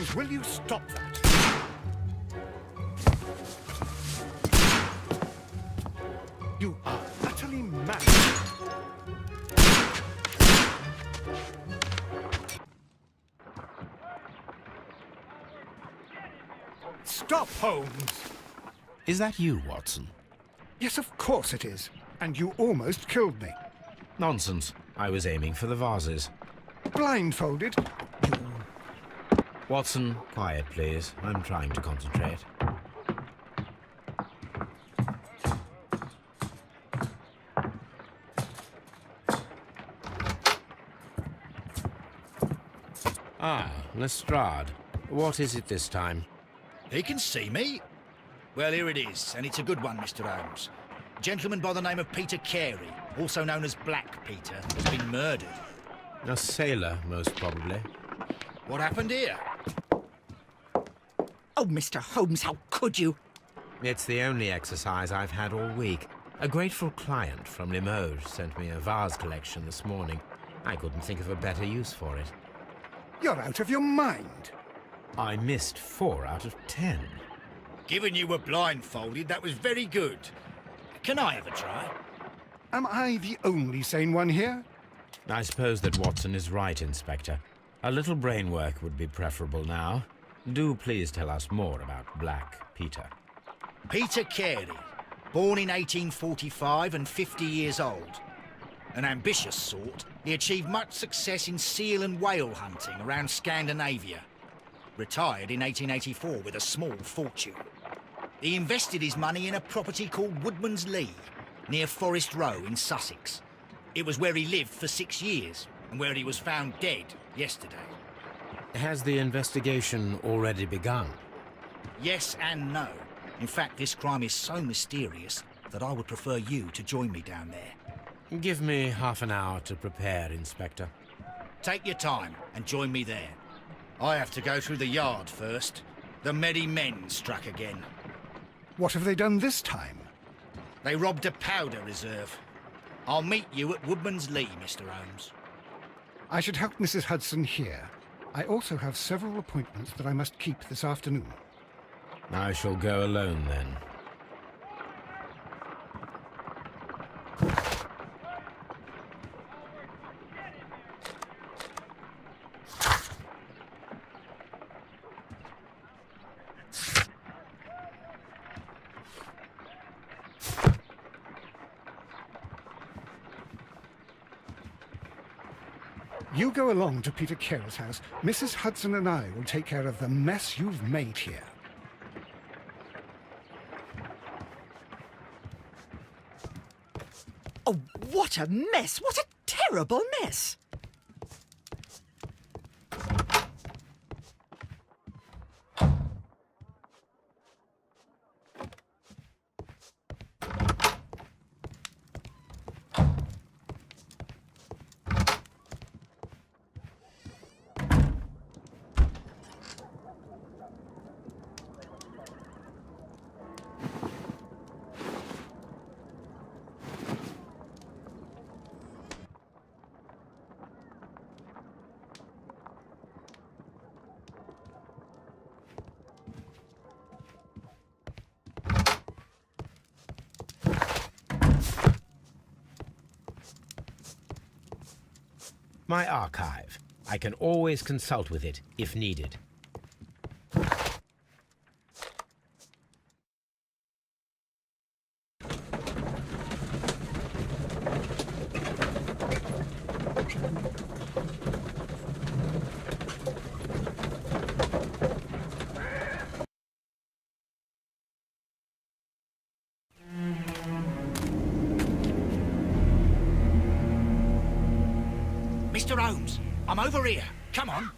Holmes, will you stop that? You are utterly mad. Stop, Holmes! Is that you, Watson? Yes, of course it is. And you almost killed me. Nonsense. I was aiming for the vases. Blindfolded? Watson, quiet, please. I'm trying to concentrate. Ah, Lestrade. What is it this time? He can see me. Well, here it is, and it's a good one, Mr. Holmes. A gentleman by the name of Peter Carey, also known as Black Peter, has been murdered. A sailor, most probably. What happened here? Oh, Mr. Holmes, how could you? It's the only exercise I've had all week. A grateful client from Limoges sent me a vase collection this morning. I couldn't think of a better use for it. You're out of your mind. I missed 4 out of 10. Given you were blindfolded, that was very good. Can I have a try? Am I the only sane one here? I suppose that Watson is right, Inspector. A little brain work would be preferable now. Do please tell us more about Black Peter. Peter Carey, born in 1845 and 50 years old. An ambitious sort, he achieved much success in seal and whale hunting around Scandinavia. Retired in 1884 with a small fortune. He invested his money in a property called Woodman's Lee, near Forest Row in Sussex. It was where he lived for 6 years, and where he was found dead yesterday. Has the investigation already begun? Yes and no. In fact, this crime is so mysterious that I would prefer you to join me down there. Give me half an hour to prepare, Inspector. Take your time and join me there. I have to go through the yard first. The merry men struck again. What have they done this time? They robbed a powder reserve. I'll meet you at Woodman's Lee, Mr. Holmes. I should help Mrs. Hudson here. I also have several appointments that I must keep this afternoon. I shall go alone, then. You go along to Peter Carey's house. Mrs. Hudson and I will take care of the mess you've made here. Oh, what a mess! What a terrible mess! My archive. I can always consult with it, if needed. Mr. Holmes, I'm over here. Come on.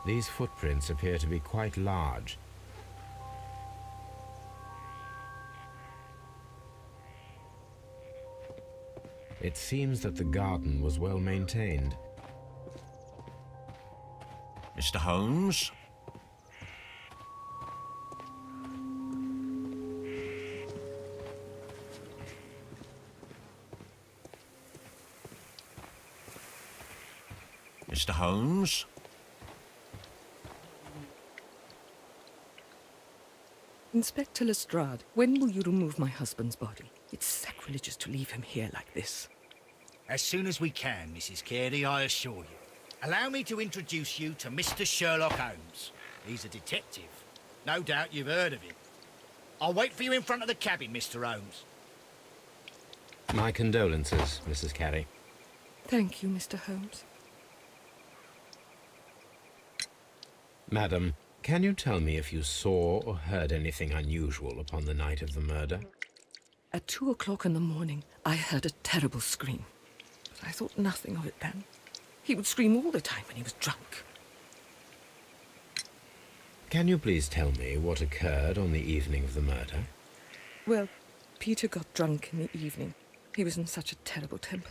These footprints appear to be quite large. It seems that the garden was well maintained. Mr. Holmes? Mr. Holmes? Inspector Lestrade, when will you remove my husband's body? It's sacrilegious to leave him here like this. As soon as we can, Mrs. Carey, I assure you. Allow me to introduce you to Mr. Sherlock Holmes. He's a detective. No doubt you've heard of him. I'll wait for you in front of the cabin, Mr. Holmes. My condolences, Mrs. Carey. Thank you, Mr. Holmes. Madam, can you tell me if you saw or heard anything unusual upon the night of the murder? At 2 o'clock in the morning, I heard a terrible scream. But I thought nothing of it then. He would scream all the time when he was drunk. Can you please tell me what occurred on the evening of the murder? Well, Peter got drunk in the evening. He was in such a terrible temper.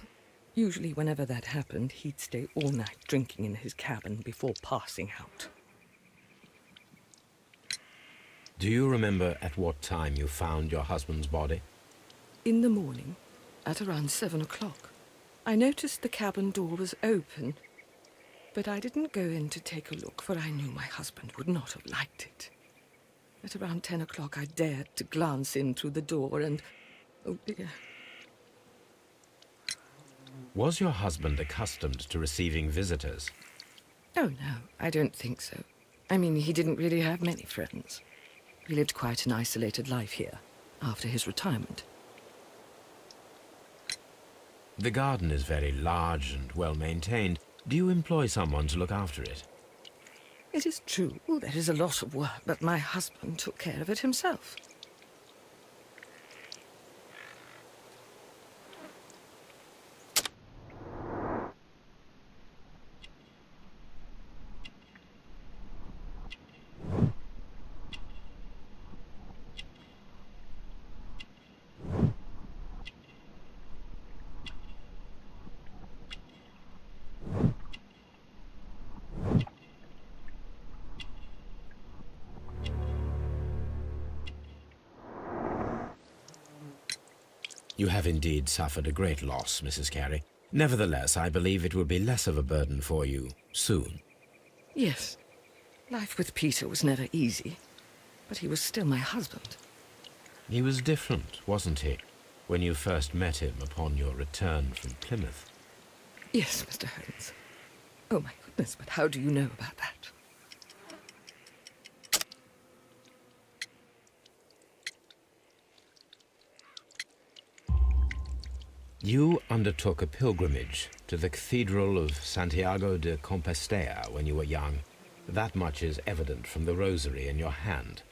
Usually, whenever that happened, he'd stay all night drinking in his cabin before passing out. Do you remember at what time you found your husband's body? In the morning, at around 7 o'clock, I noticed the cabin door was open, but I didn't go in to take a look, for I knew my husband would not have liked it. At around 10 o'clock, I dared to glance in through the door and... oh dear. Was your husband accustomed to receiving visitors? Oh no, I don't think so. I mean, he didn't really have many friends. He lived quite an isolated life here, after his retirement. The garden is very large and well maintained. Do you employ someone to look after it? It is true, there is a lot of work, but my husband took care of it himself. You have indeed suffered a great loss, Mrs. Carey. Nevertheless, I believe it will be less of a burden for you soon. Yes, life with Peter was never easy, but he was still my husband. He was different, wasn't he, when you first met him upon your return from Plymouth? Yes, Mr. Holmes. Oh my goodness, but how do you know about that? You undertook a pilgrimage to the Cathedral of Santiago de Compostela when you were young. That much is evident from the rosary in your hand.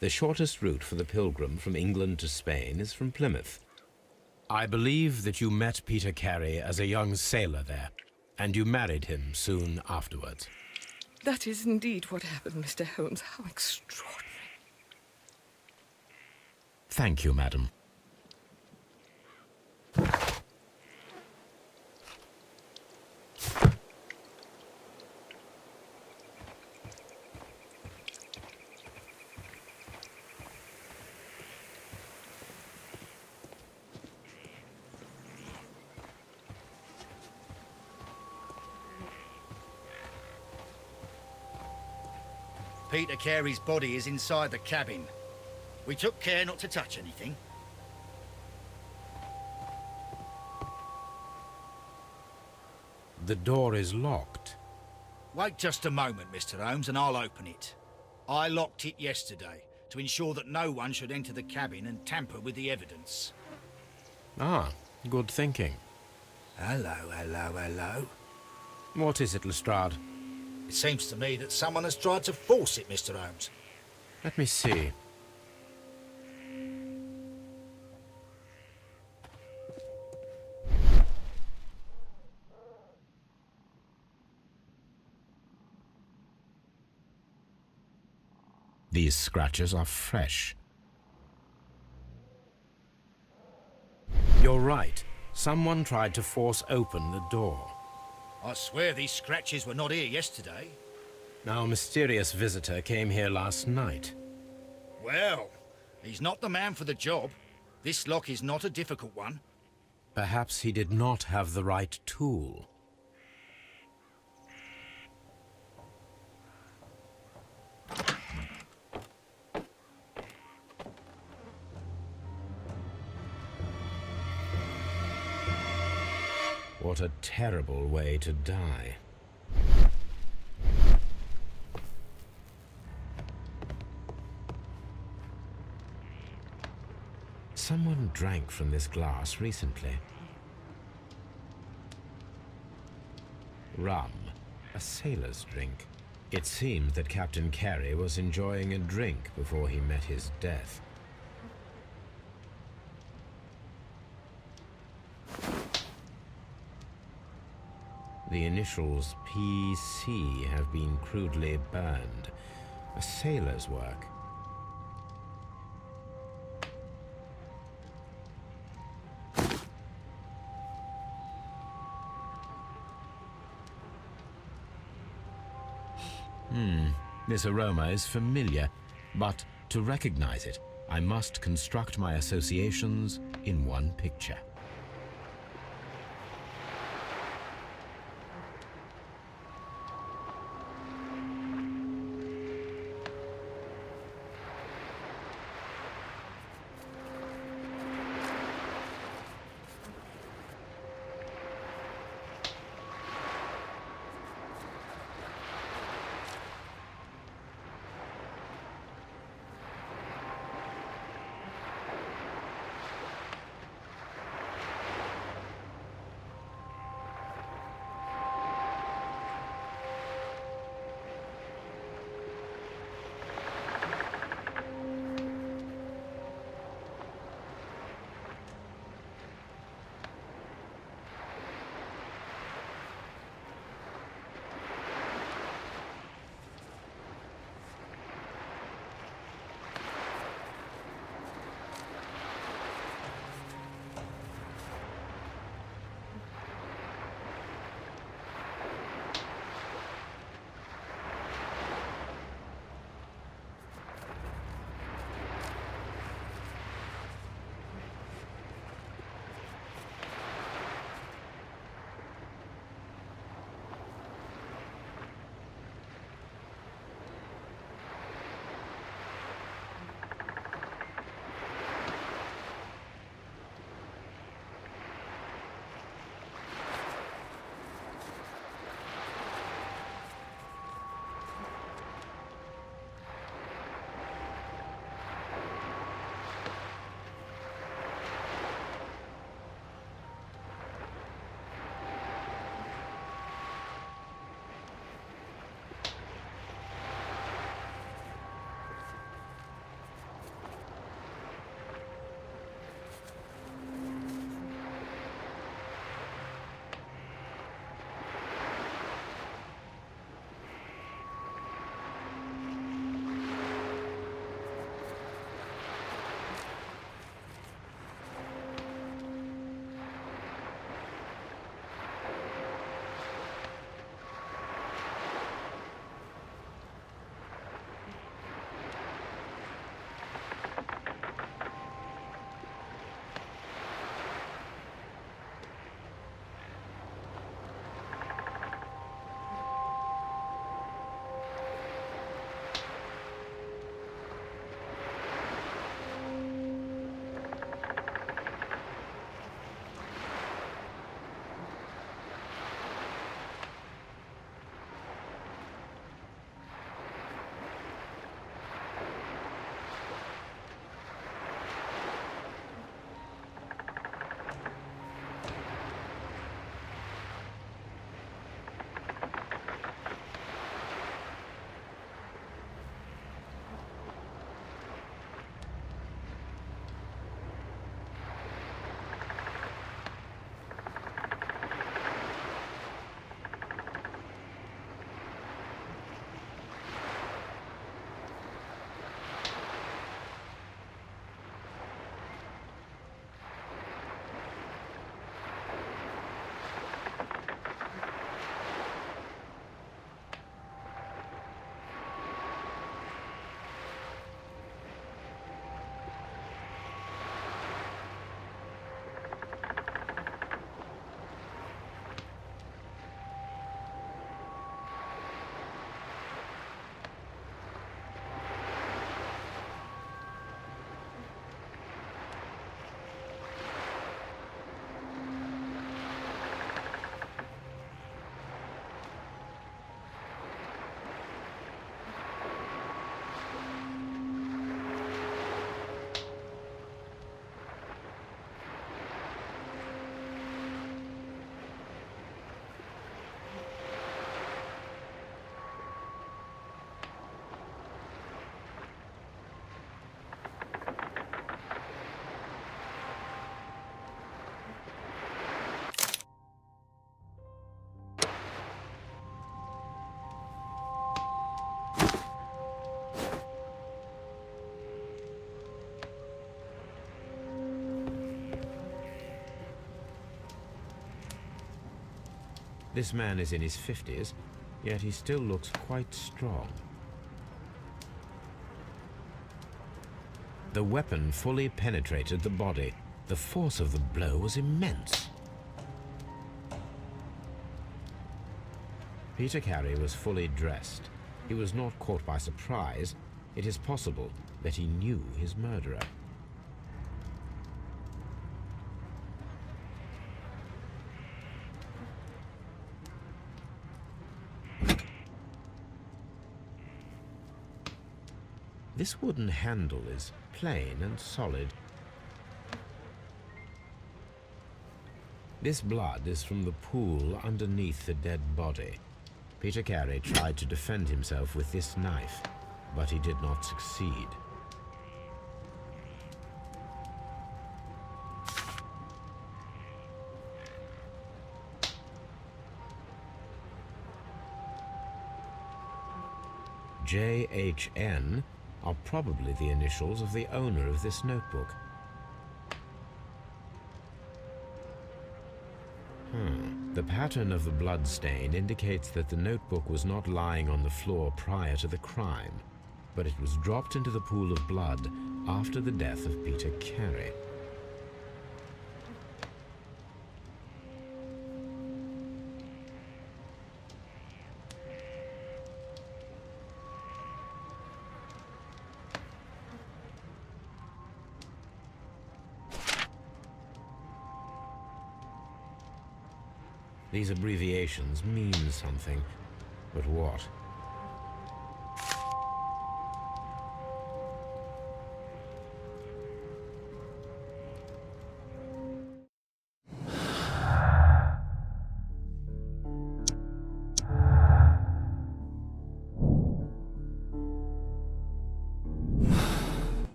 The shortest route for the pilgrim from England to Spain is from Plymouth. I believe that you met Peter Carey as a young sailor there, and you married him soon afterwards. That is indeed what happened, Mr. Holmes. How extraordinary. Thank you, madam. Peter Carey's body is inside the cabin. We took care not to touch anything. The door is locked. Wait just a moment, Mr. Holmes, and I'll open it. I locked it yesterday to ensure that no one should enter the cabin and tamper with the evidence. Ah, good thinking. Hello, hello, hello. What is it, Lestrade? It seems to me that someone has tried to force it, Mr. Holmes. Let me see. These scratches are fresh. You're right. Someone tried to force open the door. I swear these scratches were not here yesterday. Our mysterious visitor came here last night. Well, he's not the man for the job. This lock is not a difficult one. Perhaps he did not have the right tool. What a terrible way to die. Someone drank from this glass recently. Rum, a sailor's drink. It seemed that Captain Carey was enjoying a drink before he met his death. The initials PC have been crudely burned. A sailor's work. This aroma is familiar, but to recognize it, I must construct my associations in one picture. This man is in his 50s, yet he still looks quite strong. The weapon fully penetrated the body. The force of the blow was immense. Peter Carey was fully dressed. He was not caught by surprise. It is possible that he knew his murderer. This wooden handle is plain and solid. This blood is from the pool underneath the dead body. Peter Carey tried to defend himself with this knife, but he did not succeed. JHN are probably the initials of the owner of this notebook. The pattern of the blood stain indicates that the notebook was not lying on the floor prior to the crime, but it was dropped into the pool of blood after the death of Peter Carey. These abbreviations mean something, but what?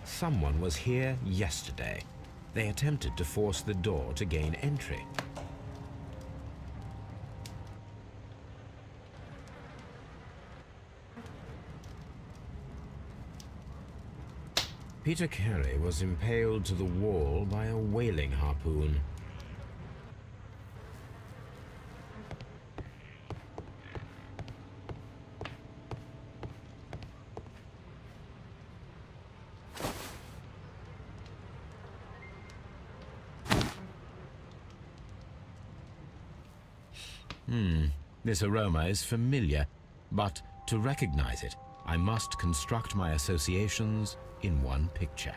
Someone was here yesterday. They attempted to force the door to gain entry. Peter Carey was impaled to the wall by a whaling harpoon. This aroma is familiar, but to recognize it, I must construct my associations in one picture.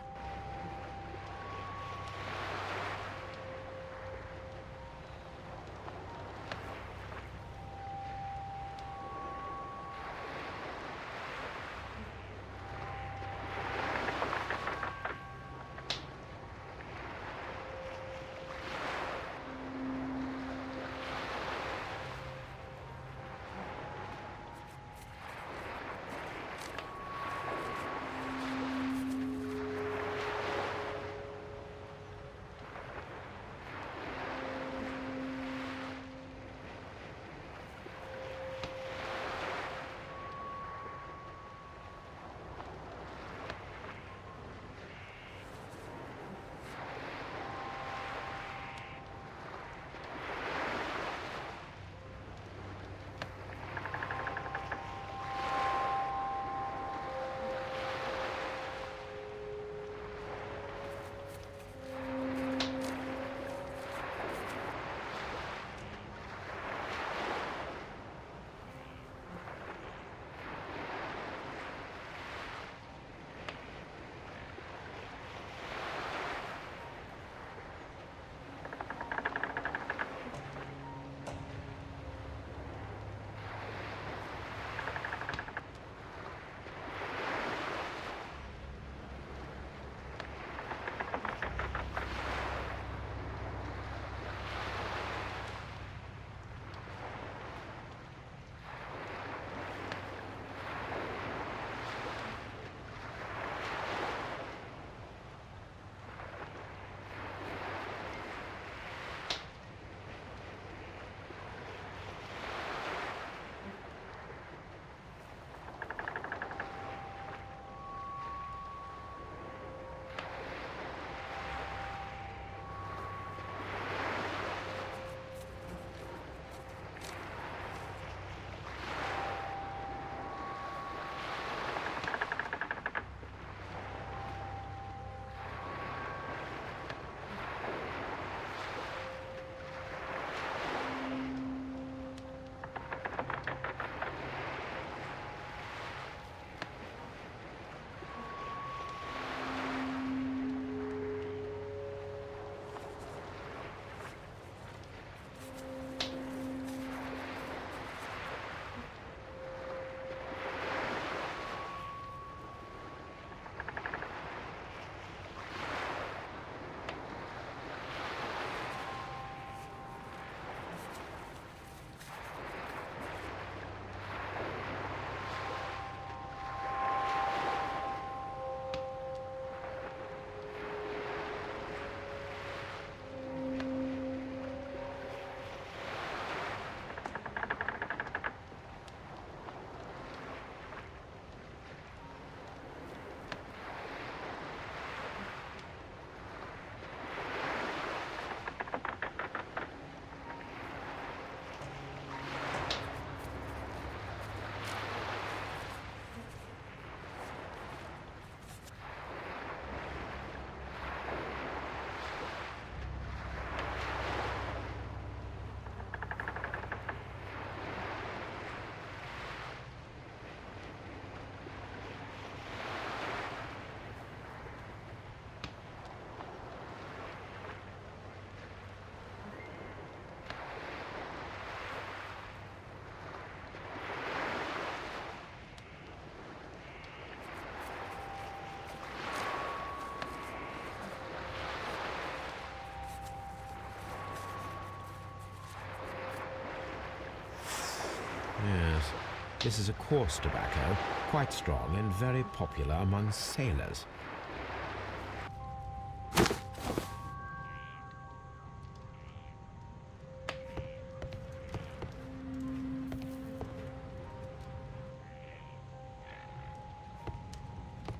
This is a coarse tobacco, quite strong and very popular among sailors.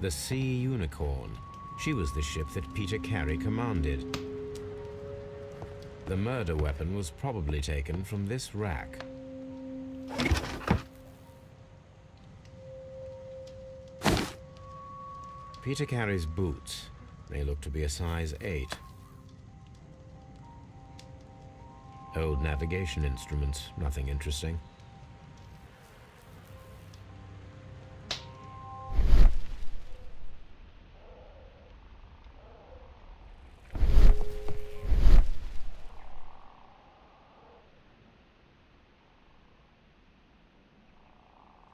The Sea Unicorn. She was the ship that Peter Carey commanded. The murder weapon was probably taken from this rack. Peter Carey's boots. They look to be a size 8. Old navigation instruments, nothing interesting.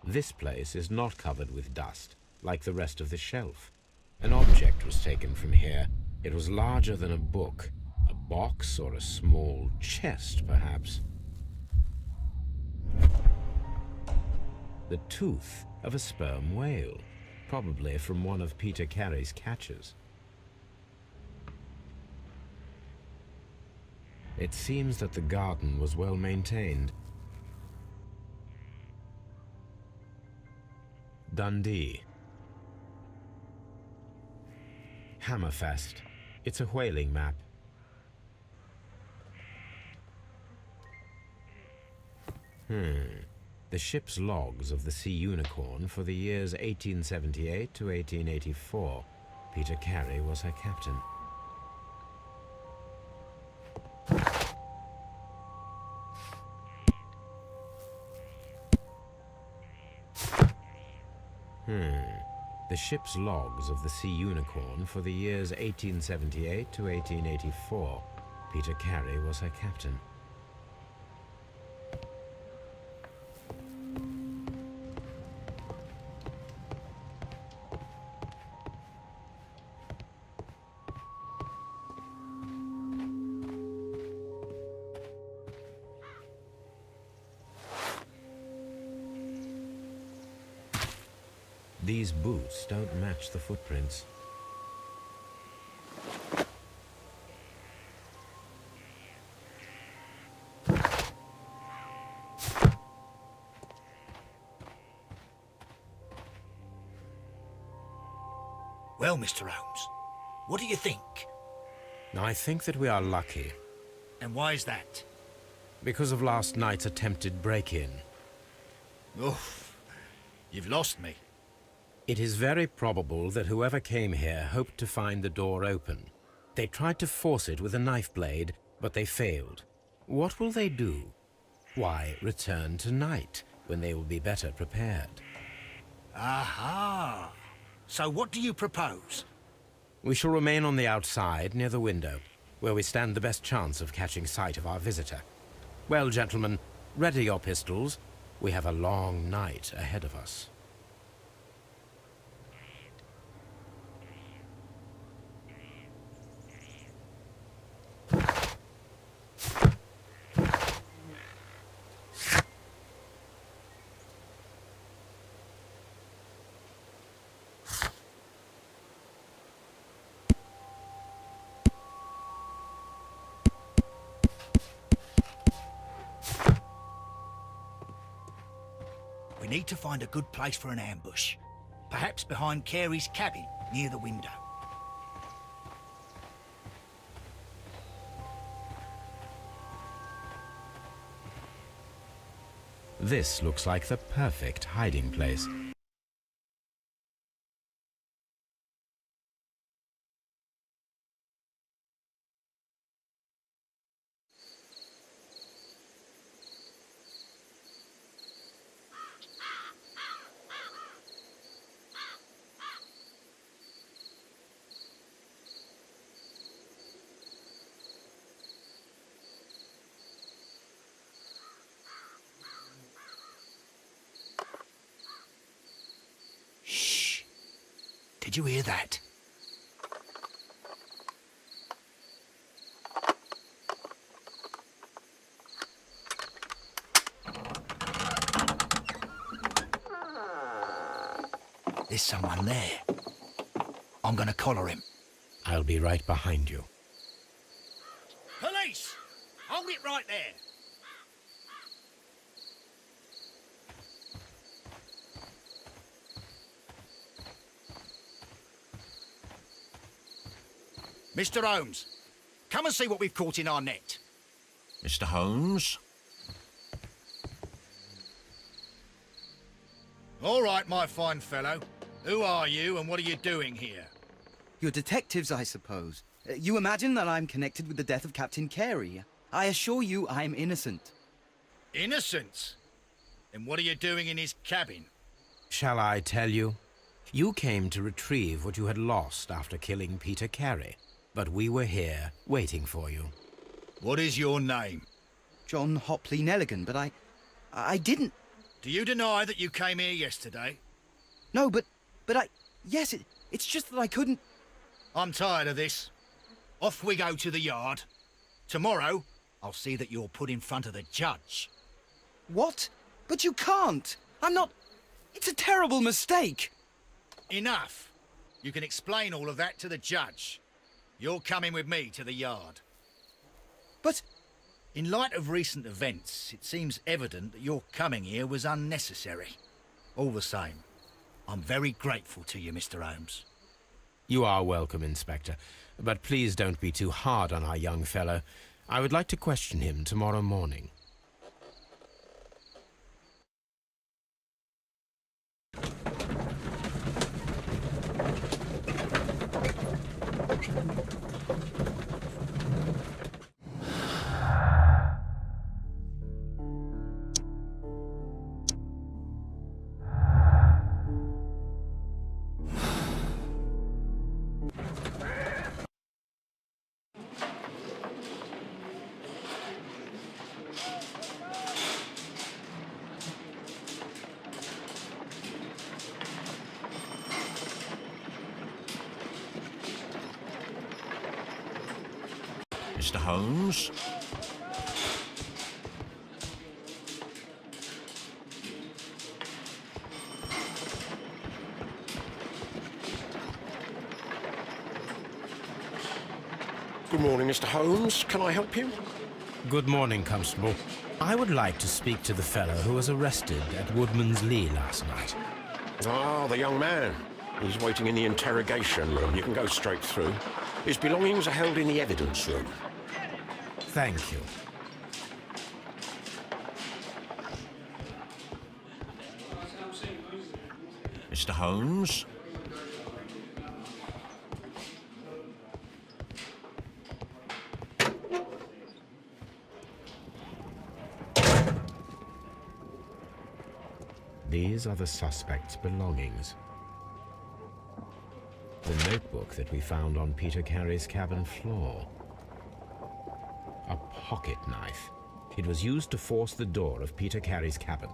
This place is not covered with dust, like the rest of the shelf. An object was taken from here. It was larger than a book, a box or a small chest, perhaps. The tooth of a sperm whale, probably from one of Peter Carey's catches. It seems that the garden was well maintained. Dundee. Hammerfest. It's a whaling map. The ship's logs of the Sea Unicorn for the years 1878 to 1884. Peter Carey was her captain. The ship's logs of the Sea Unicorn for the years 1878 to 1884. Peter Carey was her captain. These boots don't match the footprints. Well, Mr. Holmes, what do you think? I think that we are lucky, And why is that? because of last night's attempted break-in. Oof, you've lost me. It is very probable that whoever came here hoped to find the door open. They tried to force it with a knife blade, but they failed. What will they do? Why, return tonight, when they will be better prepared. Aha! So what do you propose? We shall remain on the outside, near the window, where we stand the best chance of catching sight of our visitor. Well, gentlemen, ready your pistols. We have a long night ahead of us. We need to find a good place for an ambush. Perhaps behind Carey's cabin, near the window. This looks like the perfect hiding place. Shh! Did you hear that? There's someone there. I'm gonna collar him. I'll be right behind you. Police! Hold it right there. Mr. Holmes, come and see what we've caught in our net. Mr. Holmes? All right, my fine fellow. Who are you and what are you doing here? You're detectives, I suppose. You imagine that I'm connected with the death of Captain Carey. I assure you I'm innocent. Innocent? Then what are you doing in his cabin? Shall I tell you? You came to retrieve what you had lost after killing Peter Carey, but we were here waiting for you. What is your name? John Hopley Nelligan, but I didn't... Do you deny that you came here yesterday? No, but yes, it's just that I couldn't... I'm tired of this. Off we go to the yard. Tomorrow, I'll see that you're put in front of the judge. What? But you can't! I'm not... It's a terrible mistake! Enough. You can explain all of that to the judge. You're coming with me to the yard. But... In light of recent events, it seems evident that your coming here was unnecessary. All the same, I'm very grateful to you, Mr. Holmes. You are welcome, Inspector, but please don't be too hard on our young fellow. I would like to question him tomorrow morning. Mr. Holmes? Good morning, Mr. Holmes. Can I help you? Good morning, Constable. I would like to speak to the fellow who was arrested at Woodman's Lee last night. Ah, the young man. He's waiting in the interrogation room. You can go straight through. His belongings are held in the evidence room. Thank you. Mr. Holmes? These are the suspect's belongings. The notebook that we found on Peter Carey's cabin floor. A pocket knife. It was used to force the door of Peter Carey's cabin.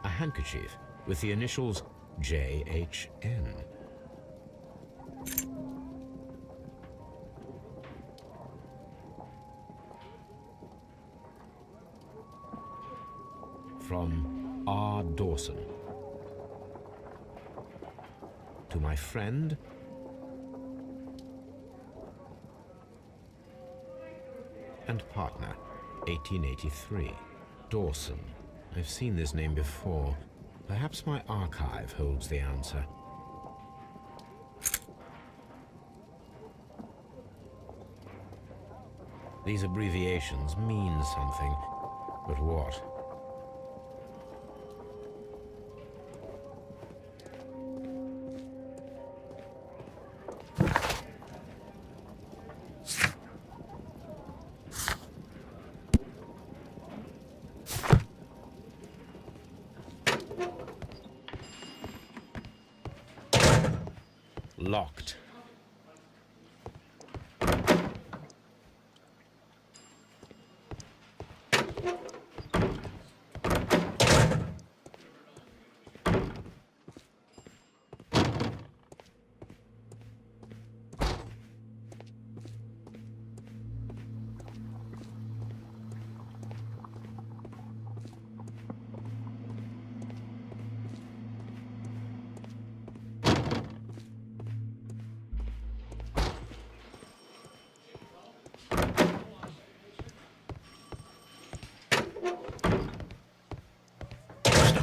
A handkerchief with the initials J.H.N. From R. Dawson. To my friend, and partner, 1883. Dawson. I've seen this name before. Perhaps my archive holds the answer. These abbreviations mean something, but what? Locked.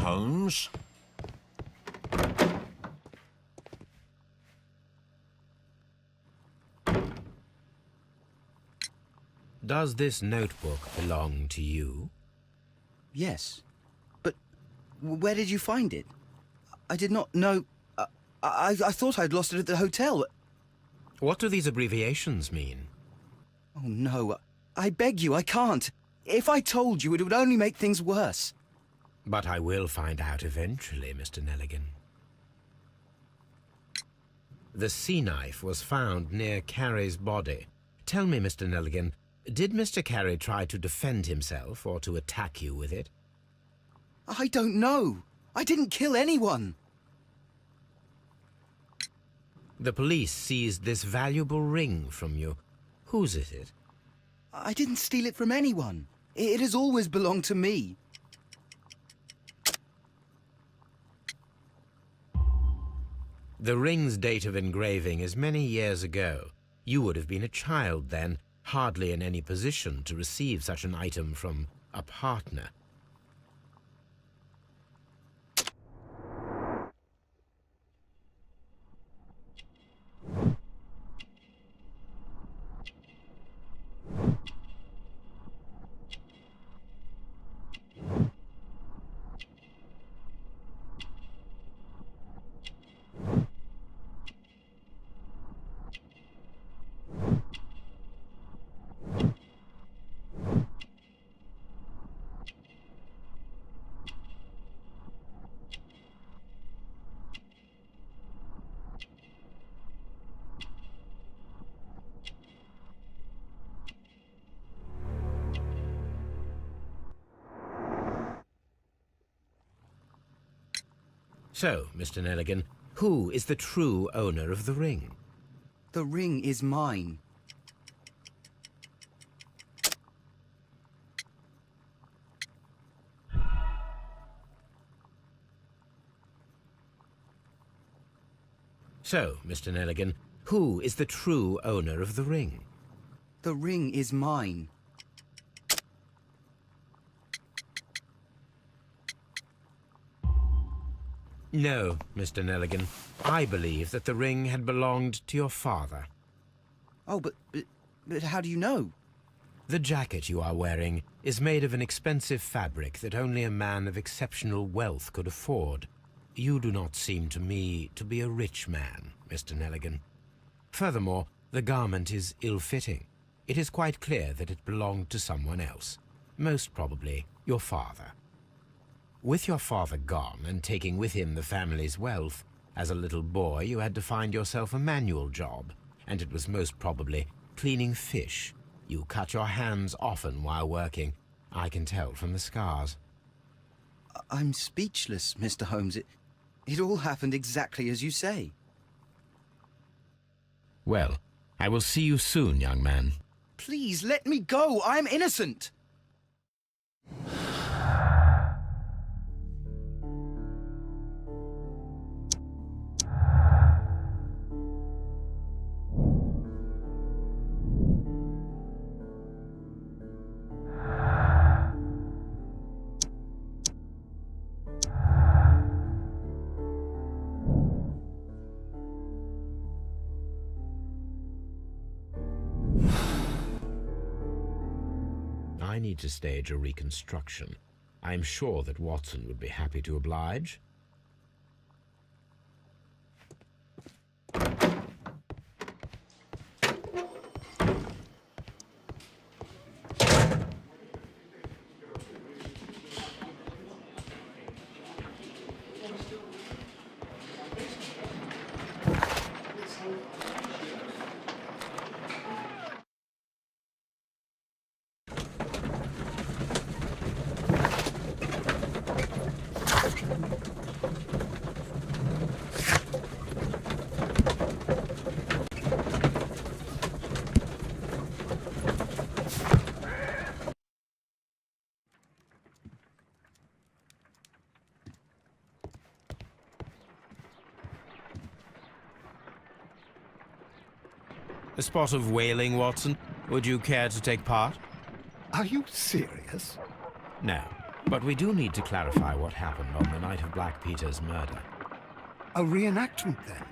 Holmes? Does this notebook belong to you? Yes. But where did you find it? I did not know... I thought I'd lost it at the hotel. What do these abbreviations mean? Oh, no. I beg you, I can't. If I told you, it would only make things worse. But I will find out eventually, Mr. Nelligan. The sea knife was found near Carey's body. Tell me, Mr. Nelligan, did Mr. Carey try to defend himself or to attack you with it? I don't know. I didn't kill anyone. The police seized this valuable ring from you. Whose is it? I didn't steal it from anyone. It has always belonged to me. The ring's date of engraving is many years ago. You would have been a child then, hardly in any position to receive such an item from a partner. So, Mr. Nelligan, who is the true owner of the ring? The ring is mine. So, Mr. Nelligan, who is the true owner of the ring? The ring is mine. No, Mr. Nelligan. I believe that the ring had belonged to your father. Oh, but how do you know? The jacket you are wearing is made of an expensive fabric that only a man of exceptional wealth could afford. You do not seem to me to be a rich man, Mr. Nelligan. Furthermore, the garment is ill-fitting. It is quite clear that it belonged to someone else, most probably your father. With your father gone and taking with him the family's wealth, as a little boy you had to find yourself a manual job, and it was most probably cleaning fish. You cut your hands often while working. I can tell from the scars. I'm speechless, Mr. Holmes. It all happened exactly as you say. Well, I will see you soon, young man. Please, let me go. I'm innocent. I need to stage a reconstruction. I'm sure that Watson would be happy to oblige. A spot of whaling, Watson. Would you care to take part? Are you serious? No. But we do need to clarify what happened on the night of Black Peter's murder. A reenactment, then?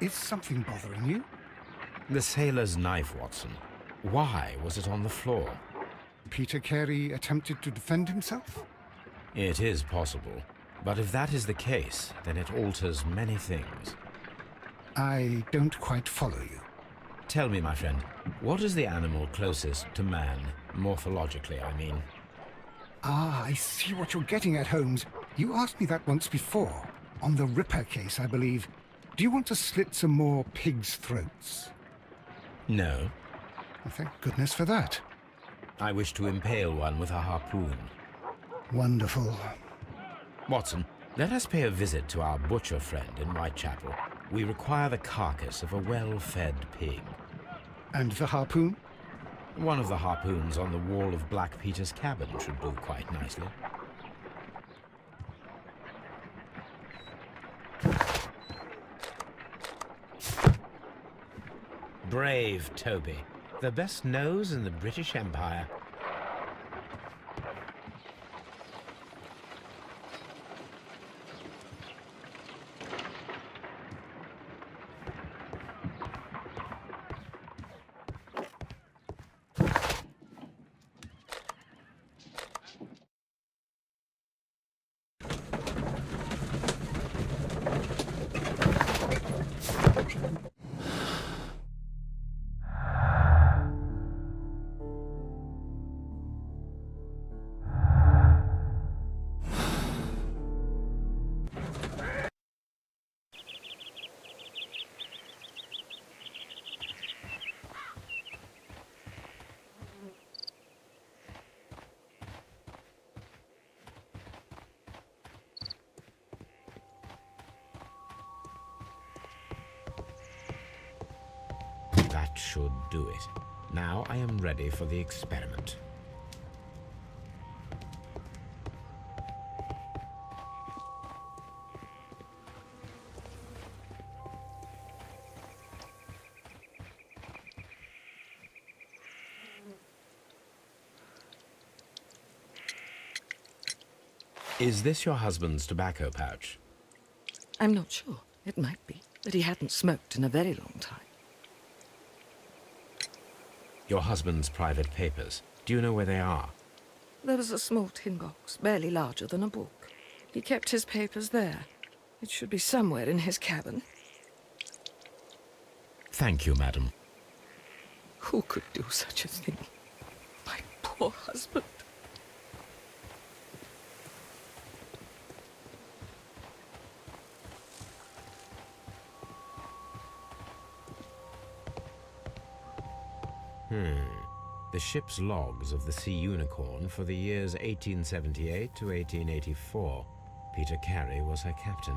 Is something bothering you? The sailor's knife, Watson. Why was it on the floor? Peter Carey attempted to defend himself? It is possible. But if that is the case, then it alters many things. I don't quite follow you. Tell me, my friend, what is the animal closest to man, morphologically, I mean? Ah, I see what you're getting at, Holmes. You asked me that once before. On the Ripper case, I believe. Do you want to slit some more pigs' throats? No. Well, thank goodness for that. I wish to impale one with a harpoon. Wonderful. Watson, let us pay a visit to our butcher friend in Whitechapel. We require the carcass of a well-fed pig. And the harpoon? One of the harpoons on the wall of Black Peter's cabin should do quite nicely. Brave Toby. The best nose in the British Empire. That should do it. Now I am ready for the experiment. Is this your husband's tobacco pouch? I'm not sure. It might be, but he hadn't smoked in a very long time. Your husband's private papers. Do you know where they are? There was a small tin box, barely larger than a book. He kept his papers there. It should be somewhere in his cabin. Thank you, madam. Who could do such a thing? My poor husband. The ship's logs of the Sea Unicorn for the years 1878 to 1884. Peter Carey was her captain.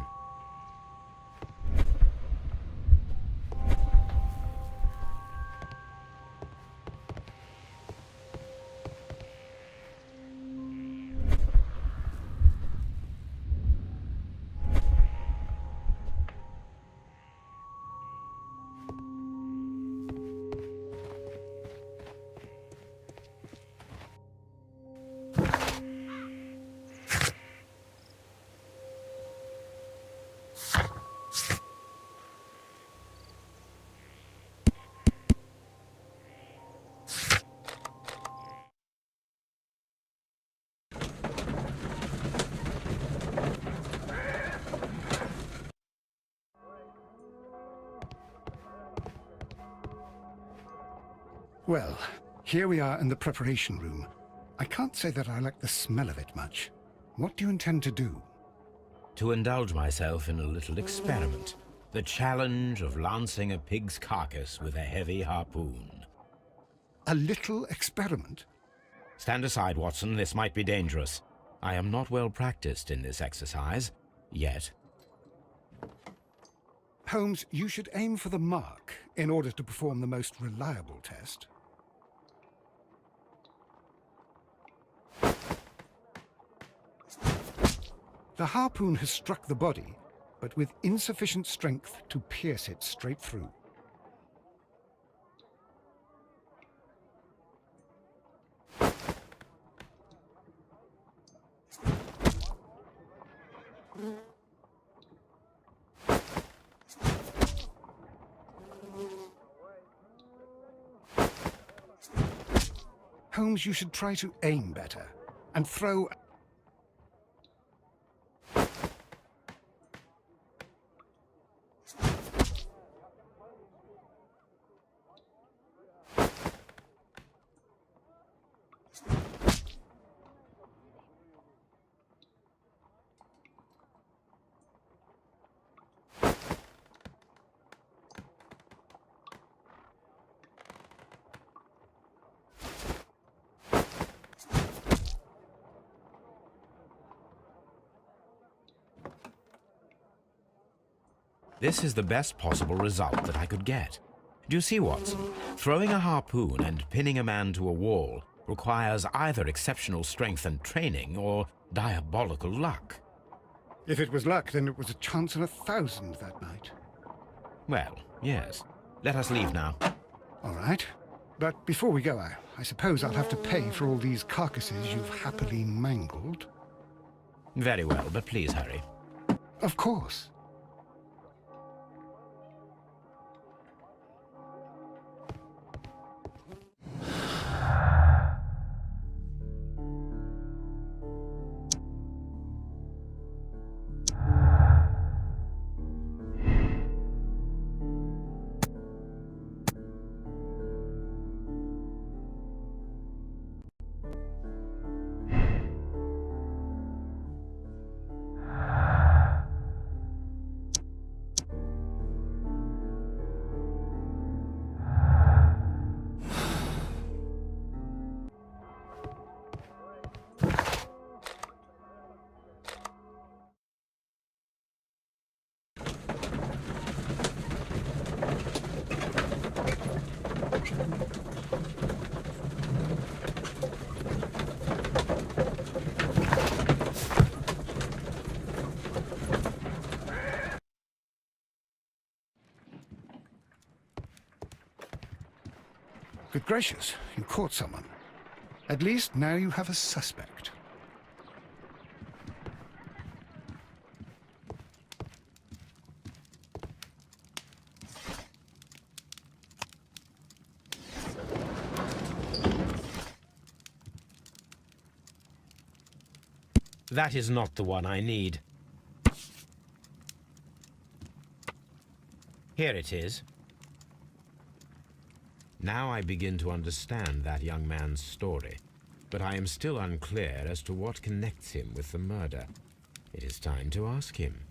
Well, here we are in the preparation room. I can't say that I like the smell of it much. What do you intend to do? To indulge myself in a little experiment. The challenge of lancing a pig's carcass with a heavy harpoon. A little experiment? Stand aside, Watson. This might be dangerous. I am not well practiced in this exercise, yet. Holmes, you should aim for the mark in order to perform the most reliable test. The harpoon has struck the body, but with insufficient strength to pierce it straight through. Holmes, you should try to aim better and throw... This is the best possible result that I could get. Do you see, Watson? Throwing a harpoon and pinning a man to a wall requires either exceptional strength and training or diabolical luck. If it was luck, then it was a chance in 1,000 that night. Well, yes. Let us leave now. All right. But before we go, I suppose I'll have to pay for all these carcasses you've happily mangled. Very well, but please hurry. Of course. Good gracious, you caught someone. At least now you have a suspect. That is not the one I need. Here it is. Now I begin to understand that young man's story, but I am still unclear as to what connects him with the murder. It is time to ask him.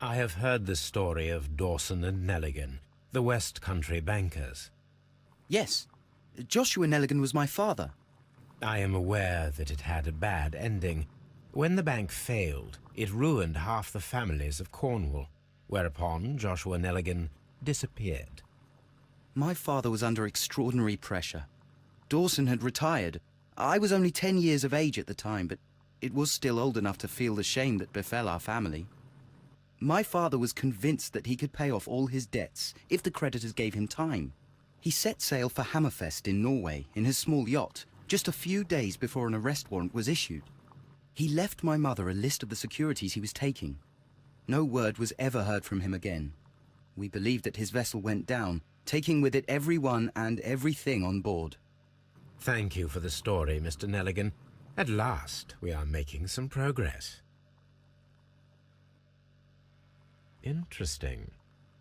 I have heard the story of Dawson and Nelligan, the West Country bankers. Yes. Joshua Nelligan was my father. I am aware that it had a bad ending. When the bank failed, it ruined half the families of Cornwall, whereupon Joshua Nelligan disappeared. My father was under extraordinary pressure. Dawson had retired. I was only 10 years of age at the time, but it was still old enough to feel the shame that befell our family. My father was convinced that he could pay off all his debts if the creditors gave him time. He set sail for Hammerfest in Norway in his small yacht, just a few days before an arrest warrant was issued. He left my mother a list of the securities he was taking. No word was ever heard from him again. We believe that his vessel went down, taking with it everyone and everything on board. Thank you for the story, Mr. Nelligan. At last, we are making some progress. Interesting.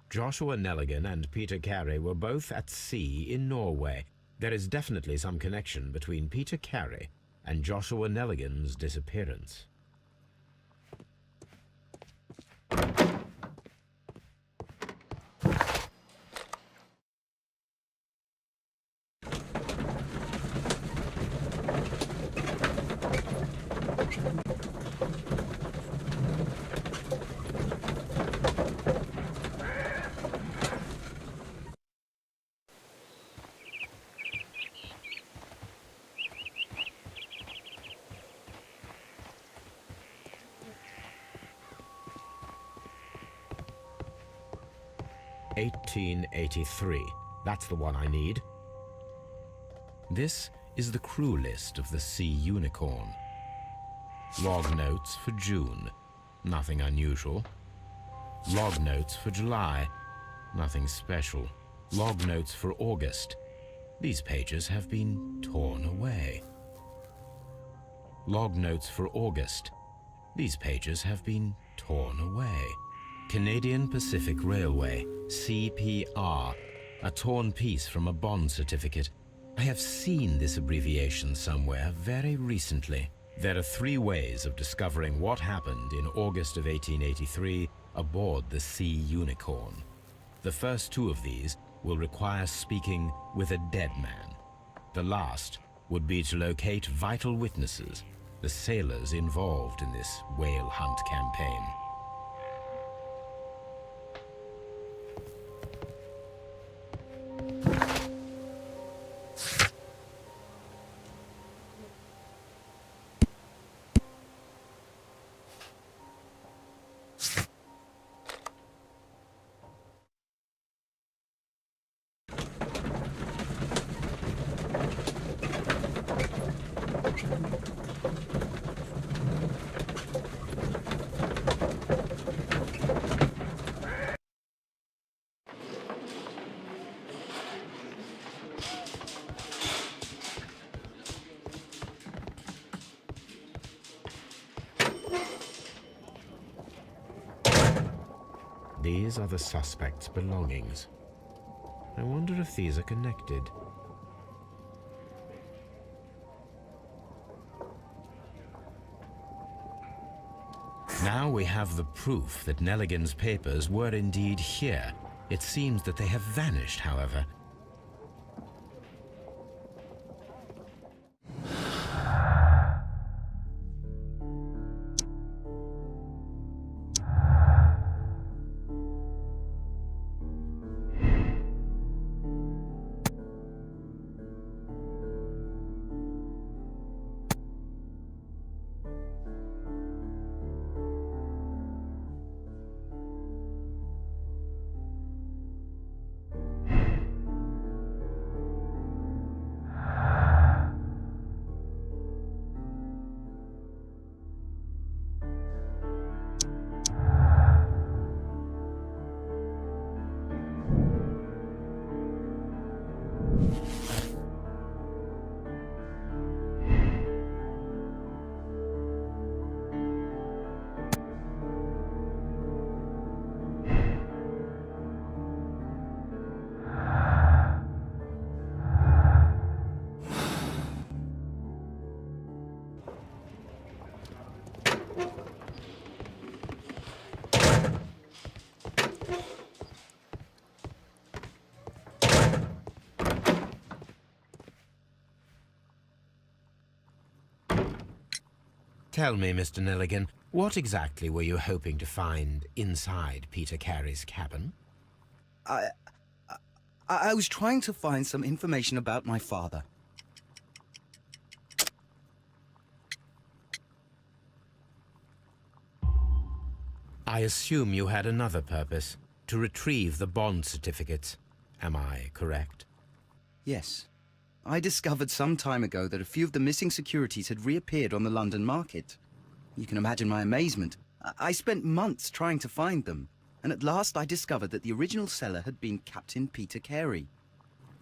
Joshua Nelligan and Peter Carey were both at sea in Norway. There is definitely some connection between Peter Carey and Joshua Nelligan's disappearance. "1883. That's the one I need. This is the crew list of the Sea Unicorn. Log notes for June. Nothing unusual. Log notes for July. Nothing special. Log notes for August. These pages have been torn away. Log notes for August. These pages have been torn away. Canadian Pacific Railway, CPR, a torn piece from a bond certificate. I have seen this abbreviation somewhere very recently. There are 3 ways of discovering what happened in August of 1883 aboard the Sea Unicorn. The first 2 of these will require speaking with a dead man. The last would be to locate vital witnesses, the sailors involved in this whale hunt campaign. These are the suspect's belongings. I wonder if these are connected. Now we have the proof that Nelligan's papers were indeed here. It seems that they have vanished, however. Tell me, Mr. Nelligan, what exactly were you hoping to find inside Peter Carey's cabin? I was trying to find some information about my father. I assume you had another purpose, to retrieve the bond certificates. Am I correct? Yes. I discovered some time ago that a few of the missing securities had reappeared on the London market. You can imagine my amazement. I spent months trying to find them, and at last I discovered that the original seller had been Captain Peter Carey.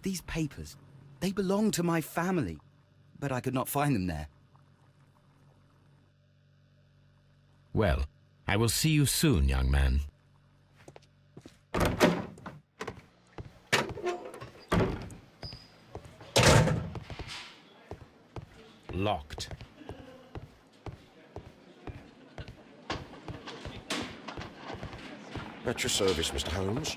These papers, they belong to my family, but I could not find them there. Well, I will see you soon, young man. Locked. At your service, Mr. Holmes.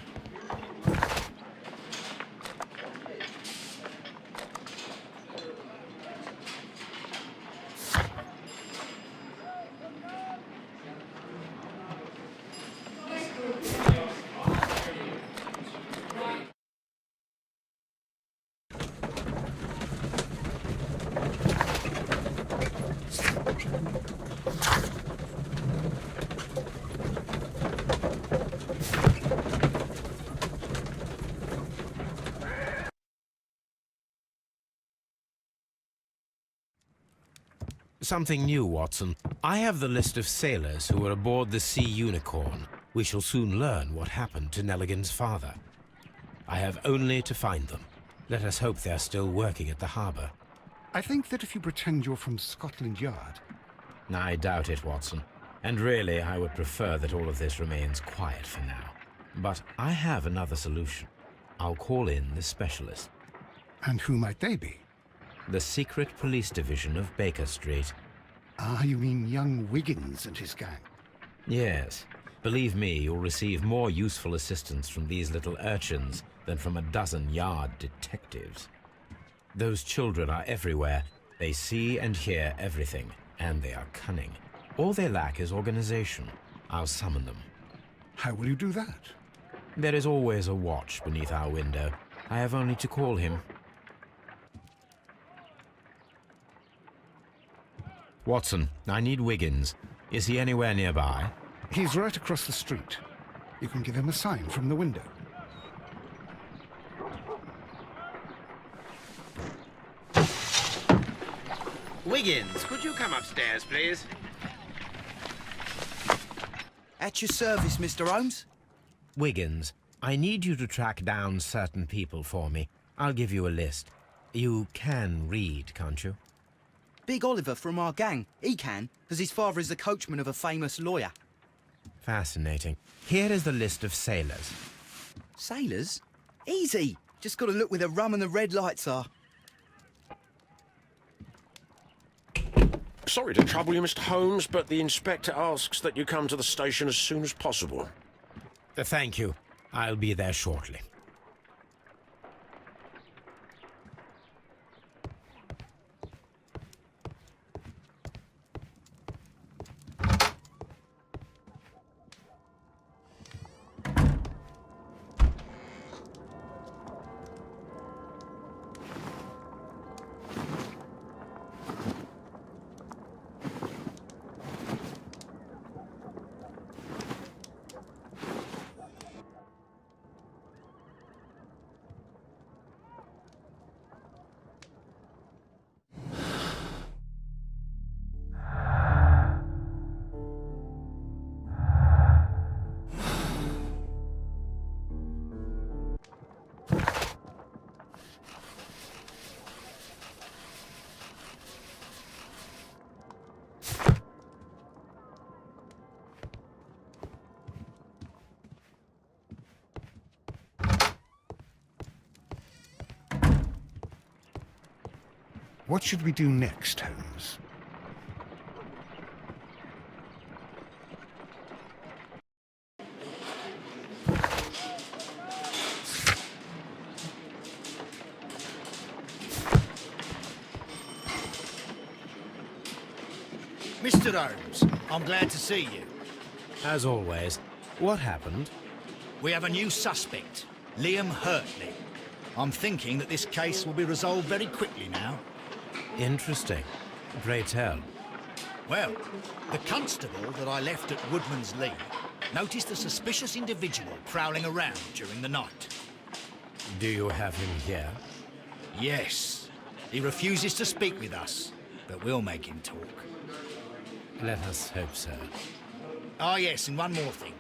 Something new, Watson. I have the list of sailors who were aboard the Sea Unicorn. We shall soon learn what happened to Nelligan's father. I have only to find them. Let us hope they're still working at the harbour. I think that if you pretend you're from Scotland Yard... I doubt it, Watson. And really, I would prefer that all of this remains quiet for now. But I have another solution. I'll call in the specialist. And who might they be? The secret police division of Baker Street. Ah, you mean young Wiggins and his gang? Yes. Believe me, you'll receive more useful assistance from these little urchins than from a dozen yard detectives. Those children are everywhere. They see and hear everything, and they are cunning. All they lack is organization. I'll summon them. How will you do that? There is always a watch beneath our window. I have only to call him. Watson, I need Wiggins. Is he anywhere nearby? He's right across the street. You can give him a sign from the window. Wiggins, could you come upstairs, please? At your service, Mr. Holmes. Wiggins, I need you to track down certain people for me. I'll give you a list. You can read, can't you? Big Oliver from our gang. He can, because his father is the coachman of a famous lawyer. Fascinating. Here is the list of sailors. Sailors? Easy. Just got to look where the rum and the red lights are. Sorry to trouble you, Mr. Holmes, but the inspector asks that you come to the station as soon as possible. Thank you. I'll be there shortly. What should we do next, Holmes? Mr. Holmes, I'm glad to see you. As always, what happened? We have a new suspect, Liam Hurtley. I'm thinking that this case will be resolved very quickly now. Interesting. Pray tell. Well, the constable that I left at Woodman's Lee noticed a suspicious individual prowling around during the night. Do you have him here? Yes. He refuses to speak with us, but we'll make him talk. Let us hope so. Ah, yes, and one more thing.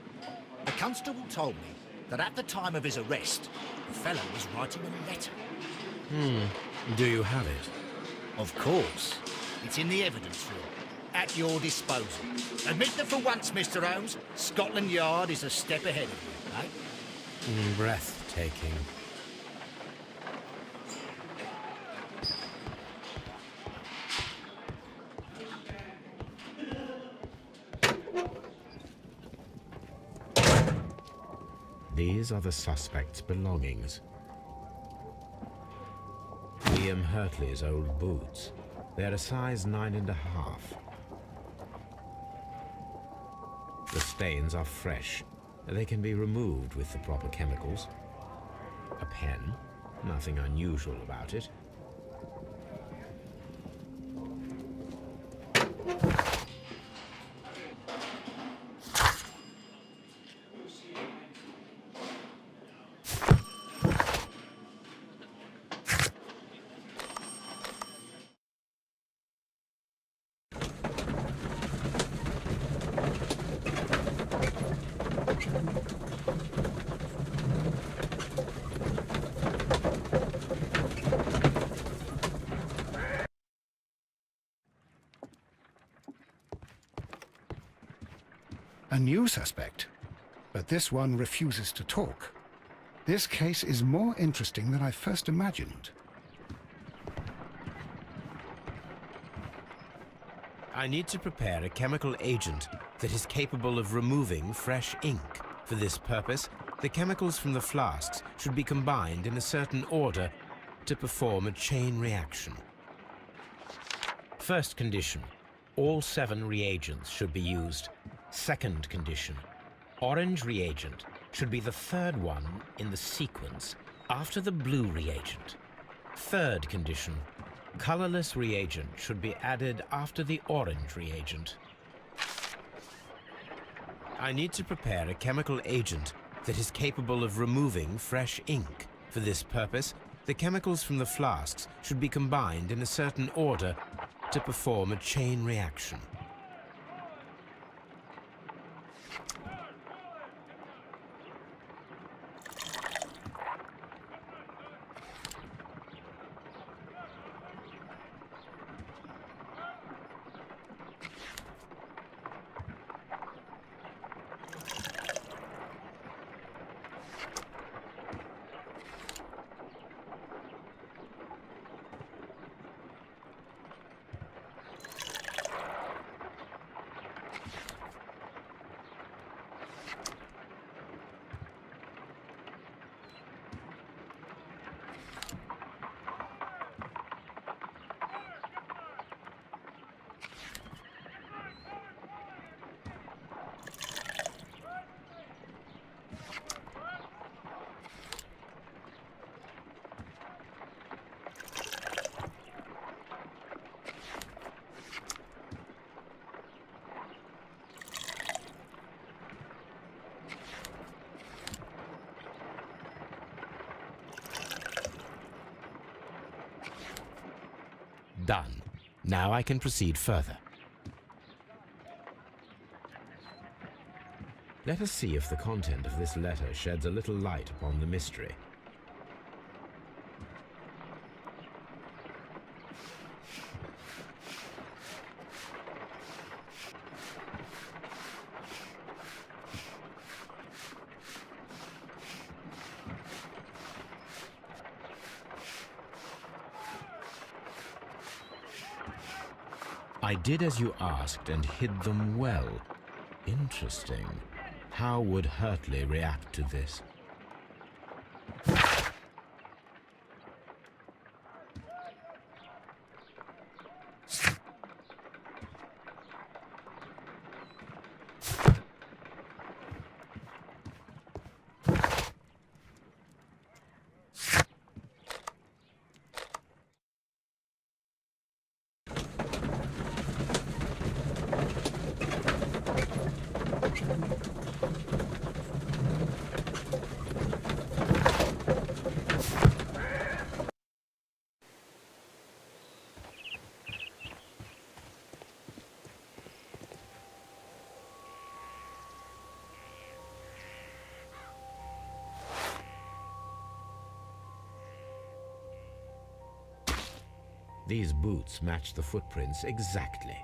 The constable told me that at the time of his arrest, the fellow was writing a letter. Do you have it? Of course. It's in the evidence room, at your disposal. Admit that for once, Mr. Holmes, Scotland Yard is a step ahead of you, eh? Breathtaking. These are the suspect's belongings. Liam Hurtley's old boots. They're a size 9.5. The stains are fresh. They can be removed with the proper chemicals. A pen. Nothing unusual about it. A new suspect, but this one refuses to talk. This case is more interesting than I first imagined. I need to prepare a chemical agent that is capable of removing fresh ink. For this purpose, the chemicals from the flasks should be combined in a certain order to perform a chain reaction. First condition, all 7 reagents should be used. Second condition, orange reagent should be the third one in the sequence after the blue reagent. Third condition, colorless reagent should be added after the orange reagent. I need to prepare a chemical agent that is capable of removing fresh ink. For this purpose, the chemicals from the flasks should be combined in a certain order to perform a chain reaction. Done. Now I can proceed further. Let us see if the content of this letter sheds a little light upon the mystery. I did as you asked and hid them well. Interesting. How would Hurtley react to this? These boots match the footprints exactly.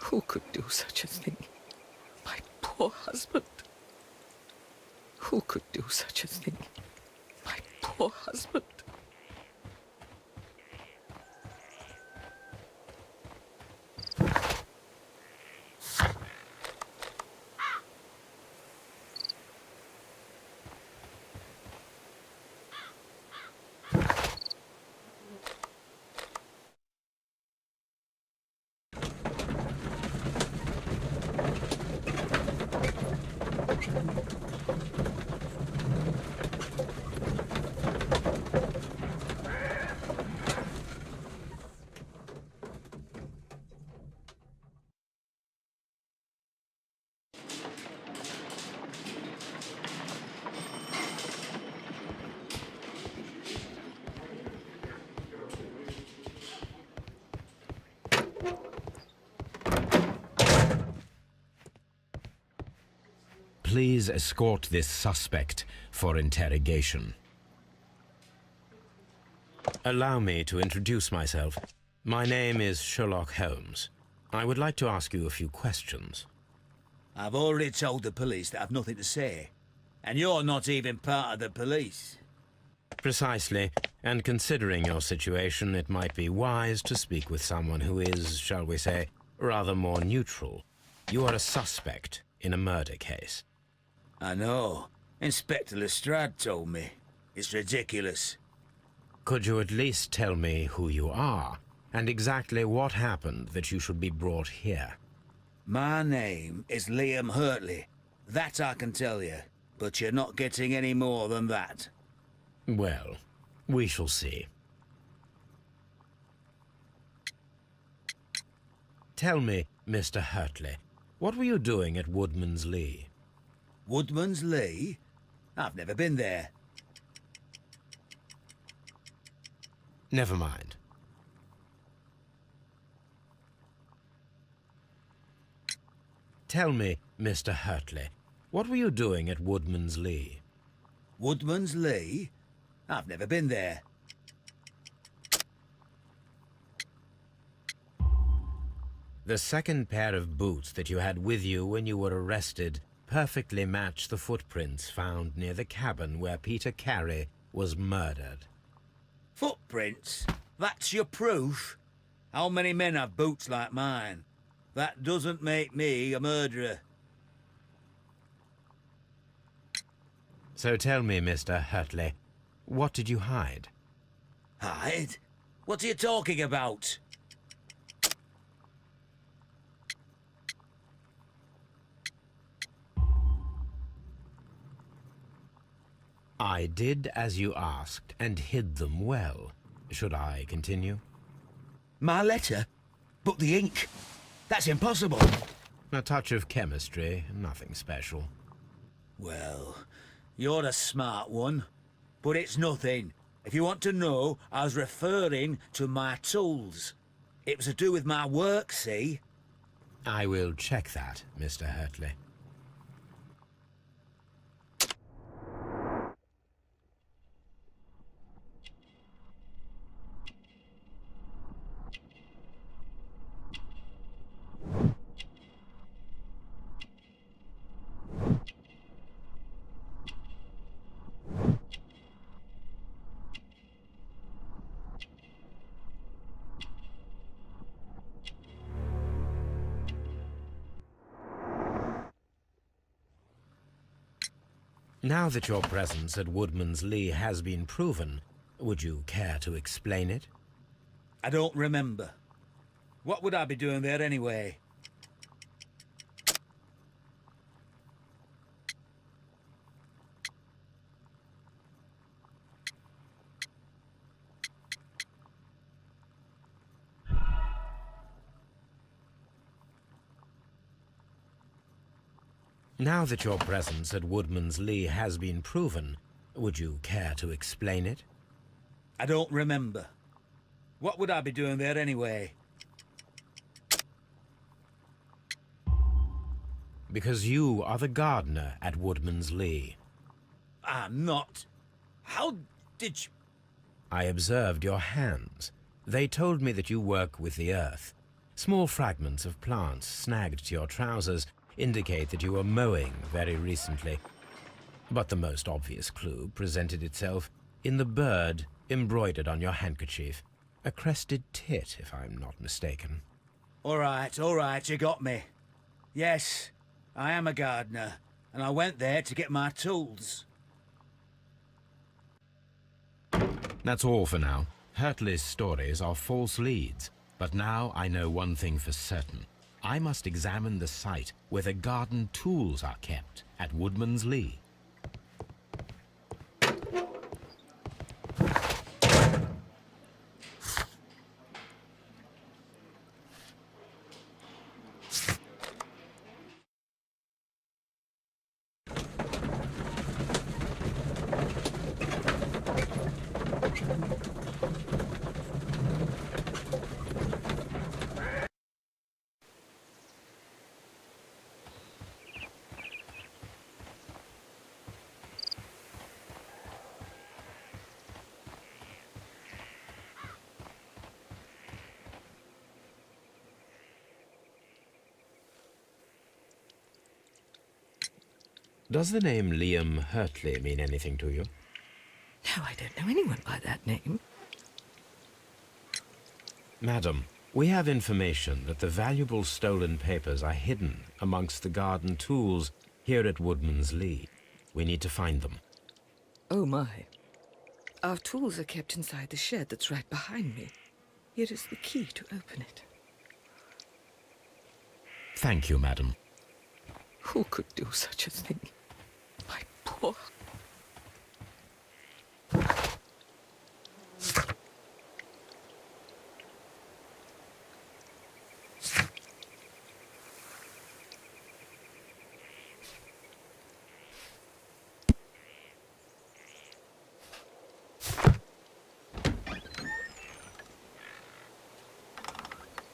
Who could do such a thing? My poor husband. Who could do such a thing? My poor husband. Please escort this suspect for interrogation. Allow me to introduce myself. My name is Sherlock Holmes. I would like to ask you a few questions. I've already told the police that I've nothing to say. And you're not even part of the police. Precisely, and considering your situation, it might be wise to speak with someone who is, shall we say, rather more neutral. You are a suspect in a murder case. I know. Inspector Lestrade told me. It's ridiculous. Could you at least tell me who you are, and exactly what happened that you should be brought here? My name is Liam Hurtley. That I can tell you. But you're not getting any more than that. Well, we shall see. Tell me, Mr. Hurtley, what were you doing at Woodman's Lee? Woodman's Lee? I've never been there. Never mind. Tell me, Mr. Hurtley, what were you doing at Woodman's Lee? Woodman's Lee? I've never been there. The second pair of boots that you had with you when you were arrested perfectly match the footprints found near the cabin where Peter Carey was murdered. Footprints? That's your proof? How many men have boots like mine? That doesn't make me a murderer. So tell me, Mr. Hurtley, what did you hide? Hide? What are you talking about? I did as you asked, and hid them well. Should I continue? My letter? But the ink? That's impossible. A touch of chemistry, nothing special. Well, you're a smart one. But it's nothing. If you want to know, I was referring to my tools. It was to do with my work, see? I will check that, Mr. Hurtley. Now that your presence at Woodman's Lee has been proven, would you care to explain it? I don't remember. What would I be doing there anyway? Now that your presence at Woodman's Lee has been proven, would you care to explain it? I don't remember. What would I be doing there anyway? Because you are the gardener at Woodman's Lee. I'm not. How did you... I observed your hands. They told me that you work with the earth. Small fragments of plants snagged to your trousers indicate that you were mowing very recently. But the most obvious clue presented itself in the bird embroidered on your handkerchief. A crested tit, if I'm not mistaken. All right, you got me. Yes, I am a gardener, and I went there to get my tools. That's all for now. Hurtley's stories are false leads, but now I know one thing for certain. I must examine the site where the garden tools are kept at Woodman's Lee. Does the name Liam Hurtley mean anything to you? No, I don't know anyone by that name. Madam, we have information that the valuable stolen papers are hidden amongst the garden tools here at Woodman's Lee. We need to find them. Oh, my. Our tools are kept inside the shed that's right behind me. Here is the key to open it. Thank you, madam. Who could do such a thing? My poor...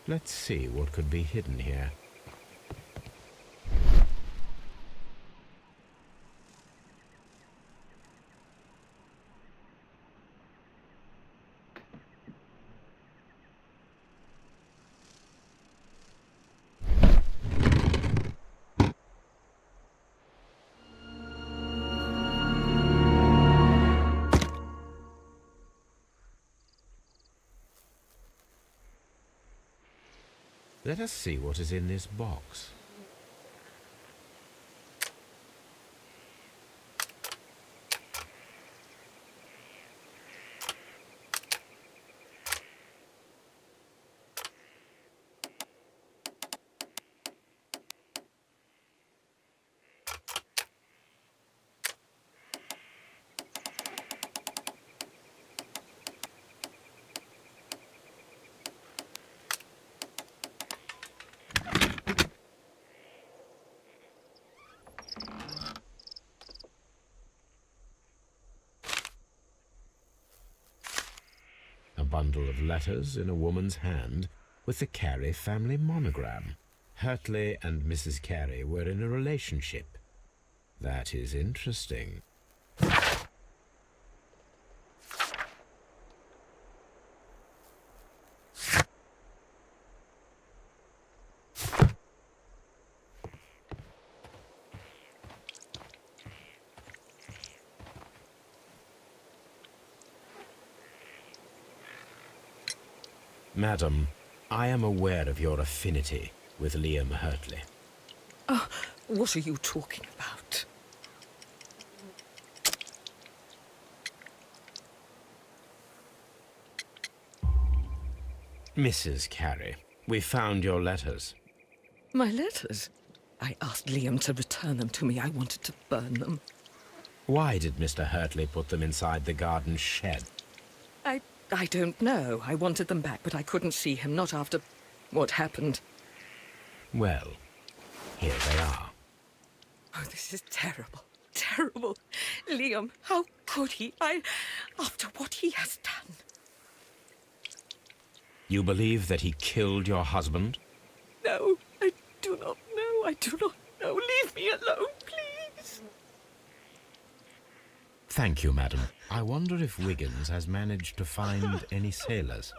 Let's see what could be hidden here. Let us see what is in this box. Bundle of letters in a woman's hand with the Carey family monogram. Hurtley and Mrs. Carey were in a relationship. That is interesting. Madam, I am aware of your affinity with Liam Hurtley. Oh, what are you talking about? Mrs. Carey, we found your letters. My letters? I asked Liam to return them to me. I wanted to burn them. Why did Mr. Hurtley put them inside the garden shed? I don't know. I wanted them back, but I couldn't see him, not after what happened. Well, here they are. Oh, this is terrible. Terrible. Liam, how could he? After what he has done. You believe that he killed your husband? No, I do not know. I do not know. Leave me alone, please. Thank you, madam. I wonder if Wiggins has managed to find any sailors.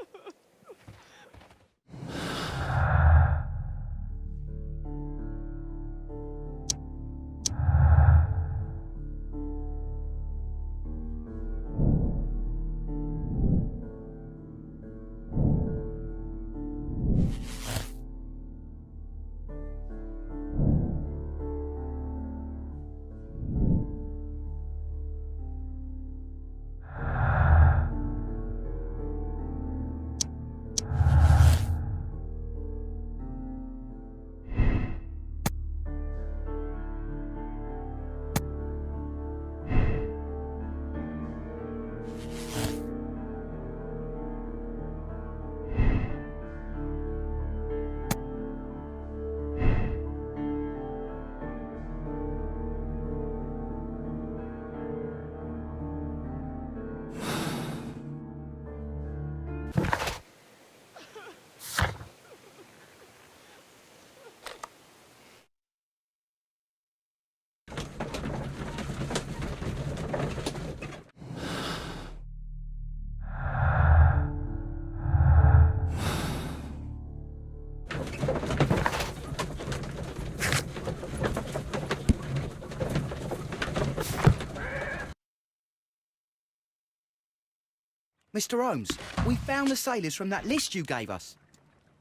Mr. Holmes, we found the sailors from that list you gave us.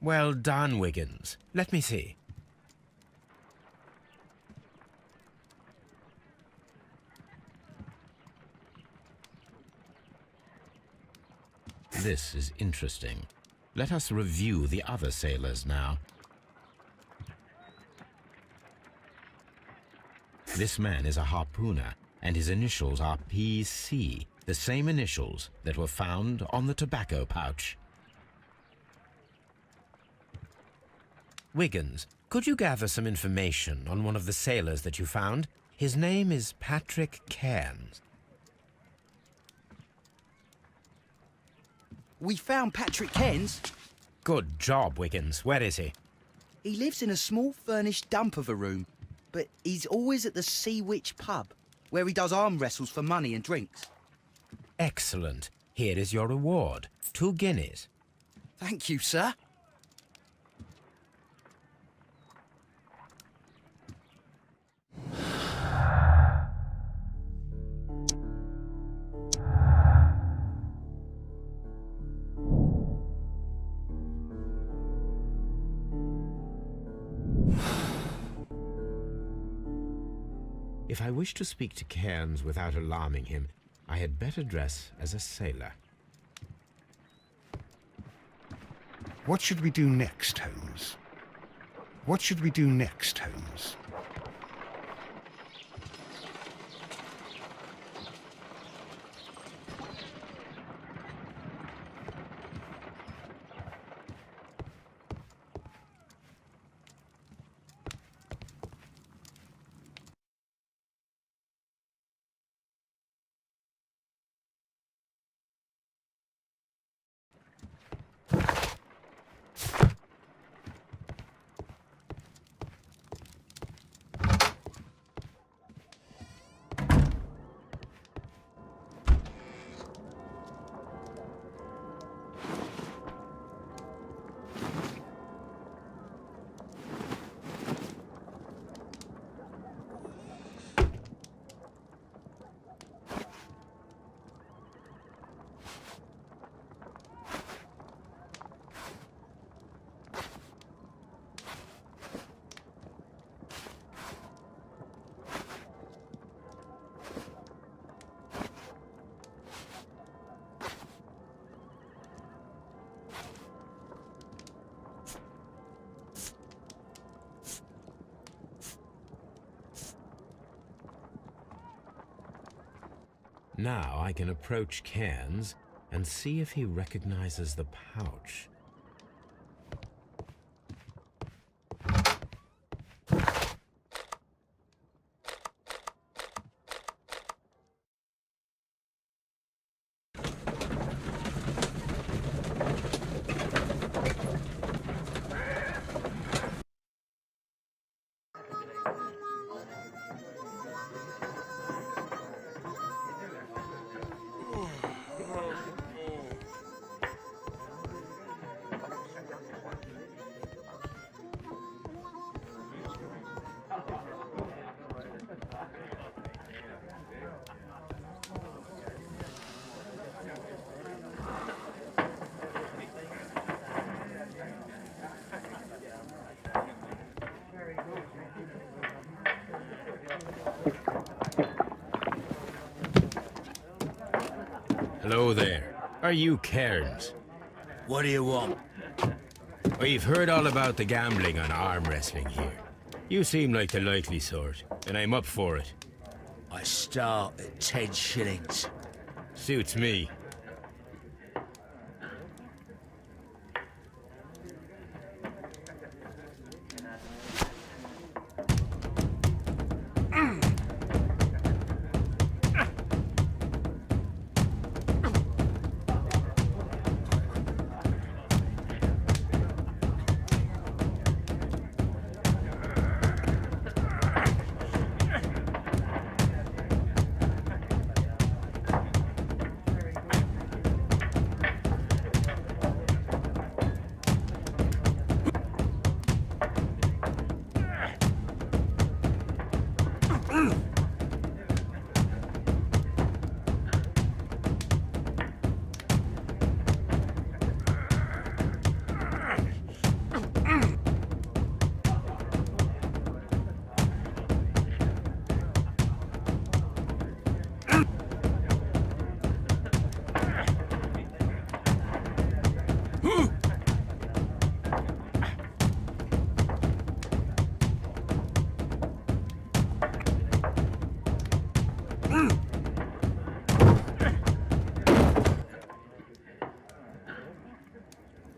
Well done, Wiggins. Let me see. This is interesting. Let us review the other sailors now. This man is a harpooner, and his initials are PC, the same initials that were found on the tobacco pouch. Wiggins, could you gather some information on one of the sailors that you found? His name is Patrick Cairns. We found Patrick Cairns. Good job, Wiggins. Where is he? He lives in a small furnished dump of a room, but he's always at the Sea Witch pub, where he does arm wrestles for money and drinks. Excellent. Here is your reward. 2 guineas. Thank you, sir. If I wish to speak to Cairns without alarming him, I had better dress as a sailor. What should we do next, Holmes? What should we do next, Holmes? Now I can approach Cairns and see if he recognizes the pouch. Hello there. Are you Cairns? What do you want? We've heard all about the gambling and arm wrestling here. You seem like the likely sort, and I'm up for it. I start at 10 shillings. Suits me.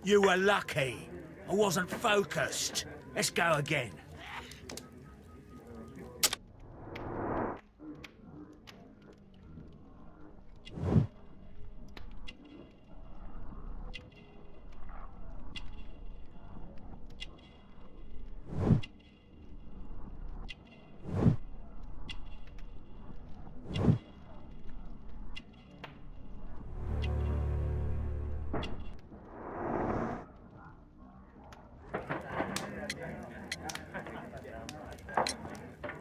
You were lucky. I wasn't focused. Let's go again.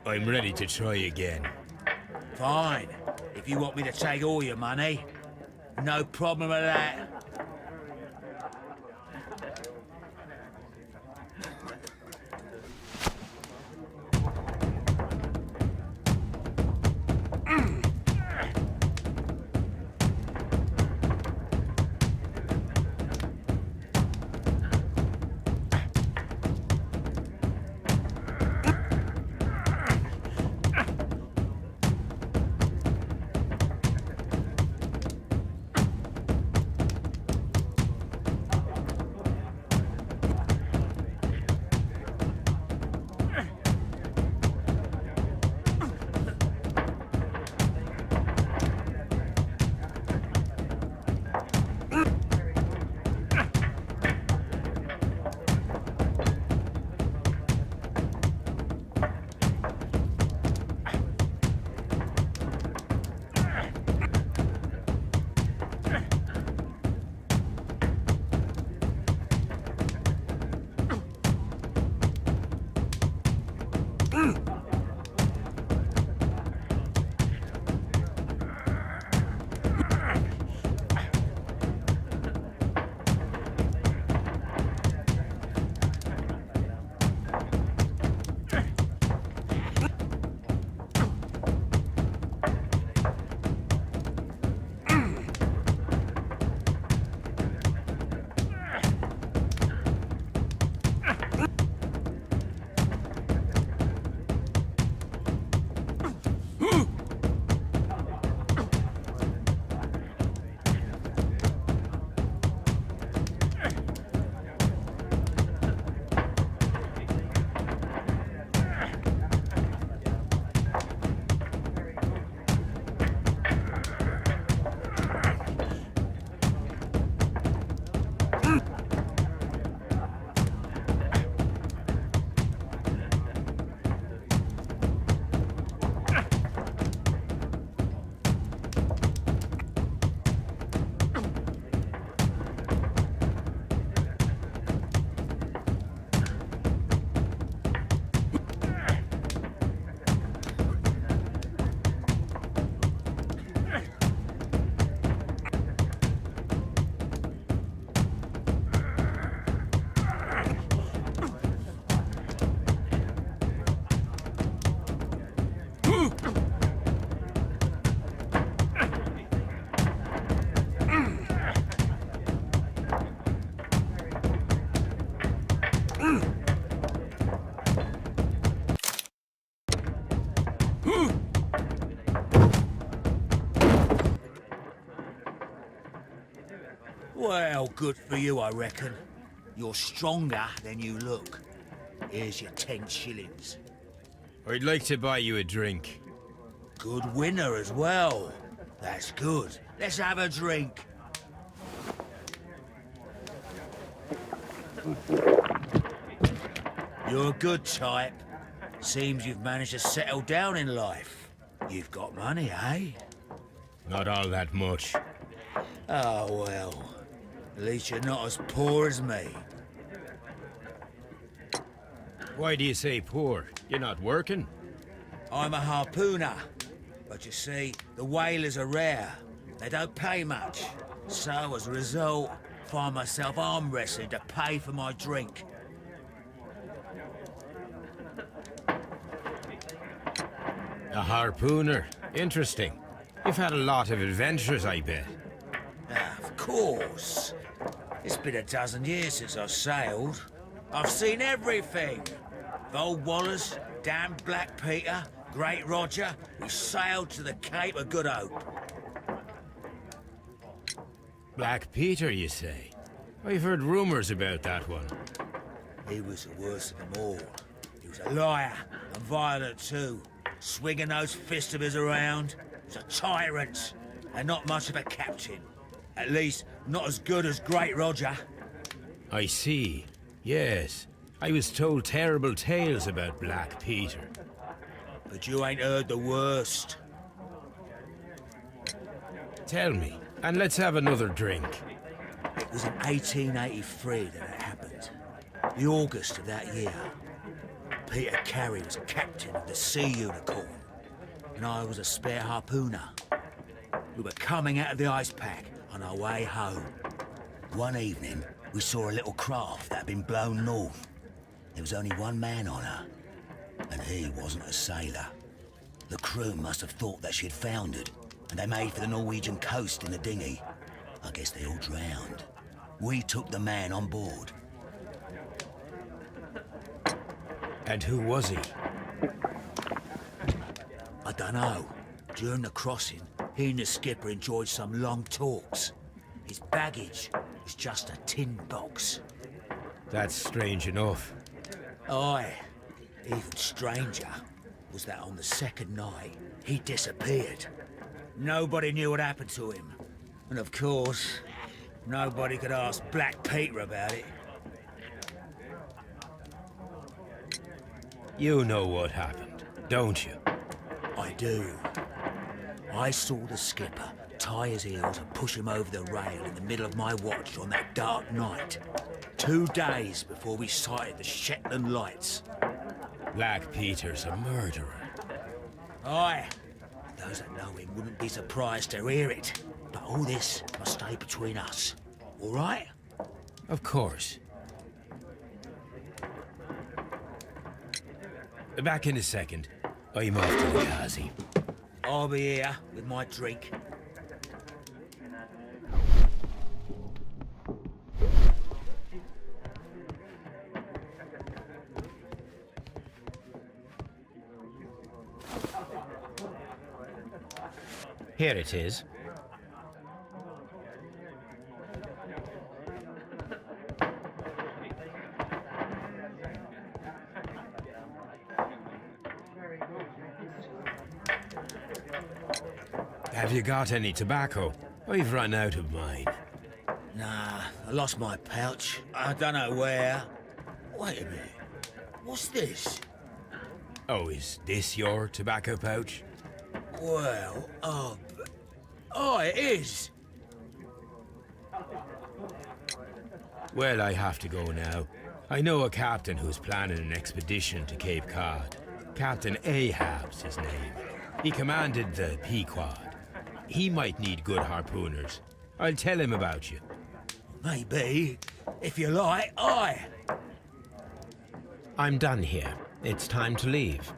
I'm ready to try again. Fine. If you want me to take all your money, no problem with that. Well, good for you, I reckon. You're stronger than you look. Here's your 10 shillings. I'd like to buy you a drink. Good winner as well. That's good. Let's have a drink. You're a good type. Seems you've managed to settle down in life. You've got money, eh? Not all that much. Oh, well. At least you're not as poor as me. Why do you say poor? You're not working? I'm a harpooner. But you see, the whalers are rare. They don't pay much. So, as a result, I find myself arm wrestling to pay for my drink. A harpooner. Interesting. You've had a lot of adventures, I bet. Of course. It's been a dozen years since I sailed. I've seen everything. Old Wallace, damned Black Peter, Great Roger, we sailed to the Cape of Good Hope. Black Peter, you say? I've heard rumors about that one. He was the worst of them all. He was a liar, and violent too. Swinging those fists of his around. He was a tyrant, and not much of a captain. At least, not as good as Great Roger. I see. Yes. I was told terrible tales about Black Peter. But you ain't heard the worst. Tell me, and let's have another drink. It was in 1883 that it happened. The August of that year. Peter Carey was captain of the Sea Unicorn, and I was a spare harpooner. We were coming out of the ice pack on our way home. One evening, we saw a little craft that had been blown north. There was only one man on her, and he wasn't a sailor. The crew must have thought that she'd foundered, and they made for the Norwegian coast in the dinghy. I guess they all drowned. We took the man on board. And who was he? I dunno. During the crossing, he and the skipper enjoyed some long talks. His baggage was just a tin box. That's strange enough. Aye. Even stranger was that on the second night, he disappeared. Nobody knew what happened to him. And of course, nobody could ask Black Peter about it. You know what happened, don't you? I do. I saw the skipper tie his heels and push him over the rail in the middle of my watch on that dark night. 2 days before we sighted the Shetland lights. Black Peter's a murderer. Aye. Those that know him wouldn't be surprised to hear it. But all this must stay between us. All right? Of course. Back in a second. I'm off to the Ghazi. I'll be here with my drink. Here it is. Have you got any tobacco? I've run out of mine. Nah, I lost my pouch. I don't know where. Wait a minute. What's this? Oh, is this your tobacco pouch? Well, oh, it is. Well, I have to go now. I know a captain who's planning an expedition to Cape Cod. Captain Ahab's his name. He commanded the Pequod. He might need good harpooners. I'll tell him about you. Maybe. If you like, aye. I'm done here. It's time to leave.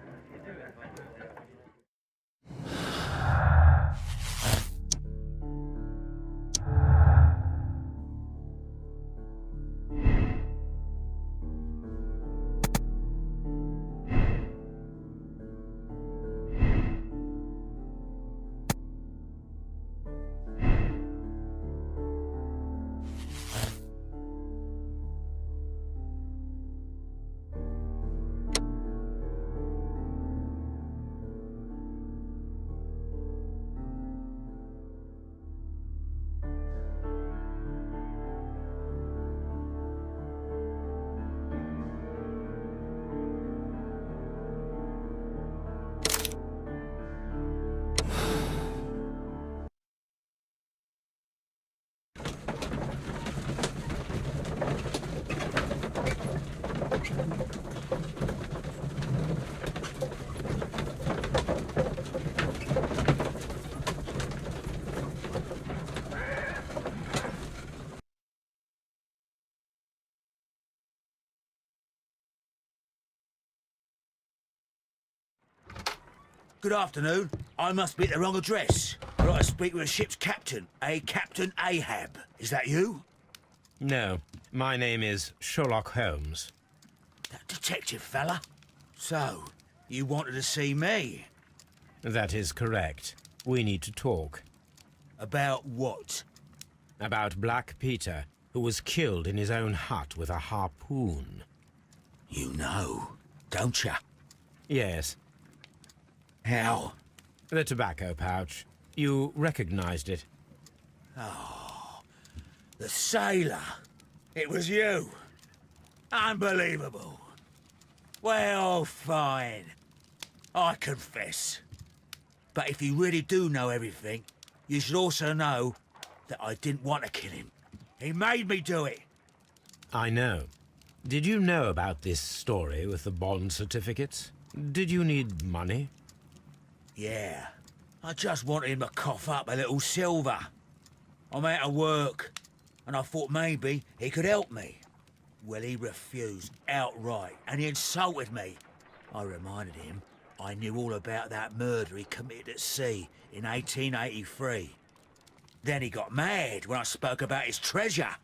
Good afternoon. I must be at the wrong address. I'd like to speak with a ship's captain, a Captain Ahab. Is that you? No, my name is Sherlock Holmes. That detective fella? So, you wanted to see me? That is correct. We need to talk. About what? About Black Peter, who who was killed in his own hut with a harpoon. You know, don't you? Yes, How? the tobacco pouch. You recognized it. The sailor. It was you. Unbelievable. Well, fine. I confess. But if you really do know everything, you should also know that I didn't want to kill him. He made me do it. I know. Did you know about this story with the bond certificates? Did you need money? Yeah. I just wanted him to cough up a little silver. I'm out of work, and I thought maybe he could help me. Well, he refused outright, and he insulted me. I reminded him I knew all about that murder he committed at sea in 1883. Then he got mad when I spoke about his treasure.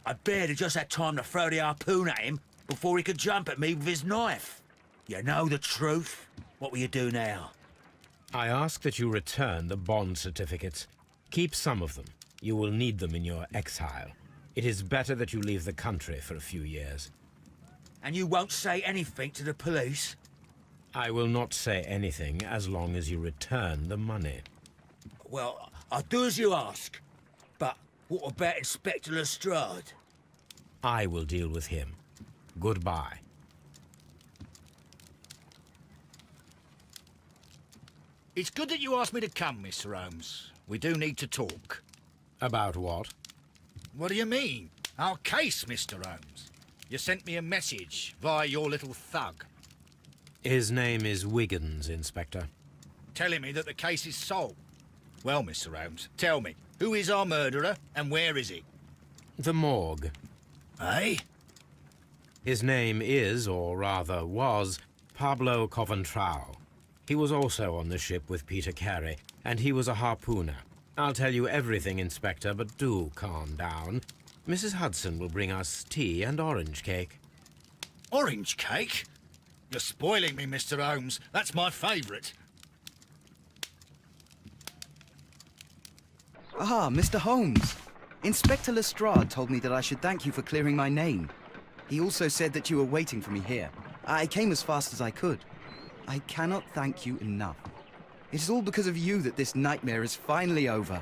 I barely just had time to throw the harpoon at him before he could jump at me with his knife. You know the truth. What will you do now? I ask that you return the bond certificates. Keep some of them. You will need them in your exile. It is better that you leave the country for a few years. And you won't say anything to the police? I will not say anything as long as you return the money. Well, I'll do as you ask. But what about Inspector Lestrade? I will deal with him. Goodbye. It's good that you asked me to come, Mr. Holmes. We do need to talk. About what? What do you mean? Our case, Mr. Holmes. You sent me a message via your little thug, His name is Wiggins, Inspector. telling me that the case is solved. Well, Mr. Holmes, tell me, who is our murderer and where is he? The morgue. Eh? His name is, or rather was, Pablo Coventrao. He was also on the ship with Peter Carey, and he was a harpooner. I'll tell you everything, Inspector, but do calm down. Mrs. Hudson will bring us tea and orange cake. Orange cake? You're spoiling me, Mr. Holmes. That's my favourite. Ah, Mr. Holmes. Inspector Lestrade told me that I should thank you for clearing my name. He also said that you were waiting for me here. I came as fast as I could. I cannot thank you enough. It is all because of you that this nightmare is finally over.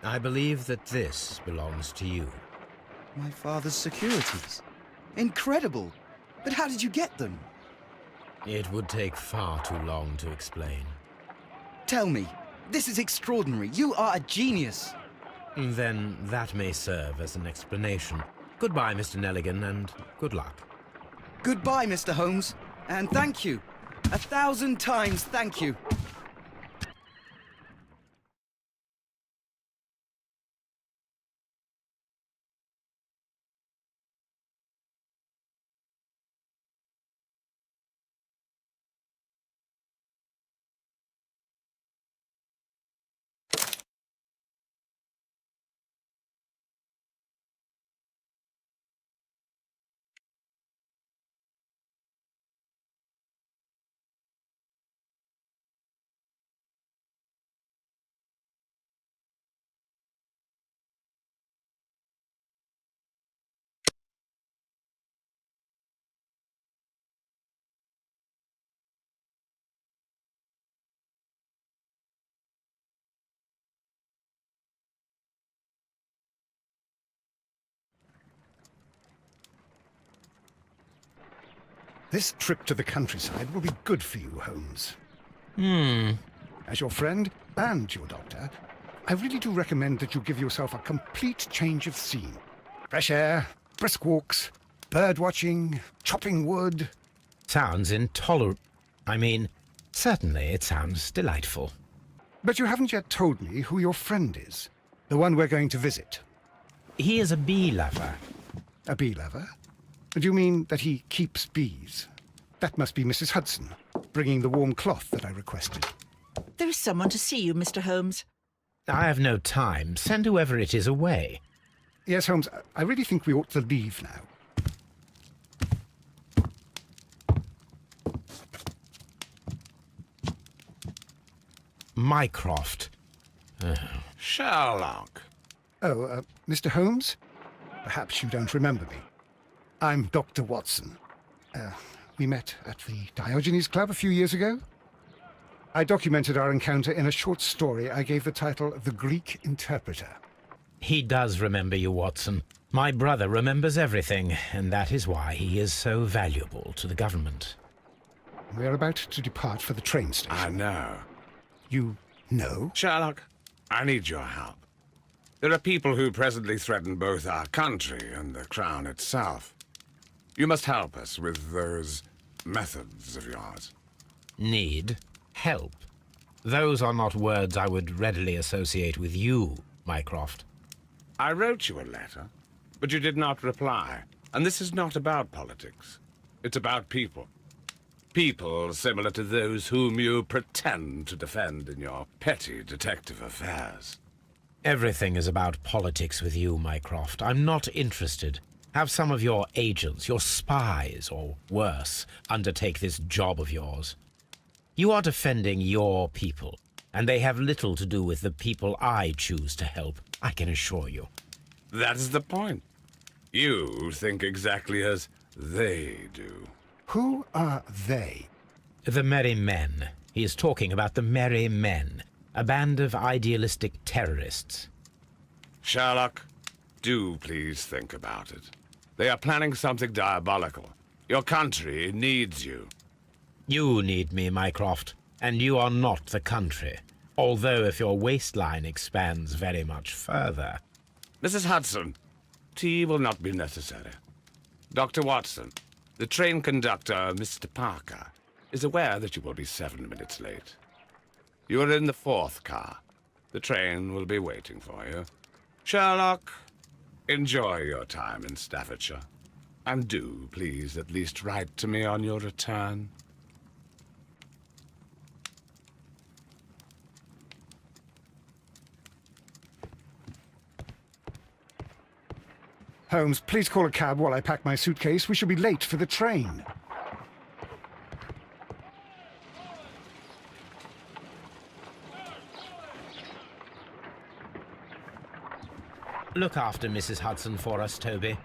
I believe that this belongs to you. My father's securities. Incredible! But how did you get them? It would take far too long to explain. Tell me. This is extraordinary. You are a genius. Then that may serve as an explanation. Goodbye, Mr. Nelligan, and good luck. Goodbye, Mr. Holmes. And thank you. 1,000 times thank you. This trip to the countryside will be good for you, Holmes. As your friend and your doctor, I really do recommend that you give yourself a complete change of scene. Fresh air, brisk walks, bird watching, chopping wood. Sounds intolerable. I mean, certainly it sounds delightful. But you haven't yet told me who your friend is, the one we're going to visit. He is a bee lover. A bee lover? Do you mean that he keeps bees? That must be Mrs. Hudson, bringing the warm cloth that I requested. There is someone to see you, Mr. Holmes. I have no time. Send whoever it is away. Yes, Holmes, I really think we ought to leave now. Mycroft. Sherlock. Oh, Mr. Holmes? Perhaps you don't remember me. I'm Dr. Watson. We met at the Diogenes Club a few years ago. I documented our encounter in a short story I gave the title The Greek Interpreter. He does remember you, Watson. My brother remembers everything, and that is why he is so valuable to the government. We are about to depart for the train station. I know. You know? Sherlock, I need your help. There are people who presently threaten both our country and the Crown itself. You must help us with those methods of yours. Need? Help? Those are not words I would readily associate with you, Mycroft. I wrote you a letter, but you did not reply. And this is not about politics. It's about people. People similar to those whom you pretend to defend in your petty detective affairs. Everything is about politics with you, Mycroft. I'm not interested. Have some of your agents, your spies, or worse, undertake this job of yours. You are defending your people, and they have little to do with the people I choose to help, I can assure you. That is the point. You think exactly as they do. Who are they? The Merry Men. He is talking about the Merry Men, a band of idealistic terrorists. Sherlock, do please think about it. They are planning something diabolical. Your country needs you. You need me, Mycroft, and you are not the country. Although if your waistline expands very much further. Mrs. Hudson, tea will not be necessary. Dr. Watson, the train conductor, Mr. Parker, is aware that you will be 7 minutes late. You are in the 4th car. The train will be waiting for you. Sherlock, enjoy your time in Staffordshire. And do, please, at least write to me on your return. Holmes, please call a cab while I pack my suitcase. We shall be late for the train. Look after Mrs. Hudson for us, Toby.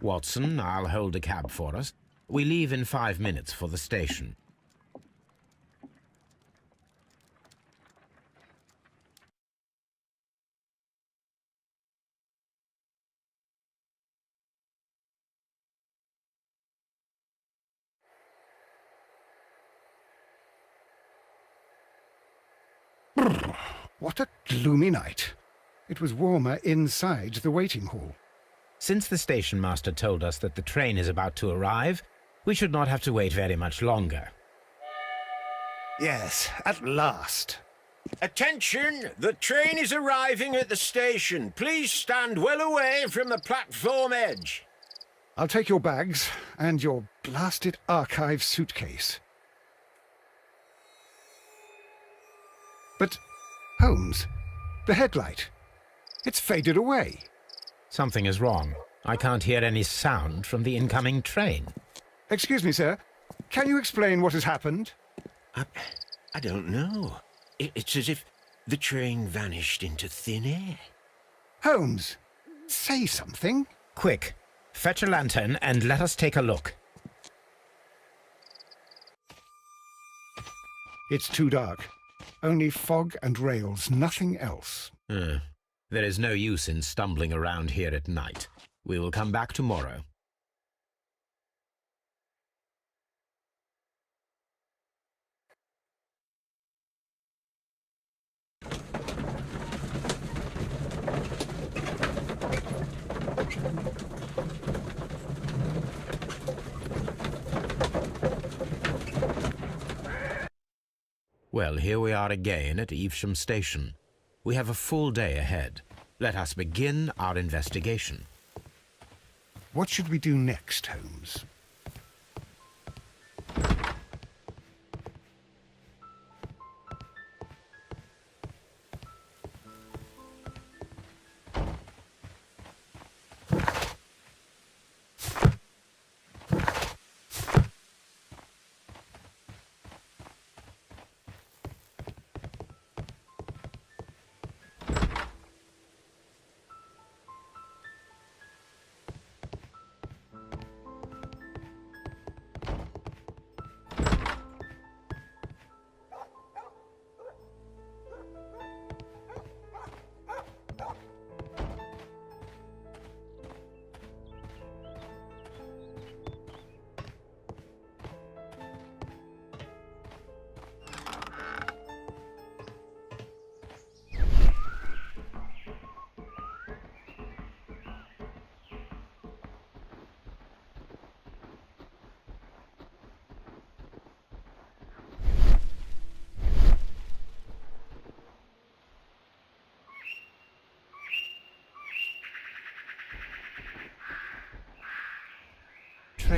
Watson, I'll hold a cab for us. We leave in 5 minutes for the station. What a gloomy night. It was warmer inside the waiting hall. Since the station master told us that the train is about to arrive, we should not have to wait very much longer. Yes, at last. Attention! The train is arriving at the station. Please stand well away from the platform edge. I'll take your bags and your blasted archive suitcase. But, Holmes, the headlight, it's faded away. Something is wrong. I can't hear any sound from the incoming train. Excuse me, sir. Can you explain what has happened? I don't know. It's as if the train vanished into thin air. Holmes, say something. Quick, fetch a lantern and let us take a look. It's too dark. Only fog and rails, nothing else. There is no use in stumbling around here at night. We will come back tomorrow. Well, here we are again at Evesham Station. We have a full day ahead. Let us begin our investigation. What should we do next, Holmes?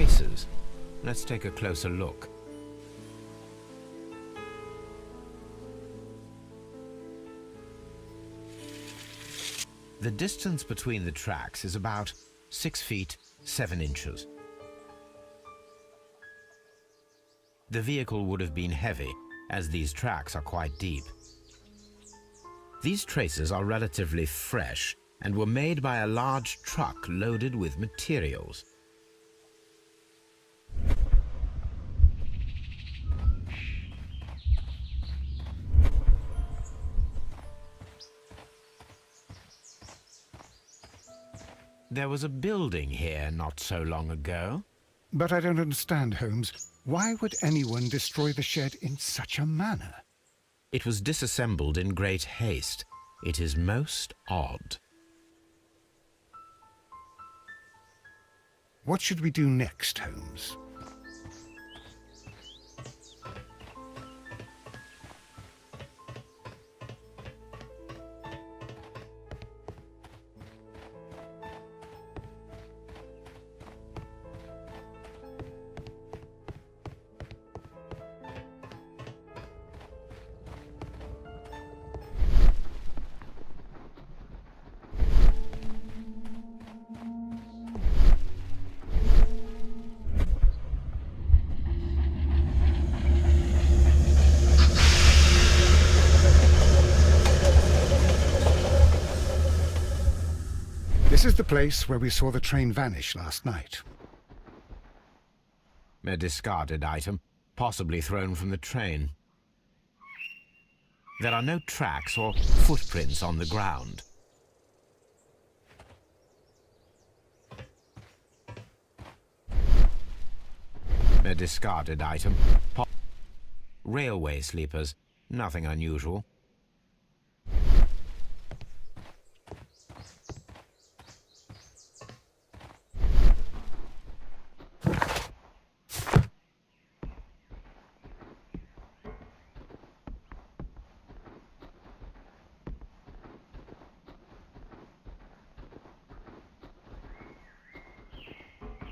traces. Let's take a closer look. The distance between the tracks is about 6 feet 7 inches. The vehicle would have been heavy, as these tracks are quite deep. These traces are relatively fresh and were made by a large truck loaded with materials. There was a building here not so long ago. But I don't understand, Holmes. Why would anyone destroy the shed in such a manner? It was disassembled in great haste. It is most odd. What should we do next, Holmes? This is the place where we saw the train vanish last night. A discarded item, possibly thrown from the train. There are no tracks or footprints on the ground. A discarded item. Railway sleepers, nothing unusual.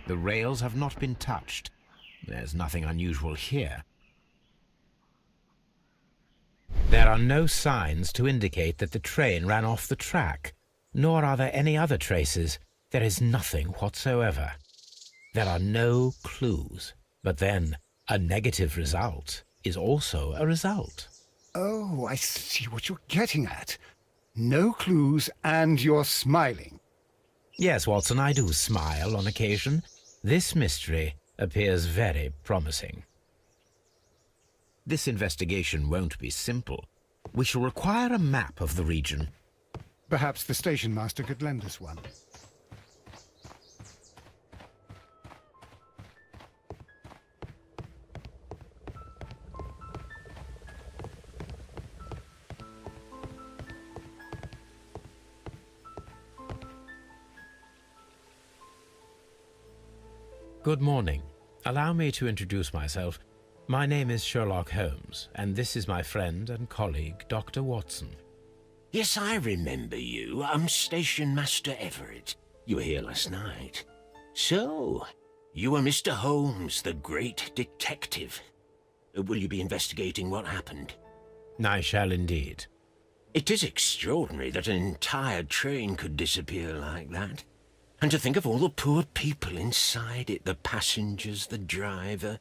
The rails have not been touched. There's nothing unusual here. There are no signs to indicate that the train ran off the track, nor are there any other traces. There is nothing whatsoever. There are no clues. But then, a negative result is also a result. Oh, I see what you're getting at. No clues, and you're smiling. Yes, Watson, I do smile on occasion. This mystery appears very promising. This investigation won't be simple. We shall require a map of the region. Perhaps the station master could lend us one. Good morning. Allow me to introduce myself. My name is Sherlock Holmes, and this is my friend and colleague, Dr. Watson. Yes, I remember you. I'm Station Master Everett. You were here last night. So, you are Mr. Holmes, the great detective. Will you be investigating what happened? I shall indeed. It is extraordinary that an entire train could disappear like that. And to think of all the poor people inside it, the passengers, the driver.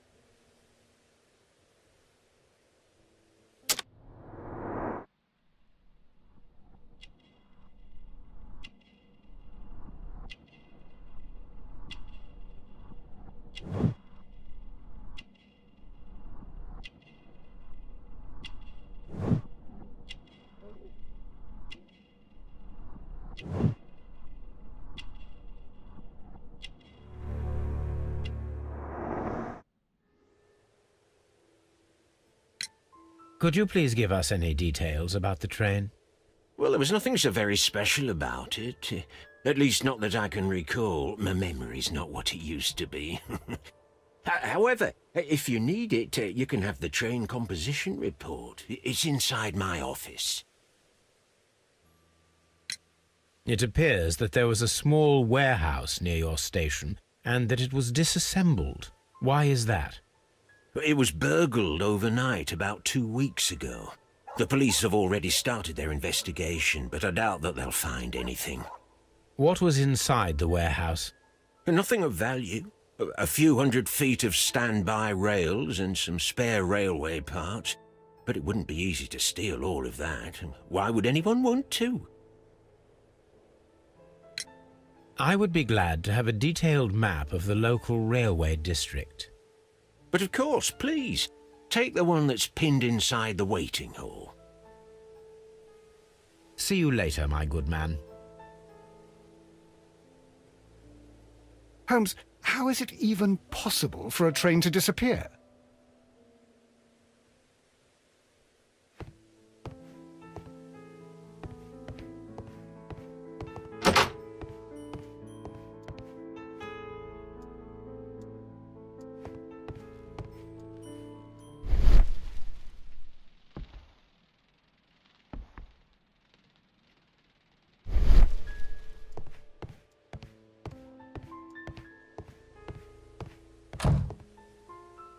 Could you please give us any details about the train? Well, there was nothing so very special about it. At least not that I can recall. My memory's not what it used to be. However, if you need it, you can have the train composition report. It's inside my office. It appears that there was a small warehouse near your station, and that it was disassembled. Why is that? It was burgled overnight about 2 weeks ago. The police have already started their investigation, but I doubt that they'll find anything. What was inside the warehouse? Nothing of value. A few 100 feet of standby rails and some spare railway parts. But it wouldn't be easy to steal all of that. Why would anyone want to? I would be glad to have a detailed map of the local railway district. But of course, please. Take the one that's pinned inside the waiting hall. See you later, my good man. Holmes, how is it even possible for a train to disappear?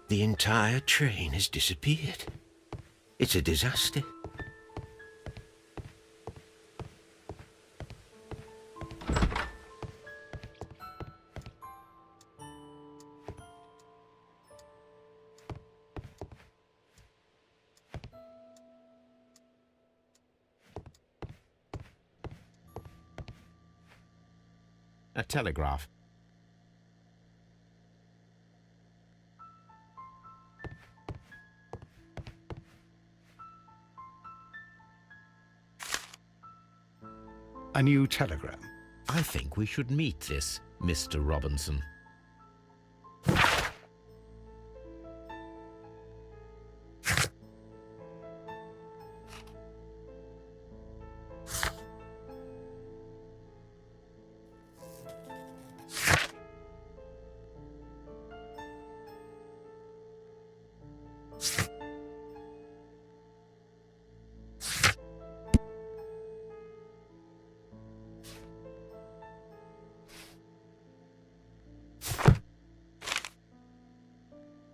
The entire train has disappeared. It's a disaster. A telegraph. A new telegram. I think we should meet this Mr. Robinson.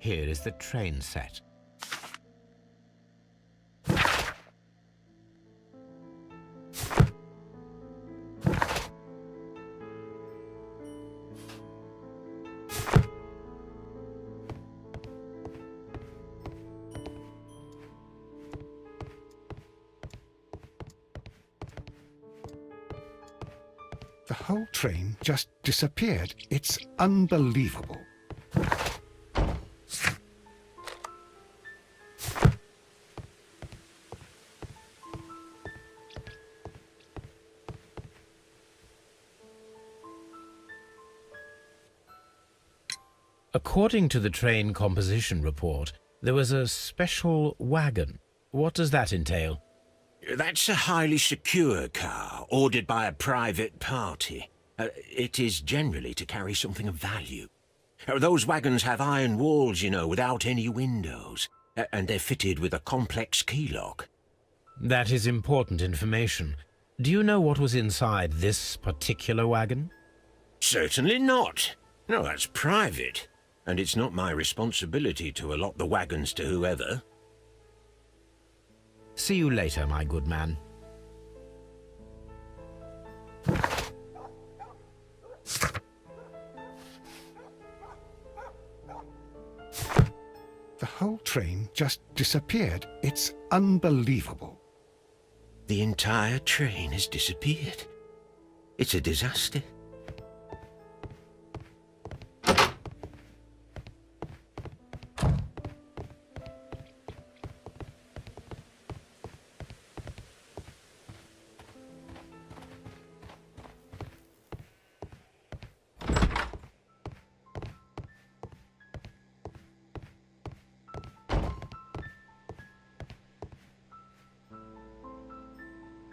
Here is the train set. The whole train just disappeared. It's unbelievable. According to the train composition report, there was a special wagon. What does that entail? That's a highly secure car, ordered by a private party. It is generally to carry something of value. Those wagons have iron walls, you know, without any windows. And they're fitted with a complex key lock. That is important information. Do you know what was inside this particular wagon? Certainly not. No, that's private. And it's not my responsibility to allot the wagons to whoever. See you later, my good man. The whole train just disappeared. It's unbelievable. The entire train has disappeared. It's a disaster.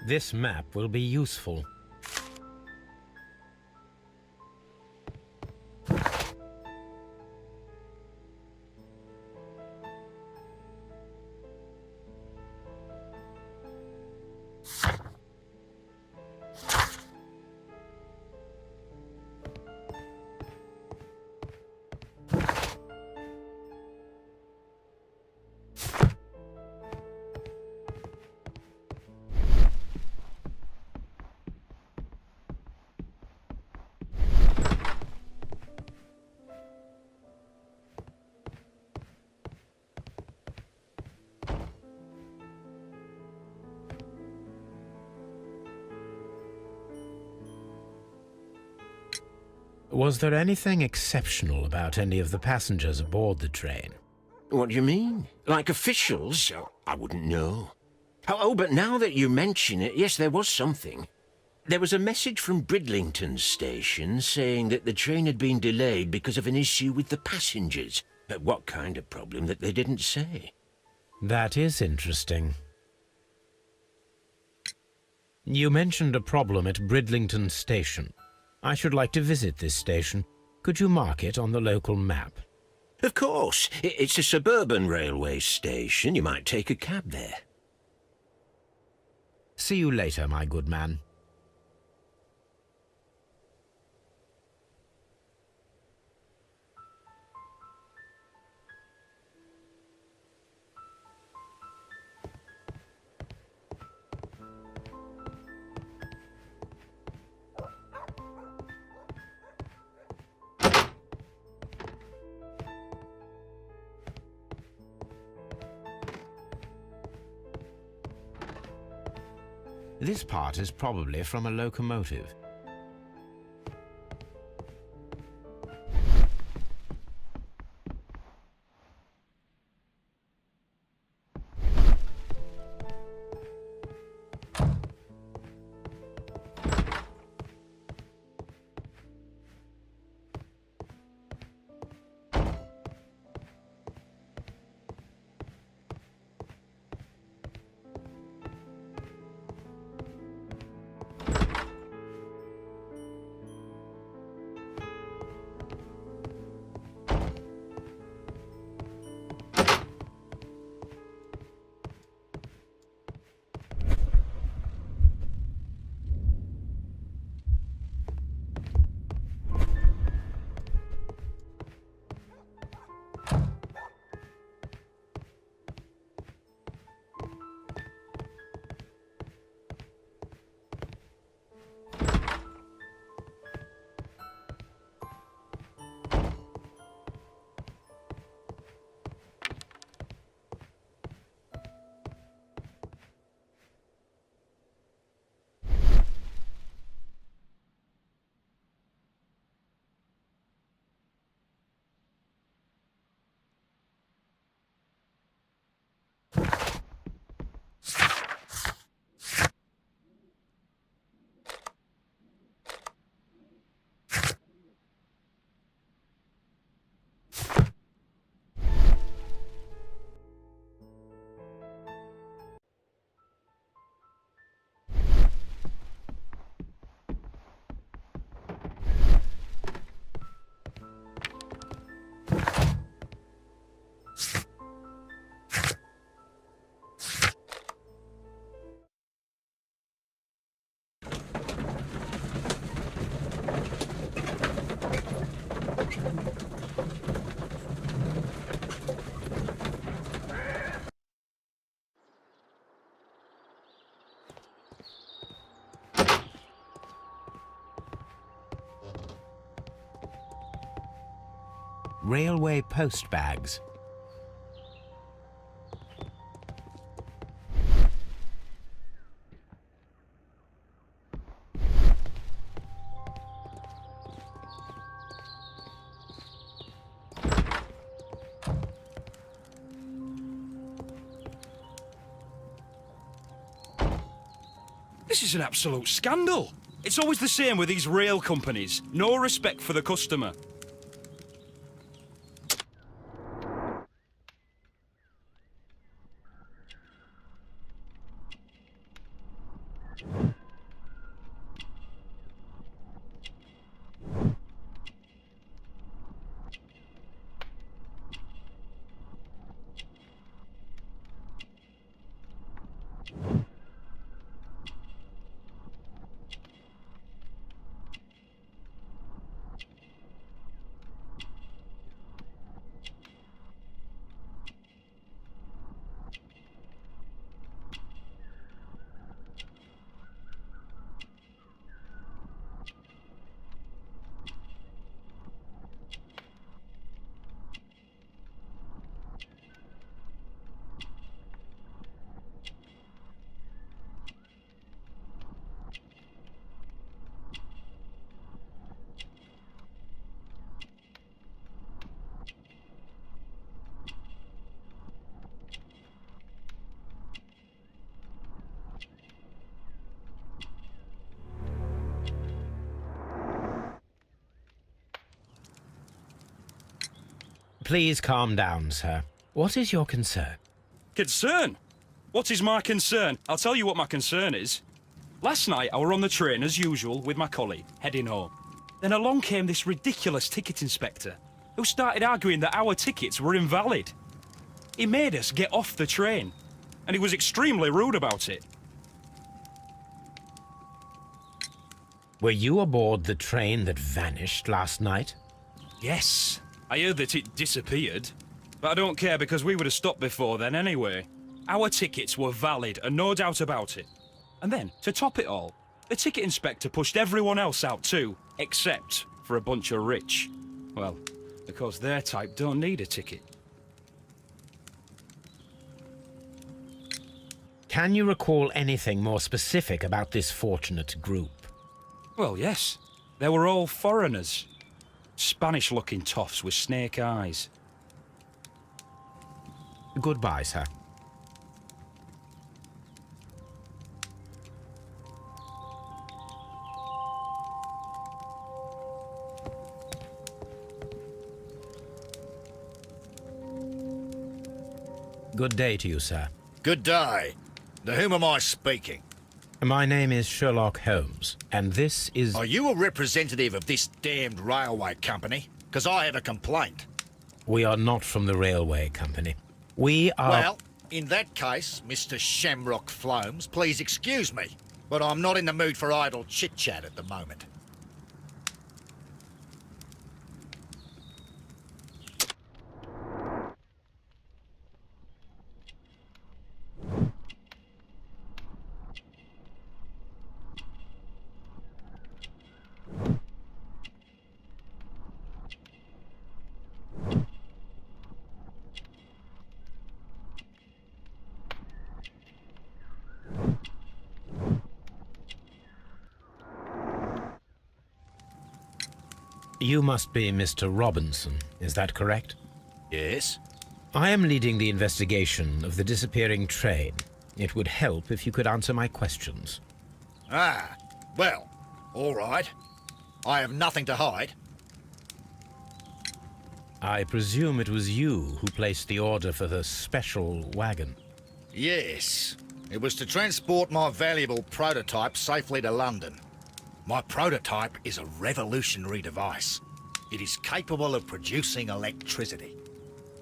This map will be useful. Was there anything exceptional about any of the passengers aboard the train? What do you mean? Like officials? Oh, I wouldn't know. But now that you mention it, yes, there was something. There was a message from Bridlington station saying that the train had been delayed because of an issue with the passengers. What kind of problem that they didn't say? That is interesting. You mentioned a problem at Bridlington station. I should like to visit this station. Could you mark it on the local map? Of course. It's a suburban railway station. You might take a cab there. See you later, my good man. This part is probably from a locomotive. Railway post bags. This is an absolute scandal. It's always the same with these rail companies. No respect for the customer. Please calm down, sir. What is your concern? Concern? What is my concern? I'll tell you what my concern is. Last night, I were on the train, as usual, with my colleague, heading home. Then along came this ridiculous ticket inspector, who started arguing that our tickets were invalid. He made us get off the train, and he was extremely rude about it. Were you aboard the train that vanished last night? Yes, I heard that it disappeared. But I don't care because we would have stopped before then anyway. Our tickets were valid and no doubt about it. And then, to top it all, the ticket inspector pushed everyone else out too, except for a bunch of rich. Well, because their type don't need a ticket. Can you recall anything more specific about this fortunate group? Well, yes. They were all foreigners. Spanish-looking toffs with snake eyes. Goodbye, sir. Good day to you, sir. Good day. To whom am I speaking? My name is Sherlock Holmes, and this is... Are you a representative of this damned railway company? Because I have a complaint. We are not from the railway company. We are... Well, in that case, Mr. Shamrock Flomes, please excuse me, but I'm not in the mood for idle chit-chat at the moment. You must be Mr. Robinson, is that correct? Yes? I am leading the investigation of the disappearing train. It would help if you could answer my questions. Ah, well, all right. I have nothing to hide. I presume it was you who placed the order for the special wagon. Yes. It was to transport my valuable prototype safely to London. My prototype is a revolutionary device. It is capable of producing electricity.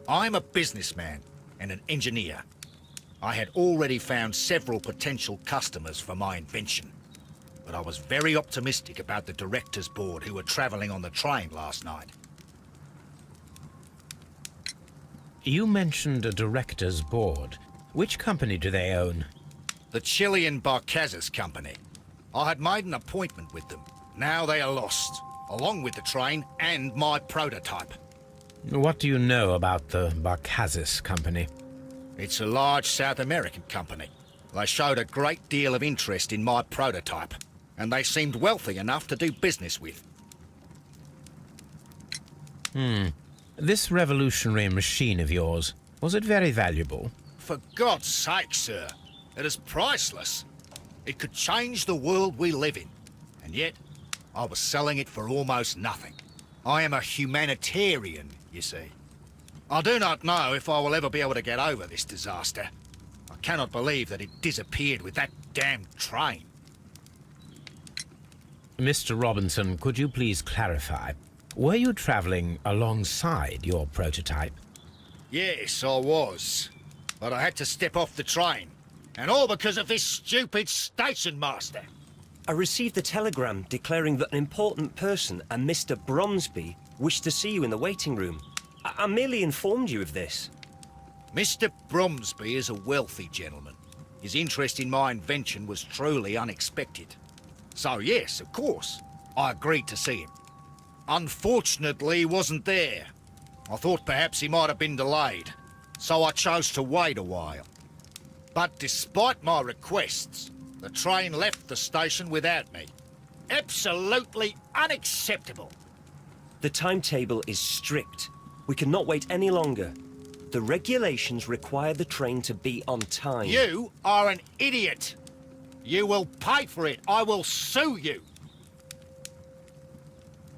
I'm a businessman and an engineer. I had already found several potential customers for my invention, but I was very optimistic about the directors' board who were travelling on the train last night. You mentioned a director's board. Which company do they own? The Chilean Barcazas Company. I had made an appointment with them. Now they are lost, along with the train and my prototype. What do you know about the Barcazas Company? It's a large South American company. They showed a great deal of interest in my prototype, and they seemed wealthy enough to do business with. This revolutionary machine of yours, was it very valuable? For God's sake, sir, it is priceless. It could change the world we live in, and yet I was selling it for almost nothing. I am a humanitarian, you see. I do not know if I will ever be able to get over this disaster. I cannot believe that it disappeared with that damned train. Mr. Robinson, could you please clarify? Were you traveling alongside your prototype? Yes, I was. But I had to step off the train. And all because of this stupid station master. I received a telegram declaring that an important person, a Mr. Bromsby, wished to see you in the waiting room. I merely informed you of this. Mr. Bromsby is a wealthy gentleman. His interest in my invention was truly unexpected. So yes, of course, I agreed to see him. Unfortunately, he wasn't there. I thought perhaps he might have been delayed, so I chose to wait a while. But despite my requests, the train left the station without me. Absolutely unacceptable. The timetable is strict. We cannot wait any longer. The regulations require the train to be on time. You are an idiot. You will pay for it. I will sue you.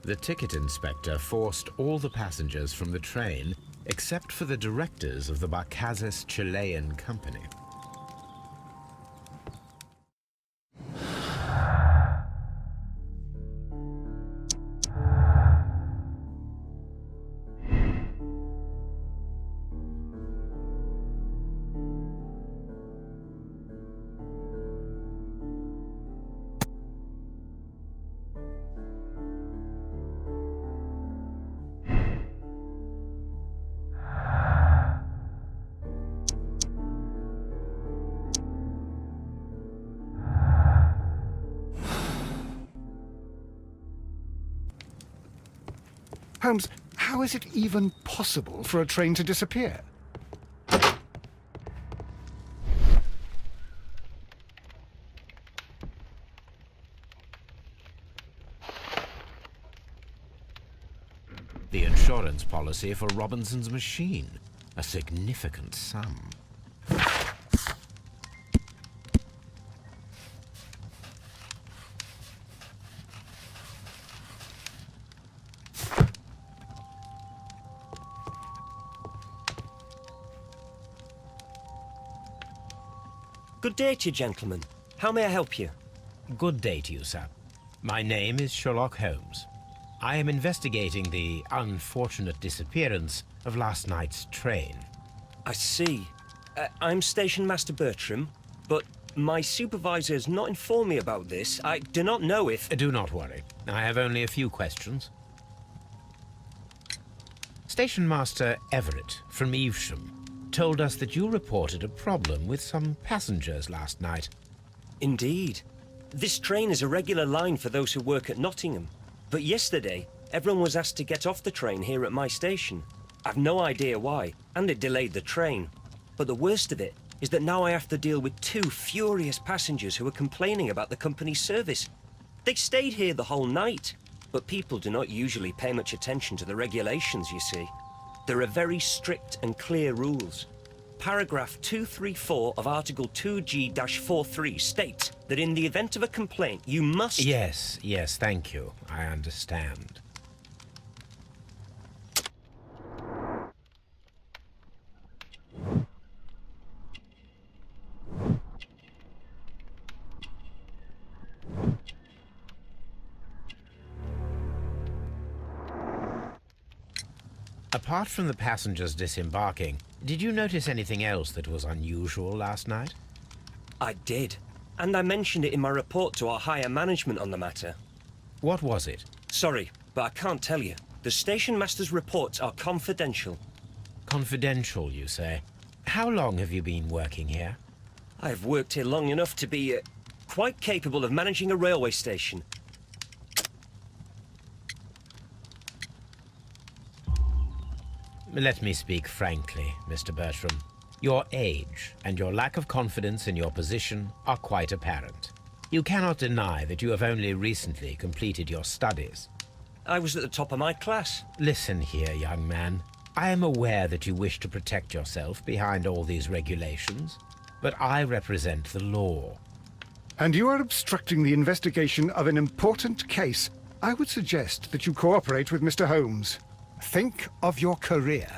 The ticket inspector forced all the passengers from the train except for the directors of the Barcazes Chilean Company. Holmes, how is it even possible for a train to disappear? The insurance policy for Robinson's machine. A significant sum. Good day to you, gentlemen. How may I help you? Good day to you, sir. My name is Sherlock Holmes. I am investigating the unfortunate disappearance of last night's train. I see. I'm Station Master Bertram, but my supervisor has not informed me about this. I do not know if... Do not worry. I have only a few questions. Station Master Everett from Evesham told us that you reported a problem with some passengers last night. Indeed. This train is a regular line for those who work at Nottingham. But yesterday, everyone was asked to get off the train here at my station. I've no idea why, and it delayed the train. But the worst of it is that now I have to deal with two furious passengers who are complaining about the company's service. They stayed here the whole night, but people do not usually pay much attention to the regulations, you see. There are very strict and clear rules. Paragraph 234 of Article 2G-43 states that in the event of a complaint, you must... Yes, thank you. I understand. Apart from the passengers disembarking, did you notice anything else that was unusual last night? I did. And I mentioned it in my report to our higher management on the matter. What was it? Sorry, but I can't tell you. The station master's reports are confidential. Confidential, you say? How long have you been working here? I've worked here long enough to be quite capable of managing a railway station. Let me speak frankly, Mr. Bertram. Your age and your lack of confidence in your position are quite apparent. You cannot deny that you have only recently completed your studies. I was at the top of my class. Listen here, young man. I am aware that you wish to protect yourself behind all these regulations, but I represent the law. And you are obstructing the investigation of an important case. I would suggest that you cooperate with Mr. Holmes. Think of your career.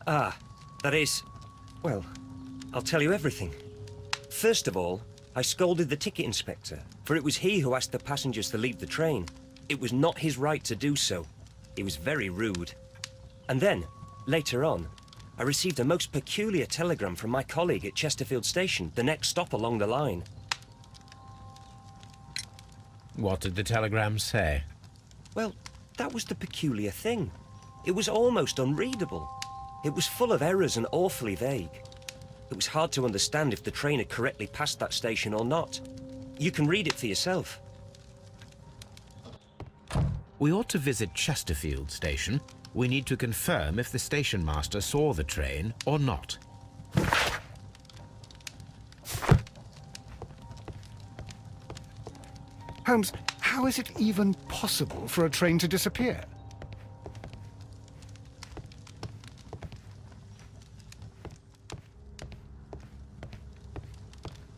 Ah, that is... Well, I'll tell you everything. First of all, I scolded the ticket inspector, for it was he who asked the passengers to leave the train. It was not his right to do so. He was very rude. And then, later on, I received a most peculiar telegram from my colleague at Chesterfield Station, the next stop along the line. What did the telegram say? Well, that was the peculiar thing. It was almost unreadable. It was full of errors and awfully vague. It was hard to understand if the train had correctly passed that station or not. You can read it for yourself. We ought to visit Chesterfield Station. We need to confirm if the station master saw the train or not. Holmes, how is it even possible for a train to disappear?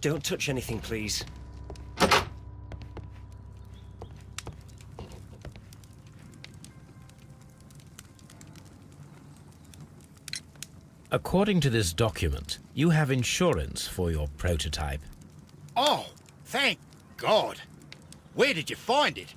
Don't touch anything, please. According to this document, you have insurance for your prototype. Oh, thank God. Where did you find it?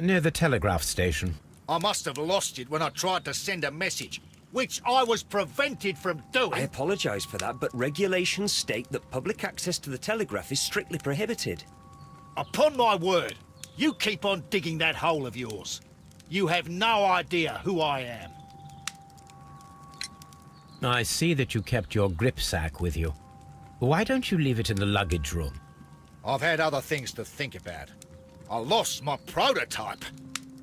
Near the telegraph station. I must have lost it when I tried to send a message, which I was prevented from doing. I apologise for that, but regulations state that public access to the telegraph is strictly prohibited. Upon my word, you keep on digging that hole of yours. You have no idea who I am. I see that you kept your grip sack with you. Why don't you leave it in the luggage room? I've had other things to think about. I lost my prototype.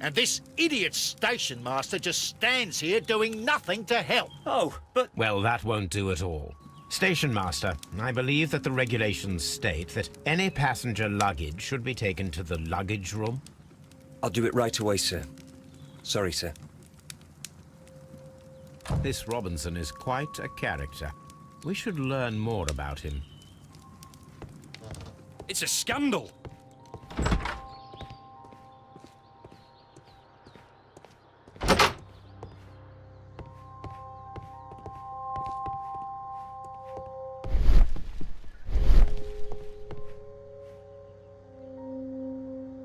And this idiot station master just stands here doing nothing to help. Oh, but... Well, that won't do at all. Station master, I believe that the regulations state that any passenger luggage should be taken to the luggage room. I'll do it right away, sir. Sorry, sir. This Robinson is quite a character. We should learn more about him. It's a scandal.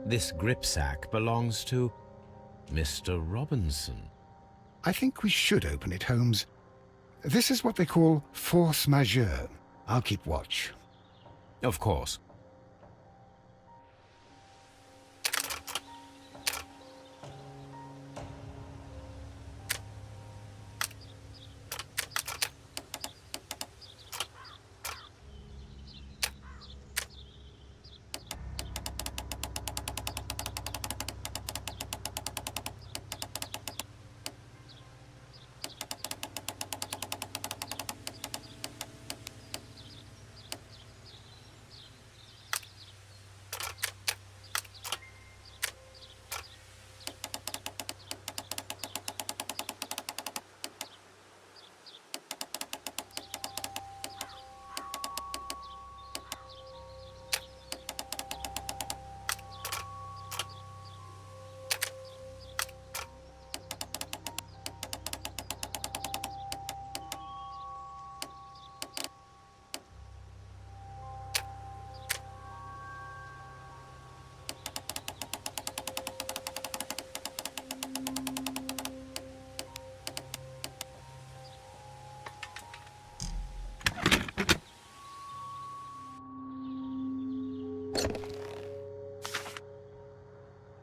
This grip sack belongs to Mr. Robinson. I think we should open it, Holmes. This is what they call force majeure. I'll keep watch. Of course.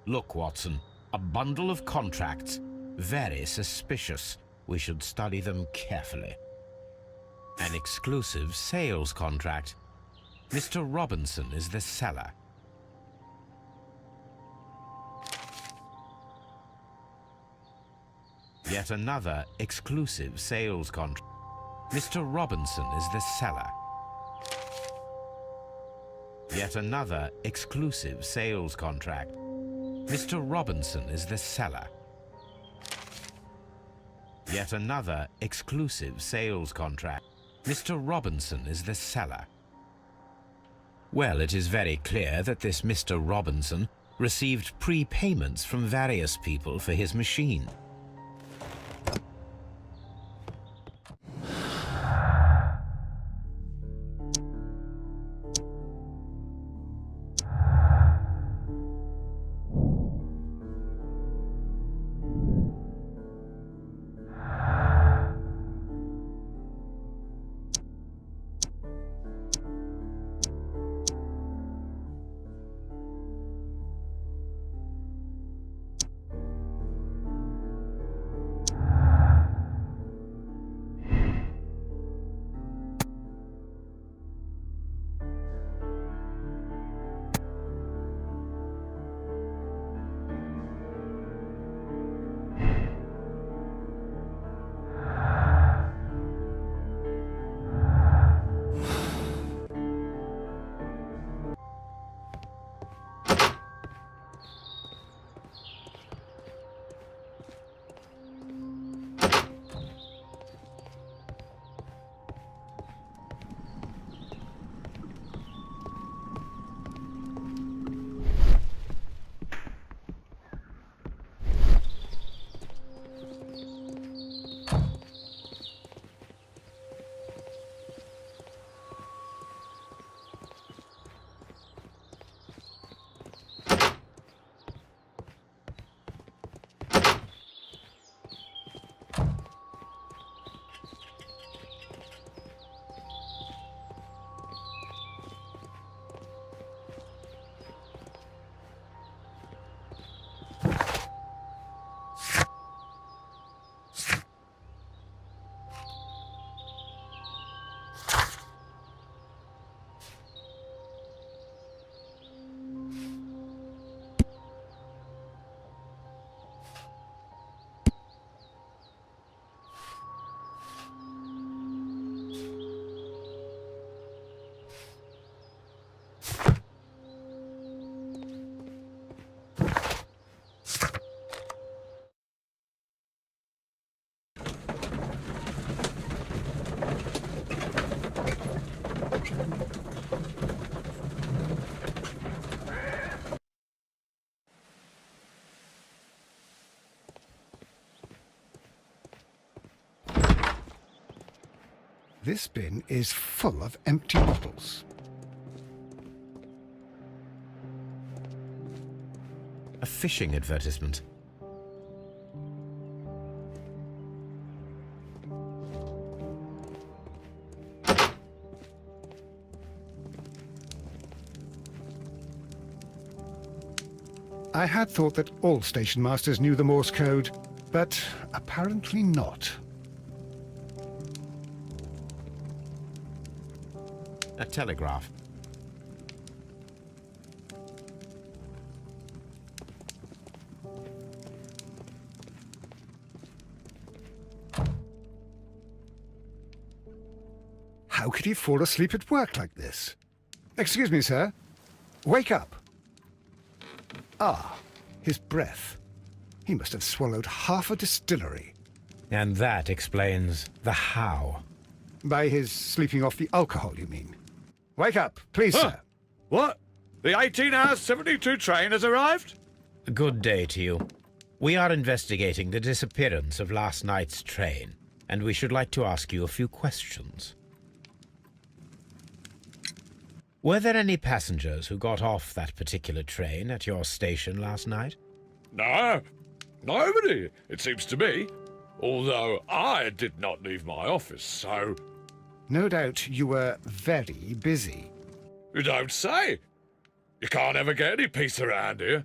Look, Watson, a bundle of contracts. Very suspicious. We should study them carefully. An exclusive sales contract. Mr. Robinson is the seller. Yet another exclusive sales contract. Mr. Robinson is the seller. Yet another exclusive sales contract. Mr. Robinson is the seller. Yet another exclusive sales contract. Mr. Robinson is the seller. Well, it is very clear that this Mr. Robinson received prepayments from various people for his machine. This bin is full of empty bottles. A fishing advertisement. I had thought that all station masters knew the Morse code, but apparently not. A telegraph. How could he fall asleep at work like this? Excuse me, sir. Wake up. Ah, his breath. He must have swallowed half a distillery. And that explains the how. By his sleeping off the alcohol, you mean? Wake up, please, sir. What? The 18-hour 72 train has arrived? Good day to you. We are investigating the disappearance of last night's train, and we should like to ask you a few questions. Were there any passengers who got off that particular train at your station last night? No, nobody, it seems to me. Although I did not leave my office, so... No doubt you were very busy. You don't say. You can't ever get any peace around here.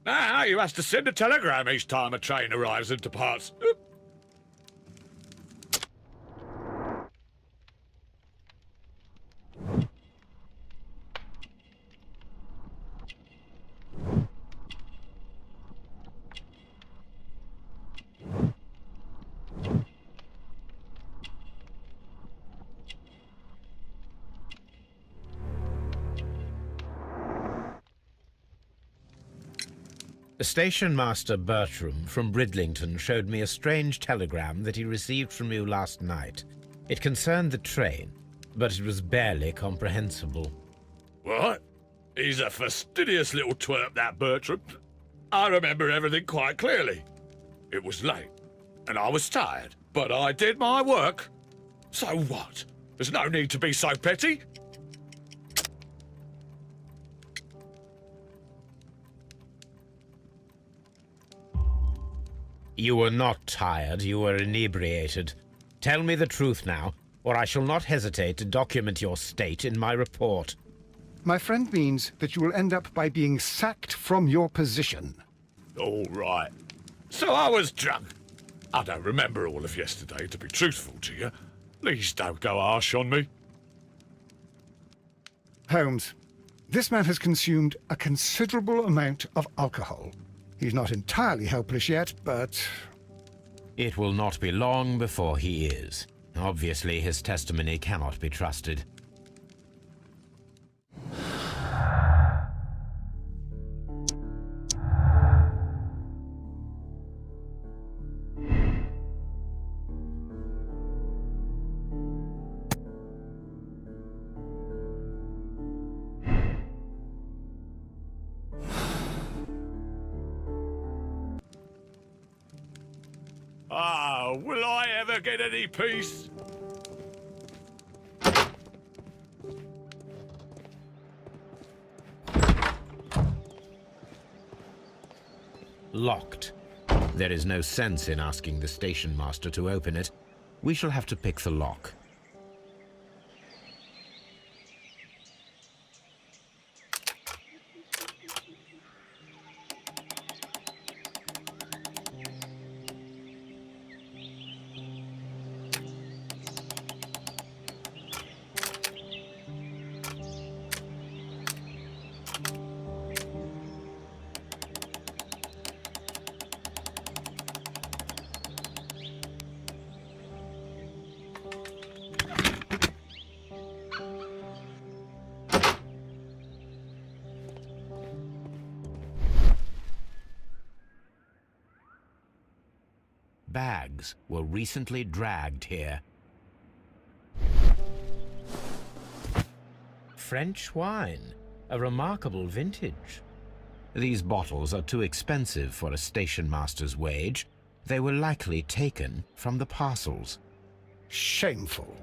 Now you have to send a telegram each time a train arrives and departs. Oop. Station Master Bertram from Bridlington showed me a strange telegram that he received from you last night. It concerned the train, but it was barely comprehensible. What? He's a fastidious little twerp, that Bertram. I remember everything quite clearly. It was late, and I was tired, but I did my work. So what? There's no need to be so petty. You were not tired, you were inebriated. Tell me the truth now, or I shall not hesitate to document your state in my report. My friend means that you will end up by being sacked from your position. All right. So I was drunk. I don't remember all of yesterday, to be truthful to you. Please don't go harsh on me. Holmes, this man has consumed a considerable amount of alcohol. He's not entirely helpless yet, but... It will not be long before he is. Obviously, his testimony cannot be trusted. Ah, will I ever get any peace? Locked. There is no sense in asking the station master to open it. We shall have to pick the lock. Bags were recently dragged here. French wine, a remarkable vintage. These bottles are too expensive for a station master's wage. They were likely taken from the parcels. Shameful.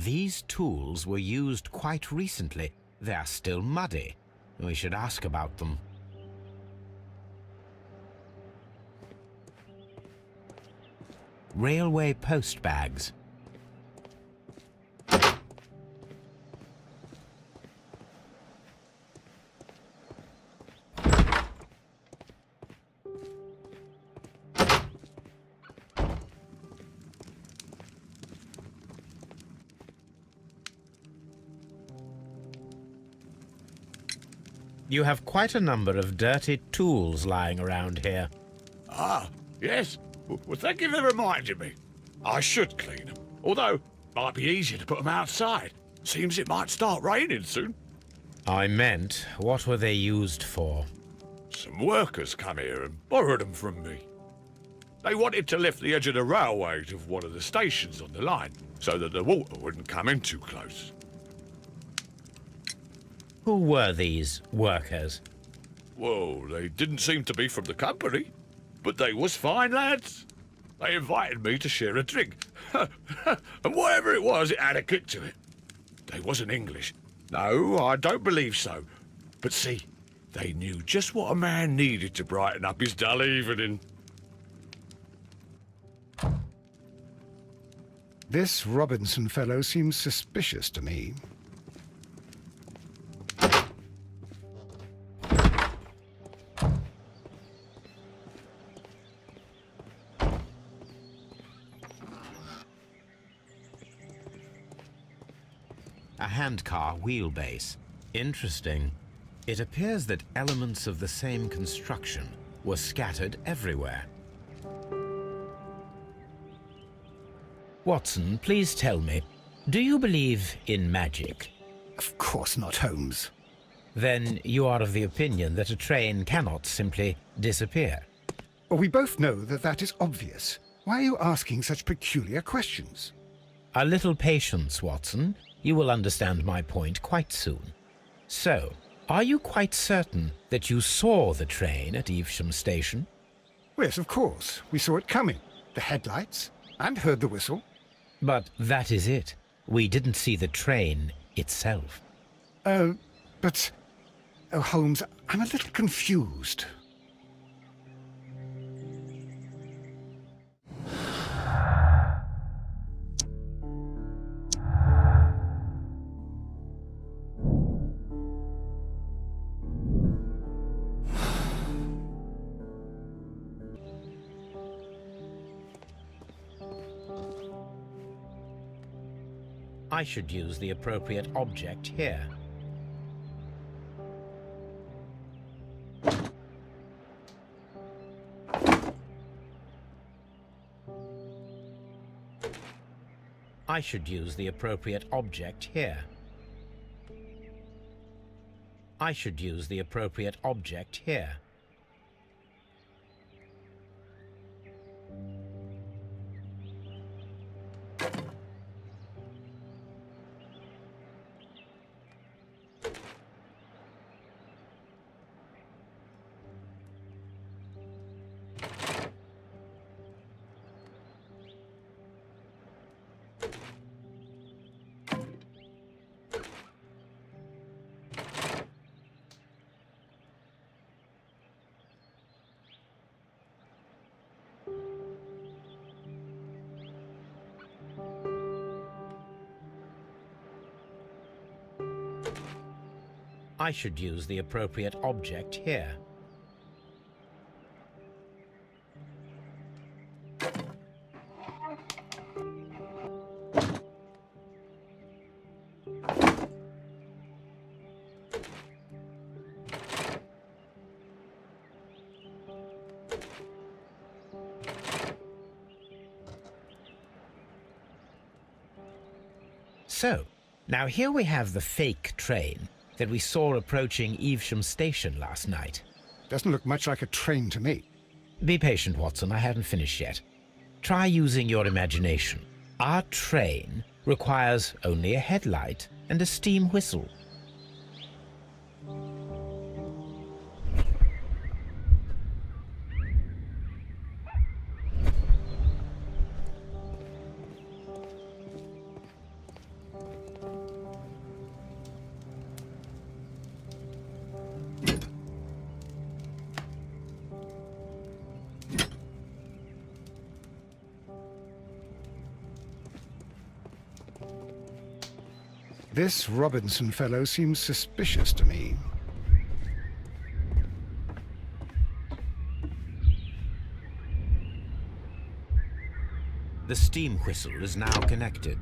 These tools were used quite recently. They are still muddy. We should ask about them. Railway post bags. You have quite a number of dirty tools lying around here. Ah, yes. Well, thank you for reminding me. I should clean them. Although, might be easier to put them outside. Seems it might start raining soon. I meant, what were they used for? Some workers come here and borrowed them from me. They wanted to lift the edge of the railway to one of the stations on the line, so that the water wouldn't come in too close. Who were these workers? Well, they didn't seem to be from the company, but they was fine lads. They invited me to share a drink. And whatever it was, it had a kick to it. They wasn't English. No, I don't believe so. But see, they knew just what a man needed to brighten up his dull evening. This Robinson fellow seems suspicious to me. A handcar wheelbase. Interesting. It appears that elements of the same construction were scattered everywhere. Watson, please tell me, do you believe in magic? Of course not, Holmes. Then you are of the opinion that a train cannot simply disappear? Well, we both know that that is obvious. Why are you asking such peculiar questions? A little patience, Watson. You will understand my point quite soon. So, are you quite certain that you saw the train at Evesham Station? Yes, of course. We saw it coming. The headlights, and heard the whistle. But that is it. We didn't see the train itself. But... Oh, Holmes, I'm a little confused. I should use the appropriate object here. I should use the appropriate object here. I should use the appropriate object here. I should use the appropriate object here. So, now here we have the fake train that we saw approaching Evesham Station last night. Doesn't look much like a train to me. Be patient, Watson. I haven't finished yet. Try using your imagination. Our train requires only a headlight and a steam whistle. This Robinson fellow seems suspicious to me. The steam whistle is now connected.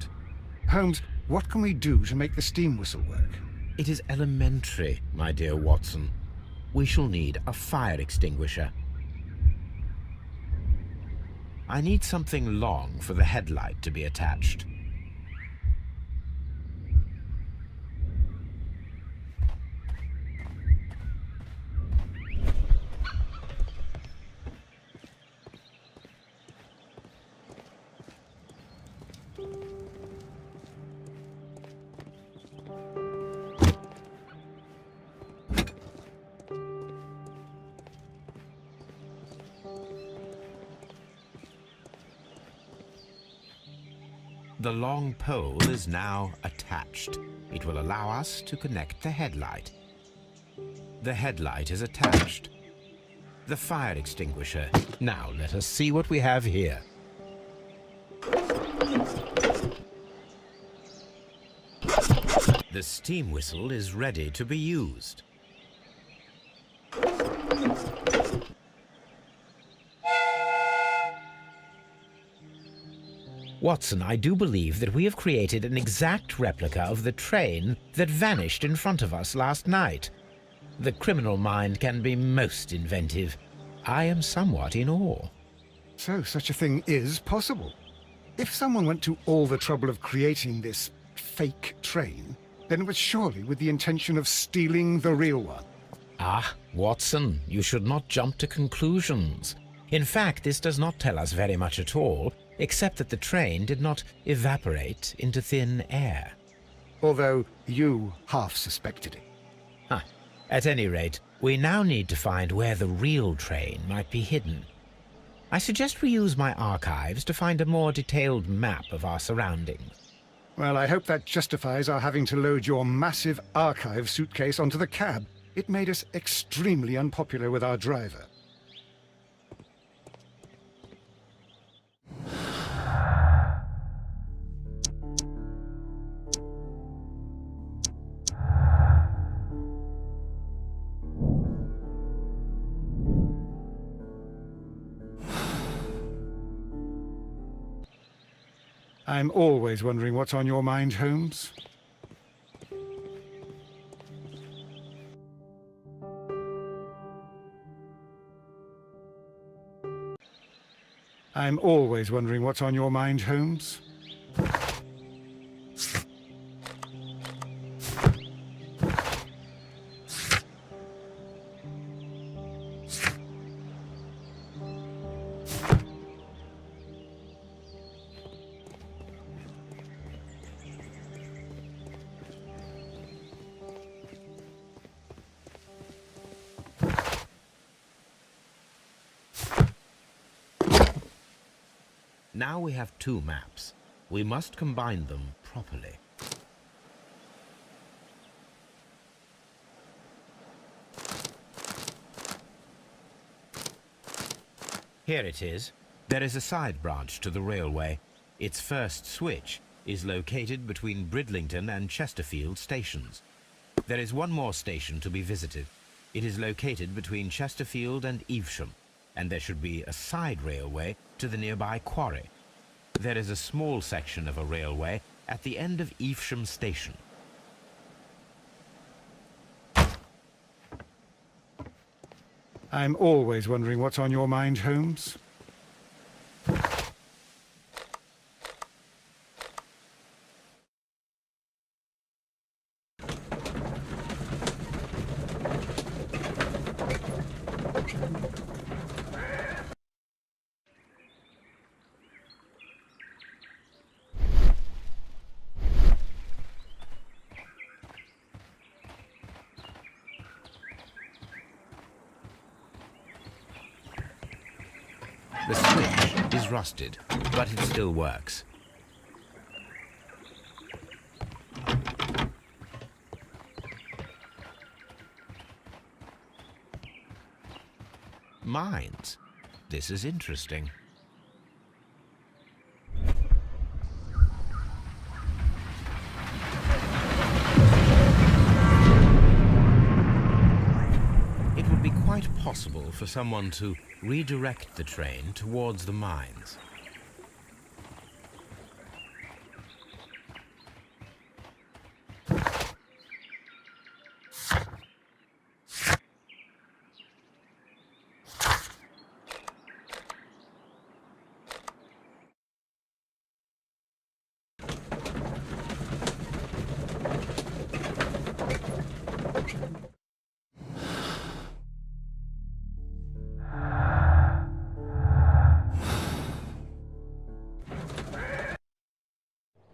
Holmes, what can we do to make the steam whistle work? It is elementary, my dear Watson. We shall need a fire extinguisher. I need something long for the headlight to be attached. The long pole is now attached. It will allow us to connect the headlight. The headlight is attached. The fire extinguisher. Now let us see what we have here. The steam whistle is ready to be used. Watson, I do believe that we have created an exact replica of the train that vanished in front of us last night. The criminal mind can be most inventive. I am somewhat in awe. So such a thing is possible. If someone went to all the trouble of creating this fake train, then it was surely with the intention of stealing the real one. Ah, Watson, you should not jump to conclusions. In fact, this does not tell us very much at all, except that the train did not evaporate into thin air. Although you half suspected it. Ah, at any rate, we now need to find where the real train might be hidden. I suggest we use my archives to find a more detailed map of our surroundings. Well, I hope that justifies our having to load your massive archive suitcase onto the cab. It made us extremely unpopular with our driver. I'm always wondering what's on your mind, Holmes. I'm always wondering what's on your mind, Holmes. Now we have two maps. We must combine them properly. Here it is. There is a side branch to the railway. Its first switch is located between Bridlington and Chesterfield stations. There is one more station to be visited. It is located between Chesterfield and Evesham, and there should be a side railway to the nearby quarry. There is a small section of a railway at the end of Evesham Station. I'm always wondering what's on your mind, Holmes. The switch is rusted, but it still works. Mines. This is interesting. for someone to redirect the train towards the mines.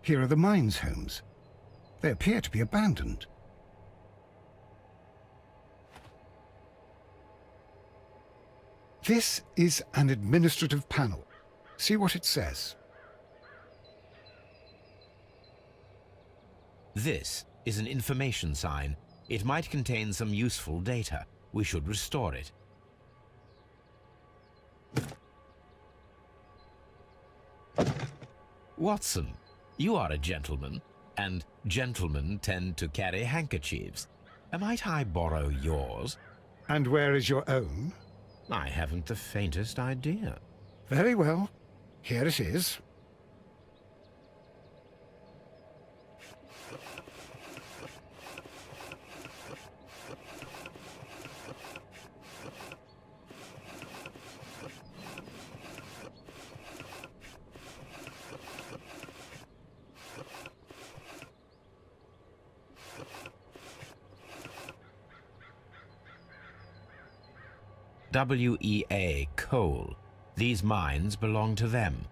Here are the mines, Holmes. They appear to be abandoned. This is an administrative panel. See what it says. This is an information sign. It might contain some useful data. We should restore it. Watson, you are a gentleman, and gentlemen tend to carry handkerchiefs. Might I borrow yours? And where is your own? I haven't the faintest idea. Very well. Here it is. WEA coal. These mines belong to them.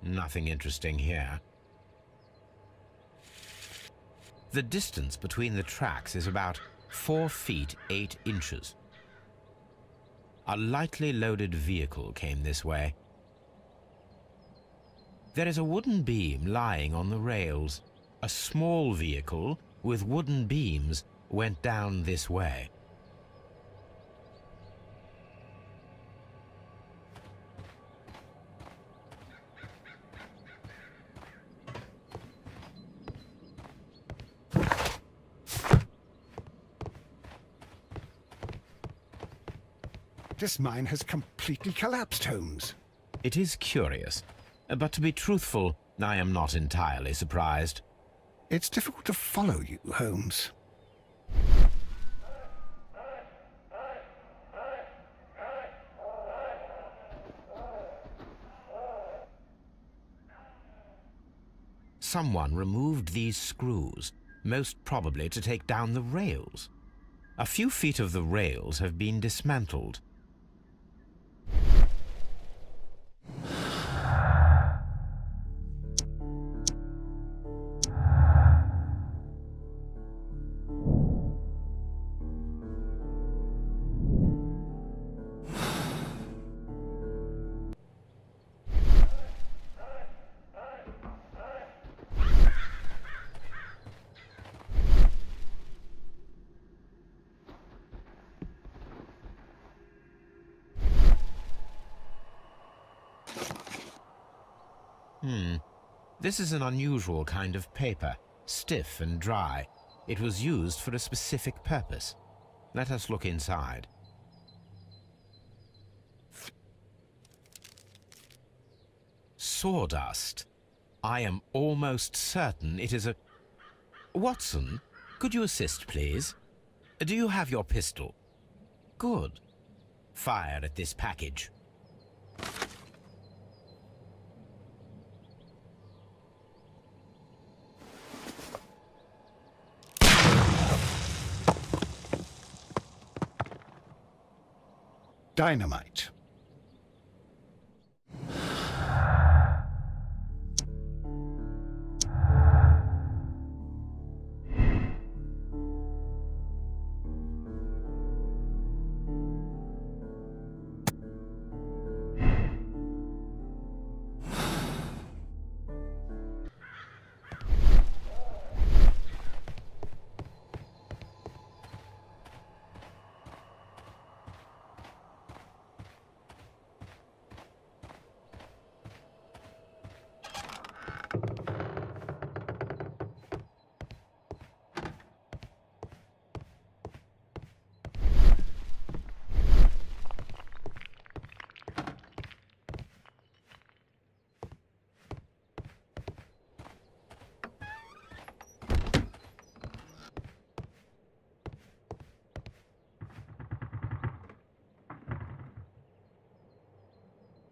Nothing interesting here. The distance between the tracks is about 4 feet 8 inches. A lightly loaded vehicle came this way. There is a wooden beam lying on the rails. A small vehicle with wooden beams went down this way. This mine has completely collapsed, Holmes. It is curious, but to be truthful, I am not entirely surprised. It's difficult to follow you, Holmes. Someone removed these screws, most probably to take down the rails. A few feet of the rails have been dismantled. This is an unusual kind of paper, stiff and dry. It was used for a specific purpose. Let us look inside. Sawdust. I am almost certain it is a... Watson, could you assist, please? Do you have your pistol? Good. Fire at this package. Dynamite.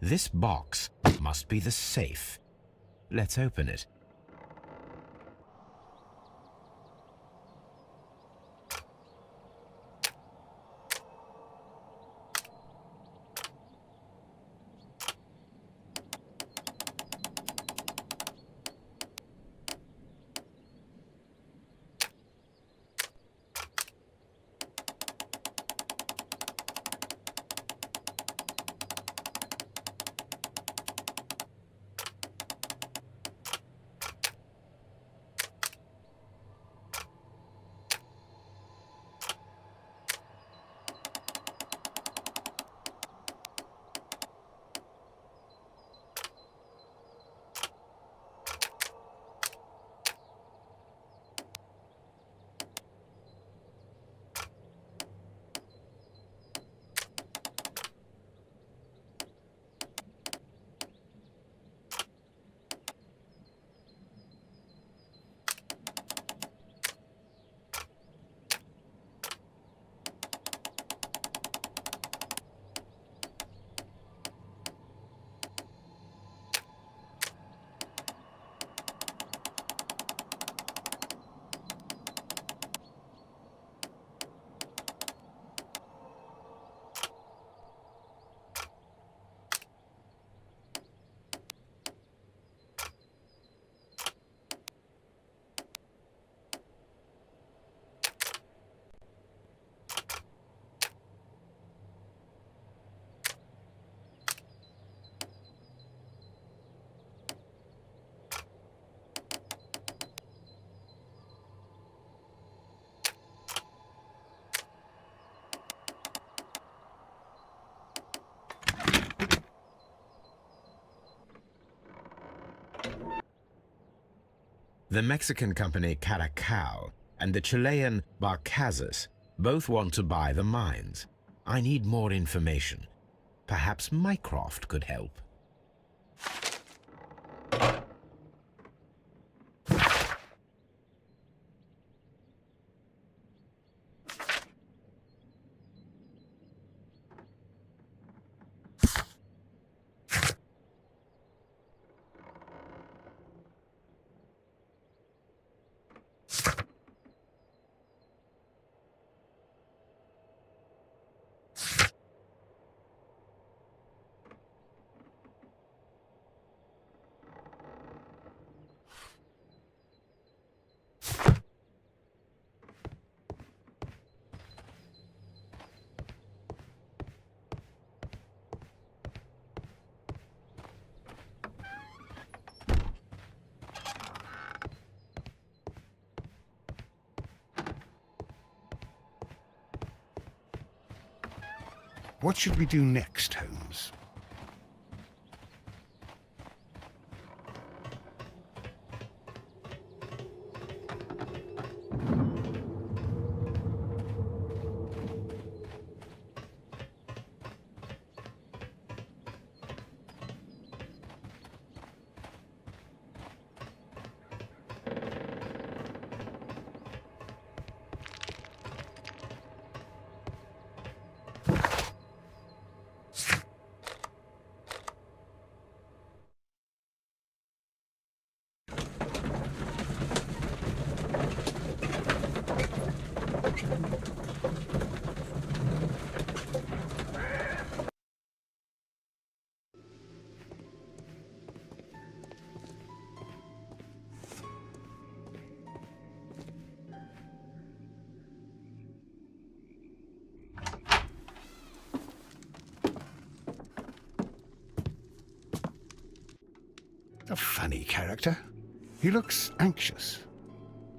This box must be the safe. Let's open it. The Mexican company Caracao and the Chilean Barcazas both want to buy the mines. I need more information. Perhaps Mycroft could help. What should we do next, Holmes? A funny character. He looks anxious.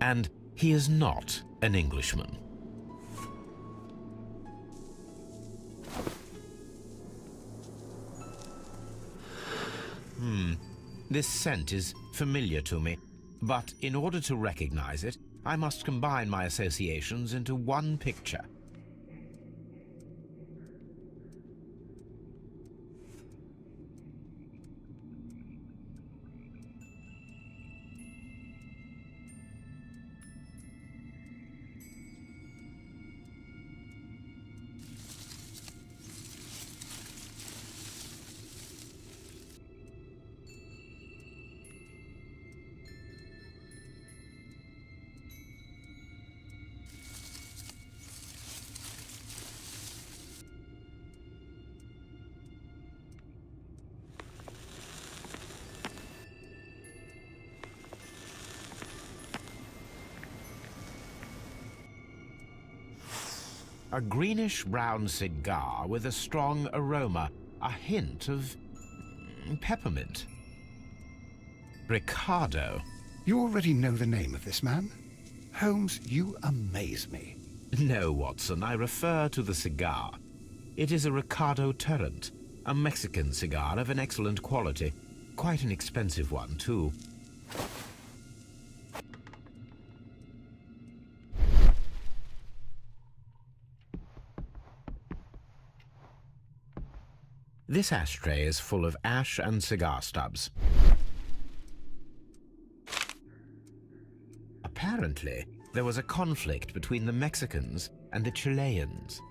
And he is not an Englishman. This scent is familiar to me, but in order to recognize it, I must combine my associations into one picture. A greenish-brown cigar with a strong aroma, a hint of peppermint. Ricardo. You already know the name of this man? Holmes, you amaze me. No, Watson, I refer to the cigar. It is a Ricardo Turrent, a Mexican cigar of an excellent quality. Quite an expensive one, too. This ashtray is full of ash and cigar stubs. Apparently, there was a conflict between the Mexicans and the Chileans.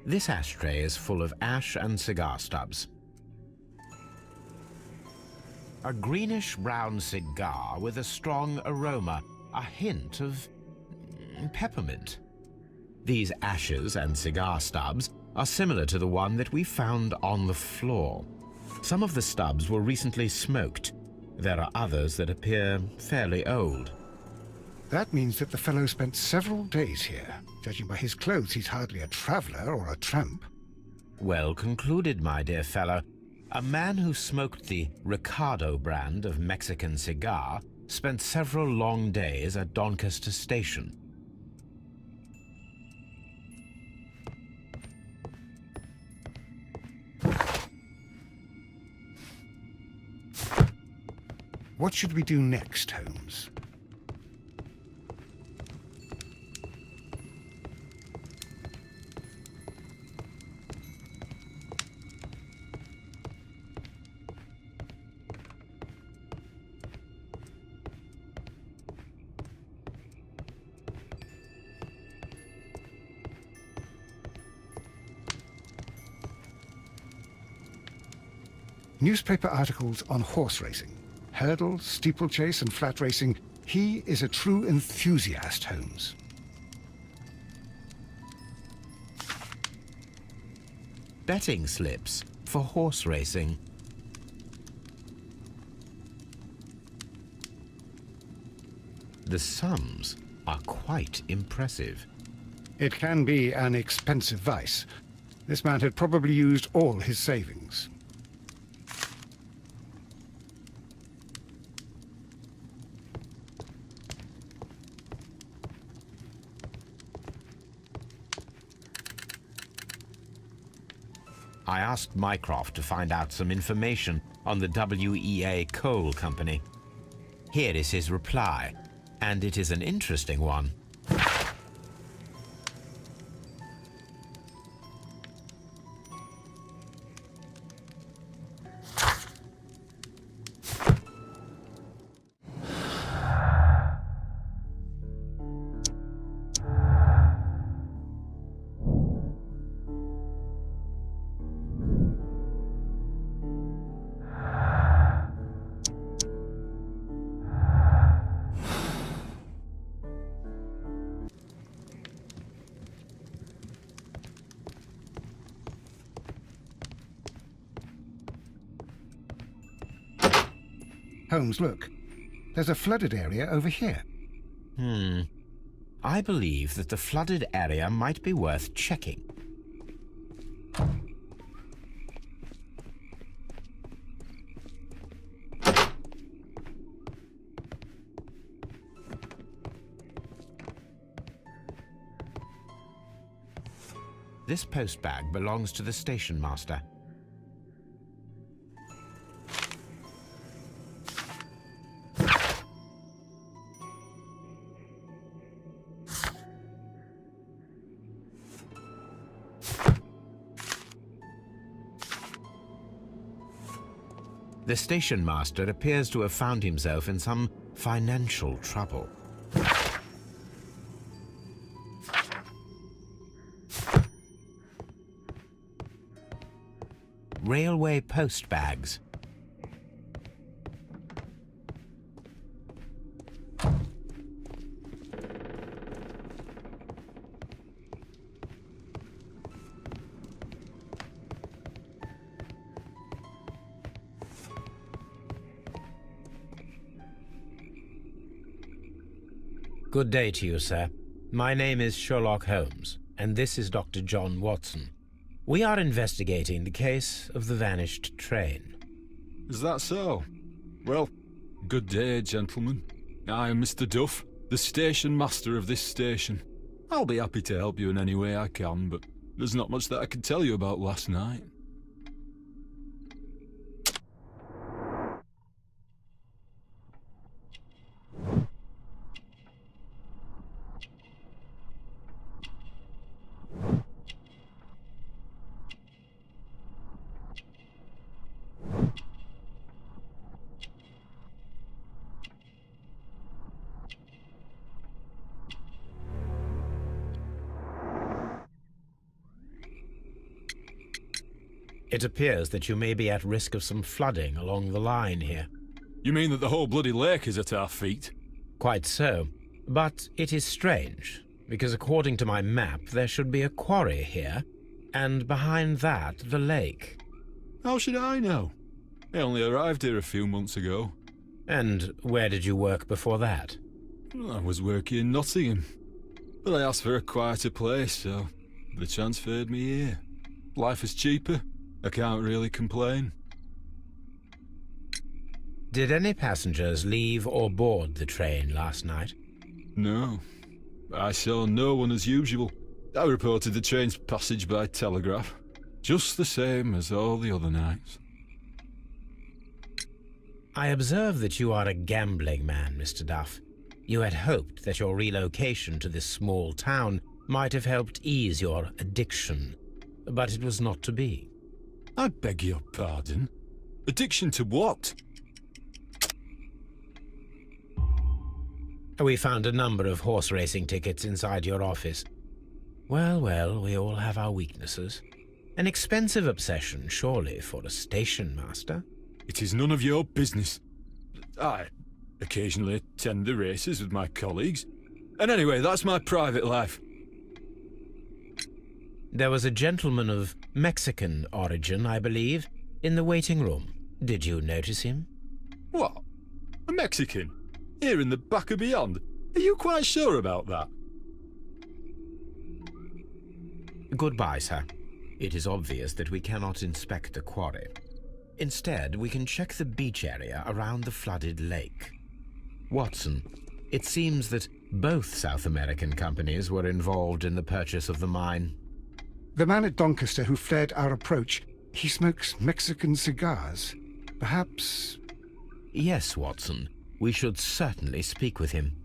This ashtray is full of ash and cigar stubs. A greenish-brown cigar with a strong aroma, a hint of peppermint. These ashes and cigar stubs are similar to the one that we found on the floor. Some of the stubs were recently smoked. There are others that appear fairly old. That means that the fellow spent several days here. Judging by his clothes, he's hardly a traveler or a tramp. Well concluded, my dear fellow. A man who smoked the Ricardo brand of Mexican cigar spent several long days at Doncaster Station. What should we do next, Holmes? Newspaper articles on horse racing. Hurdle, steeplechase, and flat racing. He is a true enthusiast, Holmes. Betting slips for horse racing. The sums are quite impressive. It can be an expensive vice. This man had probably used all his savings. I asked Mycroft to find out some information on the WEA Coal Company. Here is his reply, and it is an interesting one. Holmes, look. There's a flooded area over here. I believe that the flooded area might be worth checking. This postbag belongs to the station master. The station master appears to have found himself in some financial trouble. Railway post bags. Good day to you, sir. My name is Sherlock Holmes, and this is Dr. John Watson. We are investigating the case of the vanished train. Is that so? Well, good day, gentlemen. I am Mr. Duff, the station master of this station. I'll be happy to help you in any way I can, but there's not much that I can tell you about last night. It appears that you may be at risk of some flooding along the line here. You mean that the whole bloody lake is at our feet? Quite so. But it is strange, because according to my map, there should be a quarry here, and behind that, the lake. How should I know? I only arrived here a few months ago. And where did you work before that? I was working in Nottingham, but I asked for a quieter place, so they transferred me here. Life is cheaper. I can't really complain. Did any passengers leave or board the train last night? No. I saw no one as usual. I reported the train's passage by telegraph, just the same as all the other nights. I observe that you are a gambling man, Mr. Duff. You had hoped that your relocation to this small town might have helped ease your addiction, but it was not to be. I beg your pardon? Addiction to what? We found a number of horse racing tickets inside your office. Well, we all have our weaknesses. An expensive obsession, surely, for a station master. It is none of your business. I occasionally attend the races with my colleagues. And anyway, that's my private life. There was a gentleman of Mexican origin, I believe, in the waiting room. Did you notice him? What? A Mexican? Here in the back of beyond? Are you quite sure about that? Goodbye, sir. It is obvious that we cannot inspect the quarry. Instead, we can check the beach area around the flooded lake. Watson, it seems that both South American companies were involved in the purchase of the mine. The man at Doncaster who fled our approach, he smokes Mexican cigars. Perhaps... Yes, Watson. We should certainly speak with him.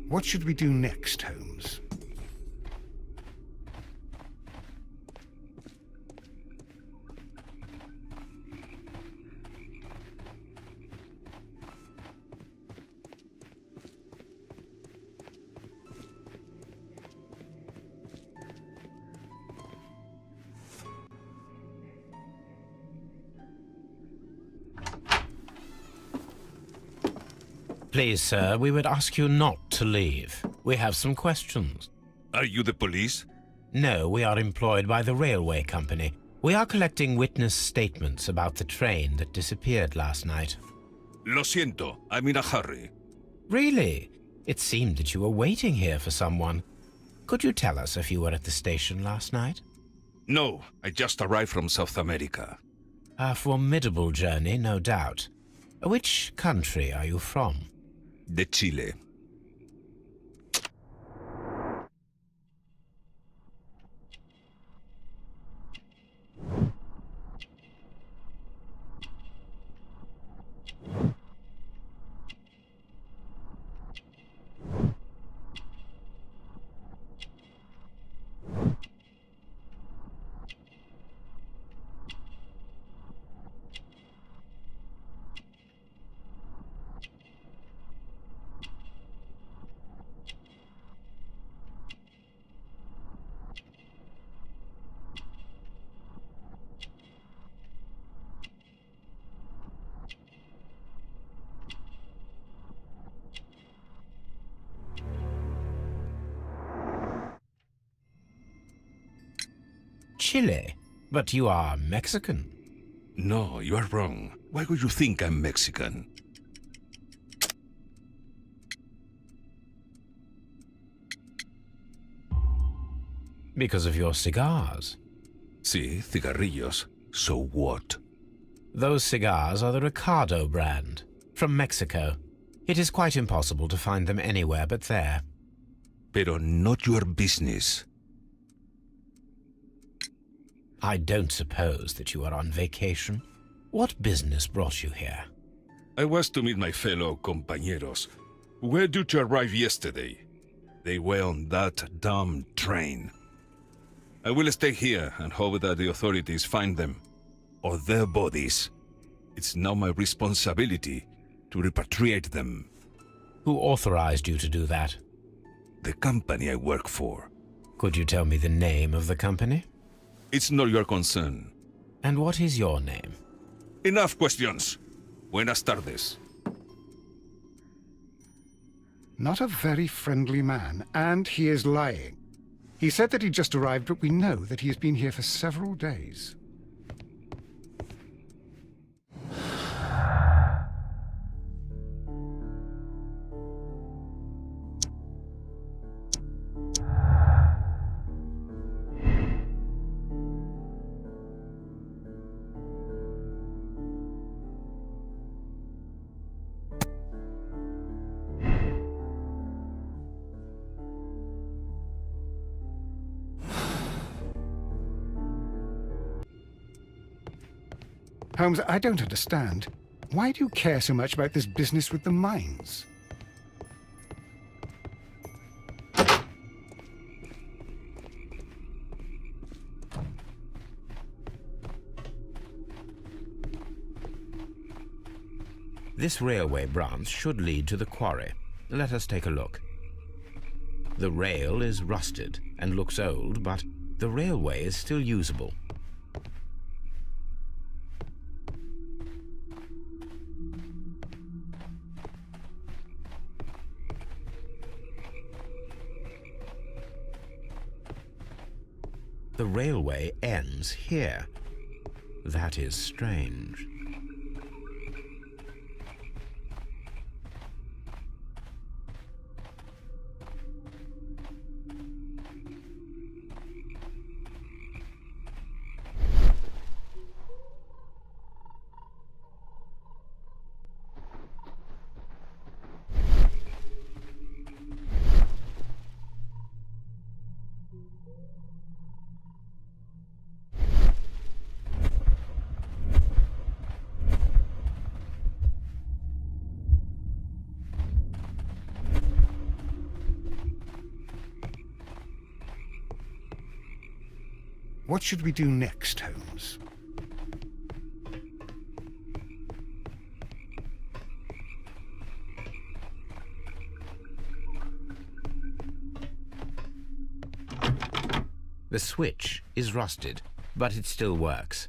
What should we do next, Holmes? Please, sir, we would ask you not to leave. We have some questions. Are you the police? No, we are employed by the railway company. We are collecting witness statements about the train that disappeared last night. Lo siento, I'm in a hurry. Really? It seemed that you were waiting here for someone. Could you tell us if you were at the station last night? No, I just arrived from South America. A formidable journey, no doubt. Which country are you from? De Chile. Chile, but you are Mexican. No, you are wrong. Why would you think I'm Mexican? Because of your cigars. Sí, cigarrillos. So what? Those cigars are the Ricardo brand, from Mexico. It is quite impossible to find them anywhere but there. Pero not your business. I don't suppose that you are on vacation. What business brought you here? I was to meet my fellow compañeros, who were due to arrive yesterday. They were on that damn train. I will stay here and hope that the authorities find them, or their bodies. It's now my responsibility to repatriate them. Who authorized you to do that? The company I work for. Could you tell me the name of the company? It's not your concern. And what is your name? Enough questions. Buenas tardes. Not a very friendly man, and he is lying. He said that he just arrived, but we know that he has been here for several days. Holmes, I don't understand. Why do you care so much about this business with the mines? This railway branch should lead to the quarry. Let us take a look. The rail is rusted and looks old, but the railway is still usable. The railway ends here. That is strange. What should we do next, Holmes? The switch is rusted, but it still works.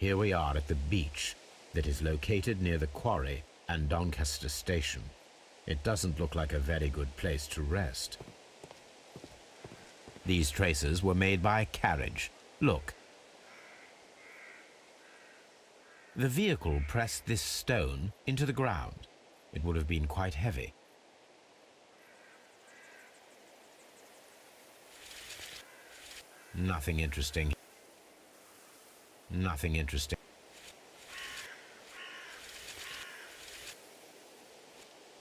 Here we are at the beach that is located near the quarry and Doncaster station. It doesn't look like a very good place to rest. These traces were made by a carriage. Look. The vehicle pressed this stone into the ground. It would have been quite heavy. Nothing interesting. Nothing interesting.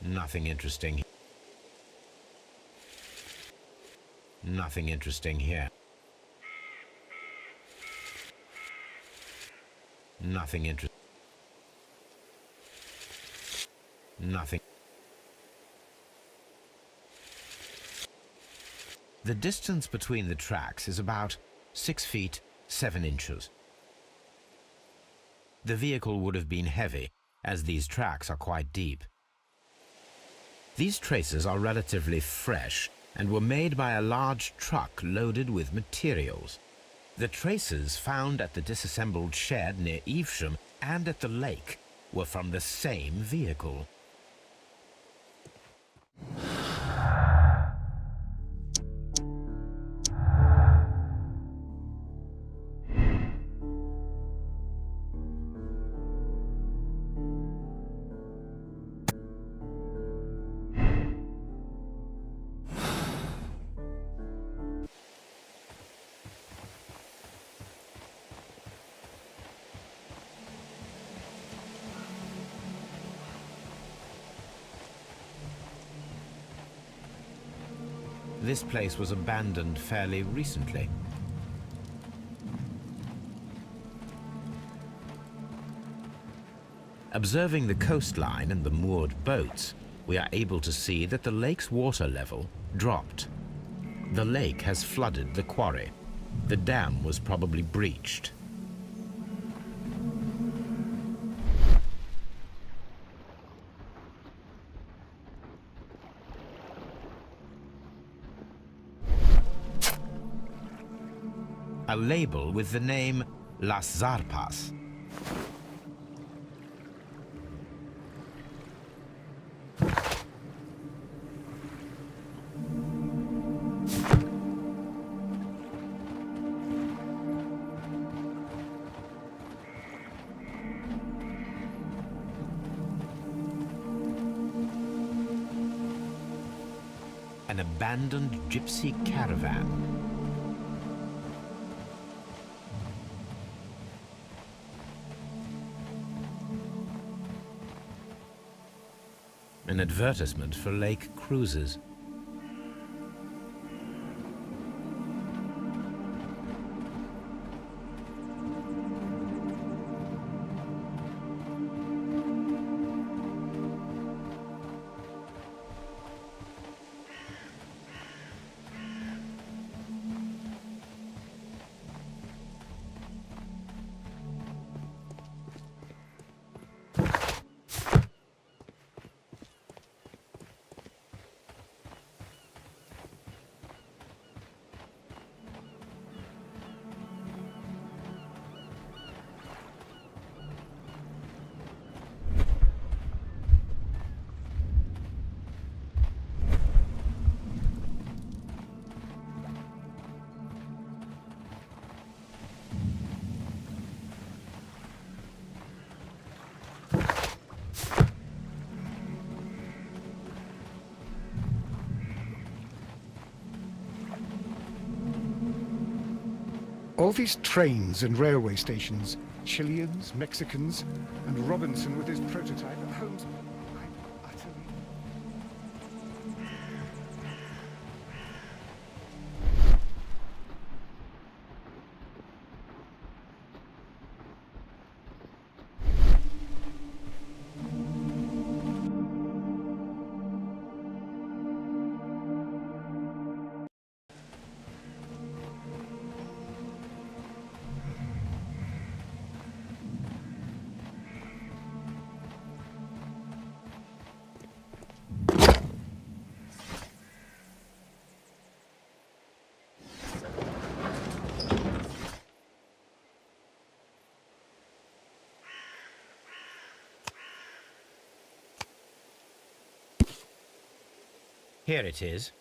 Nothing interesting. Nothing interesting here. Nothing interesting. Nothing. The distance between the tracks is about 6 feet 7 inches. The vehicle would have been heavy, as these tracks are quite deep. These traces are relatively fresh and were made by a large truck loaded with materials. The traces found at the disassembled shed near Evesham and at the lake were from the same vehicle. This place was abandoned fairly recently. Observing the coastline and the moored boats, we are able to see that the lake's water level dropped. The lake has flooded the quarry. The dam was probably breached. A label with the name Las Zarpas. An abandoned gypsy caravan. An advertisement for lake cruises. All these trains and railway stations, Chileans, Mexicans, and Robinson with his prototype at Holmes. I'm utterly... Here it is.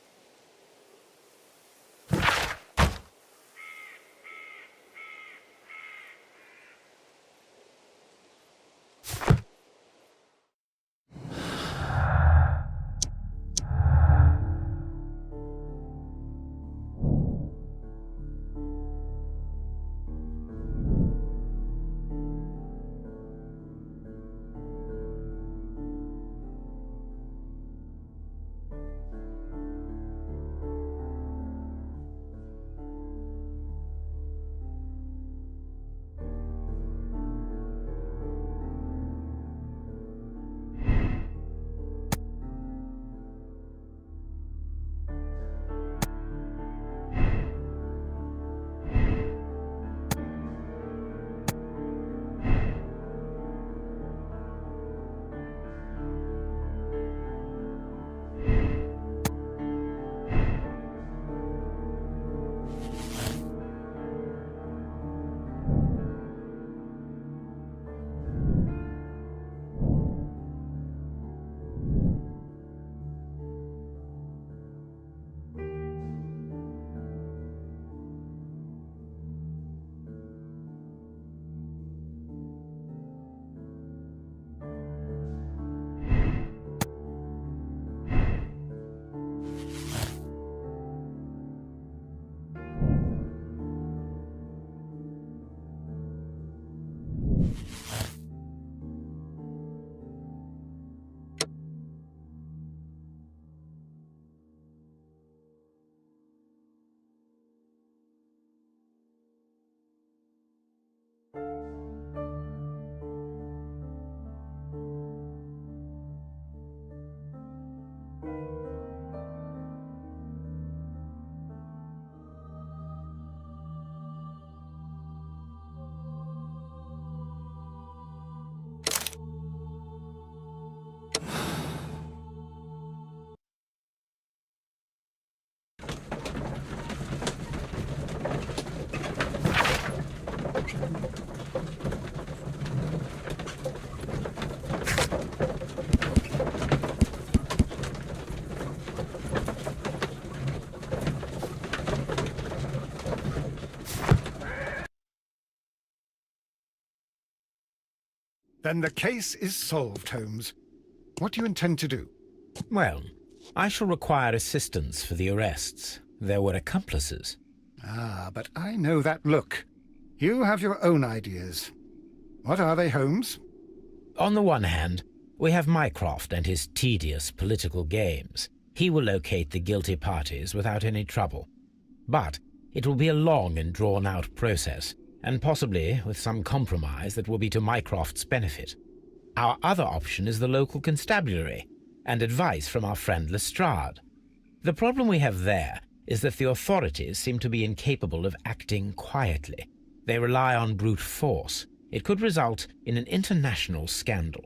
Then the case is solved, Holmes. What do you intend to do? Well, I shall require assistance for the arrests. There were accomplices. Ah, but I know that look. You have your own ideas. What are they, Holmes? On the one hand, we have Mycroft and his tedious political games. He will locate the guilty parties without any trouble. But it will be a long and drawn-out process, and possibly with some compromise that will be to Mycroft's benefit. Our other option is the local constabulary, and advice from our friend Lestrade. The problem we have there is that the authorities seem to be incapable of acting quietly. They rely on brute force. It could result in an international scandal.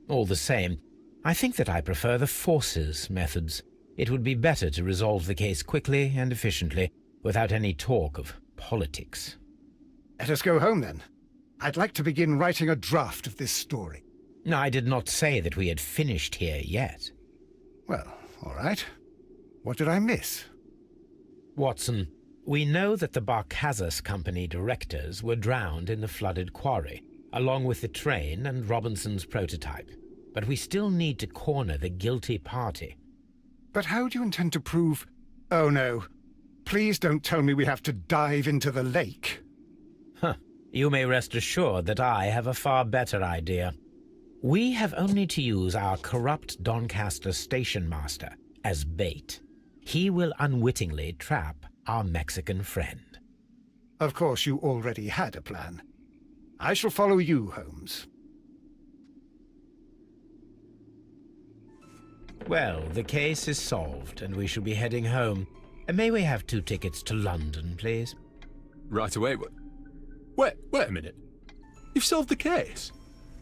All the same, I think that I prefer the forces methods. It would be better to resolve the case quickly and efficiently, without any talk of politics. Let us go home, then. I'd like to begin writing a draft of this story. I did not say that we had finished here yet. Well, all right. What did I miss? Watson, we know that the Barkazas Company directors were drowned in the flooded quarry, along with the train and Robinson's prototype. But we still need to corner the guilty party. But how do you intend to prove... Oh, no. Please don't tell me we have to dive into the lake. You may rest assured that I have a far better idea. We have only to use our corrupt Doncaster station master as bait. He will unwittingly trap our Mexican friend. Of course, you already had a plan. I shall follow you, Holmes. Well, the case is solved, and we shall be heading home. May we have 2 tickets to London, please? Right away. Wait a minute. You've solved the case?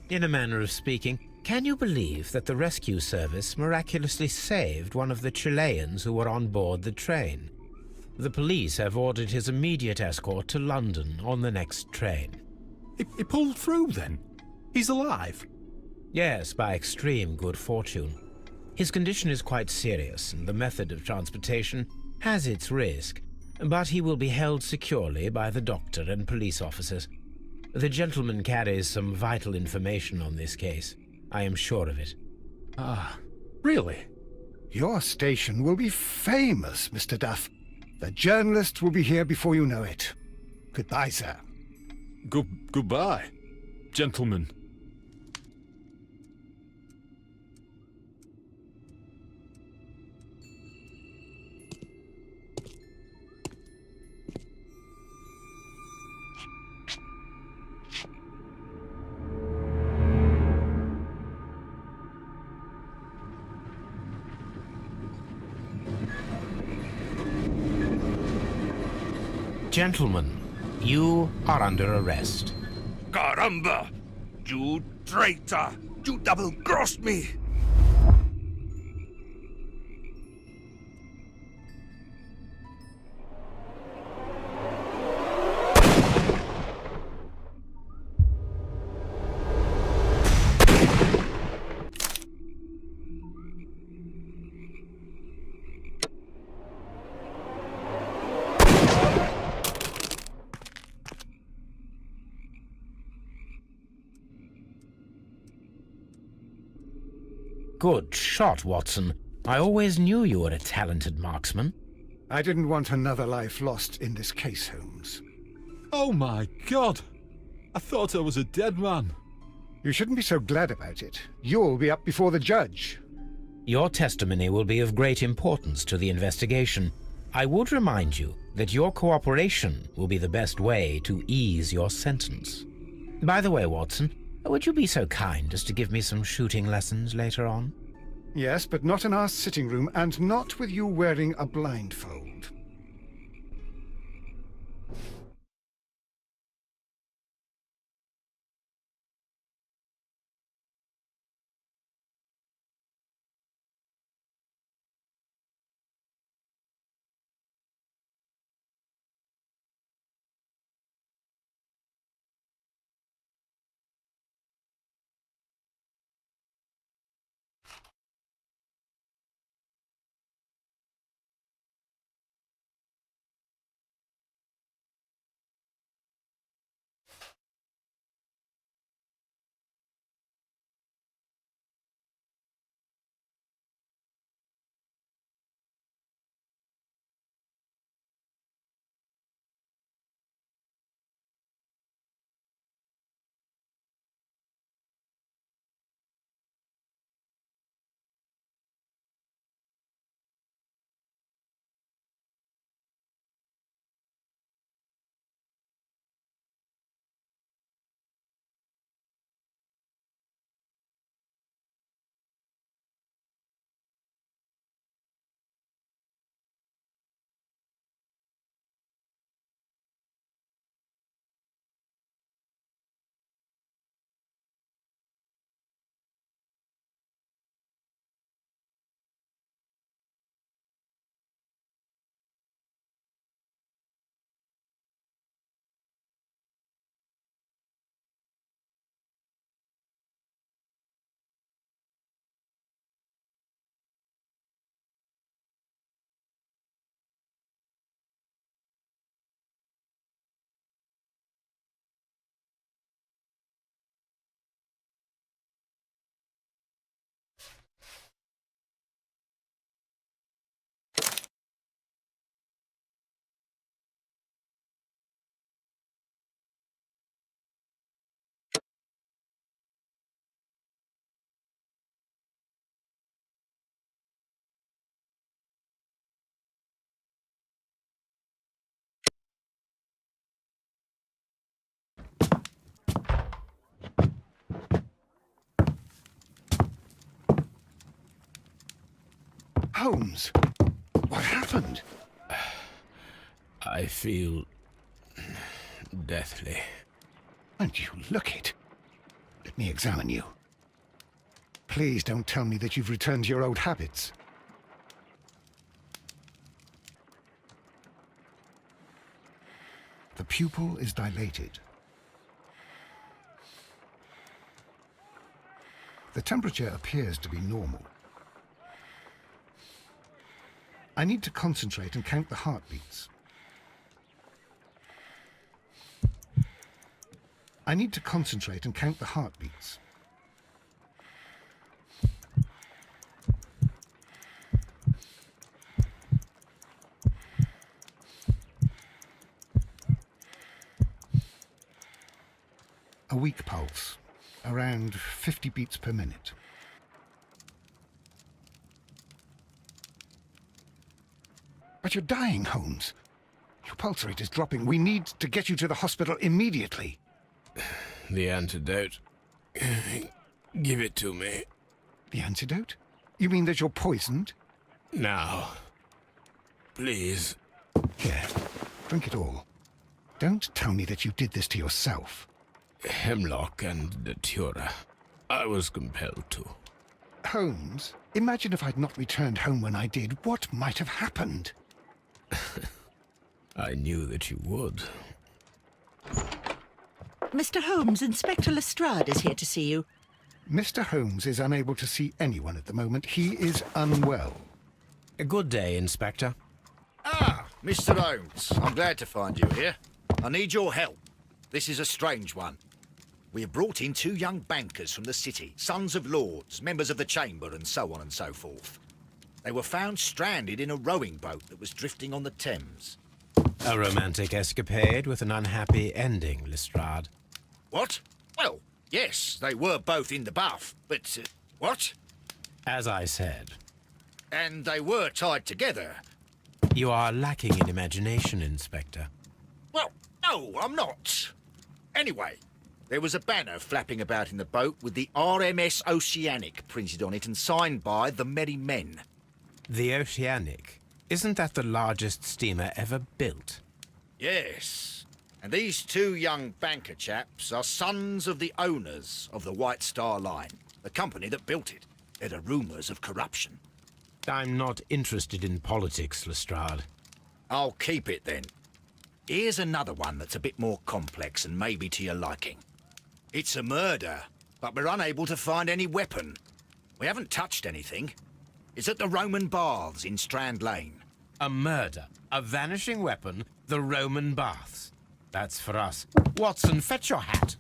In a manner of speaking, can you believe that the rescue service miraculously saved one of the Chileans who were on board the train? The police have ordered his immediate escort to London on the next train. He pulled through, then? He's alive? Yes, by extreme good fortune. His condition is quite serious, and the method of transportation has its risk, but he will be held securely by the doctor and police officers. The gentleman carries some vital information on this case. I am sure of it. Ah, really? Your station will be famous, Mr. Duff. The journalists will be here before you know it. Goodbye, sir. Goodbye, gentlemen. Gentlemen, you are under arrest. Caramba! You traitor! You double-crossed me! Good shot, Watson. I always knew you were a talented marksman. I didn't want another life lost in this case, Holmes. Oh my God! I thought I was a dead man. You shouldn't be so glad about it. You'll be up before the judge. Your testimony will be of great importance to the investigation. I would remind you that your cooperation will be the best way to ease your sentence. By the way, Watson, would you be so kind as to give me some shooting lessons later on? Yes, but not in our sitting room, and not with you wearing a blindfold. Holmes, what happened? I feel deathly. And you look it. Let me examine you. Please don't tell me that you've returned to your old habits. The pupil is dilated. The temperature appears to be normal. I need to concentrate and count the heartbeats. I need to concentrate and count the heartbeats. A weak pulse, around 50 beats per minute. But you're dying, Holmes. Your pulse rate is dropping. We need to get you to the hospital immediately. The antidote. Give it to me. The antidote? You mean that you're poisoned? Now. Please. Here, drink it all. Don't tell me that you did this to yourself. Hemlock and datura. I was compelled to. Holmes, imagine if I'd not returned home when I did. What might have happened? I knew that you would. Mr. Holmes, Inspector Lestrade is here to see you. Mr. Holmes is unable to see anyone at the moment. He is unwell. A good day, Inspector. Ah, Mr. Holmes. I'm glad to find you here. I need your help. This is a strange one. We have brought in 2 young bankers from the city, sons of lords, members of the Chamber, and so on and so forth. They were found stranded in a rowing boat that was drifting on the Thames. A romantic escapade with an unhappy ending, Lestrade. What? Well, yes, they were both in the buff, but... what? As I said. And they were tied together. You are lacking in imagination, Inspector. Well, no, I'm not. Anyway, There was a banner flapping about in the boat with the RMS Oceanic printed on it and signed by the Merry Men. The Oceanic? Isn't that the largest steamer ever built? Yes. And these two young banker chaps are sons of the owners of the White Star Line, the company that built it. There are rumours of corruption. I'm not interested in politics, Lestrade. I'll keep it then. Here's another one that's a bit more complex and maybe to your liking. It's a murder, but we're unable to find any weapon. We haven't touched anything. It's at the Roman Baths in Strand Lane. A murder, a vanishing weapon, the Roman Baths. That's for us. Watson, fetch your hat.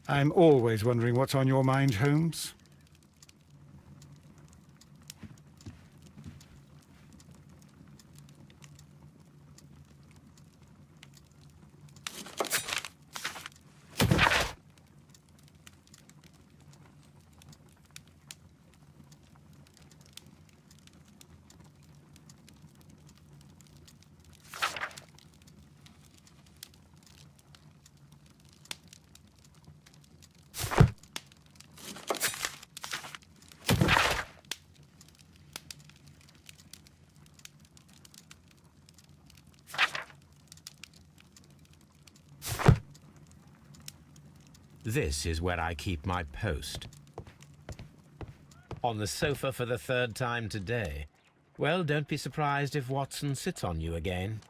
I'm always wondering what's on your mind, Holmes. This is where I keep my post. On the sofa for the third time today. Well, don't be surprised if Watson sits on you again.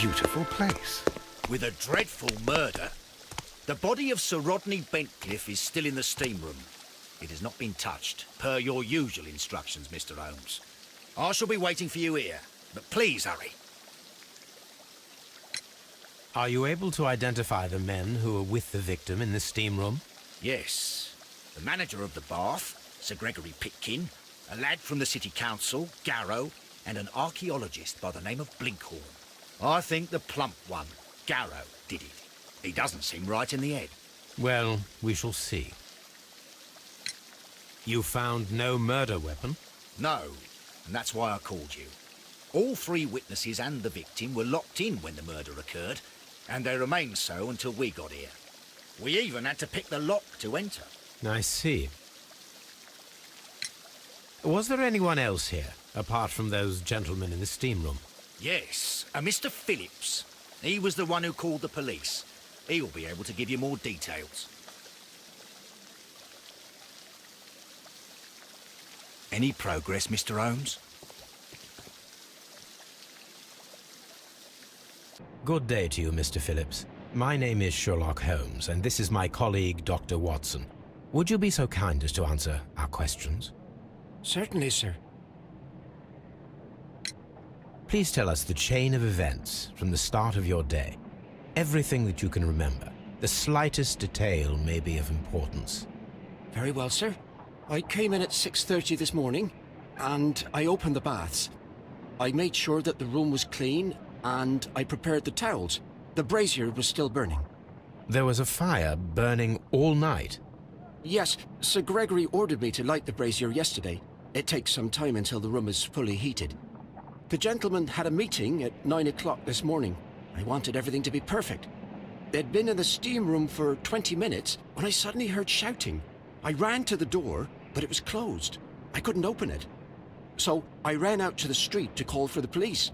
Beautiful place. With a dreadful murder. The body of Sir Rodney Bentcliffe is still in the steam room. It has not been touched, per your usual instructions, Mr. Holmes. I shall be waiting for you here, but please hurry. Are you able to identify the men who were with the victim in the steam room? Yes. The manager of the bath, Sir Gregory Pitkin, a lad from the City Council, Garrow, and an archaeologist by the name of Blinkhorn. I think the plump one, Garrow, did it. He doesn't seem right in the head. Well, we shall see. You found no murder weapon? No, and that's why I called you. All three witnesses and the victim were locked in when the murder occurred, and they remained so until we got here. We even had to pick the lock to enter. I see. Was there anyone else here, apart from those gentlemen in the steam room? Yes, a Mr. Phillips. He was the one who called the police. He'll be able to give you more details. Any progress, Mr. Holmes? Good day to you, Mr. Phillips. My name is Sherlock Holmes, and this is my colleague, Dr. Watson. Would you be so kind as to answer our questions? Certainly, sir. Please tell us the chain of events from the start of your day. Everything that you can remember. The slightest detail may be of importance. Very well, sir. I came in at 6:30 this morning, and I opened the baths. I made sure that the room was clean, and I prepared the towels. The brazier was still burning. There was a fire burning all night? Yes, Sir Gregory ordered me to light the brazier yesterday. It takes some time until the room is fully heated. The gentleman had a meeting at 9 o'clock this morning. I wanted everything to be perfect. They'd been in the steam room for 20 minutes when I suddenly heard shouting. I ran to the door, but it was closed. I couldn't open it. So I ran out to the street to call for the police.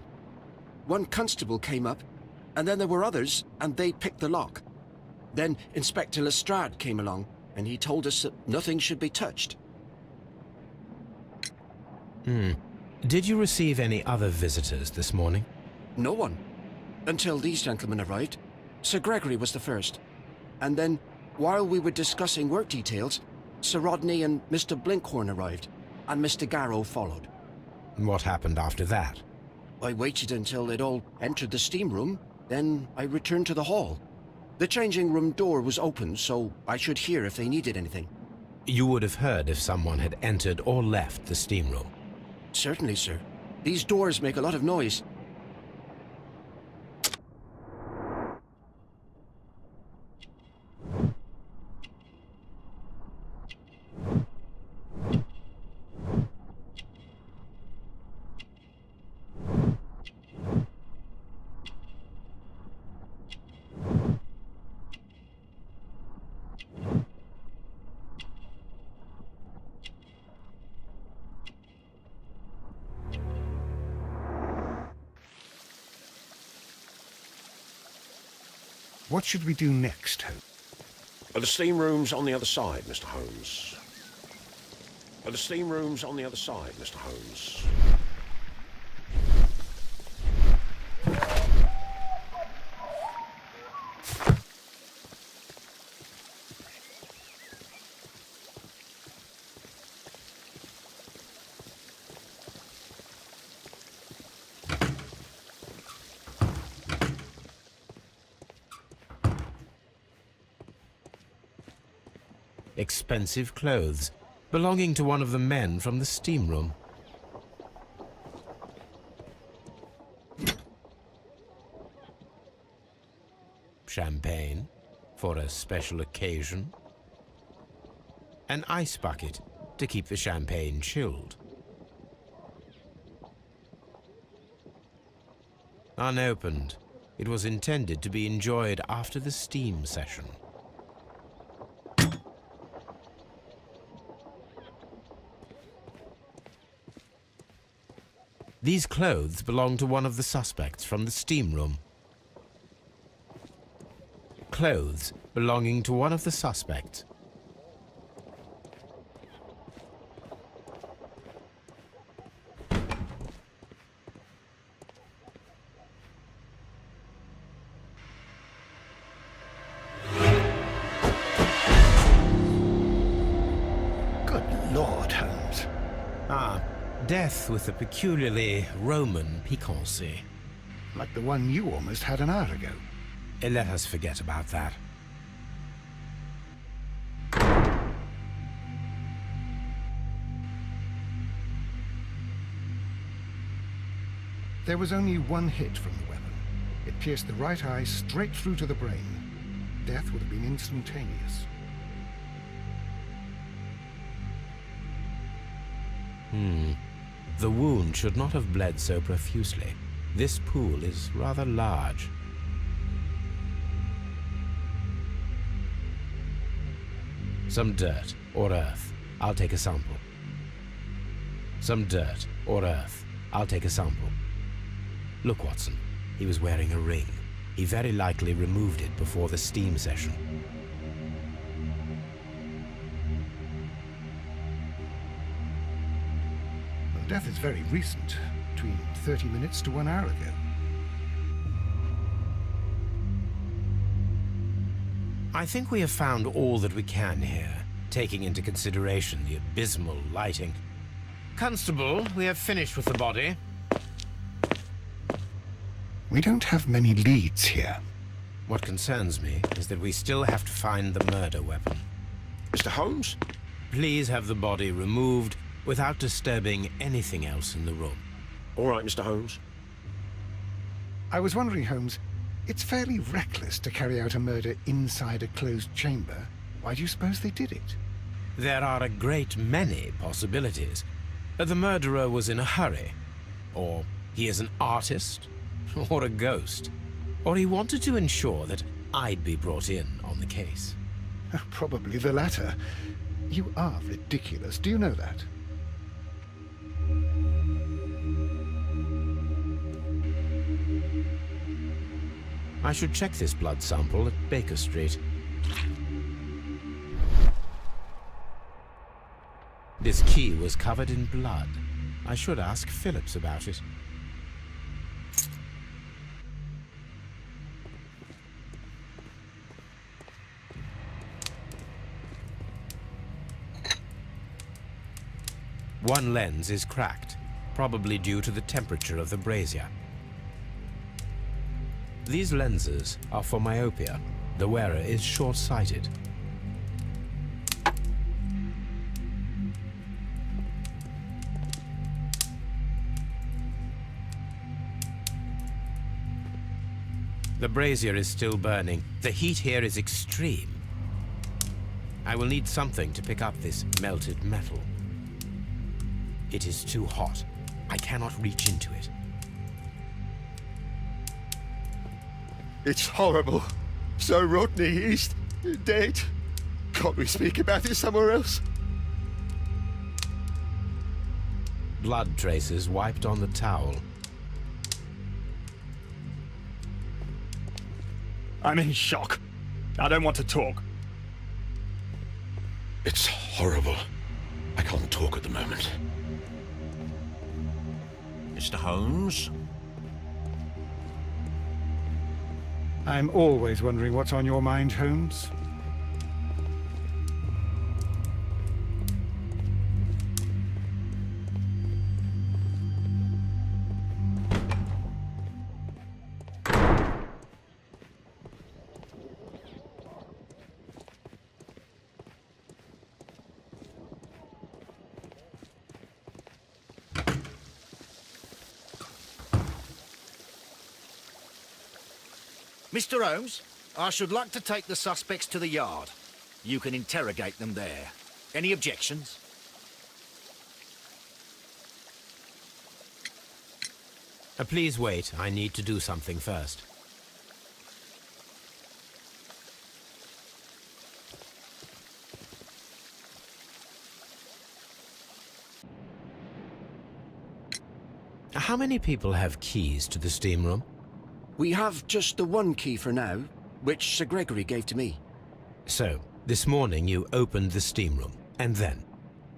One constable came up, and then there were others, and they picked the lock. Then Inspector Lestrade came along, and he told us that nothing should be touched. Did you receive any other visitors this morning? No one. Until these gentlemen arrived. Sir Gregory was the first. And then, while we were discussing work details, Sir Rodney and Mr. Blinkhorn arrived, and Mr. Garrow followed. What happened after that? I waited until they'd all entered the steam room, then I returned to the hall. The changing room door was open, so I should hear if they needed anything. You would have heard if someone had entered or left the steam room. Certainly, sir. These doors make a lot of noise. What should we do next, Holmes? The steam room's on the other side, Mr. Holmes. The steam room's on the other side, Mr. Holmes. Expensive clothes, belonging to one of the men from the steam room. Champagne, for a special occasion. An ice bucket, to keep the champagne chilled. Unopened, it was intended to be enjoyed after the steam session. These clothes belong to one of the suspects from the steam room. Clothes belonging to one of the suspects. Good Lord, Holmes. Death with a peculiarly Roman piquancy. Like the one you almost had an hour ago. Let us forget about that. There was only one hit from the weapon. It pierced the right eye straight through to the brain. Death would have been instantaneous. The wound should not have bled so profusely. This pool is rather large. Some dirt or earth. I'll take a sample. Some dirt or earth. I'll take a sample. Look, Watson. He was wearing a ring. He very likely removed it before the steam session. Death is very recent, between 30 minutes to 1 hour ago. I think we have found all that we can here, taking into consideration the abysmal lighting. Constable, we have finished with the body. We don't have many leads here. What concerns me is that we still have to find the murder weapon. Mr. Holmes? Please have the body removed without disturbing anything else in the room. All right, Mr. Holmes. I was wondering, Holmes, it's fairly reckless to carry out a murder inside a closed chamber. Why do you suppose they did it? There are a great many possibilities. The murderer was in a hurry, or he is an artist, or a ghost, or he wanted to ensure that I'd be brought in on the case. Probably the latter. You are ridiculous. Do you know that? I should check this blood sample at Baker Street. This key was covered in blood. I should ask Phillips about it. One lens is cracked, probably due to the temperature of the brazier. These lenses are for myopia. The wearer is short-sighted. The brazier is still burning. The heat here is extreme. I will need something to pick up this melted metal. It is too hot. I cannot reach into it. It's horrible. Sir Rodney, he's dead. Can't we speak about it somewhere else? Blood traces wiped on the towel. I'm in shock. I don't want to talk. It's horrible. I can't talk at the moment. Mr. Holmes? I'm always wondering what's on your mind, Holmes. Mr. Holmes, I should like to take the suspects to the yard. You can interrogate them there. Any objections? Please wait. I need to do something first. How many people have keys to the steam room? We have just the one key for now, which Sir Gregory gave to me. So, this morning you opened the steam room, and then?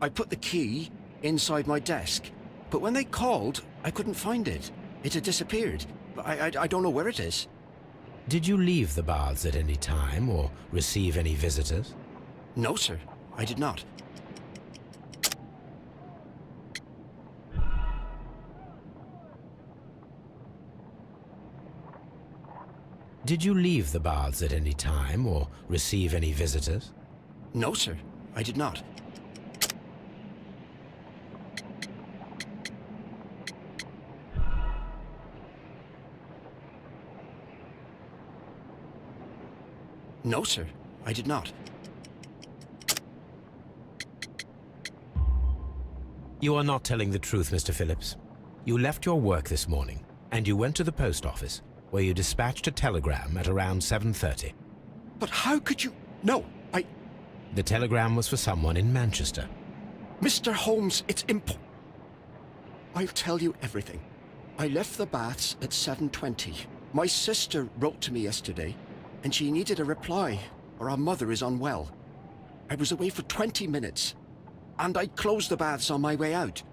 I put the key inside my desk, but when they called, I couldn't find it. It had disappeared. I don't know where it is. Did you leave the baths at any time, or receive any visitors? No, sir. I did not. Did you leave the baths at any time, or receive any visitors? No, sir. I did not. No, sir. I did not. You are not telling the truth, Mr. Phillips. You left your work this morning, and you went to the post office, where you dispatched a telegram at around 7:30. But how could you... No, The telegram was for someone in Manchester. Mr. Holmes, it's I'll tell you everything. I left the baths at 7:20. My sister wrote to me yesterday, and she needed a reply, or our mother is unwell. I was away for 20 minutes, and I closed the baths on my way out.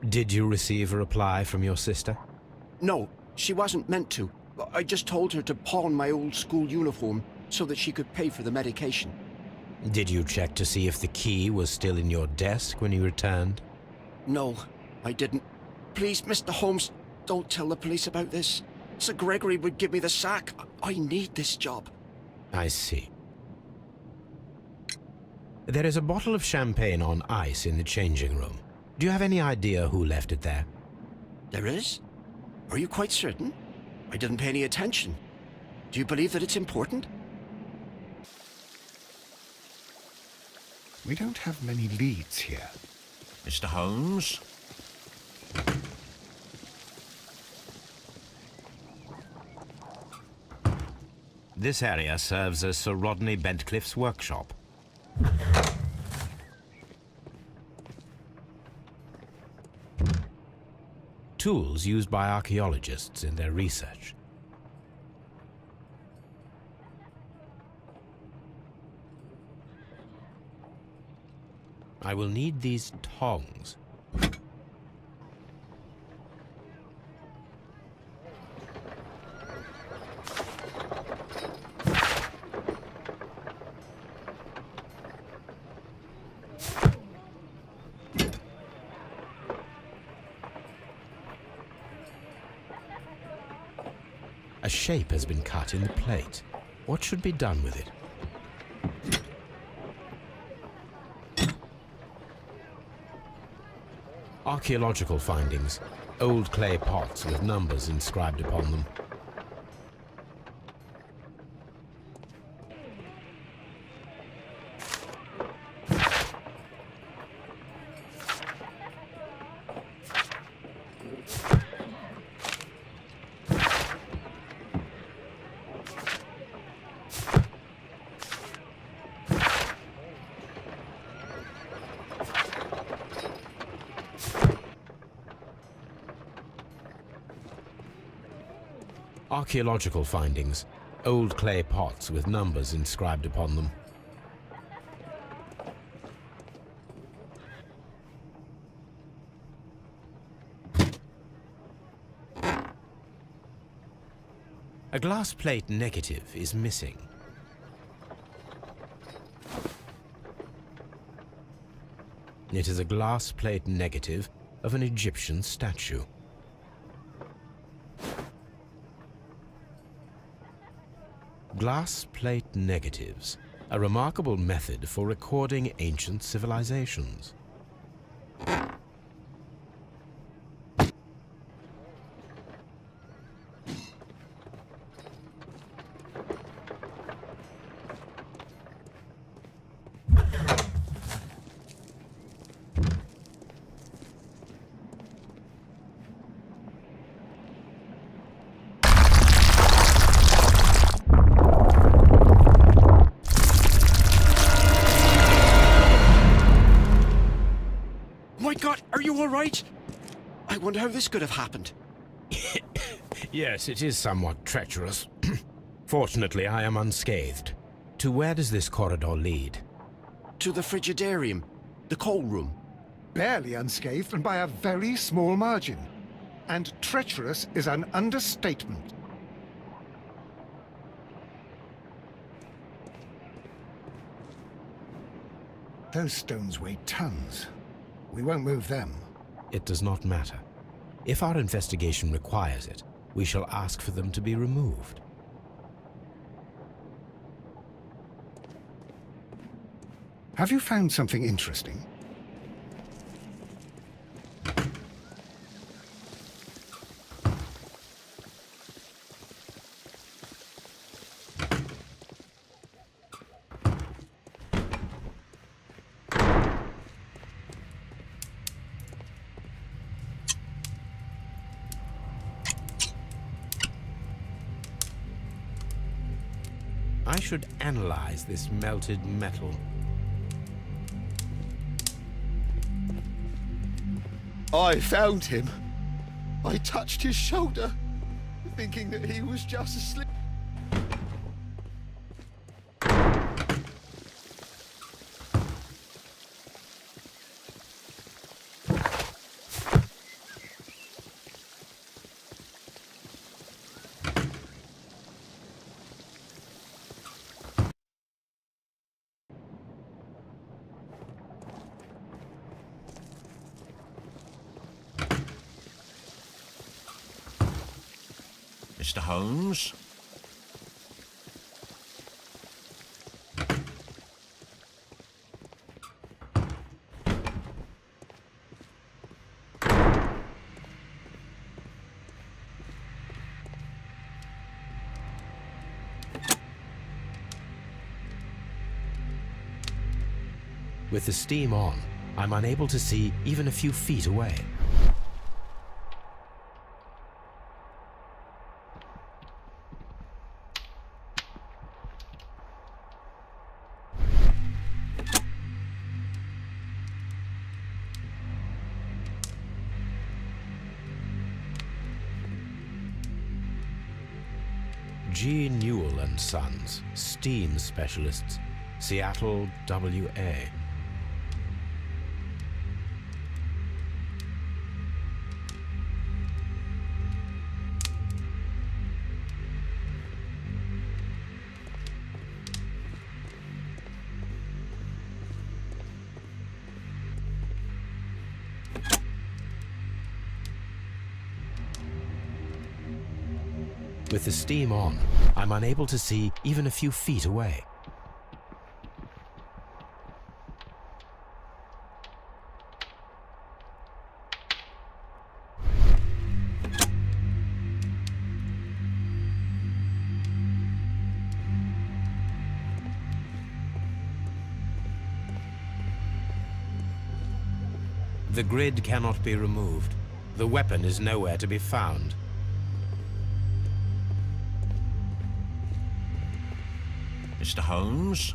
Did you receive a reply from your sister? No, she wasn't meant to. I just told her to pawn my old school uniform so that she could pay for the medication. Did you check to see if the key was still in your desk when you returned? No, I didn't. Please, Mr. Holmes, don't tell the police about this. Sir Gregory would give me the sack. I need this job. I see. There is a bottle of champagne on ice in the changing room. Do you have any idea who left it there? There is? Are you quite certain? I didn't pay any attention. Do you believe that it's important? We don't have many leads here. Mr. Holmes? This area serves as Sir Rodney Bentcliffe's workshop. Tools used by archaeologists in their research. I will need these tongs. A shape has been cut in the plate. What should be done with it? Archaeological findings. Old clay pots with numbers inscribed upon them. Archaeological findings. Old clay pots with numbers inscribed upon them. A glass plate negative is missing. It is a glass plate negative of an Egyptian statue. Glass plate negatives, a remarkable method for recording ancient civilizations. I wonder how this could have happened. Yes, it is somewhat treacherous. Fortunately, I am unscathed. To where does this corridor lead? To the frigidarium, the coal room. Barely unscathed and by a very small margin. And treacherous is an understatement. Those stones weigh tons. We won't move them. It does not matter. If our investigation requires it, we shall ask for them to be removed. Have you found something interesting? I should analyze this melted metal. I found him. I touched his shoulder, thinking that he was just asleep. Mr. Holmes? With the steam on, I'm unable to see even a few feet away. G. Newell and Sons, steam specialists, Seattle, WA. With the steam on, I'm unable to see even a few feet away. The grid cannot be removed. The weapon is nowhere to be found. Mr. Holmes?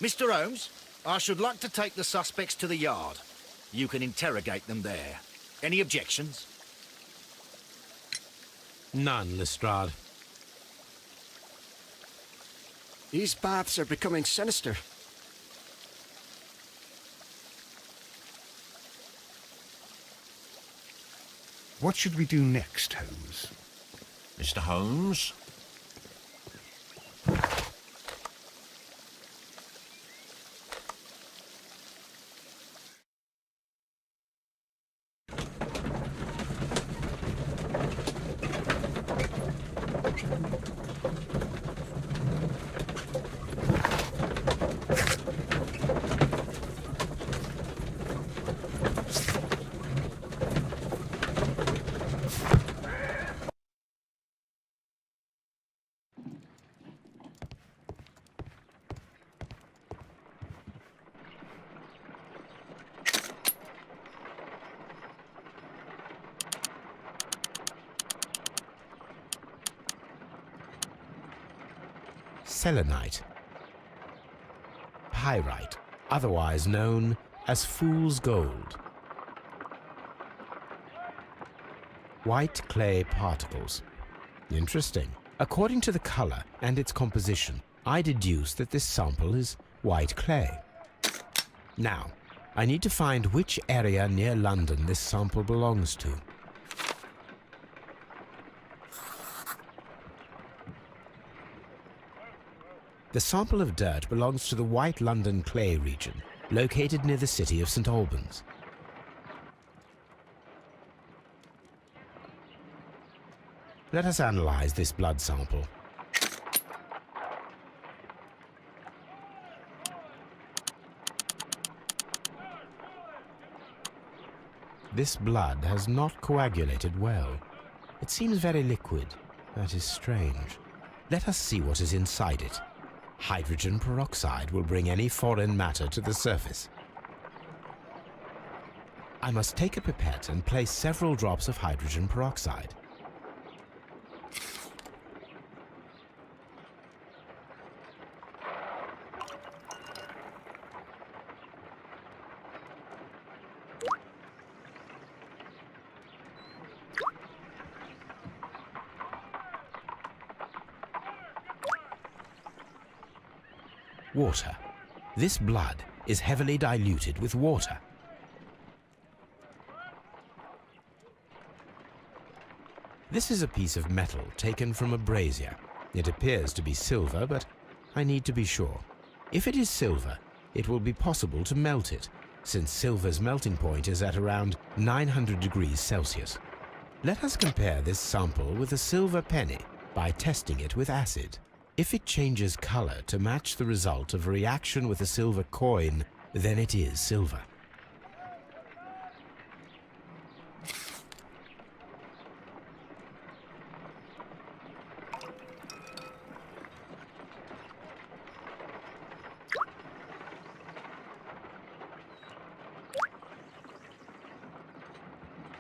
Mr. Holmes, I should like to take the suspects to the yard. You can interrogate them there. Any objections? None, Lestrade. These baths are becoming sinister. What should we do next, Holmes? Mr. Holmes? Selenite. Pyrite, otherwise known as fool's gold. White clay particles. Interesting. According to the color and its composition, I deduce that this sample is white clay. Now, I need to find which area near London this sample belongs to. The sample of dirt belongs to the White London clay region, located near the city of St. Albans. Let us analyze this blood sample. This blood has not coagulated well. It seems very liquid. That is strange. Let us see what is inside it. Hydrogen peroxide will bring any foreign matter to the surface. I must take a pipette and place several drops of hydrogen peroxide. Water. This blood is heavily diluted with water. This is a piece of metal taken from a brazier. It appears to be silver, but I need to be sure. If it is silver, it will be possible to melt it, since silver's melting point is at around 900 degrees Celsius. Let us compare this sample with a silver penny by testing it with acid. If it changes color to match the result of a reaction with a silver coin, then it is silver.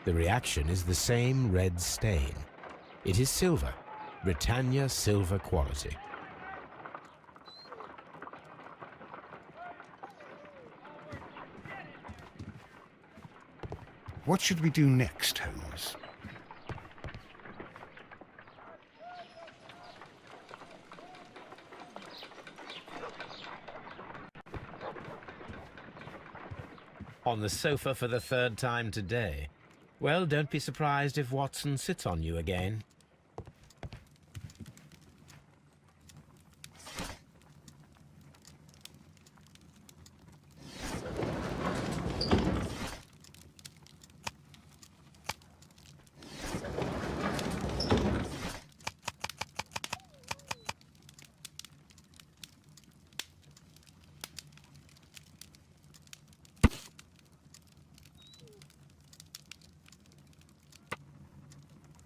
The reaction is the same red stain. It is silver, Britannia silver quality. What should we do next, Holmes? On the sofa for the third time today. Well, don't be surprised if Watson sits on you again.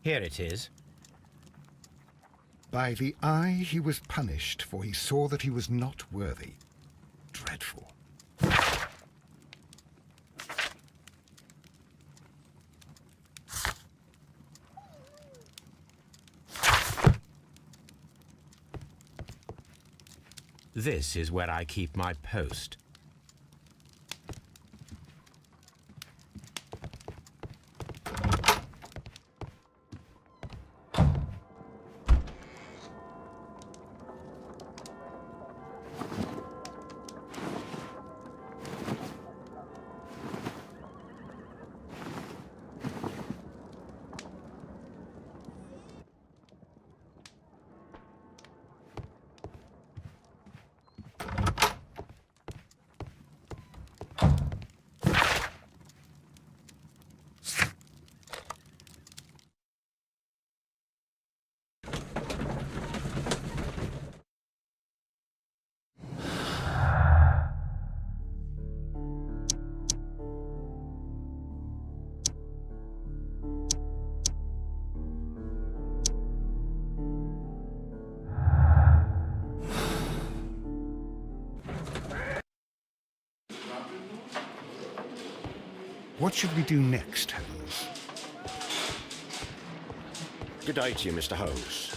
Here it is. By the eye he was punished, for he saw that he was not worthy. Dreadful. This is where I keep my post. What should we do next, Holmes? Good day to you, Mr. Holmes.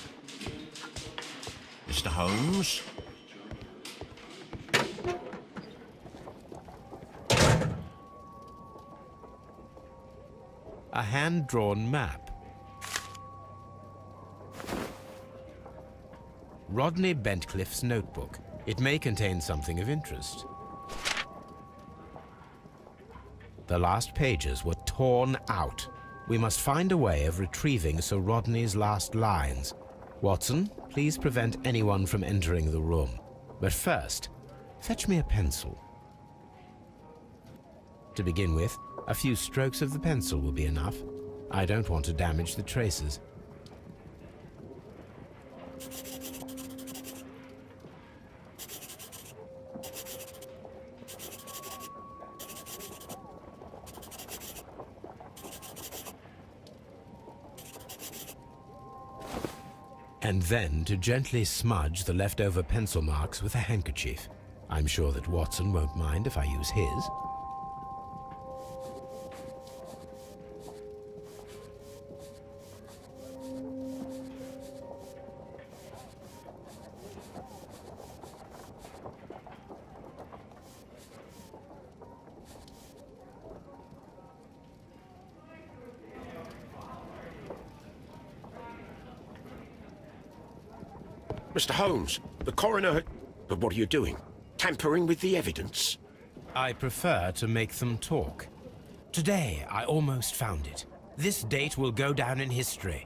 Mr. Holmes? A hand-drawn map. Rodney Bentcliffe's notebook. It may contain something of interest. The last pages were torn out. We must find a way of retrieving Sir Rodney's last lines. Watson, please prevent anyone from entering the room. But first, fetch me a pencil. To begin with, a few strokes of the pencil will be enough. I don't want to damage the traces. And then to gently smudge the leftover pencil marks with a handkerchief. I'm sure that Watson won't mind if I use his. Mr. Holmes, the coroner had... But what are you doing? Tampering with the evidence? I prefer to make them talk. Today, I almost found it. This date will go down in history.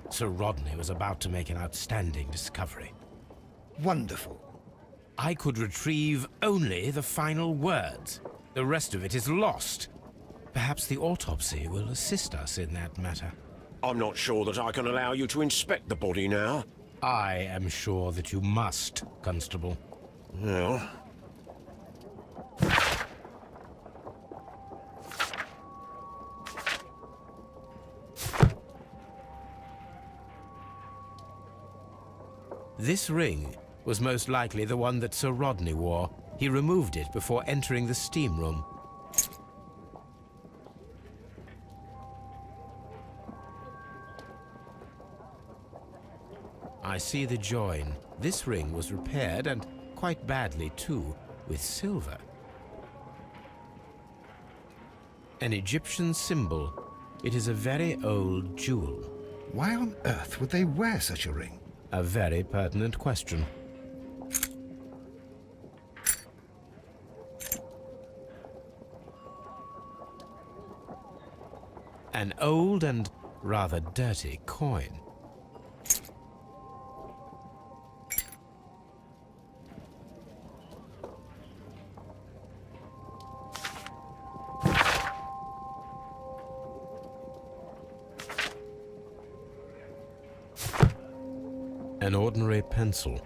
Sir Rodney was about to make an outstanding discovery. Wonderful. I could retrieve only the final words. The rest of it is lost. Perhaps the autopsy will assist us in that matter. I'm not sure that I can allow you to inspect the body now. I am sure that you must, Constable. Well... This ring was most likely the one that Sir Rodney wore. He removed it before entering the steam room. I see the join. This ring was repaired, and quite badly too, with silver. An Egyptian symbol. It is a very old jewel. Why on earth would they wear such a ring? A very pertinent question. An old and rather dirty coin. An ordinary pencil.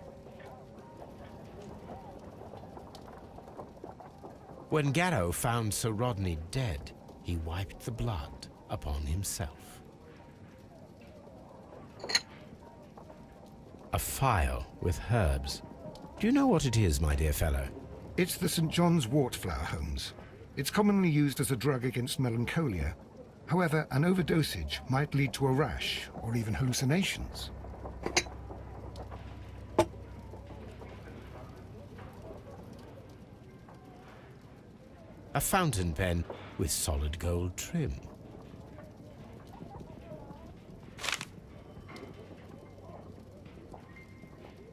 When Garrow found Sir Rodney dead, he wiped the blood upon himself. A phial with herbs. Do you know what it is, my dear fellow? It's the St. John's wort flower, Holmes. It's commonly used as a drug against melancholia. However, an overdosage might lead to a rash or even hallucinations. A fountain pen with solid gold trim.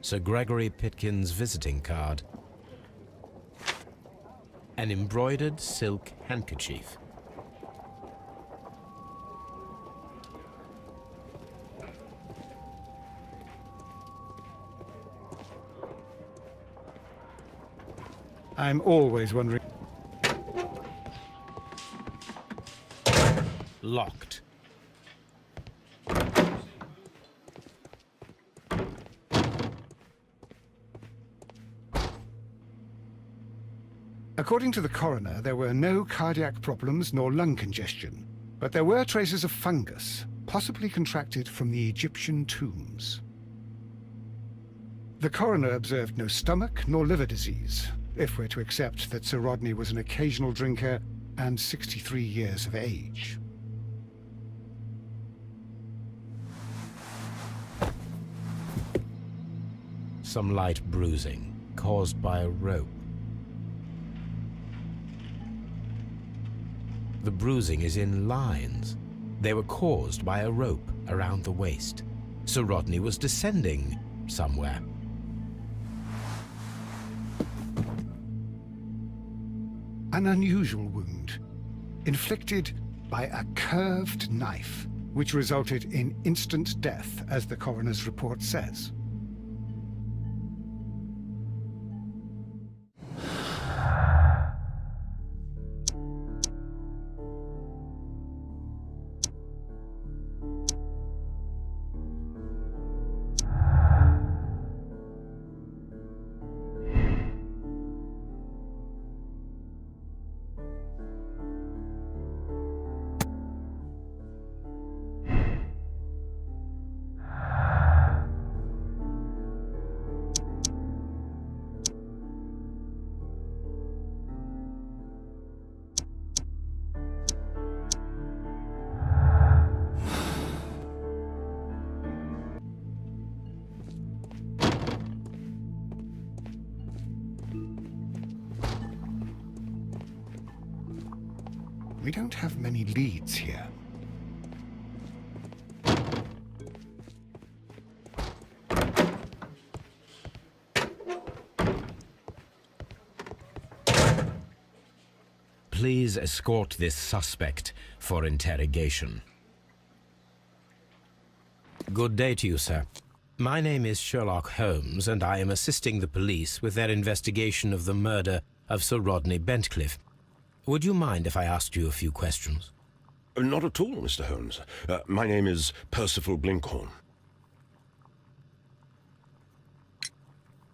Sir Gregory Pitkin's visiting card. An embroidered silk handkerchief. I'm always wondering... Locked. According to the coroner, there were no cardiac problems nor lung congestion, but there were traces of fungus, possibly contracted from the Egyptian tombs. The coroner observed no stomach nor liver disease, if we're to accept that Sir Rodney was an occasional drinker and 63 years of age. Some light bruising caused by a rope. The bruising is in lines. They were caused by a rope around the waist. Sir Rodney was descending somewhere. An unusual wound, inflicted by a curved knife, which resulted in instant death, as the coroner's report says. We don't have many leads here. Please escort this suspect for interrogation. Good day to you, sir. My name is Sherlock Holmes, and I am assisting the police with their investigation of the murder of Sir Rodney Bentcliffe. Would you mind if I asked you a few questions? Not at all, Mr. Holmes. My name is Percival Blinkhorn.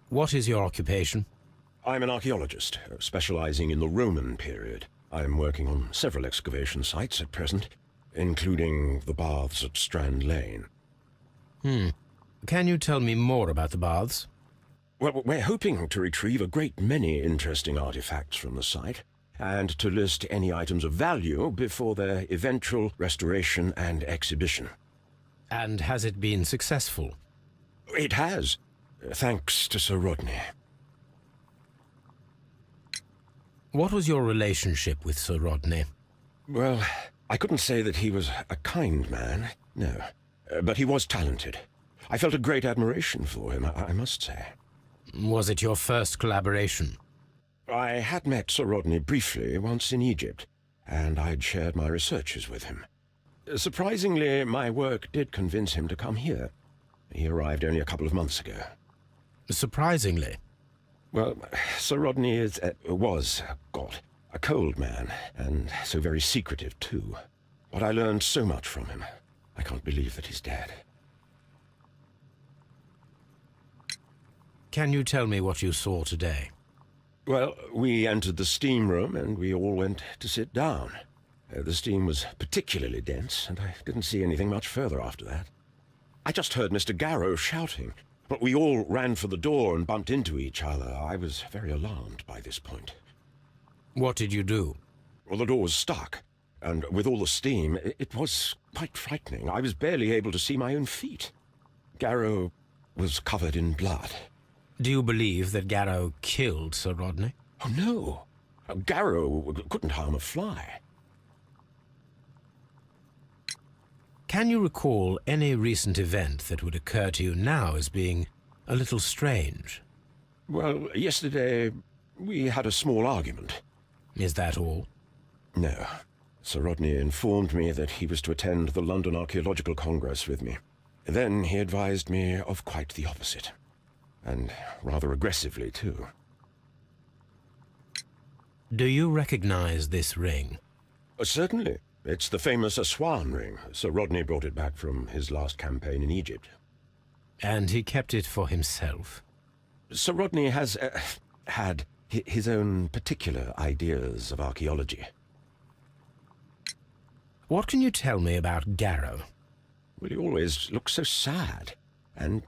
What is your occupation? I'm an archaeologist, specializing in the Roman period. I'm working on several excavation sites at present, including the baths at Strand Lane. Can you tell me more about the baths? Well, we're hoping to retrieve a great many interesting artifacts from the site, and to list any items of value before their eventual restoration and exhibition. And has it been successful? It has, thanks to Sir Rodney. What was your relationship with Sir Rodney? Well, I couldn't say that he was a kind man, no. But he was talented. I felt a great admiration for him, I must say. Was it your first collaboration? I had met Sir Rodney briefly once in Egypt, and I'd shared my researches with him. Surprisingly, my work did convince him to come here. He arrived only a couple of months ago. Surprisingly? Well, Sir Rodney was a cold man, and so very secretive, too. But I learned so much from him. I can't believe that he's dead. Can you tell me what you saw today? Well, we entered the steam room, and we all went to sit down. The steam was particularly dense, and I didn't see anything much further after that. I just heard Mr. Garrow shouting, but we all ran for the door and bumped into each other. I was very alarmed by this point. What did you do? Well, the door was stuck, and with all the steam, it was quite frightening. I was barely able to see my own feet. Garrow was covered in blood. Do you believe that Garrow killed Sir Rodney? Oh, no. Garrow couldn't harm a fly. Can you recall any recent event that would occur to you now as being a little strange? Well, yesterday we had a small argument. Is that all? No. Sir Rodney informed me that he was to attend the London Archaeological Congress with me. Then he advised me of quite the opposite. And rather aggressively, too. Do you recognize this ring? Certainly. It's the famous Aswan ring. Sir Rodney brought it back from his last campaign in Egypt. And he kept it for himself? Sir Rodney has had his own particular ideas of archaeology. What can you tell me about Garrow? Well, he always looks so sad. And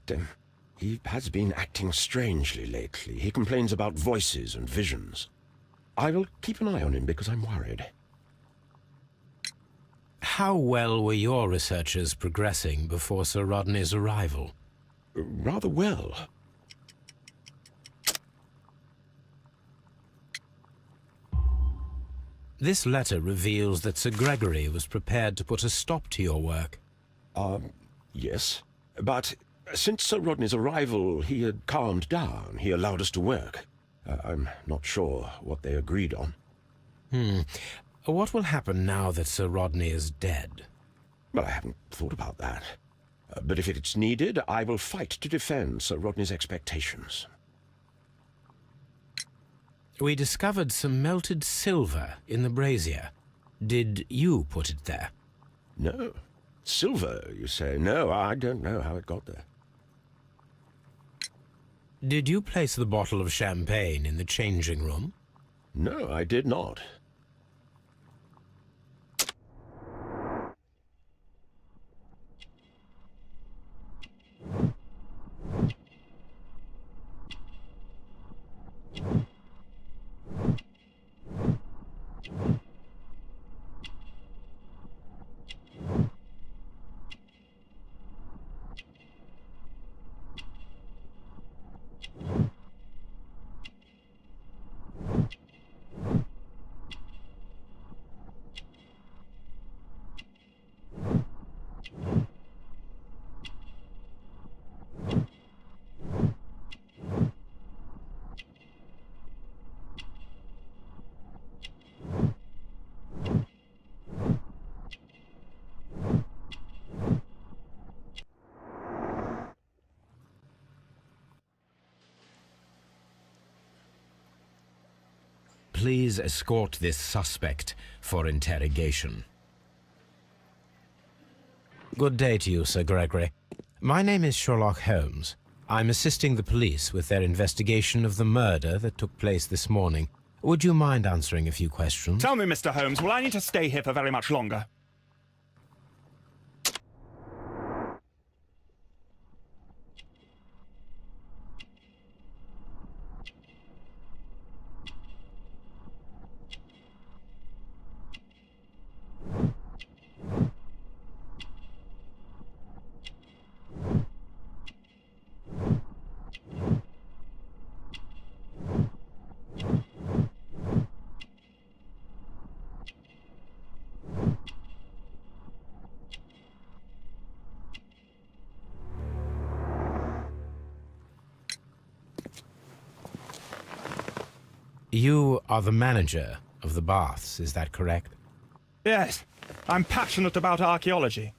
he has been acting strangely lately. He complains about voices and visions. I will keep an eye on him because I'm worried. How well were your researches progressing before Sir Rodney's arrival? Rather well. This letter reveals that Sir Gregory was prepared to put a stop to your work. Yes. But since Sir Rodney's arrival, he had calmed down. He allowed us to work. I'm not sure what they agreed on. What will happen now that Sir Rodney is dead? Well, I haven't thought about that. But if it's needed, I will fight to defend Sir Rodney's expectations. We discovered some melted silver in the brazier. Did you put it there? No. Silver, you say? No, I don't know how it got there. Did you place the bottle of champagne in the changing room? No, I did not. Please escort this suspect for interrogation. Good day to you, Sir Gregory. My name is Sherlock Holmes. I'm assisting the police with their investigation of the murder that took place this morning. Would you mind answering a few questions? Tell me, Mr. Holmes, will I need to stay here for very much longer? You are the manager of the baths, is that correct? Yes, I'm passionate about archaeology.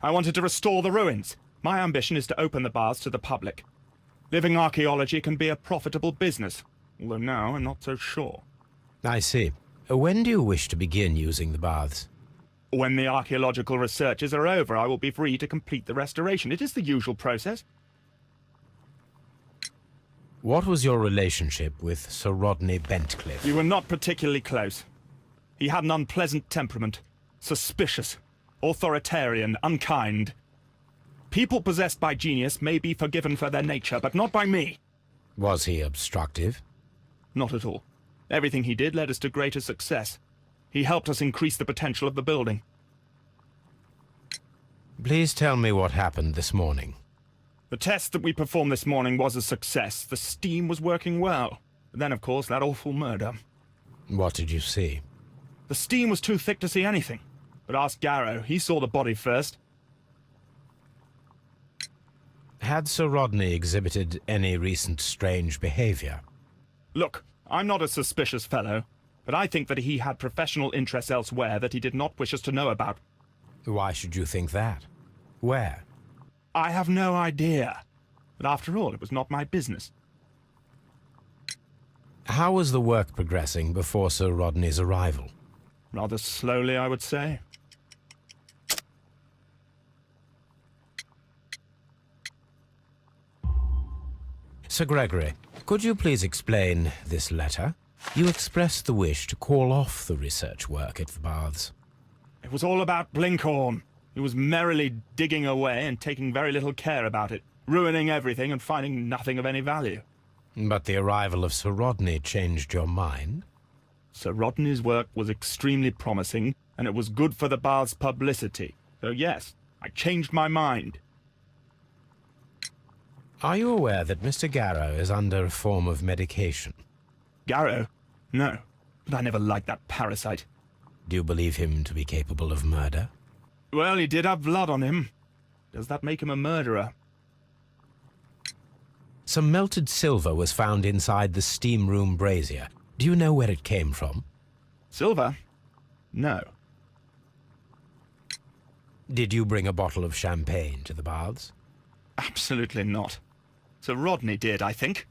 I wanted to restore the ruins. My ambition is to open the baths to the public. Living archaeology can be a profitable business, although now I'm not so sure. I see. When do you wish to begin using the baths? When the archaeological researches are over, I will be free to complete the restoration. It is the usual process. What was your relationship with Sir Rodney Bentcliffe? We were not particularly close. He had an unpleasant temperament. Suspicious, authoritarian, unkind. People possessed by genius may be forgiven for their nature, but not by me. Was he obstructive? Not at all. Everything he did led us to greater success. He helped us increase the potential of the building. Please tell me what happened this morning. The test that we performed this morning was a success. The steam was working well. But then, of course, that awful murder. What did you see? The steam was too thick to see anything. But ask Garrow. He saw the body first. Had Sir Rodney exhibited any recent strange behavior? Look, I'm not a suspicious fellow, but I think that he had professional interests elsewhere that he did not wish us to know about. Why should you think that? Where? I have no idea. But after all, it was not my business. How was the work progressing before Sir Rodney's arrival? Rather slowly, I would say. Sir Gregory, could you please explain this letter? You expressed the wish to call off the research work at the baths. It was all about Blinkhorn. He was merrily digging away and taking very little care about it, ruining everything and finding nothing of any value. But the arrival of Sir Rodney changed your mind? Sir Rodney's work was extremely promising, and it was good for the bath's publicity. So yes, I changed my mind. Are you aware that Mr. Garrow is under a form of medication? Garrow? No, but I never liked that parasite. Do you believe him to be capable of murder? Well, he did have blood on him. Does that make him a murderer? Some melted silver was found inside the steam room brazier. Do you know where it came from? Silver? No. Did you bring a bottle of champagne to the baths? Absolutely not. Sir Rodney did, I think.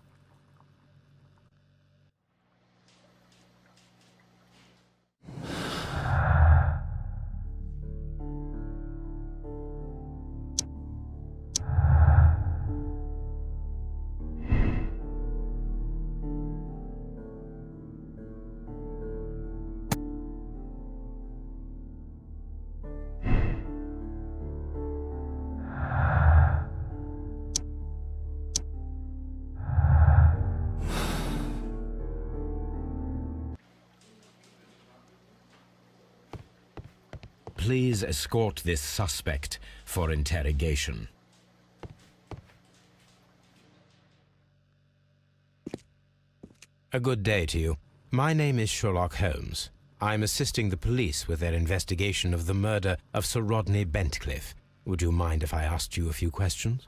Please escort this suspect for interrogation. A good day to you. My name is Sherlock Holmes. I'm assisting the police with their investigation of the murder of Sir Rodney Bentcliffe. Would you mind if I asked you a few questions?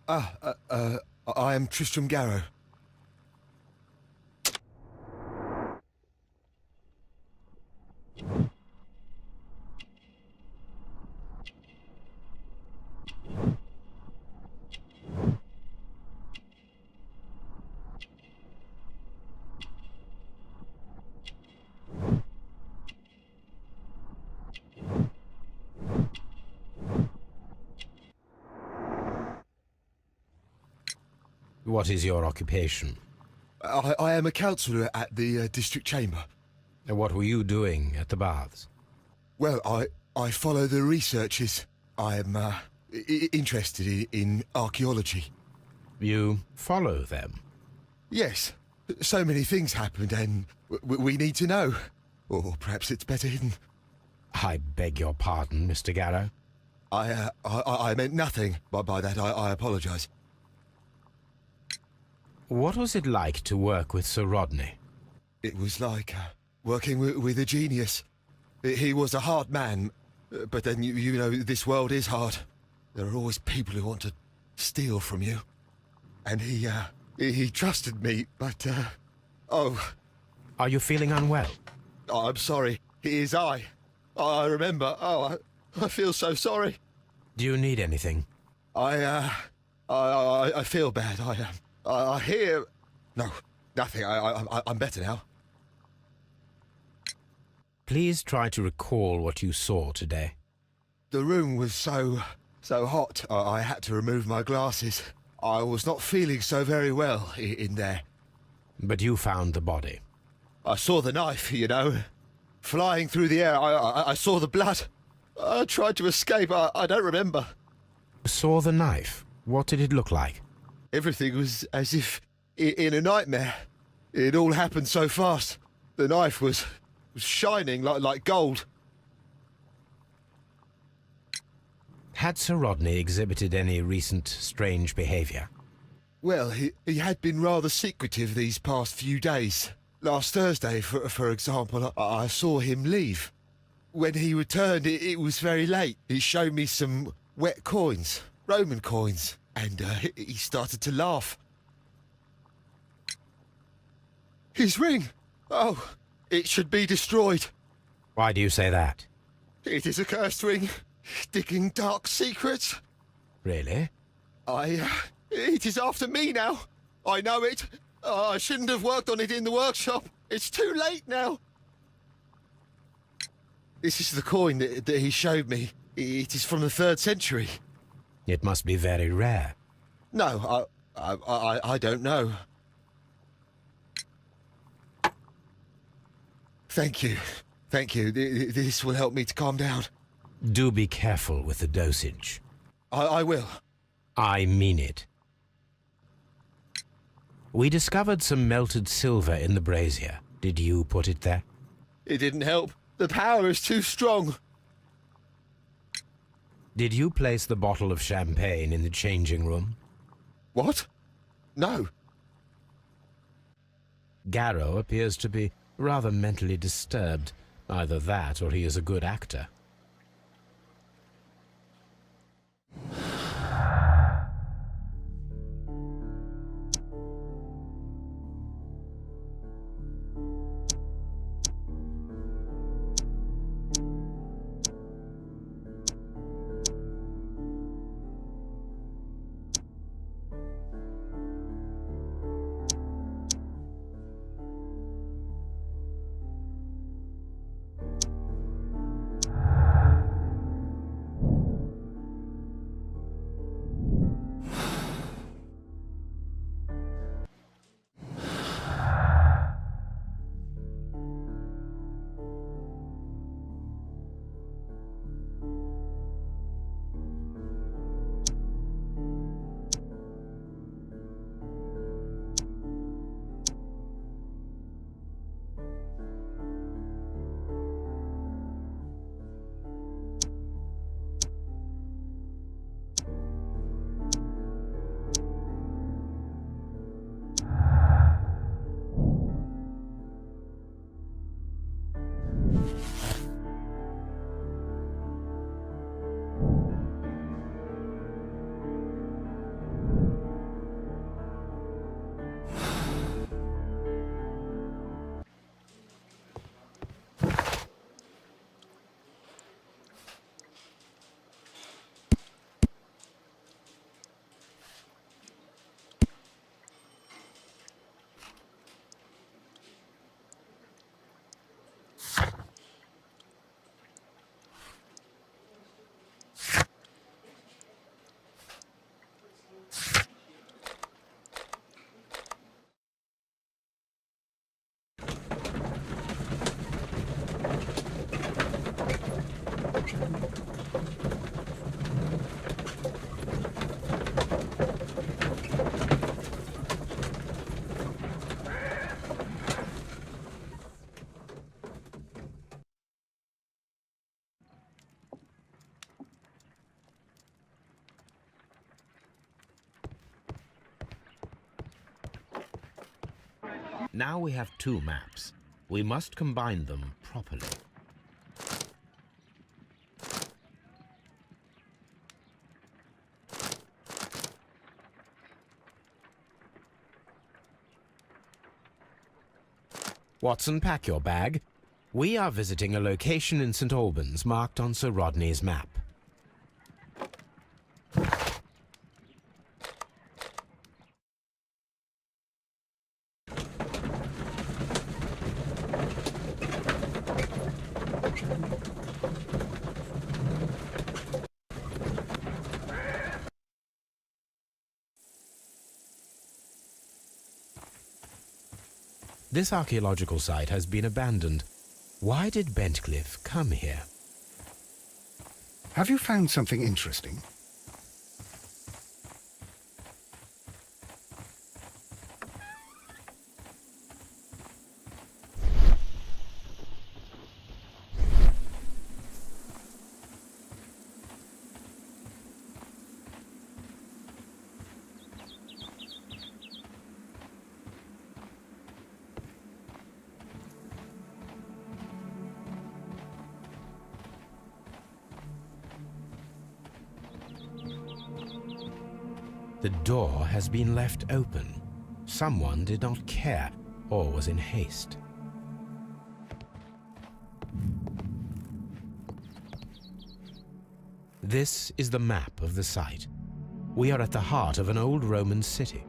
I am Tristram Garrow. What is your occupation? I am a councillor at the district chamber. And what were you doing at the baths? Well, I follow the researches. I am interested in archaeology. You follow them? Yes. So many things happened and we need to know. Or perhaps it's better hidden. I beg your pardon, Mr. Garrow. I meant nothing by that. I apologise. What was it like to work with Sir Rodney? It was like working with a genius. He was a hard man, but then you know this world is hard. There are always people who want to steal from you. And he trusted me, but Oh. Are you feeling unwell? Oh, I'm sorry. It is I. I remember. Oh, I feel so sorry. Do you need anything? I feel bad. I hear... No, nothing. I'm better now. Please try to recall what you saw today. The room was so hot, I had to remove my glasses. I was not feeling so very well in there. But you found the body. I saw the knife, you know, flying through the air. I saw the blood. I tried to escape. I don't remember. Saw the knife? What did it look like? Everything was as if in a nightmare. It all happened so fast. The knife was shining like gold. Had Sir Rodney exhibited any recent strange behaviour? Well, he had been rather secretive these past few days. Last Thursday, for example, I saw him leave. When he returned, it was very late. He showed me some wet coins, Roman coins, and he started to laugh. His ring! Oh, it should be destroyed. Why do you say that? It is a cursed ring, digging dark secrets. Really? It is after me now. I know it. I shouldn't have worked on it in the workshop. It's too late now. This is the coin that he showed me. It is from the 3rd century. It must be very rare. No, I don't know. Thank you. Thank you. This will help me to calm down. Do be careful with the dosage. I will. I mean it. We discovered some melted silver in the brazier. Did you put it there? It didn't help. The power is too strong. Did you place the bottle of champagne in the changing room? What? No. Garrow appears to be rather mentally disturbed. Either that or he is a good actor. Now we have 2 maps. We must combine them properly. Watson, pack your bag. We are visiting a location in St. Albans marked on Sir Rodney's map. This archaeological site has been abandoned. Why did Bentcliffe come here? Have you found something interesting? The door has been left open. Someone did not care or was in haste. This is the map of the site. We are at the heart of an old Roman city.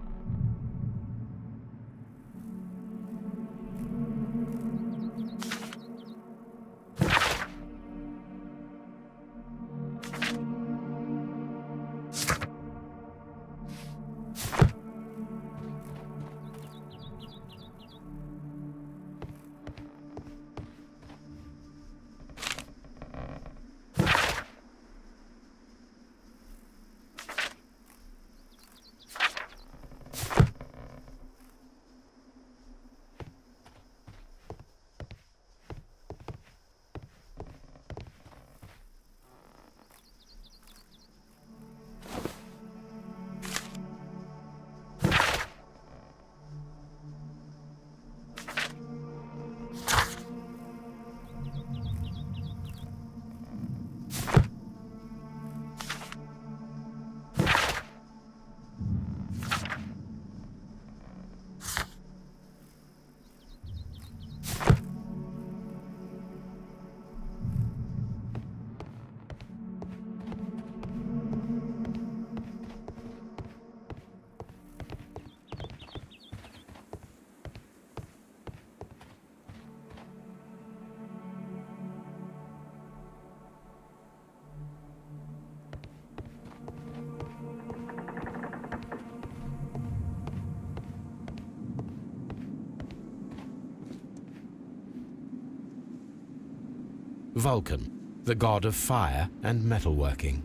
Vulcan, the god of fire and metalworking.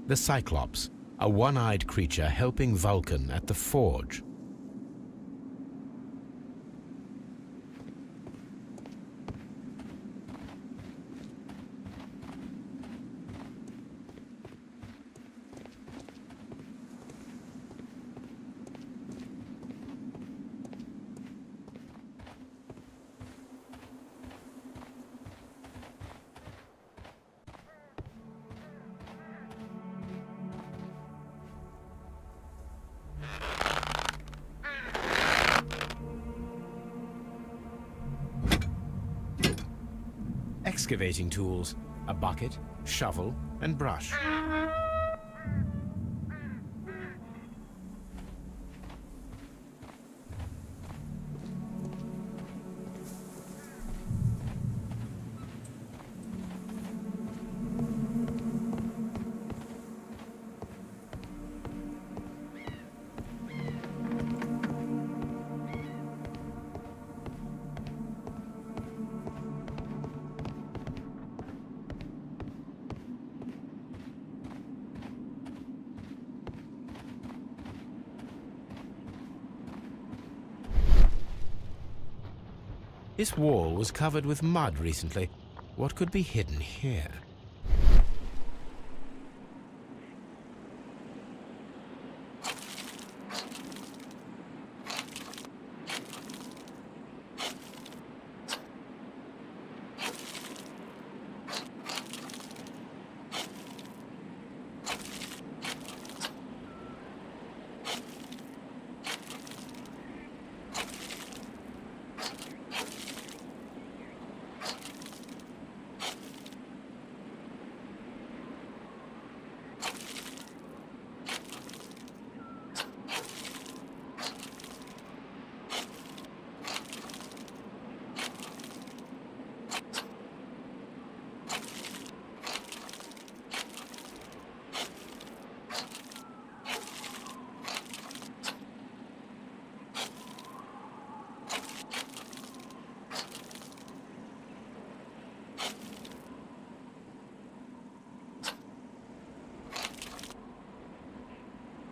The Cyclops, a one-eyed creature helping Vulcan at the forge. Excavating tools, a bucket, shovel, and brush. This wall was covered with mud recently. What could be hidden here?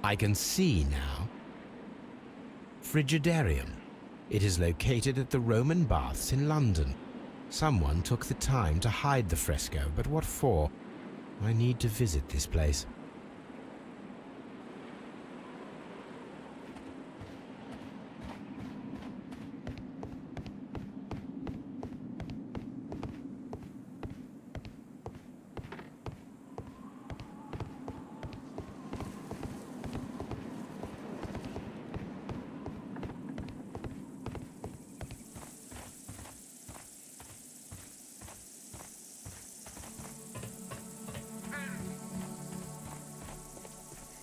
I can see now. Frigidarium. It is located at the Roman Baths in London. Someone took the time to hide the fresco, but what for? I need to visit this place.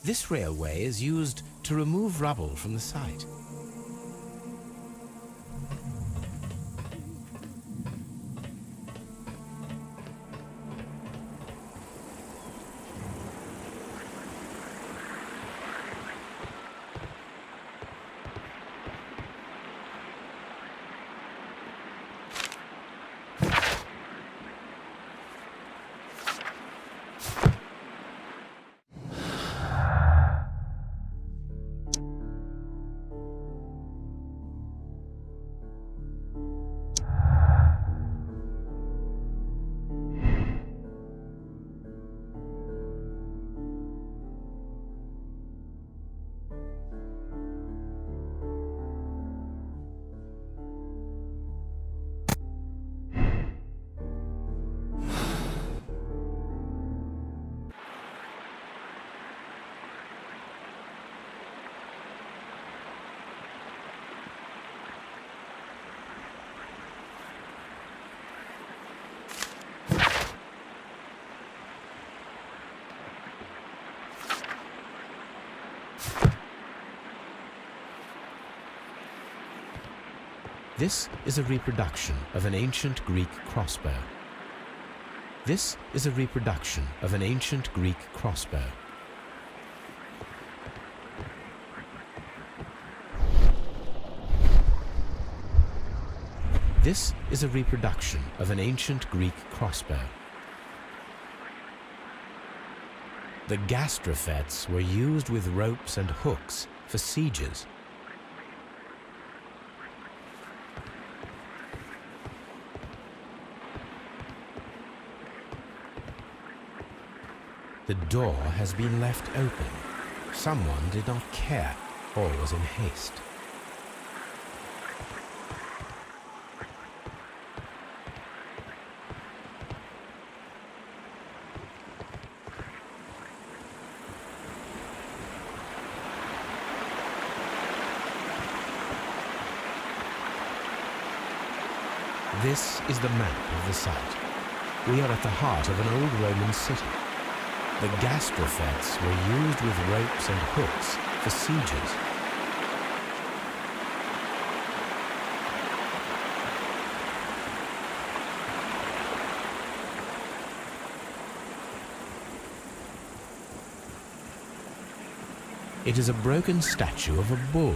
This railway is used to remove rubble from the site. This is a reproduction of an ancient Greek crossbow. This is a reproduction of an ancient Greek crossbow. This is a reproduction of an ancient Greek crossbow. The gastrofets were used with ropes and hooks for sieges. The door has been left open. Someone did not care or was in haste. This is the map of the site. We are at the heart of an old Roman city. The gastrofets were used with ropes and hooks for sieges. It is a broken statue of a bull.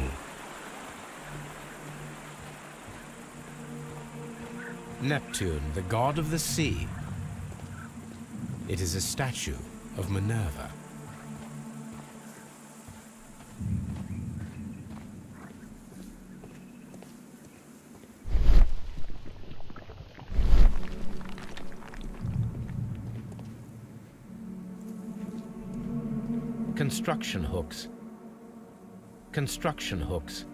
Neptune, the god of the sea. It is a statue of Minerva. Construction hooks. Construction hooks.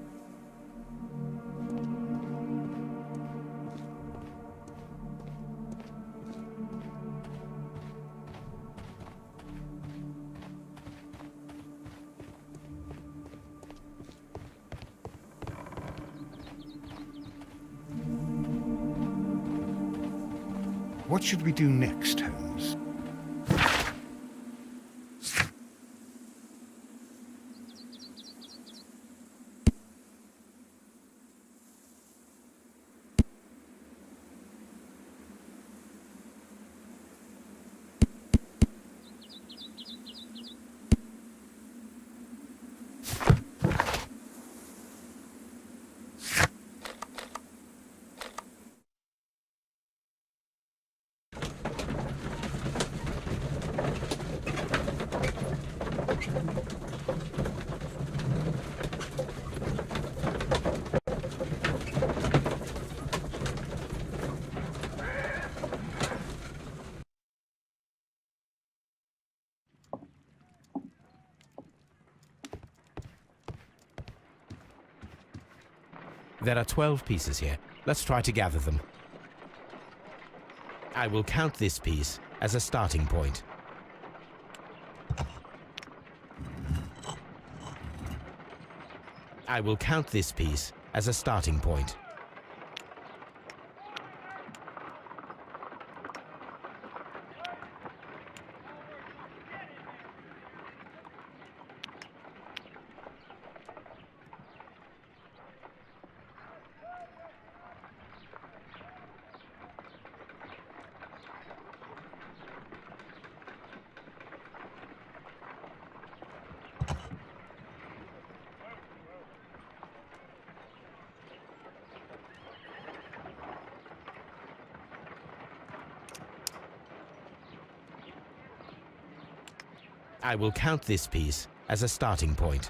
What should we do next, Holmes? There are 12 pieces here. Let's try to gather them. I will count this piece as a starting point. I will count this piece as a starting point. I will count this piece as a starting point.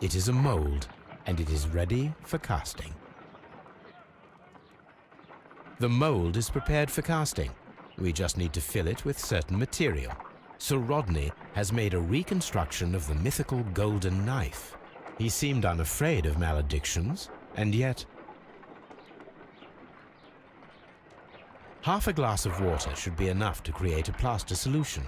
It is a mold, and it is ready for casting. The mold is prepared for casting. We just need to fill it with certain material. Sir Rodney has made a reconstruction of the mythical golden knife. He seemed unafraid of maledictions, and yet... Half a glass of water should be enough to create a plaster solution.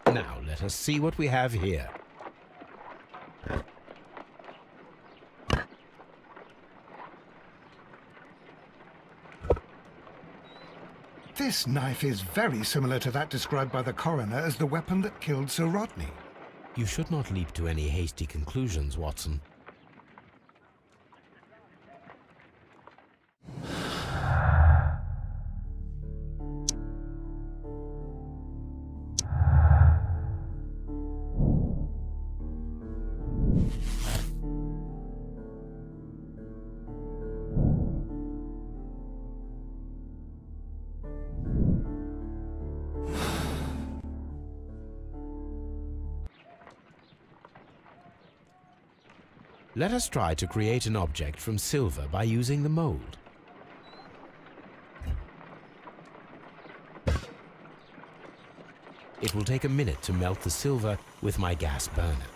Now let us see what we have here. This knife is very similar to that described by the coroner as the weapon that killed Sir Rodney. You should not leap to any hasty conclusions, Watson. Let us try to create an object from silver by using the mold. It will take a minute to melt the silver with my gas burner.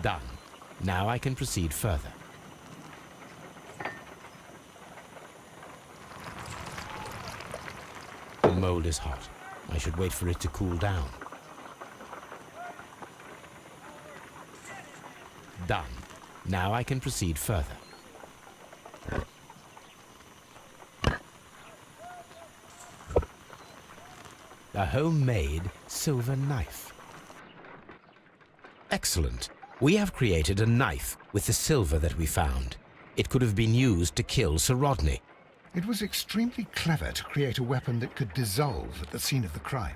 Done. Now I can proceed further. The mold is hot. I should wait for it to cool down. Done. Now I can proceed further. A homemade silver knife. Excellent. We have created a knife with the silver that we found. It could have been used to kill Sir Rodney. It was extremely clever to create a weapon that could dissolve at the scene of the crime.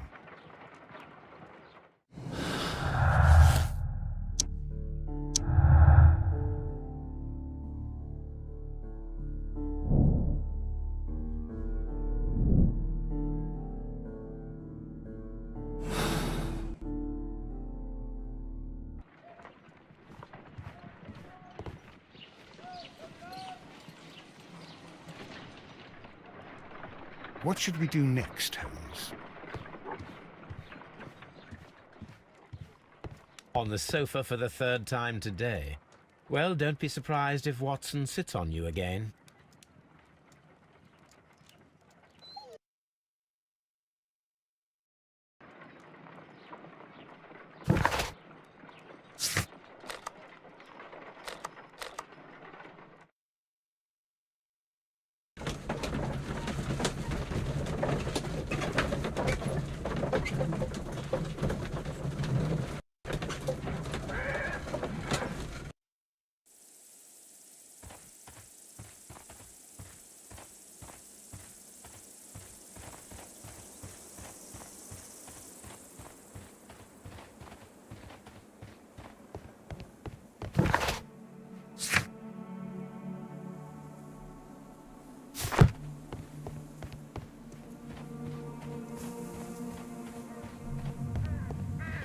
What should we do next, Holmes? On the sofa for the third time today. Well, don't be surprised if Watson sits on you again.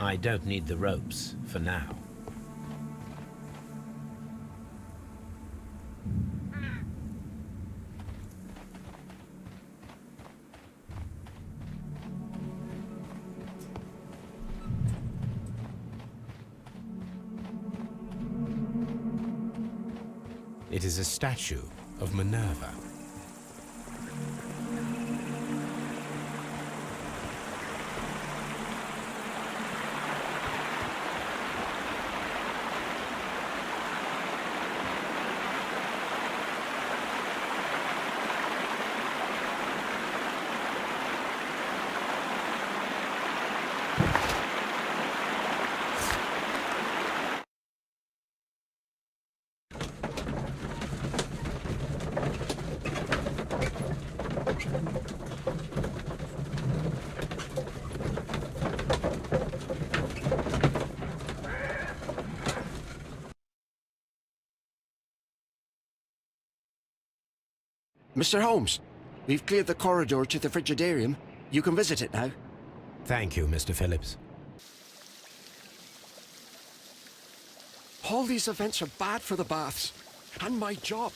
I don't need the ropes for now. It is a statue of Minerva. Mr. Holmes, we've cleared the corridor to the frigidarium. You can visit it now. Thank you, Mr. Phillips. All these events are bad for the baths. And my job.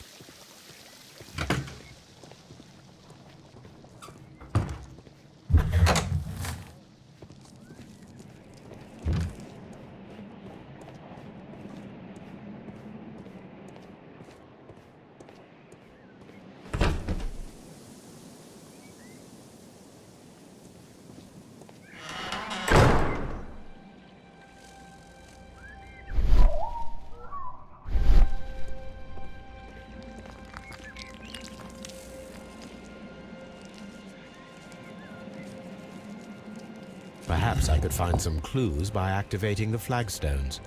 Perhaps I could find some clues by activating the flagstones.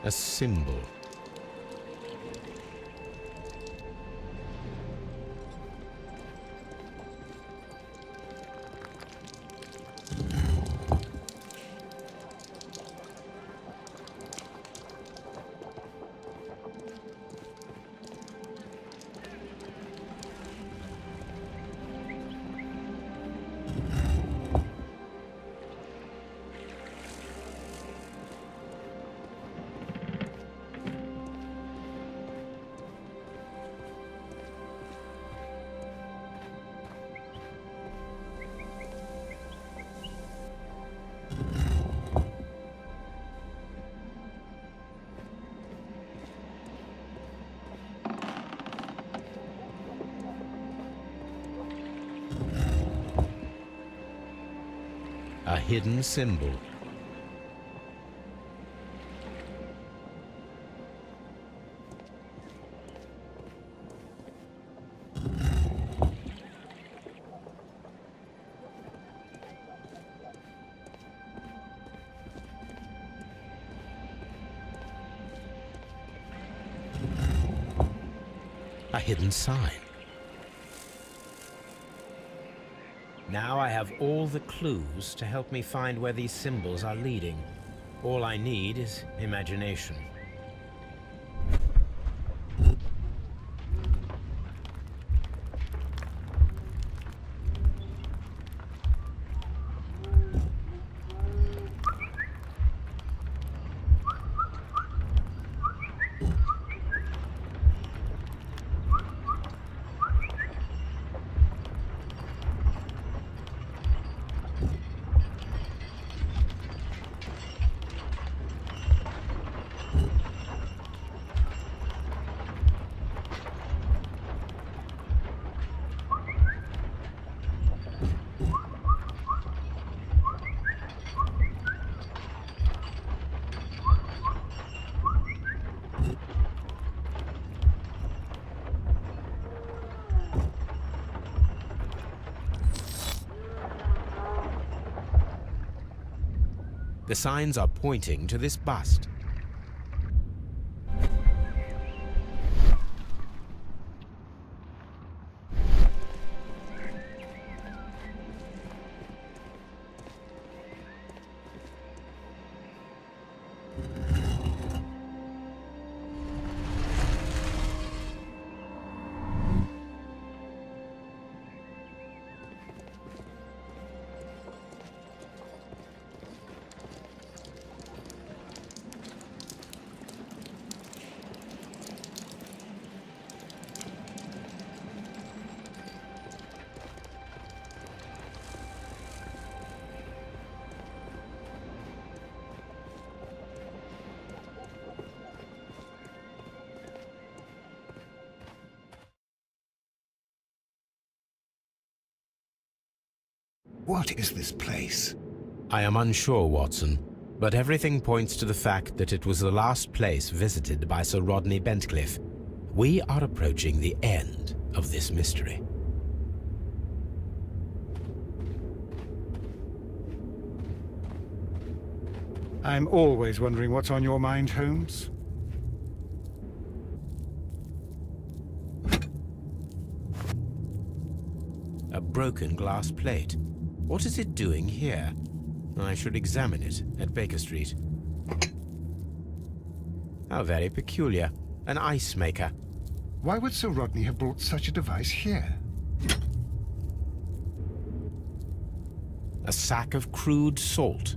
A symbol. A hidden symbol. A hidden sign. Now I have all the clues to help me find where these symbols are leading. All I need is imagination. The signs are pointing to this bust. What is this place? I am unsure, Watson, but everything points to the fact that it was the last place visited by Sir Rodney Bentcliffe. We are approaching the end of this mystery. I'm always wondering what's on your mind, Holmes. A broken glass plate. What is it doing here? I should examine it at Baker Street. How very peculiar. An ice maker. Why would Sir Rodney have brought such a device here? A sack of crude salt.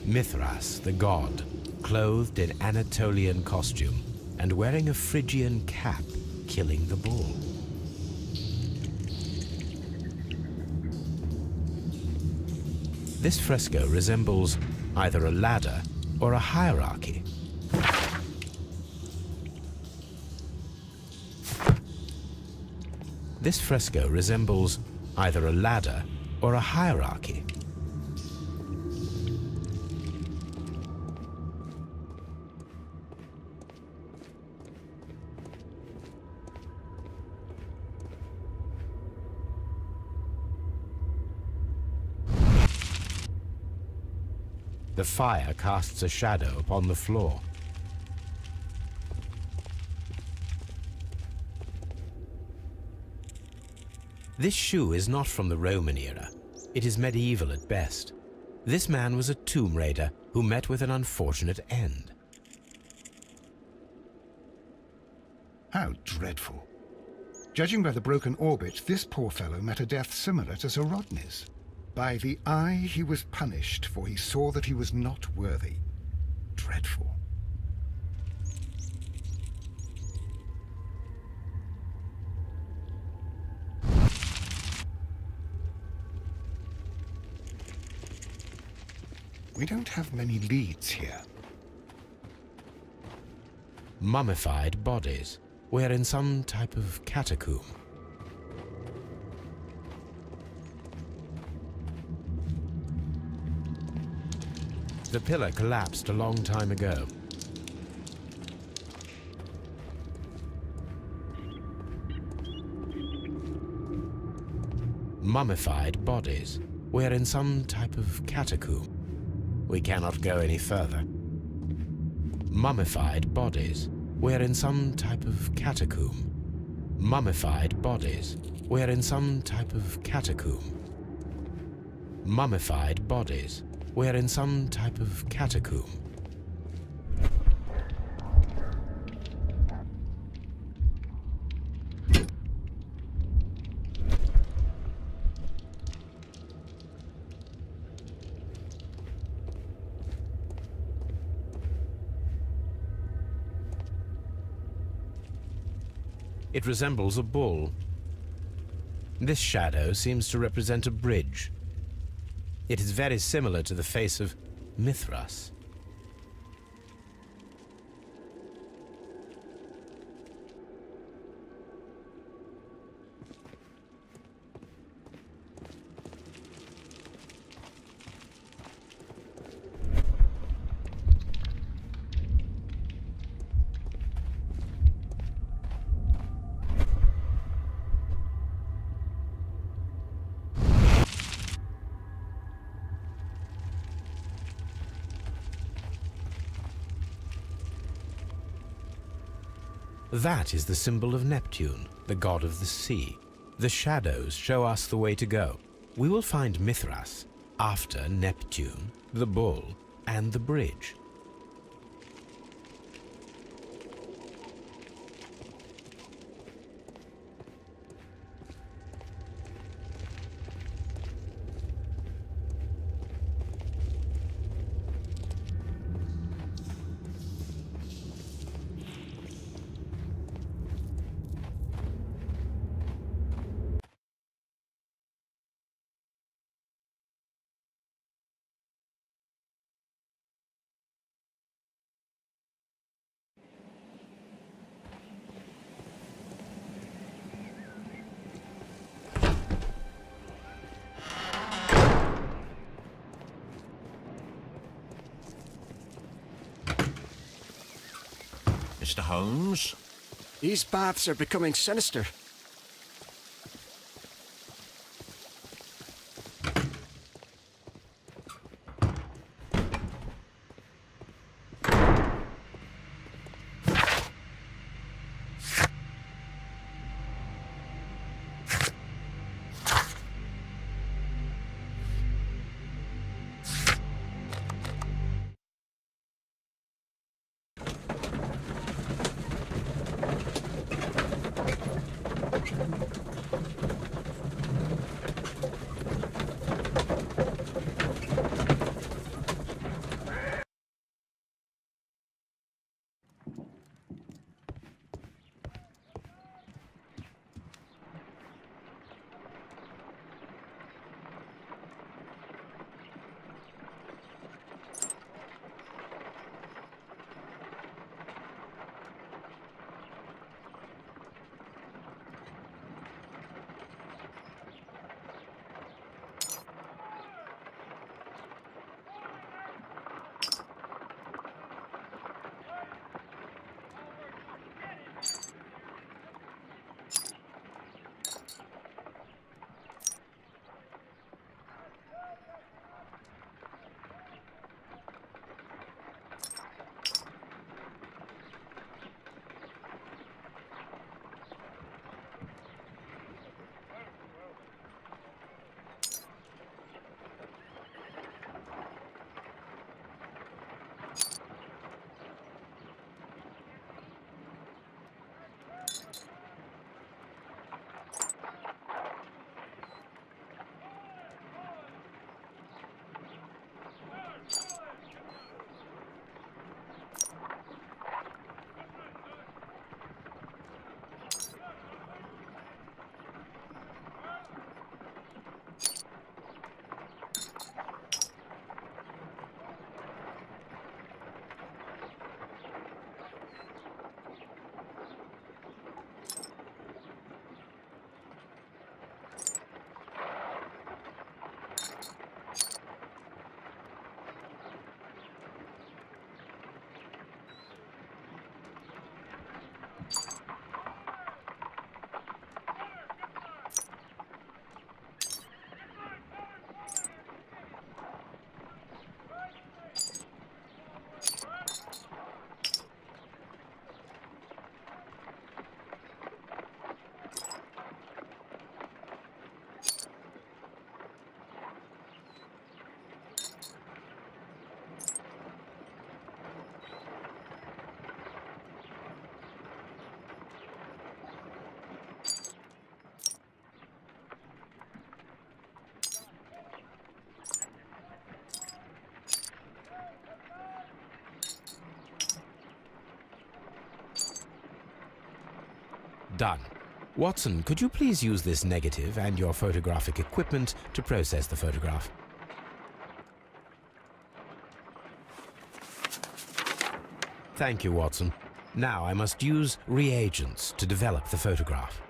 Mithras, the god, clothed in Anatolian costume and wearing a Phrygian cap, killing the bull. This fresco resembles either a ladder or a hierarchy. This fresco resembles either a ladder or a hierarchy. The fire casts a shadow upon the floor. This shoe is not from the Roman era. It is medieval at best. This man was a tomb raider who met with an unfortunate end. How dreadful. Judging by the broken orbit, this poor fellow met a death similar to Sir Rodney's. By the eye he was punished, for he saw that he was not worthy. Dreadful. We don't have many leads here. Mummified bodies. We're in some type of catacomb. The pillar collapsed a long time ago. Mummified bodies. We're in some type of catacomb. We cannot go any further. Mummified bodies. We're in some type of catacomb. Mummified bodies. We're in some type of catacomb. Mummified bodies. We're in some type of catacomb. It resembles a bull. This shadow seems to represent a bridge. It is very similar to the face of Mithras. That is the symbol of Neptune, the god of the sea. The shadows show us the way to go. We will find Mithras after Neptune, the bull, and the bridge. Mr. Holmes? These baths are becoming sinister. Done. Watson, could you please use this negative and your photographic equipment to process the photograph? Thank you, Watson. Now I must use reagents to develop the photograph.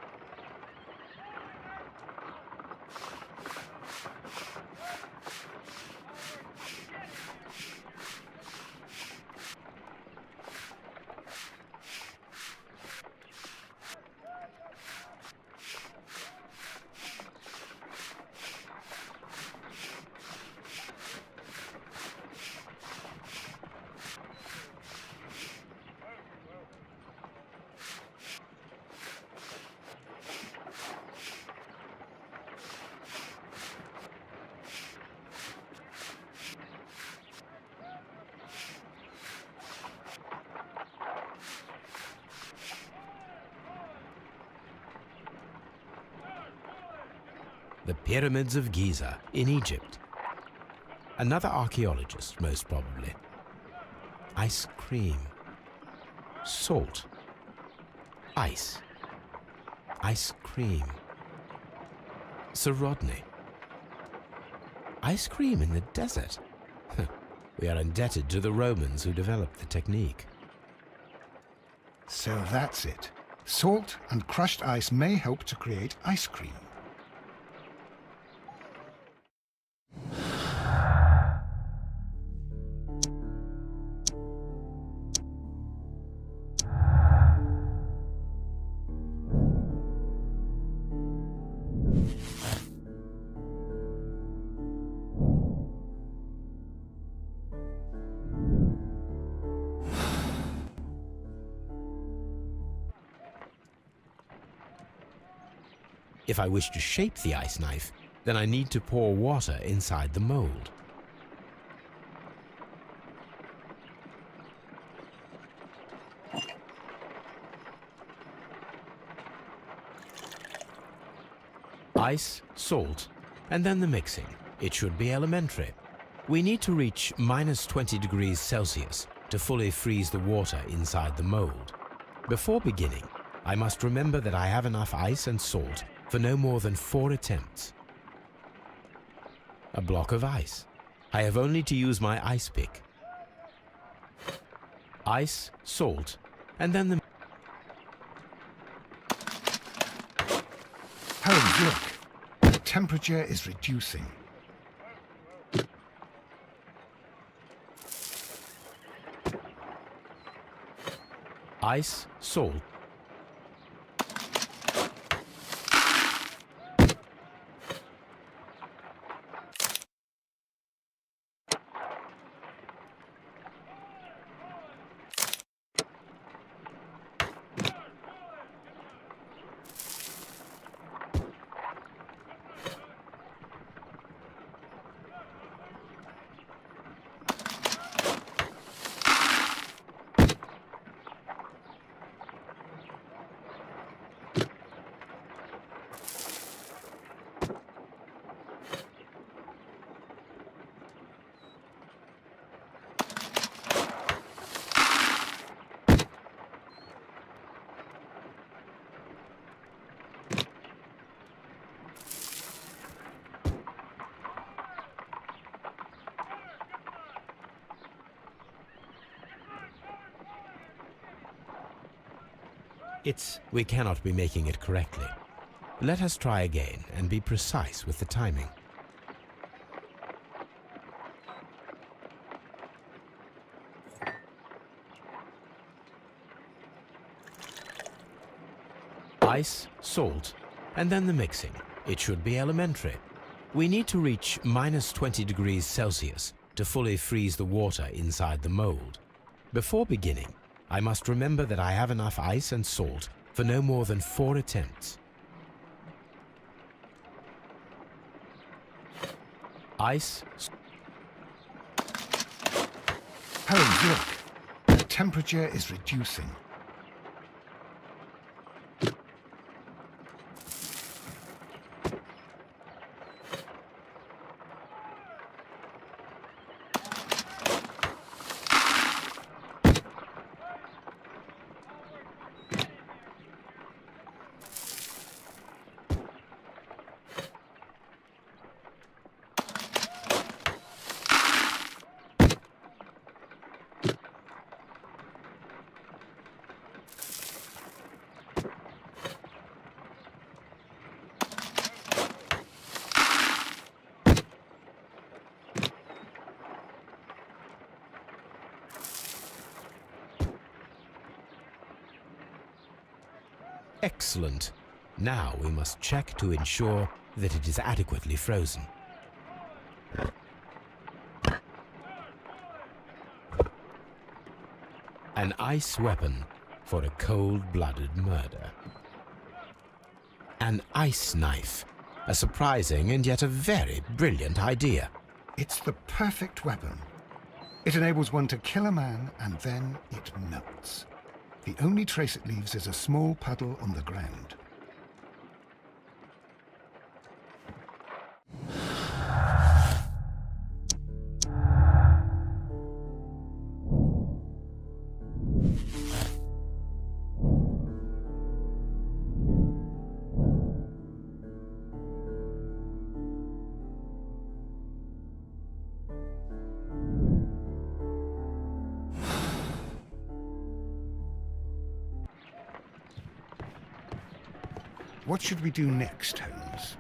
The Pyramids of Giza in Egypt. Another archaeologist, most probably. Ice cream. Salt. Ice. Ice cream. Sir Rodney. Ice cream in the desert. We are indebted to the Romans who developed the technique. So that's it. Salt and crushed ice may help to create ice cream. If I wish to shape the ice knife, then I need to pour water inside the mold. Ice, salt, and then the mixing. It should be elementary. We need to reach -20 degrees Celsius to fully freeze the water inside the mold. Before beginning, I must remember that I have enough ice and salt for no more than 4 attempts. A block of ice. I have only to use my ice pick. Ice, salt, and then the... Holmes, look. The temperature is reducing. Ice, salt. We cannot be making it correctly. Let us try again and be precise with the timing. Ice, salt, and then the mixing. It should be elementary. We need to reach -20 degrees Celsius to fully freeze the water inside the mold. Before beginning, I must remember that I have enough ice and salt for no more than 4 attempts. Ice. Holmes, look. The temperature is reducing. Excellent. Now we must check to ensure that it is adequately frozen. An ice weapon for a cold-blooded murder. An ice knife. A surprising and yet a very brilliant idea. It's the perfect weapon. It enables one to kill a man and then it melts. The only trace it leaves is a small puddle on the ground. What should we do next, Holmes?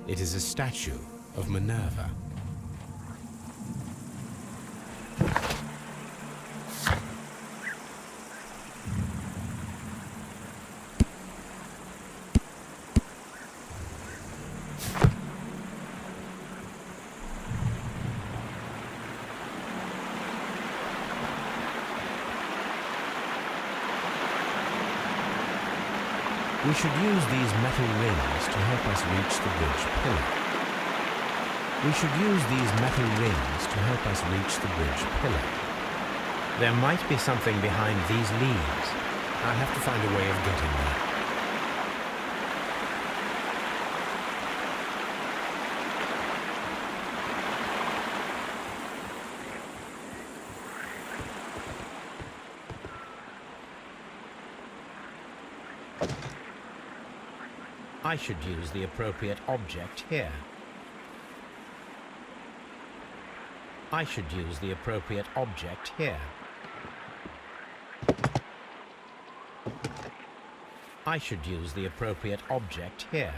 It is a statue of Minerva. We should use these metal rings to help us reach the bridge pillar. We should use these metal rings to help us reach the bridge pillar. There might be something behind these leaves. I'll have to find a way of getting there. I should use the appropriate object here. I should use the appropriate object here. I should use the appropriate object here.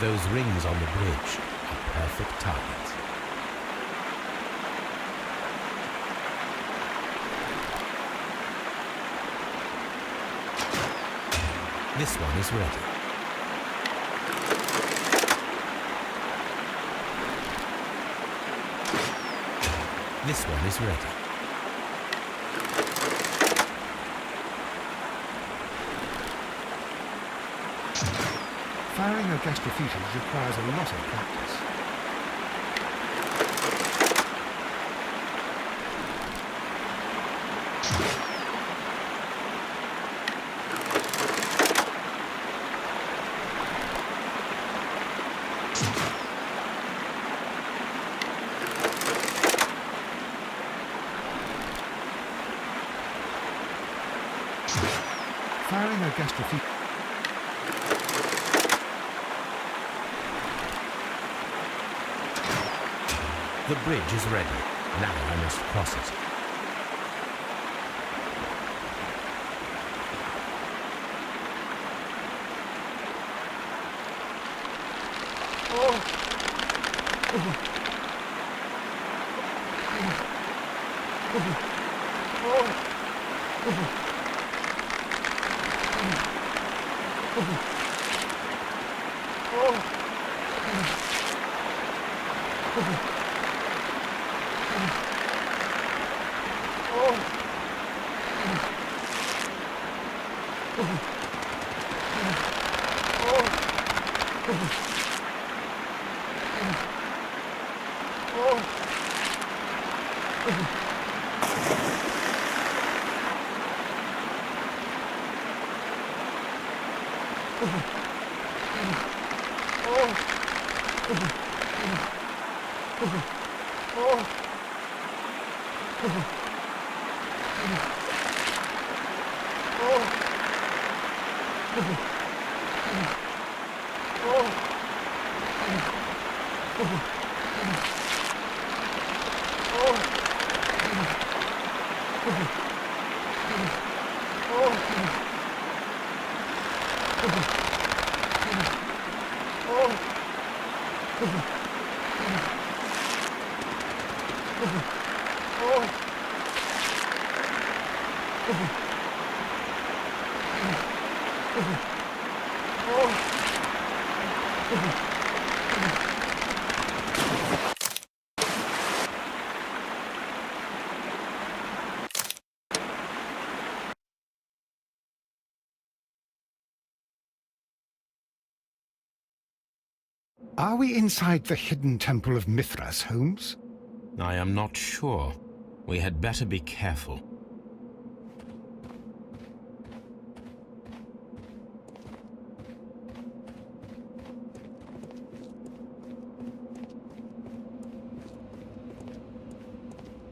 Those rings on the bridge are perfect targets. This one is ready. This one is ready. Firing against defeaters requires a lot of practice. Firing against defeaters. The bridge is ready. Now I must cross it. Are we inside the hidden temple of Mithras, Holmes? I am not sure. We had better be careful.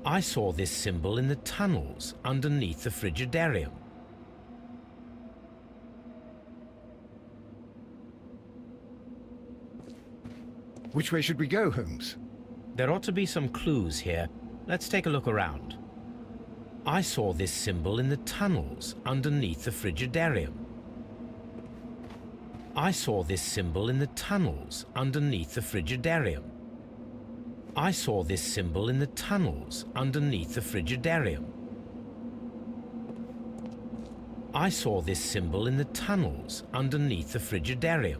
I saw this symbol in the tunnels underneath the Frigidarium. Which way should we go, Holmes? There ought to be some clues here. Let's take a look around. I saw this symbol in the tunnels underneath the Frigidarium. I saw this symbol in the tunnels underneath the Frigidarium. I saw this symbol in the tunnels underneath the Frigidarium. I saw this symbol in the tunnels underneath the Frigidarium.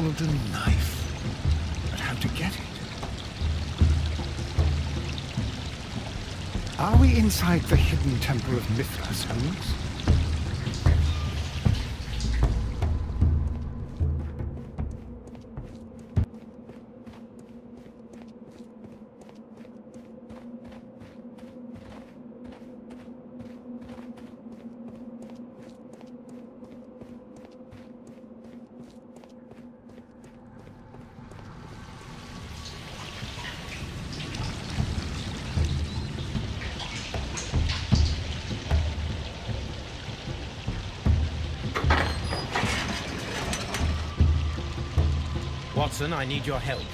golden knife. But how to get it? Are we inside the hidden temple of Mithras, Holmes? Watson, I need your help.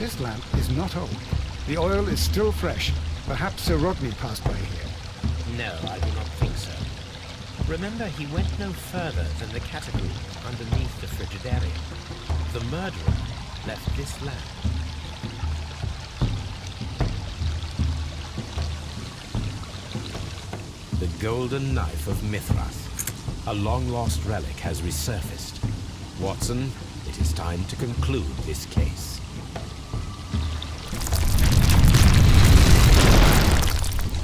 This lamp is not old. The oil is still fresh. Perhaps Sir Rodney passed by here. No, I do not think so. Remember, he went no further than the catacombs underneath the frigidarium. The murderer left this lamp. The golden knife of Mithras. A long-lost relic has resurfaced. Watson, it is time to conclude this case.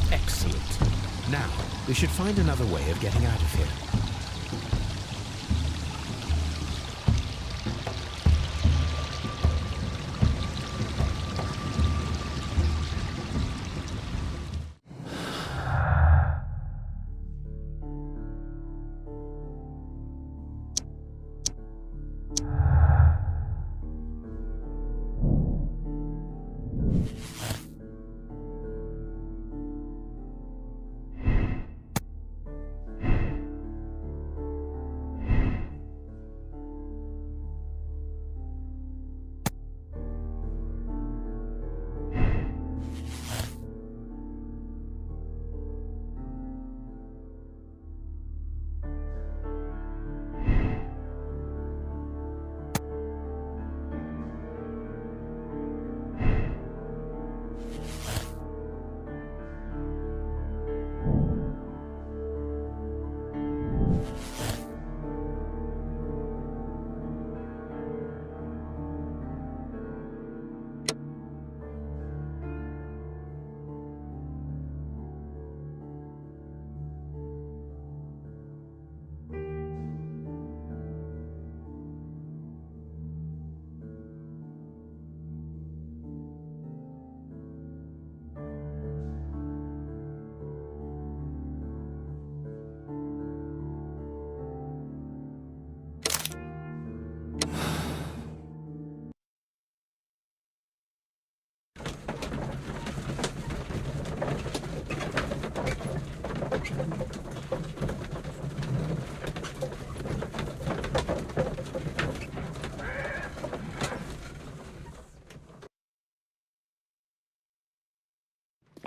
Excellent. Now, we should find another way of getting out of here.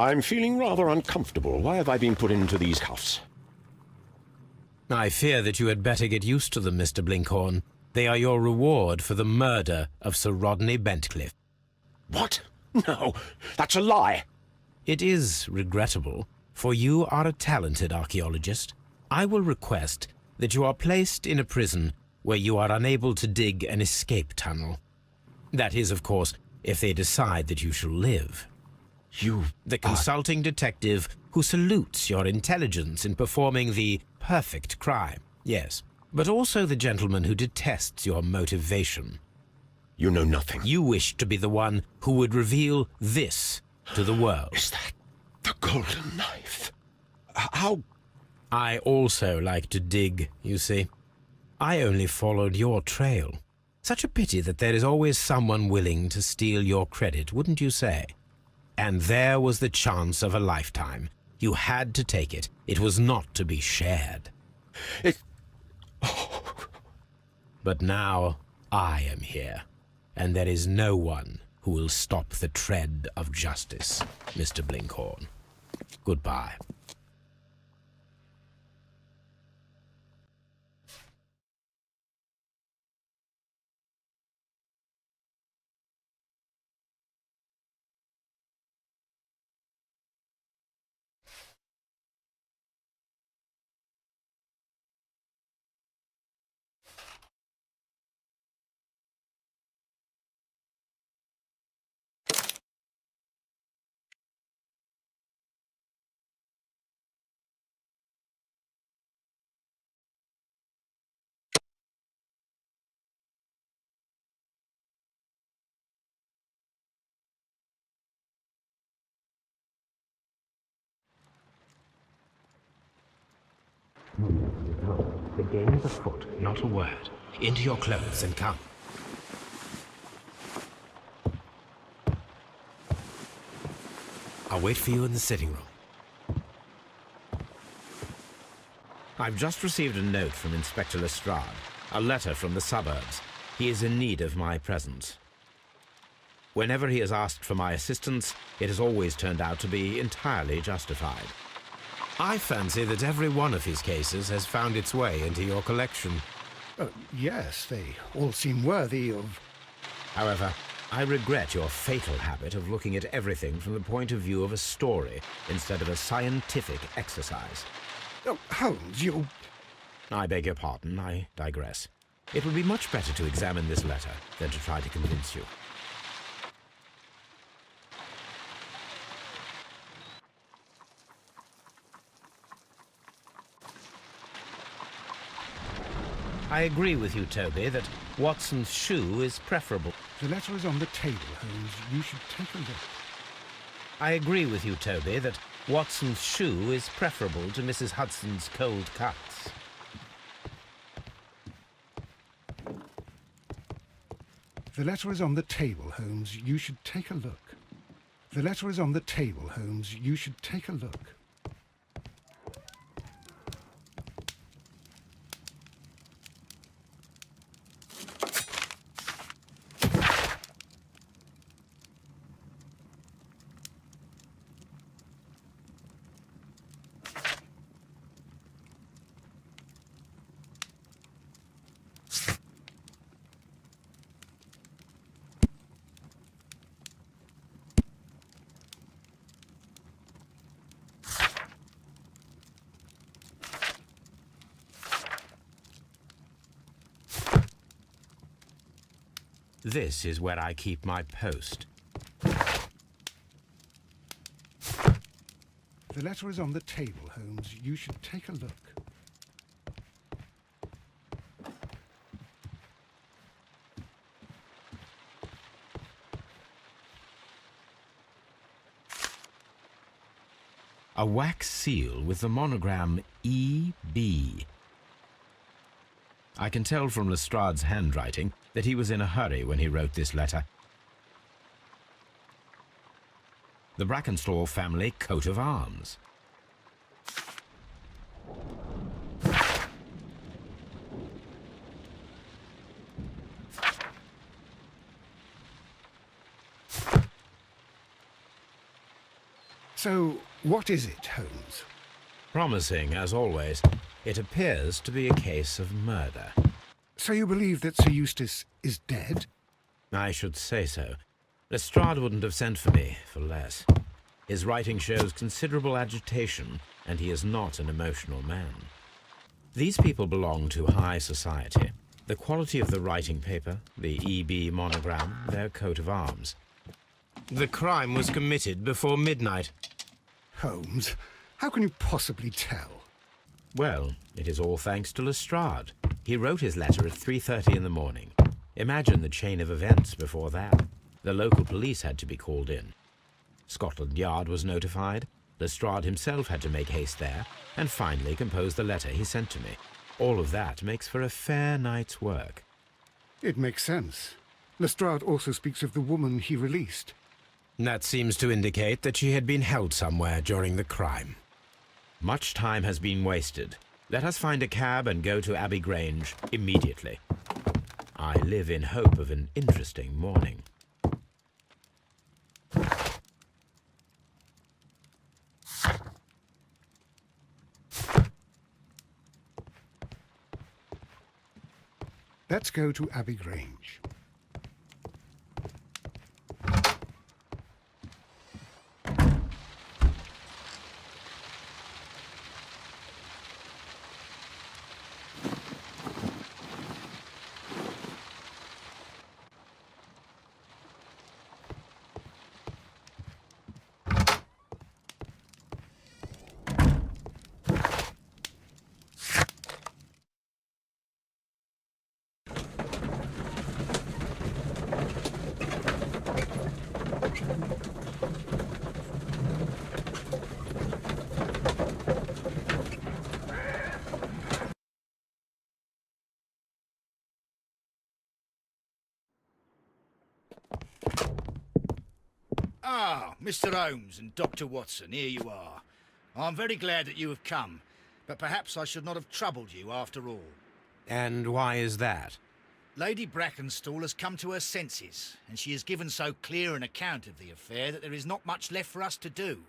I'm feeling rather uncomfortable. Why have I been put into these cuffs? I fear that you had better get used to them, Mr. Blinkhorn. They are your reward for the murder of Sir Rodney Bentcliffe. What? No, that's a lie. It is regrettable, for you are a talented archaeologist. I will request that you are placed in a prison where you are unable to dig an escape tunnel. That is, of course, if they decide that you shall live. The consulting detective who salutes your intelligence in performing the perfect crime, yes, but also the gentleman who detests your motivation. You know nothing. You wish to be the one who would reveal this to the world. Is that the golden knife? How? I also like to dig, you see. I only followed your trail. Such a pity that there is always someone willing to steal your credit, wouldn't you say? And there was the chance of a lifetime. You had to take it. It was not to be shared. But now I am here, and there is no one who will stop the tread of justice, Mr. Blinkhorn. Goodbye. The game is afoot, not a word. Into your clothes and come. I'll wait for you in the sitting room. I've just received a note from Inspector Lestrade, a letter from the suburbs. He is in need of my presence. Whenever he has asked for my assistance, it has always turned out to be entirely justified. I fancy that every one of his cases has found its way into your collection. Yes, they all seem worthy of... However, I regret your fatal habit of looking at everything from the point of view of a story instead of a scientific exercise. Oh, Holmes, you... I beg your pardon, I digress. It would be much better to examine this letter than to try to convince you. I agree with you, Toby, that Watson's shoe is preferable. The letter is on the table, Holmes. You should take a look. I agree with you, Toby, that Watson's shoe is preferable to Mrs. Hudson's cold cuts. The letter is on the table, Holmes. You should take a look. The letter is on the table, Holmes. You should take a look. This is where I keep my post. The letter is on the table, Holmes. You should take a look. A wax seal with the monogram E.B. I can tell from Lestrade's handwriting that he was in a hurry when he wrote this letter. The Brackenstall family coat of arms. So, what is it, Holmes? Promising, as always, it appears to be a case of murder. So you believe that Sir Eustace is dead? I should say so. Lestrade wouldn't have sent for me for less. His writing shows considerable agitation, and he is not an emotional man. These people belong to high society. The quality of the writing paper, the EB monogram, their coat of arms. The crime was committed before midnight. Holmes, how can you possibly tell? Well, it is all thanks to Lestrade. He wrote his letter at 3:30 in the morning. Imagine the chain of events before that. The local police had to be called in. Scotland Yard was notified. Lestrade himself had to make haste there, and finally compose the letter he sent to me. All of that makes for a fair night's work. It makes sense. Lestrade also speaks of the woman he released. That seems to indicate that she had been held somewhere during the crime. Much time has been wasted. Let us find a cab and go to Abbey Grange immediately. I live in hope of an interesting morning. Let's go to Abbey Grange. Ah, Mr. Holmes and Dr. Watson, here you are. I'm very glad that you have come, but perhaps I should not have troubled you after all. And why is that? Lady Brackenstall has come to her senses, and she has given so clear an account of the affair that there is not much left for us to do.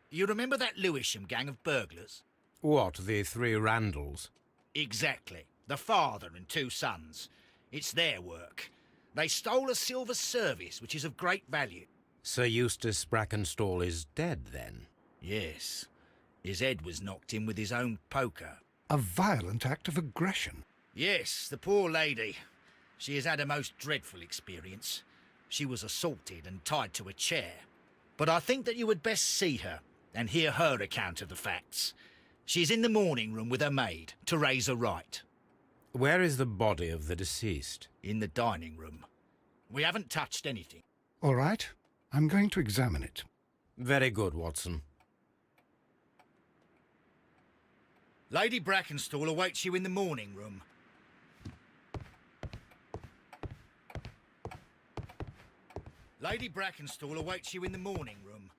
You remember that Lewisham gang of burglars? What, the three Randalls? Exactly. The father and two sons. It's their work. They stole a silver service, which is of great value. Sir Eustace Brackenstall is dead, then? Yes. His head was knocked in with his own poker. A violent act of aggression. Yes, the poor lady. She has had a most dreadful experience. She was assaulted and tied to a chair. But I think that you would best see her and hear her account of the facts. She's in the morning room with her maid, Teresa Wright. Where is the body of the deceased? In the dining room. We haven't touched anything. All right. I'm going to examine it. Very good, Watson. Lady Brackenstall awaits you in the morning room. Lady Brackenstall awaits you in the morning room.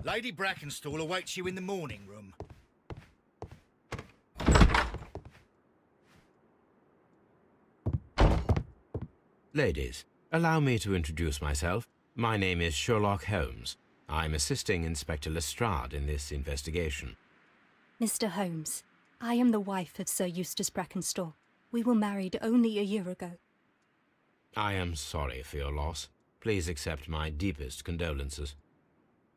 Lady Brackenstall awaits you in the morning room. Ladies, allow me to introduce myself. My name is Sherlock Holmes. I'm assisting Inspector Lestrade in this investigation. Mr. Holmes, I am the wife of Sir Eustace Brackenstall. We were married only a year ago. I am sorry for your loss. Please accept my deepest condolences.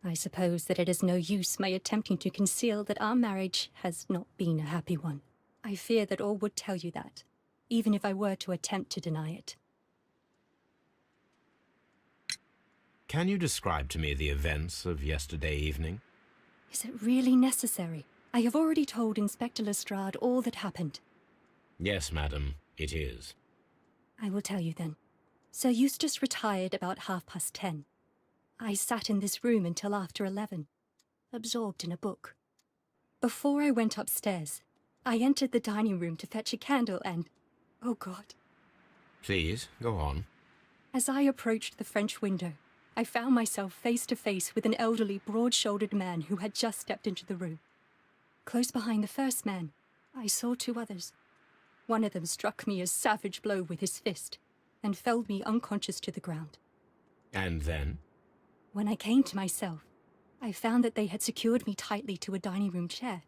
I suppose that it is no use my attempting to conceal that our marriage has not been a happy one. I fear that all would tell you that, even if I were to attempt to deny it. Can you describe to me the events of yesterday evening? Is it really necessary? I have already told Inspector Lestrade all that happened. Yes, madam, it is. I will tell you then. Sir Eustace retired about 10:30. I sat in this room until after 11, absorbed in a book. Before I went upstairs, I entered the dining room to fetch a candle and... oh God. Please, go on. As I approached the French window, I found myself face to face with an elderly, broad-shouldered man who had just stepped into the room. Close behind the first man, I saw two others. One of them struck me a savage blow with his fist and felled me unconscious to the ground. And then? When I came to myself, I found that they had secured me tightly to a dining room chair.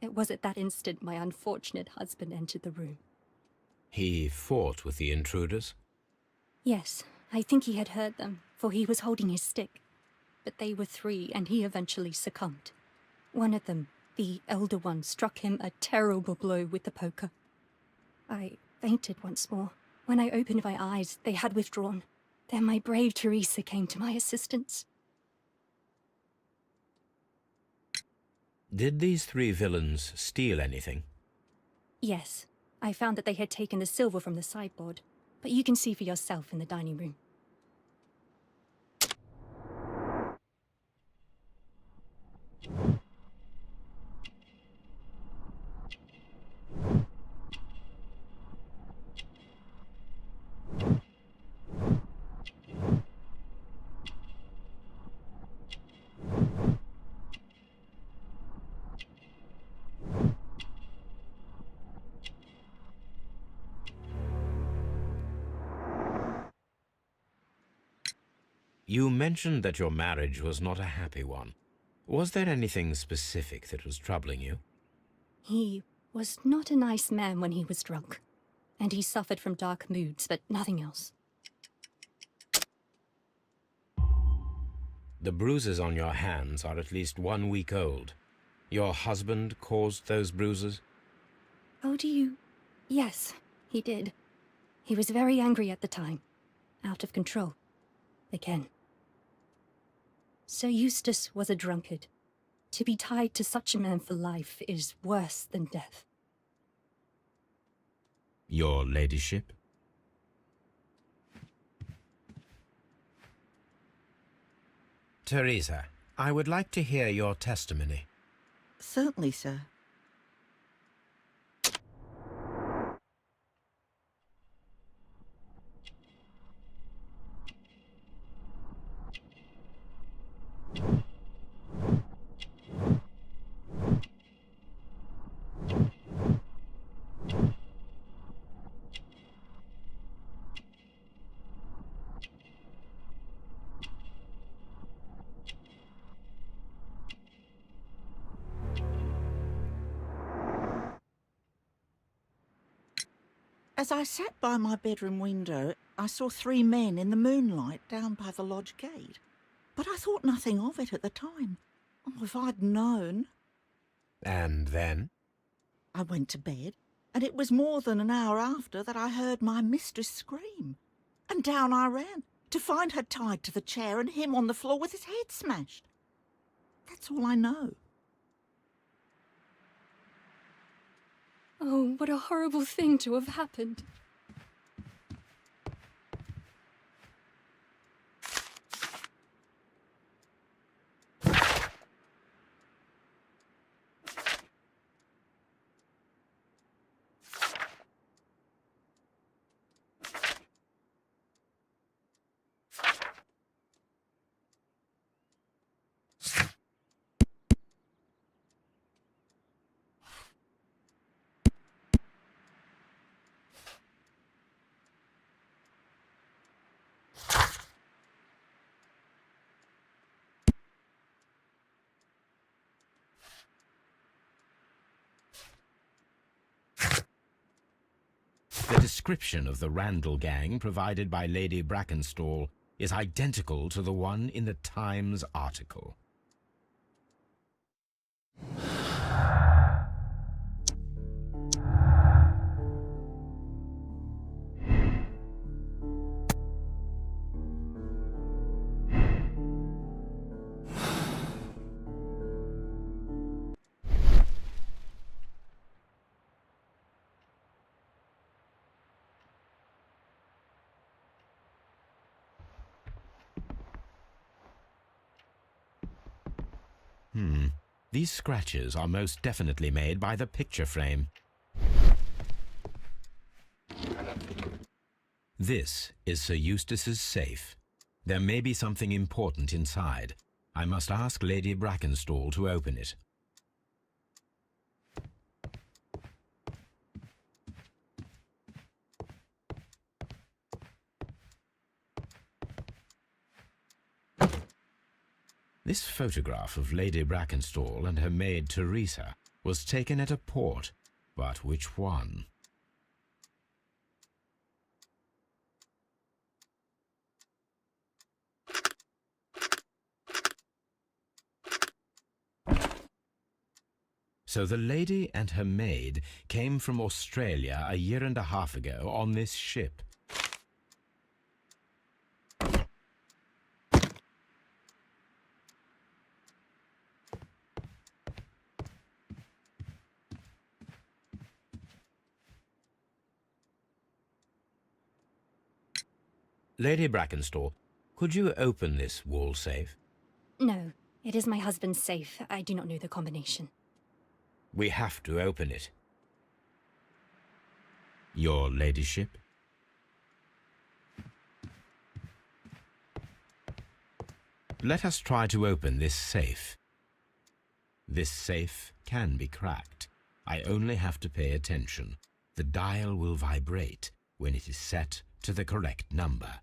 It was at that instant my unfortunate husband entered the room. He fought with the intruders? Yes, I think he had heard them, for he was holding his stick. But they were 3, and he eventually succumbed. One of them, the elder one, struck him a terrible blow with the poker. I fainted once more. When I opened my eyes, they had withdrawn. Then my brave Teresa came to my assistance. Did these 3 villains steal anything? Yes, I found that they had taken the silver from the sideboard, but you can see for yourself in the dining room. You mentioned that your marriage was not a happy one. Was there anything specific that was troubling you? He was not a nice man when he was drunk, and he suffered from dark moods, but nothing else. The bruises on your hands are at least 1 week old. Your husband caused those bruises? Oh, do you? Yes, he did. He was very angry at the time. Out of control. Again. Sir Eustace was a drunkard. To be tied to such a man for life is worse than death. Your ladyship? Teresa, I would like to hear your testimony. Certainly, sir. As I sat by my bedroom window, I saw 3 men in the moonlight down by the lodge gate. But I thought nothing of it at the time. Oh, if I'd known. And then? I went to bed, and it was more than an hour after that I heard my mistress scream. And down I ran, to find her tied to the chair and him on the floor with his head smashed. That's all I know. Oh, what a horrible thing to have happened. The description of the Randall gang provided by Lady Brackenstall is identical to the one in the Times article. These scratches are most definitely made by the picture frame. This is Sir Eustace's safe. There may be something important inside. I must ask Lady Brackenstall to open it. This photograph of Lady Brackenstall and her maid Teresa was taken at a port, but which one? So the lady and her maid came from Australia a year and a half ago on this ship. Lady Brackenstall, could you open this wall safe? No, it is my husband's safe. I do not know the combination. We have to open it. Your ladyship? Let us try to open this safe. This safe can be cracked. I only have to pay attention. The dial will vibrate when it is set to the correct number.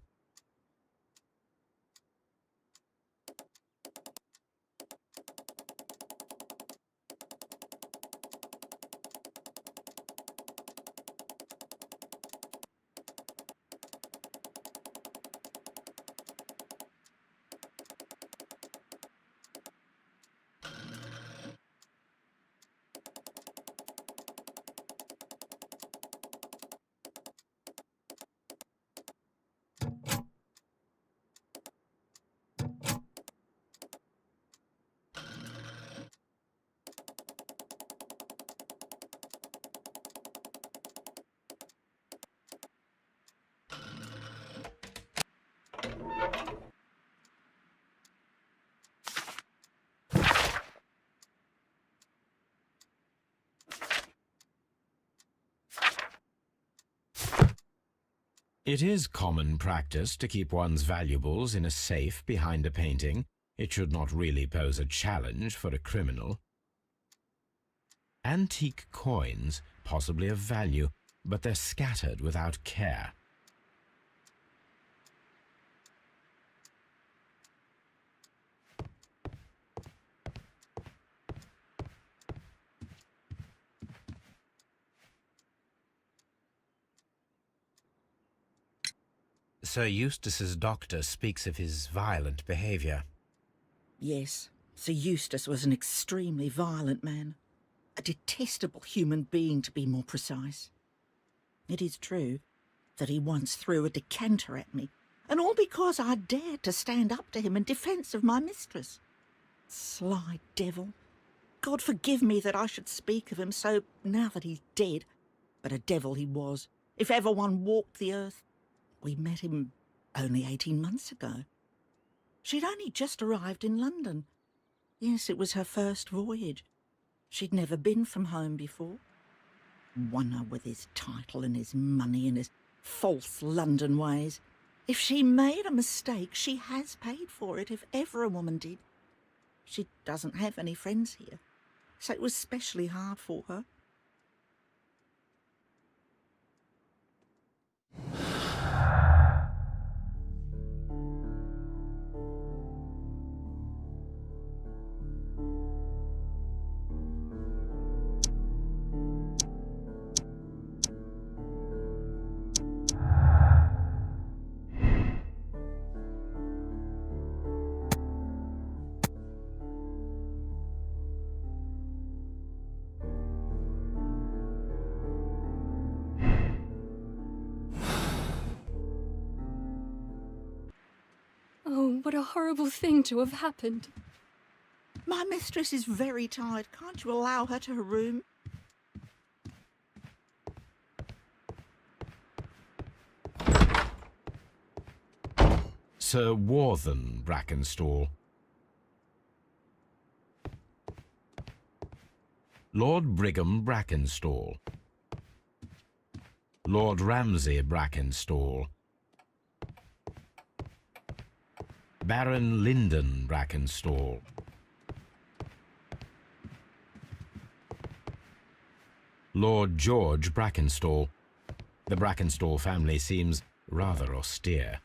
It is common practice to keep one's valuables in a safe behind a painting. It should not really pose a challenge for a criminal. Antique coins, possibly of value, but they're scattered without care. Sir Eustace's doctor speaks of his violent behaviour. Yes, Sir Eustace was an extremely violent man. A detestable human being, to be more precise. It is true that he once threw a decanter at me, and all because I dared to stand up to him in defence of my mistress. Sly devil. God forgive me that I should speak of him so now that he's dead, but a devil he was, if ever one walked the earth. We met him only 18 months ago. She'd only just arrived in London. Yes, it was her first voyage. She'd never been from home before. Wonder with his title and his money and his false London ways. If she made a mistake, she has paid for it, if ever a woman did. She doesn't have any friends here, so it was especially hard for her. Oh, what a horrible thing to have happened. My mistress is very tired. Can't you allow her to her room? Sir Warthen Brackenstall. Lord Brigham Brackenstall. Lord Ramsay Brackenstall. Baron Lyndon Brackenstall. Lord George Brackenstall. The Brackenstall family seems rather austere.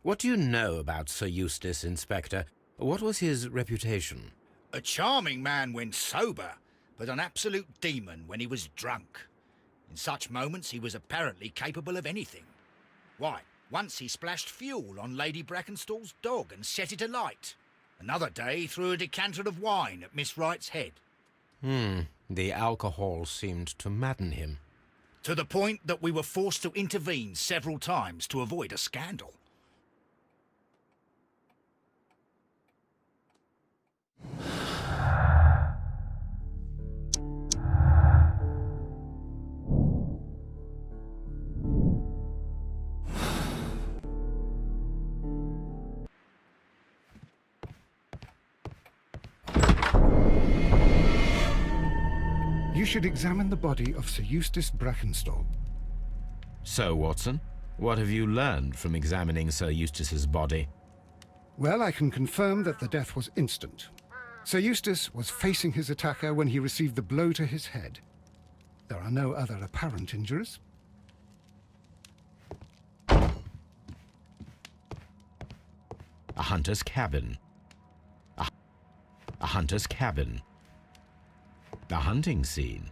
What do you know about Sir Eustace, Inspector? What was his reputation? A charming man when sober, but an absolute demon when he was drunk. In such moments he was apparently capable of anything. Why, once he splashed fuel on Lady Brackenstall's dog and set it alight. Another day he threw a decanter of wine at Miss Wright's head. The alcohol seemed to madden him. To the point that we were forced to intervene several times to avoid a scandal. You should examine the body of Sir Eustace Brackenstall. So, Watson, what have you learned from examining Sir Eustace's body? Well, I can confirm that the death was instant. Sir Eustace was facing his attacker when he received the blow to his head. There are no other apparent injuries. A hunter's cabin. A hunter's cabin. The hunting scene.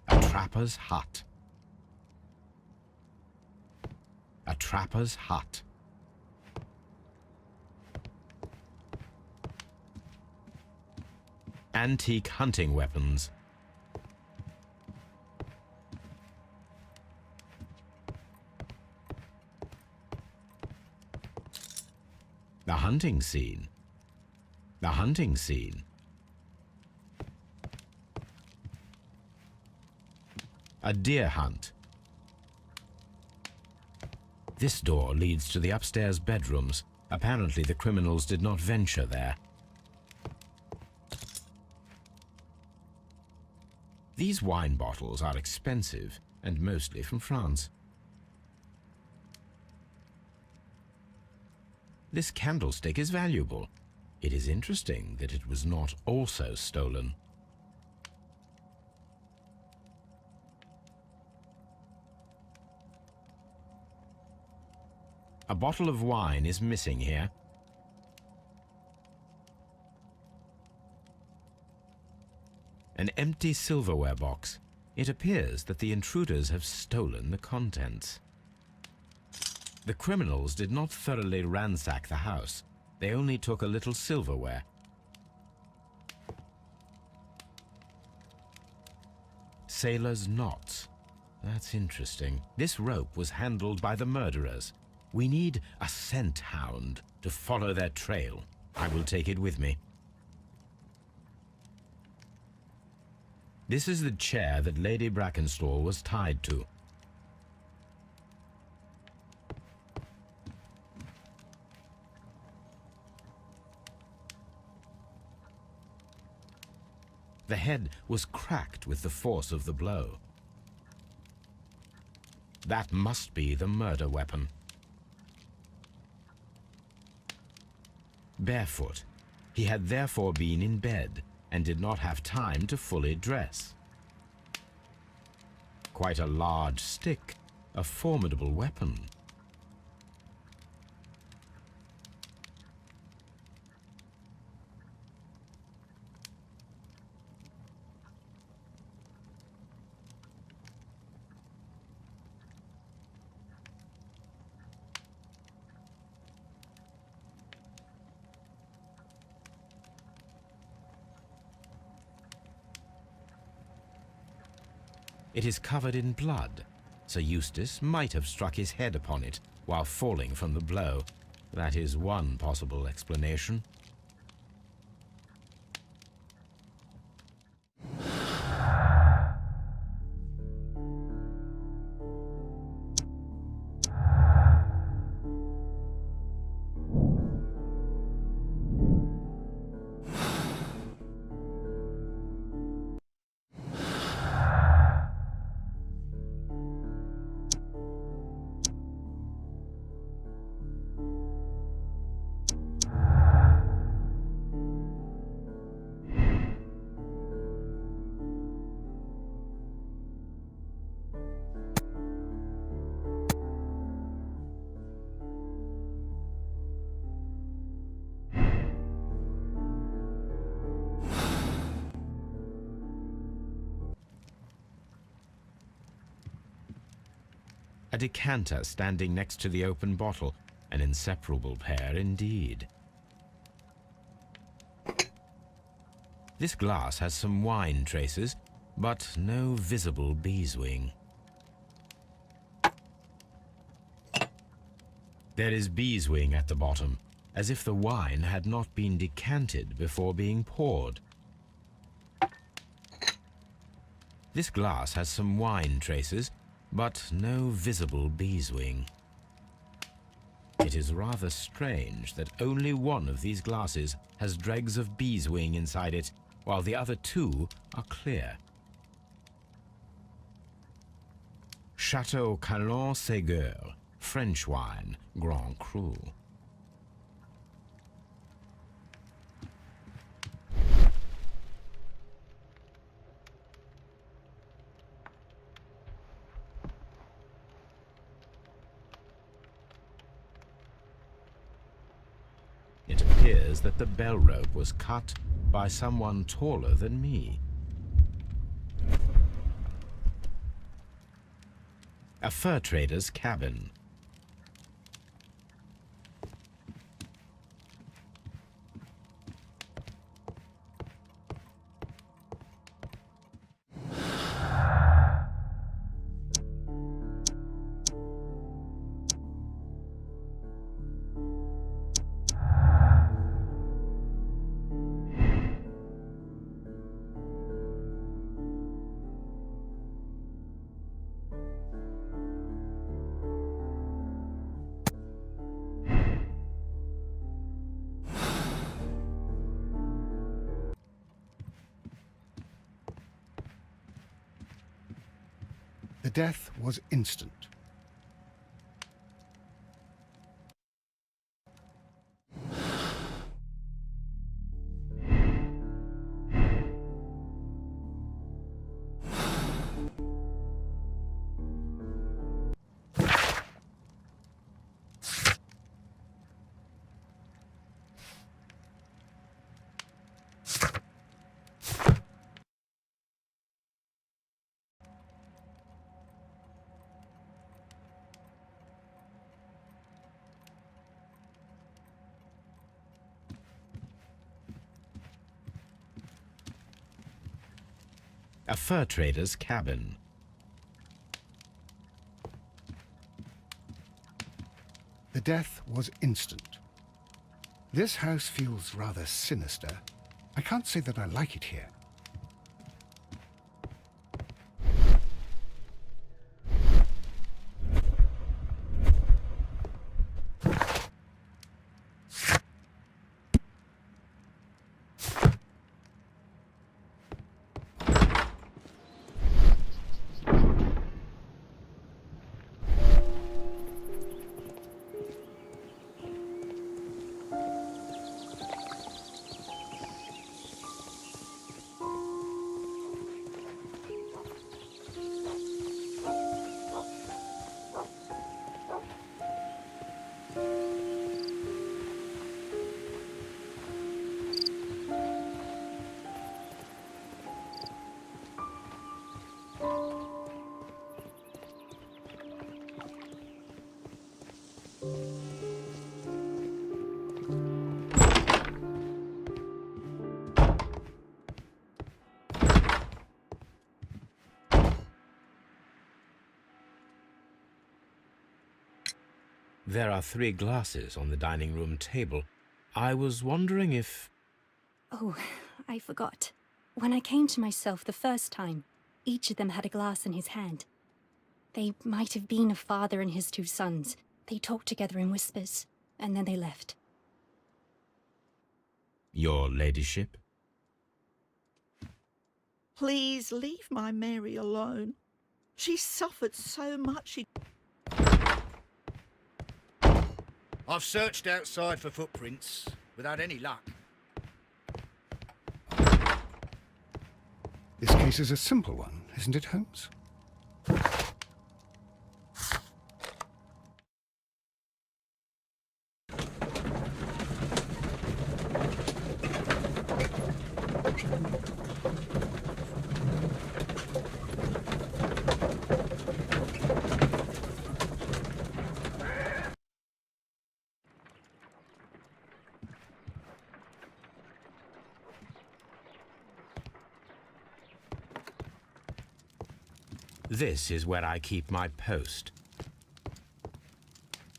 A trapper's hut. A trapper's hut. Antique hunting weapons. The hunting scene. The hunting scene. A deer hunt. This door leads to the upstairs bedrooms. Apparently the criminals did not venture there. These wine bottles are expensive and mostly from France. This candlestick is valuable. It is interesting that it was not also stolen. A bottle of wine is missing here. An empty silverware box. It appears that the intruders have stolen the contents. The criminals did not thoroughly ransack the house. They only took a little silverware. Sailor's knots. That's interesting. This rope was handled by the murderers. We need a scent hound to follow their trail. I will take it with me. This is the chair that Lady Brackenstall was tied to. The head was cracked with the force of the blow. That must be the murder weapon. Barefoot, he had therefore been in bed and did not have time to fully dress. Quite a large stick, a formidable weapon. It is covered in blood. Sir Eustace might have struck his head upon it while falling from the blow. That is one possible explanation. A decanter standing next to the open bottle, an inseparable pair indeed. This glass has some wine traces, but no visible beeswing. There is beeswing at the bottom, as if the wine had not been decanted before being poured. This glass has some wine traces, but no visible beeswing. It is rather strange that only one of these glasses has dregs of beeswing inside it, while the other two are clear. Chateau Calon Ségur, French wine, Grand Cru. It appears that the bell rope was cut by someone taller than me. A fur trader's cabin. The death was instant. A fur trader's cabin. The death was instant. This house feels rather sinister. I can't say that I like it here. There are 3 glasses on the dining room table. I was wondering if... Oh, I forgot. When I came to myself the first time, each of them had a glass in his hand. They might have been a father and his 2 sons. They talked together in whispers, and then they left. Your ladyship? Please leave my Mary alone. She suffered so much. I've searched outside for footprints, without any luck. This case is a simple one, isn't it, Holmes? This is where I keep my post.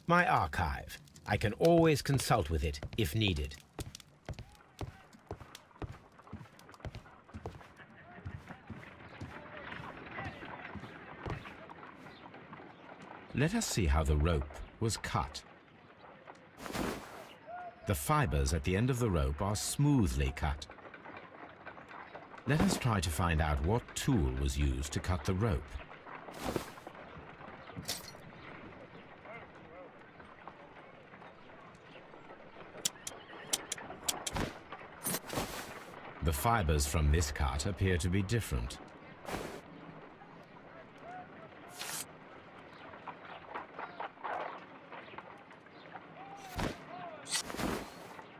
My archive. I can always consult with it if needed. Let us see how the rope was cut. The fibers at the end of the rope are smoothly cut. Let us try to find out what tool was used to cut the rope. The fibers from this cut appear to be different.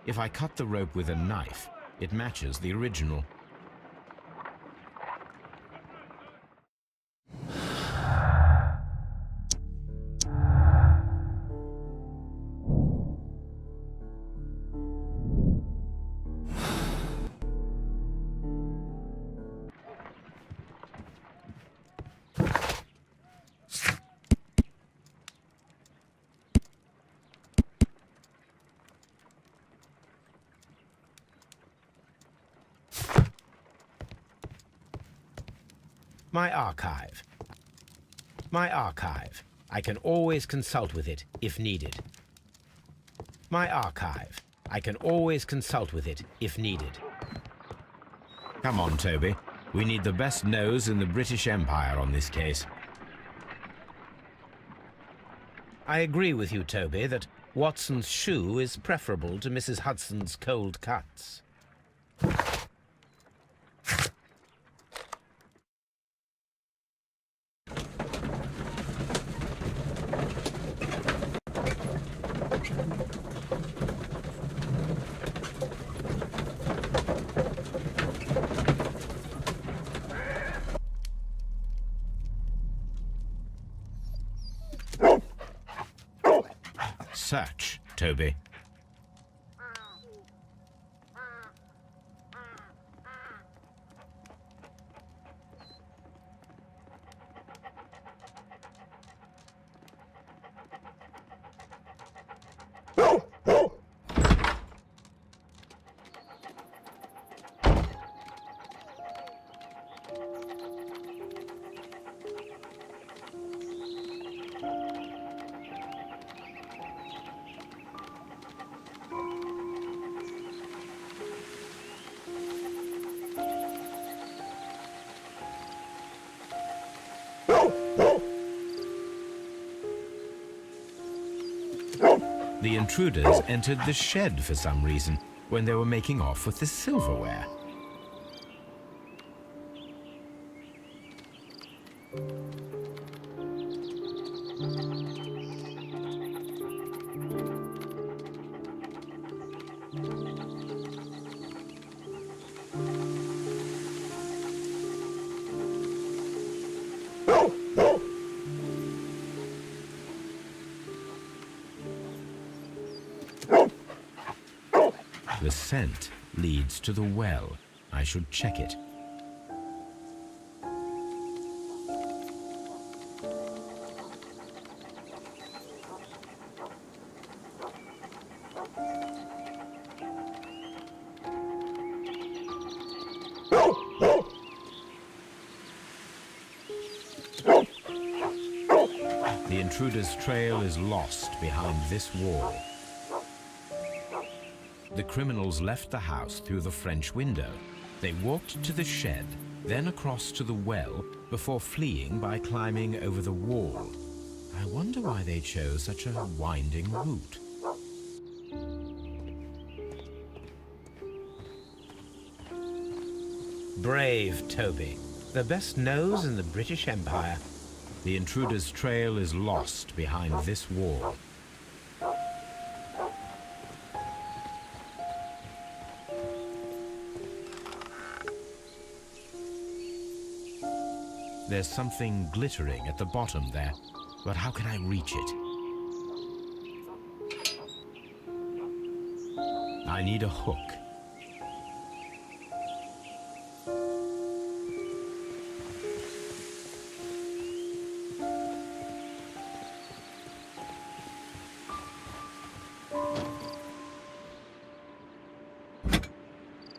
If I cut the rope with a knife, it matches the original. My archive. My archive. I can always consult with it if needed. My archive. I can always consult with it if needed. Come on, Toby. We need the best nose in the British Empire on this case. I agree with you, Toby, that Watson's shoe is preferable to Mrs. Hudson's cold cuts. Search, Toby. The intruders entered the shed for some reason when they were making off with the silverware. The scent leads to the well. I should check it. The intruder's trail is lost behind this wall. The criminals left the house through the French window. They walked to the shed, then across to the well, before fleeing by climbing over the wall. I wonder why they chose such a winding route. Brave Toby, the best nose in the British Empire. The intruder's trail is lost behind this wall. There's something glittering at the bottom there, but how can I reach it? I need a hook.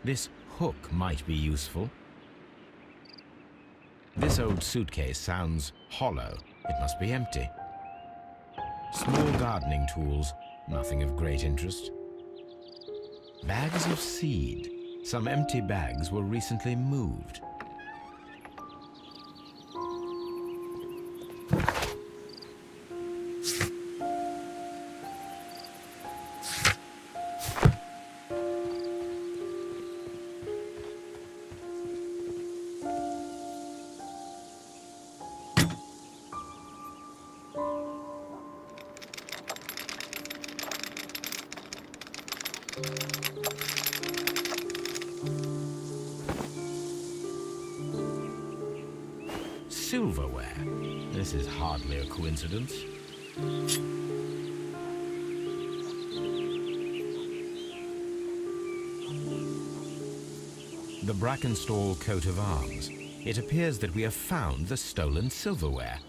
This hook might be useful. This old suitcase sounds hollow. It must be empty. Small gardening tools, nothing of great interest. Bags of seed. Some empty bags were recently moved. Silverware. This is hardly a coincidence. The Brackenstall coat of arms. It appears that we have found the stolen silverware.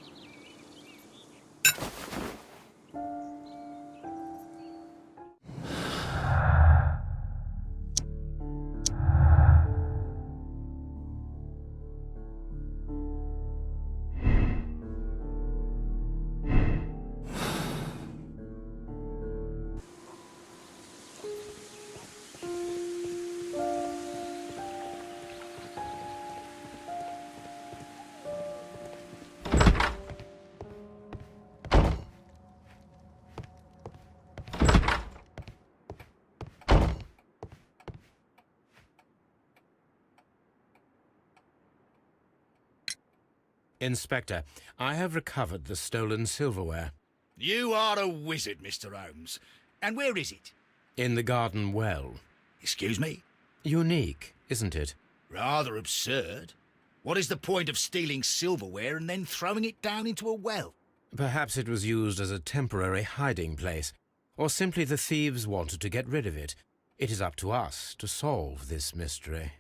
Inspector, I have recovered the stolen silverware. You are a wizard, Mr. Holmes. And where is it? In the garden well. Excuse me? Unique, isn't it? Rather absurd. What is the point of stealing silverware and then throwing it down into a well? Perhaps it was used as a temporary hiding place, or simply the thieves wanted to get rid of it. It is up to us to solve this mystery.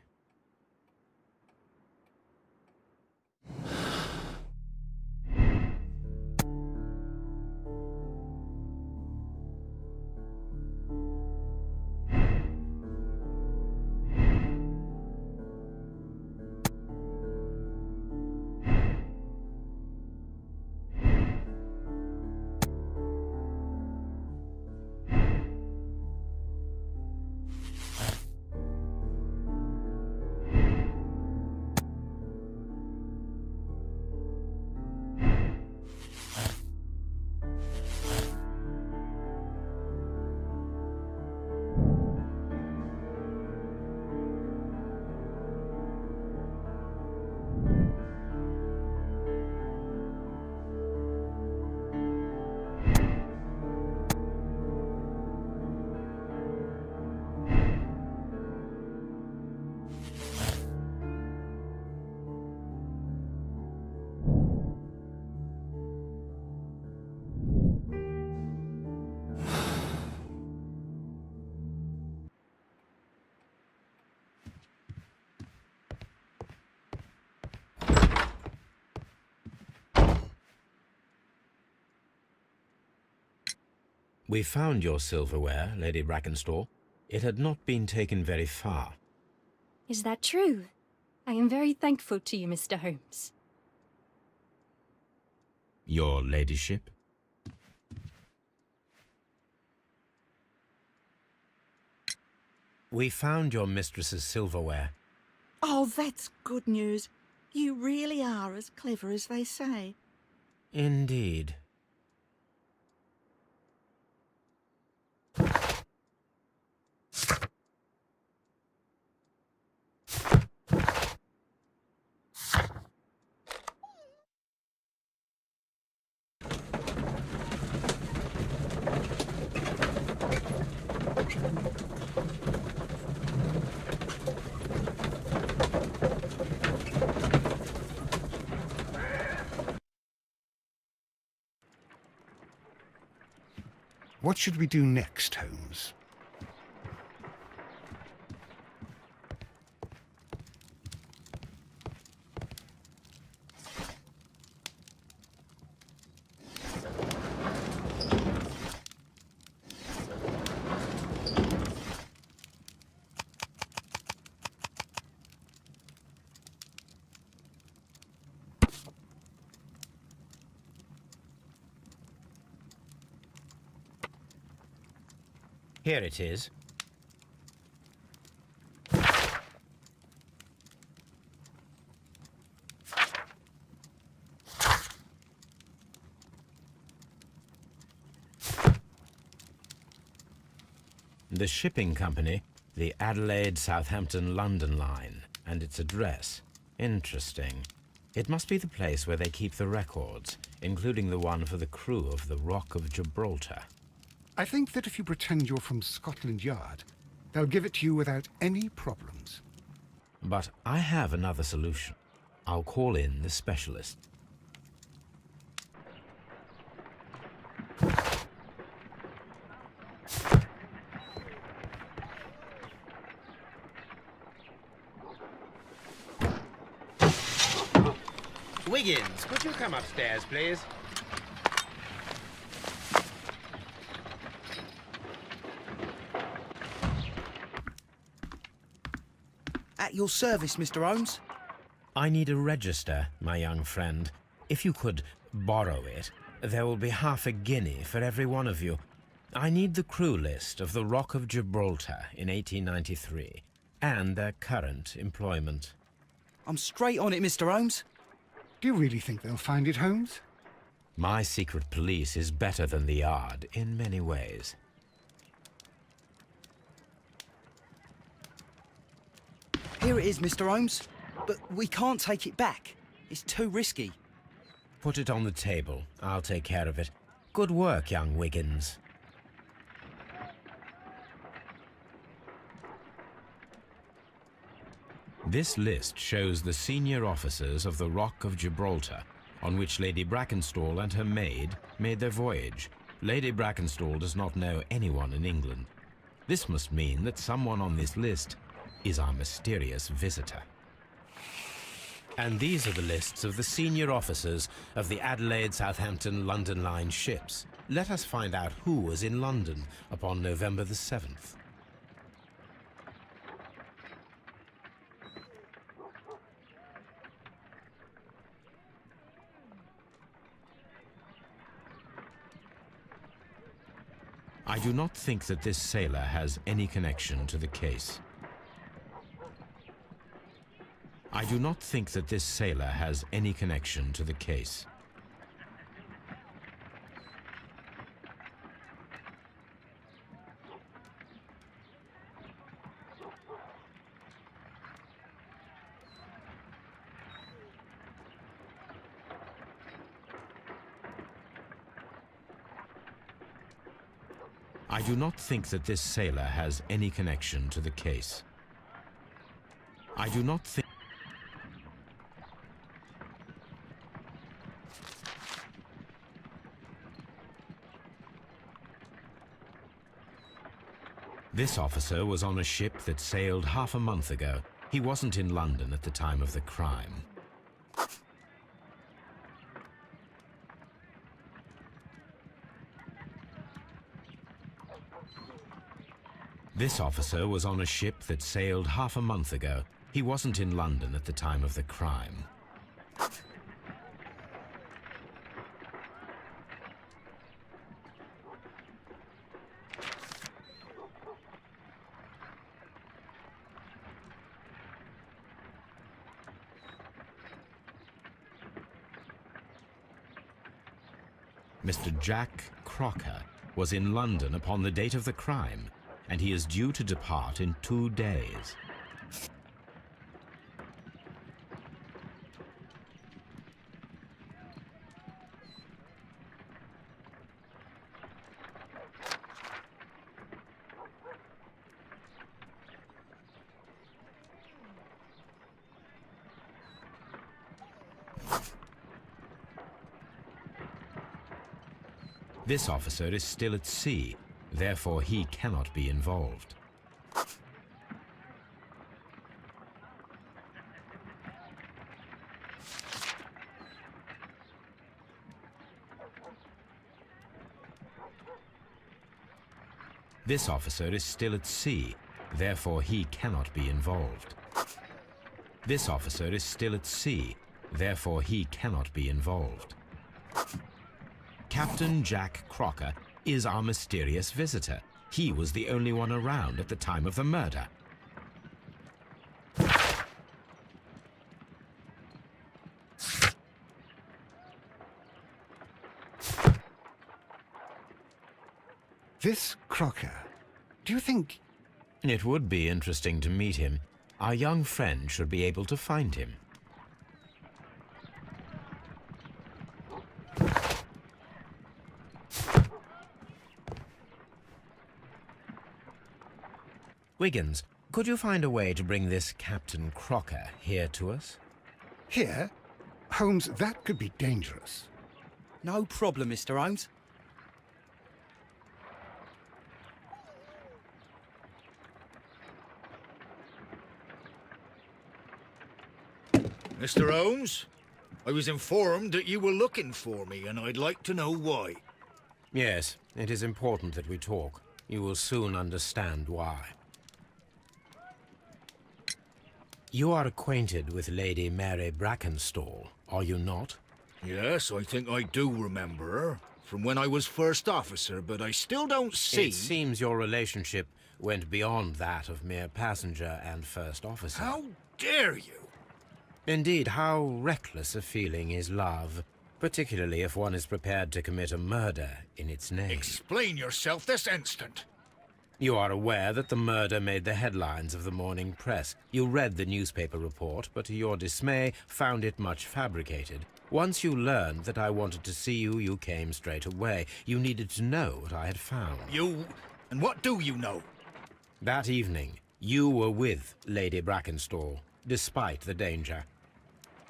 We found your silverware, Lady Brackenstall. It had not been taken very far. Is that true? I am very thankful to you, Mr. Holmes. Your ladyship? We found your mistress's silverware. Oh, that's good news. You really are as clever as they say. Indeed. What should we do next, Holmes? Here it is. The shipping company, the Adelaide, Southampton, London line, and its address. Interesting. It must be the place where they keep the records, including the one for the crew of the Rock of Gibraltar. I think that if you pretend you're from Scotland Yard, they'll give it to you without any problems. But I have another solution. I'll call in the specialist. Wiggins, could you come upstairs, please? At your service, Mr. Holmes. I need a register, my young friend. If you could borrow it, there will be half a guinea for every one of you. I need the crew list of the Rock of Gibraltar in 1893, and their current employment. I'm straight on it, Mr. Holmes. Do you really think they'll find it, Holmes? My secret police is better than the Yard in many ways. Here it is, Mr. Holmes. But we can't take it back. It's too risky. Put it on the table. I'll take care of it. Good work, young Wiggins. This list shows the senior officers of the Rock of Gibraltar, on which Lady Brackenstall and her maid made their voyage. Lady Brackenstall does not know anyone in England. This must mean that someone on this list is our mysterious visitor. And these are the lists of the senior officers of the Adelaide, Southampton, London line ships. Let us find out who was in London upon November the 7th. I do not think that this sailor has any connection to the case. I do not think that this sailor has any connection to the case. I do not think that this sailor has any connection to the case. I do not think... This officer was on a ship that sailed half a month ago. He wasn't in London at the time of the crime. This officer was on a ship that sailed half a month ago. He wasn't in London at the time of the crime. Mr. Jack Crocker was in London upon the date of the crime, and he is due to depart in 2 days. This officer is still at sea, therefore he cannot be involved. This officer is still at sea, therefore he cannot be involved. This officer is still at sea, therefore he cannot be involved. Captain Jack Crocker is our mysterious visitor. He was the only one around at the time of the murder. This Crocker, do you think... It would be interesting to meet him. Our young friend should be able to find him. Wiggins, could you find a way to bring this Captain Crocker here to us? Here? Holmes, that could be dangerous. No problem, Mr. Holmes. Mr. Holmes, I was informed that you were looking for me, and I'd like to know why. Yes, it is important that we talk. You will soon understand why. You are acquainted with Lady Mary Brackenstall, are you not? Yes, I think I do remember her, from when I was first officer, but I still don't see... It seems your relationship went beyond that of mere passenger and first officer. How dare you? Indeed, how reckless a feeling is love, particularly if one is prepared to commit a murder in its name. Explain yourself this instant. You are aware that the murder made the headlines of the morning press. You read the newspaper report, but to your dismay, found it much fabricated. Once you learned that I wanted to see you, you came straight away. You needed to know what I had found. You... and what do you know? That evening, you were with Lady Brackenstall, despite the danger.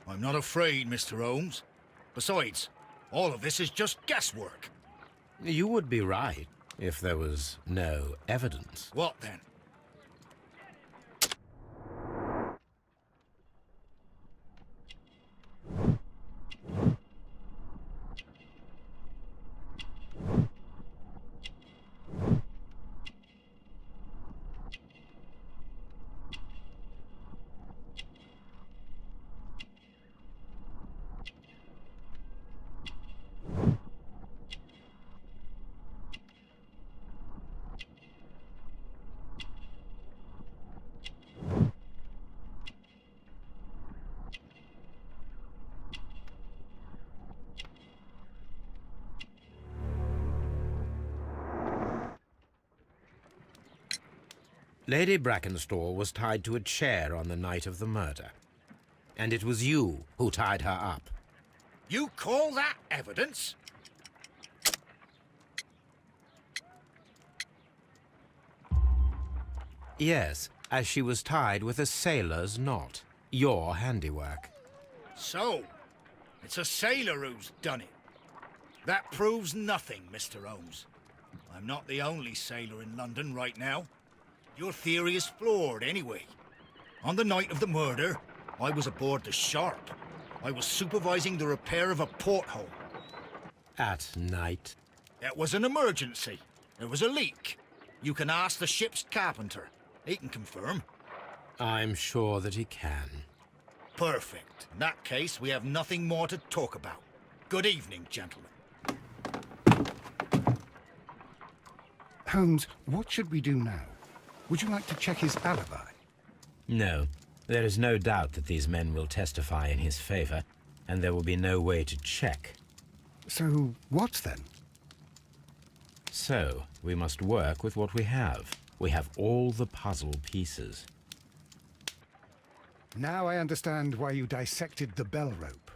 I'm not afraid, Mr. Holmes. Besides, all of this is just guesswork. You would be right, if there was no evidence. What then? Lady Brackenstall was tied to a chair on the night of the murder. And it was you who tied her up. You call that evidence? Yes, as she was tied with a sailor's knot. Your handiwork. So, it's a sailor who's done it. That proves nothing, Mr. Holmes. I'm not the only sailor in London right now. Your theory is flawed anyway. On the night of the murder, I was aboard the Sharp. I was supervising the repair of a porthole. At night? It was an emergency. There was a leak. You can ask the ship's carpenter. He can confirm. I'm sure that he can. Perfect. In that case, we have nothing more to talk about. Good evening, gentlemen. Holmes, what should we do now? Would you like to check his alibi? No. There is no doubt that these men will testify in his favor, and there will be no way to check. So, what then? So, we must work with what we have. We have all the puzzle pieces. Now I understand why you dissected the bell rope.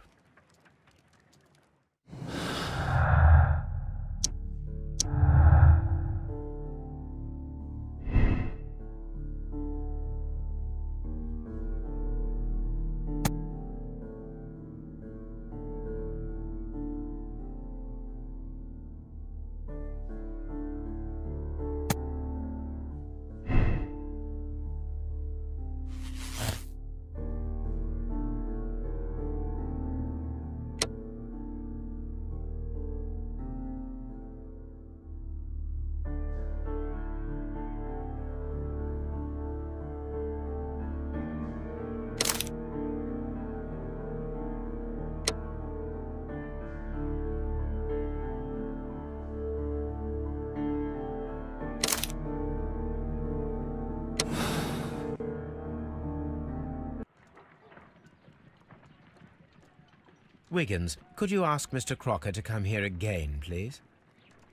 Wiggins, could you ask Mr. Crocker to come here again, please?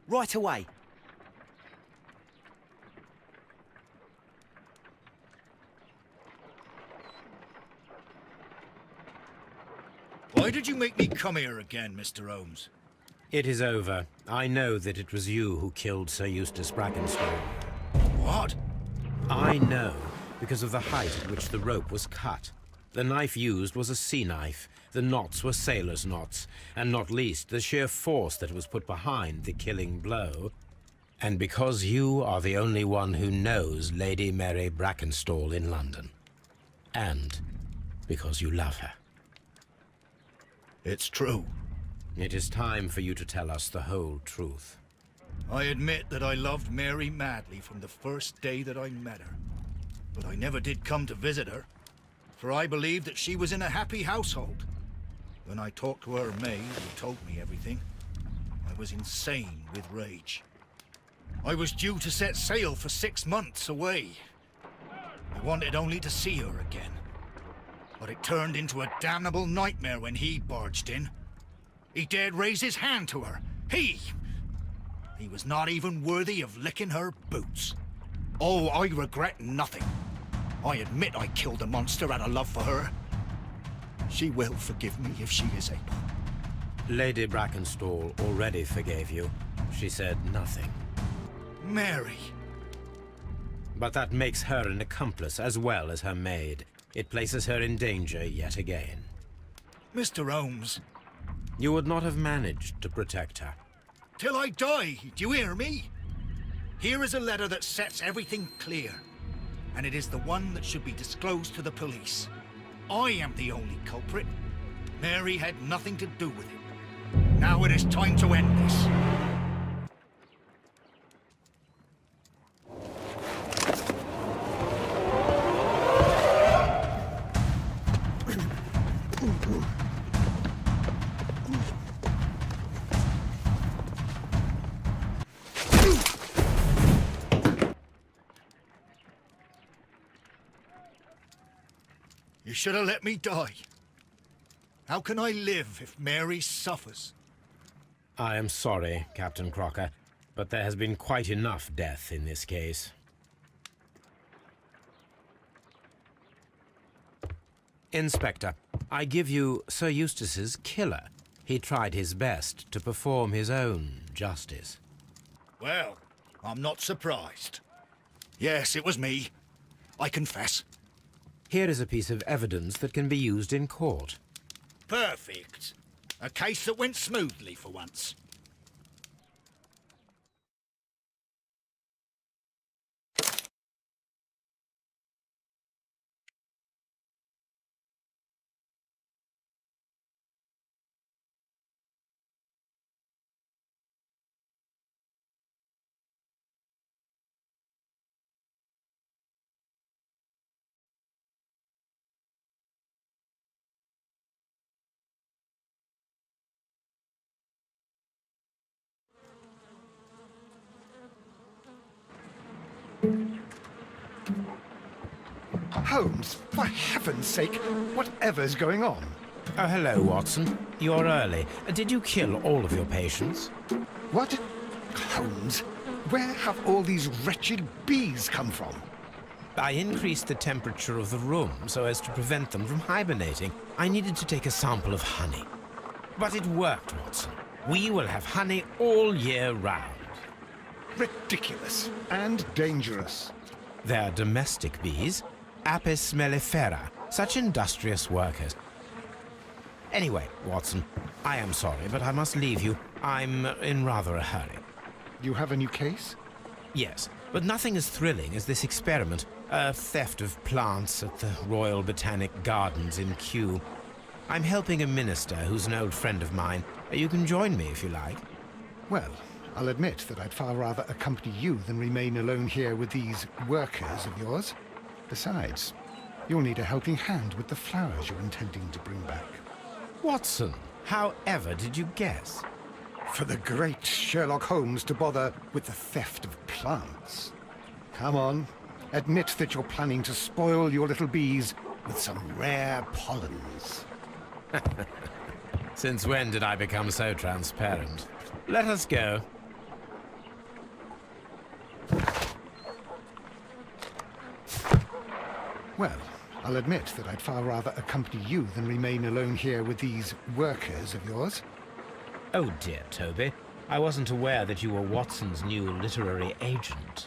Right away. Why did you make me come here again, Mr. Holmes? It is over. I know that it was you who killed Sir Eustace Brackenstone. What? I know, because of the height at which the rope was cut. The knife used was a sea knife. The knots were sailor's knots, and not least the sheer force that was put behind the killing blow. And because you are the only one who knows Lady Mary Brackenstall in London. And because you love her. It's true. It is time for you to tell us the whole truth. I admit that I loved Mary madly from the first day that I met her. But I never did come to visit her, for I believed that she was in a happy household. When I talked to her maid, who told me everything, I was insane with rage. I was due to set sail for 6 months away. I wanted only to see her again. But it turned into a damnable nightmare when he barged in. He dared raise his hand to her. He was not even worthy of licking her boots. Oh, I regret nothing. I admit I killed the monster out of love for her. She will forgive me if she is able. Lady Brackenstall already forgave you. She said nothing. Mary. But that makes her an accomplice as well as her maid. It places her in danger yet again. Mr. Holmes. You would not have managed to protect her. Till I die, do you hear me? Here is a letter that sets everything clear. And it is the one that should be disclosed to the police. I am the only culprit. Mary had nothing to do with it. Now it is time to end this. You should have let me die. How can I live if Mary suffers? I am sorry, Captain Crocker, but there has been quite enough death in this case. Inspector, I give you Sir Eustace's killer. He tried his best to perform his own justice. Well, I'm not surprised. Yes, it was me. I confess. Here is a piece of evidence that can be used in court. Perfect. A case that went smoothly for once. Holmes, for heaven's sake, whatever's going on? Oh, hello, Watson. You're early. Did you kill all of your patients? What? Holmes, where have all these wretched bees come from? I increased the temperature of the room so as to prevent them from hibernating. I needed to take a sample of honey. But it worked, Watson. We will have honey all year round. Ridiculous and dangerous. They're domestic bees, Apis mellifera, such industrious workers. Anyway, Watson, I am sorry, but I must leave you. I'm in rather a hurry. You have a new case? Yes, but nothing as thrilling as this experiment. A theft of plants at the Royal Botanic Gardens in Kew. I'm helping a minister who's an old friend of mine. You can join me if you like. Well, I'll admit that I'd far rather accompany you than remain alone here with these workers of yours. Besides, you'll need a helping hand with the flowers you're intending to bring back. Watson, however did you guess? For the great Sherlock Holmes to bother with the theft of plants. Come on, admit that you're planning to spoil your little bees with some rare pollens. Since when did I become so transparent? Let us go. Well, I'll admit that I'd far rather accompany you than remain alone here with these workers of yours. Oh dear, Toby. I wasn't aware that you were Watson's new literary agent.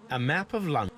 A map of London.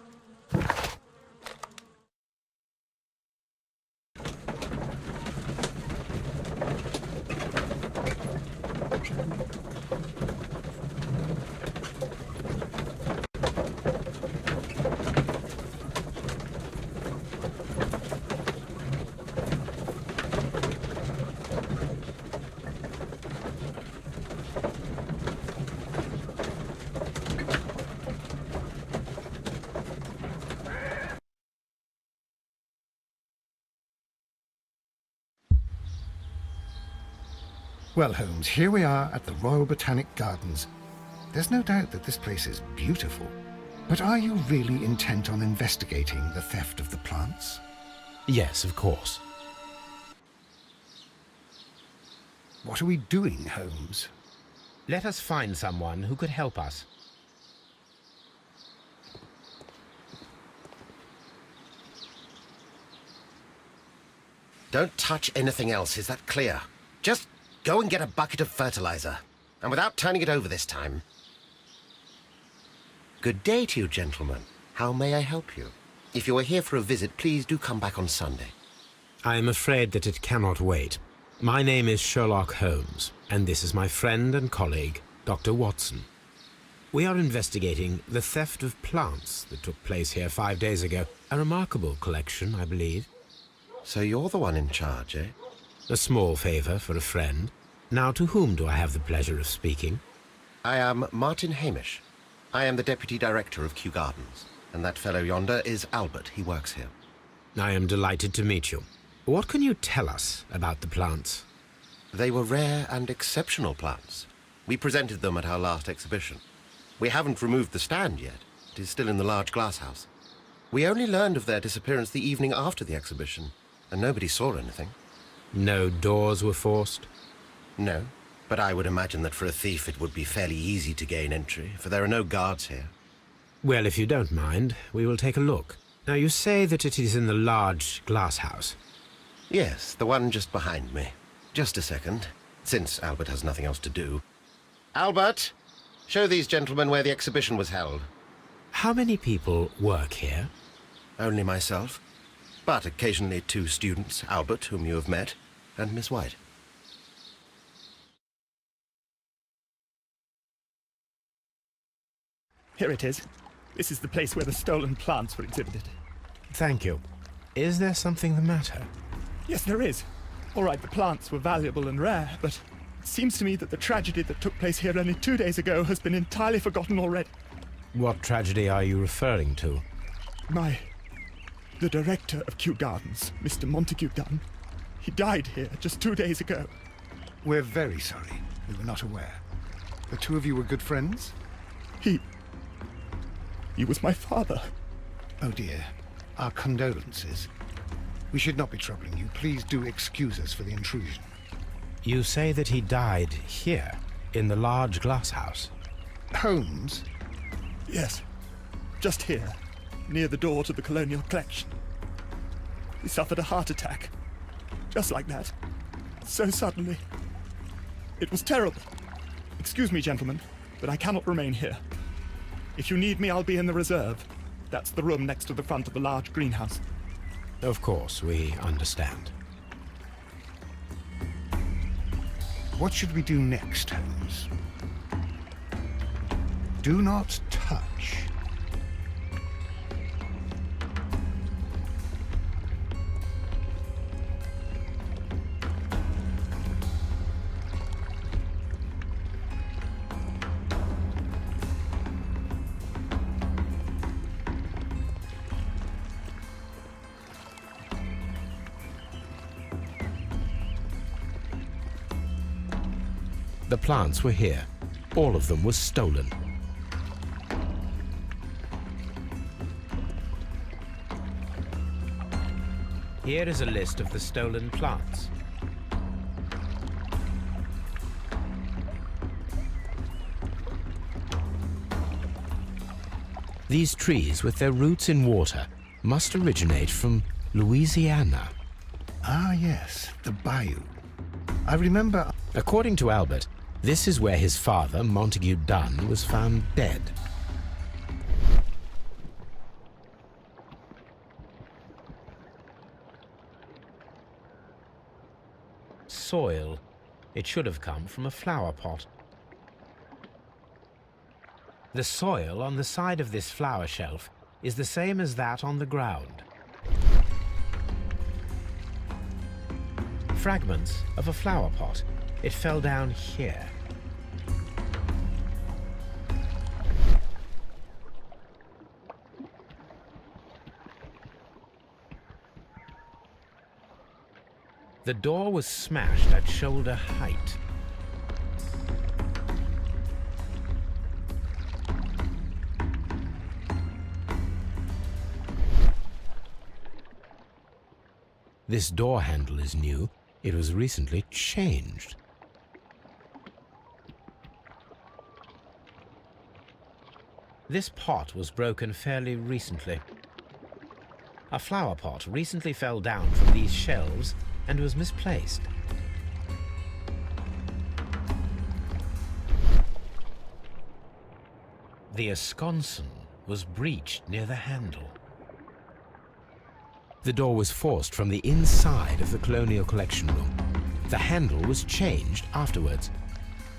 Well, Holmes, here we are at the Royal Botanic Gardens. There's no doubt that this place is beautiful. But are you really intent on investigating the theft of the plants? Yes, of course. What are we doing, Holmes? Let us find someone who could help us. Don't touch anything else, is that clear? Just go and get a bucket of fertilizer, and without turning it over this time. Good day to you, gentlemen. How may I help you? If you are here for a visit, please do come back on Sunday. I am afraid that it cannot wait. My name is Sherlock Holmes, and this is my friend and colleague, Dr. Watson. We are investigating the theft of plants that took place here 5 days ago. A remarkable collection, I believe. So you're the one in charge, eh? A small favour for a friend. Now, to whom do I have the pleasure of speaking? I am Martin Hamish. I am the Deputy Director of Kew Gardens, and that fellow yonder is Albert. He works here. I am delighted to meet you. What can you tell us about the plants? They were rare and exceptional plants. We presented them at our last exhibition. We haven't removed the stand yet. It is still in the large glass house. We only learned of their disappearance the evening after the exhibition, and nobody saw anything. No doors were forced? No, but I would imagine that for a thief it would be fairly easy to gain entry, for there are no guards here. Well, if you don't mind, we will take a look. Now, you say that it is in the large glass house. Yes, the one just behind me. Just a second, since Albert has nothing else to do. Albert, show these gentlemen where the exhibition was held. How many people work here? Only myself, but occasionally 2 students, Albert, whom you have met, and Miss White. Here it is. This is the place where the stolen plants were exhibited. Thank you. Is there something the matter? Yes, there is. All right, the plants were valuable and rare, but it seems to me that the tragedy that took place here only 2 days ago has been entirely forgotten already. What tragedy are you referring to? The director of Kew Gardens, Mr. Montague Dunn, he died here just 2 days ago. We're very sorry. We were not aware. The two of you were good friends? He was my father. Oh dear. Our condolences. We should not be troubling you. Please do excuse us for the intrusion. You say that he died here, in the large glass house? Holmes? Yes. Just here, near the door to the colonial collection. He suffered a heart attack. Just like that. So suddenly. It was terrible. Excuse me, gentlemen, but I cannot remain here. If you need me, I'll be in the reserve. That's the room next to the front of the large greenhouse. Of course, we understand. What should we do next, Holmes? Do not touch. The plants were here. All of them were stolen. Here is a list of the stolen plants. These trees, with their roots in water, must originate from Louisiana. Ah, yes, the bayou. I remember... According to Albert, this is where his father, Montague Dunn, was found dead. Soil. It should have come from a flower pot. The soil on the side of this flower shelf is the same as that on the ground. Fragments of a flower pot. It fell down here. The door was smashed at shoulder height. This door handle is new. It was recently changed. This pot was broken fairly recently. A flower pot recently fell down from these shelves and was misplaced. The esconsson was breached near the handle. The door was forced from the inside of the Colonial Collection room. The handle was changed afterwards.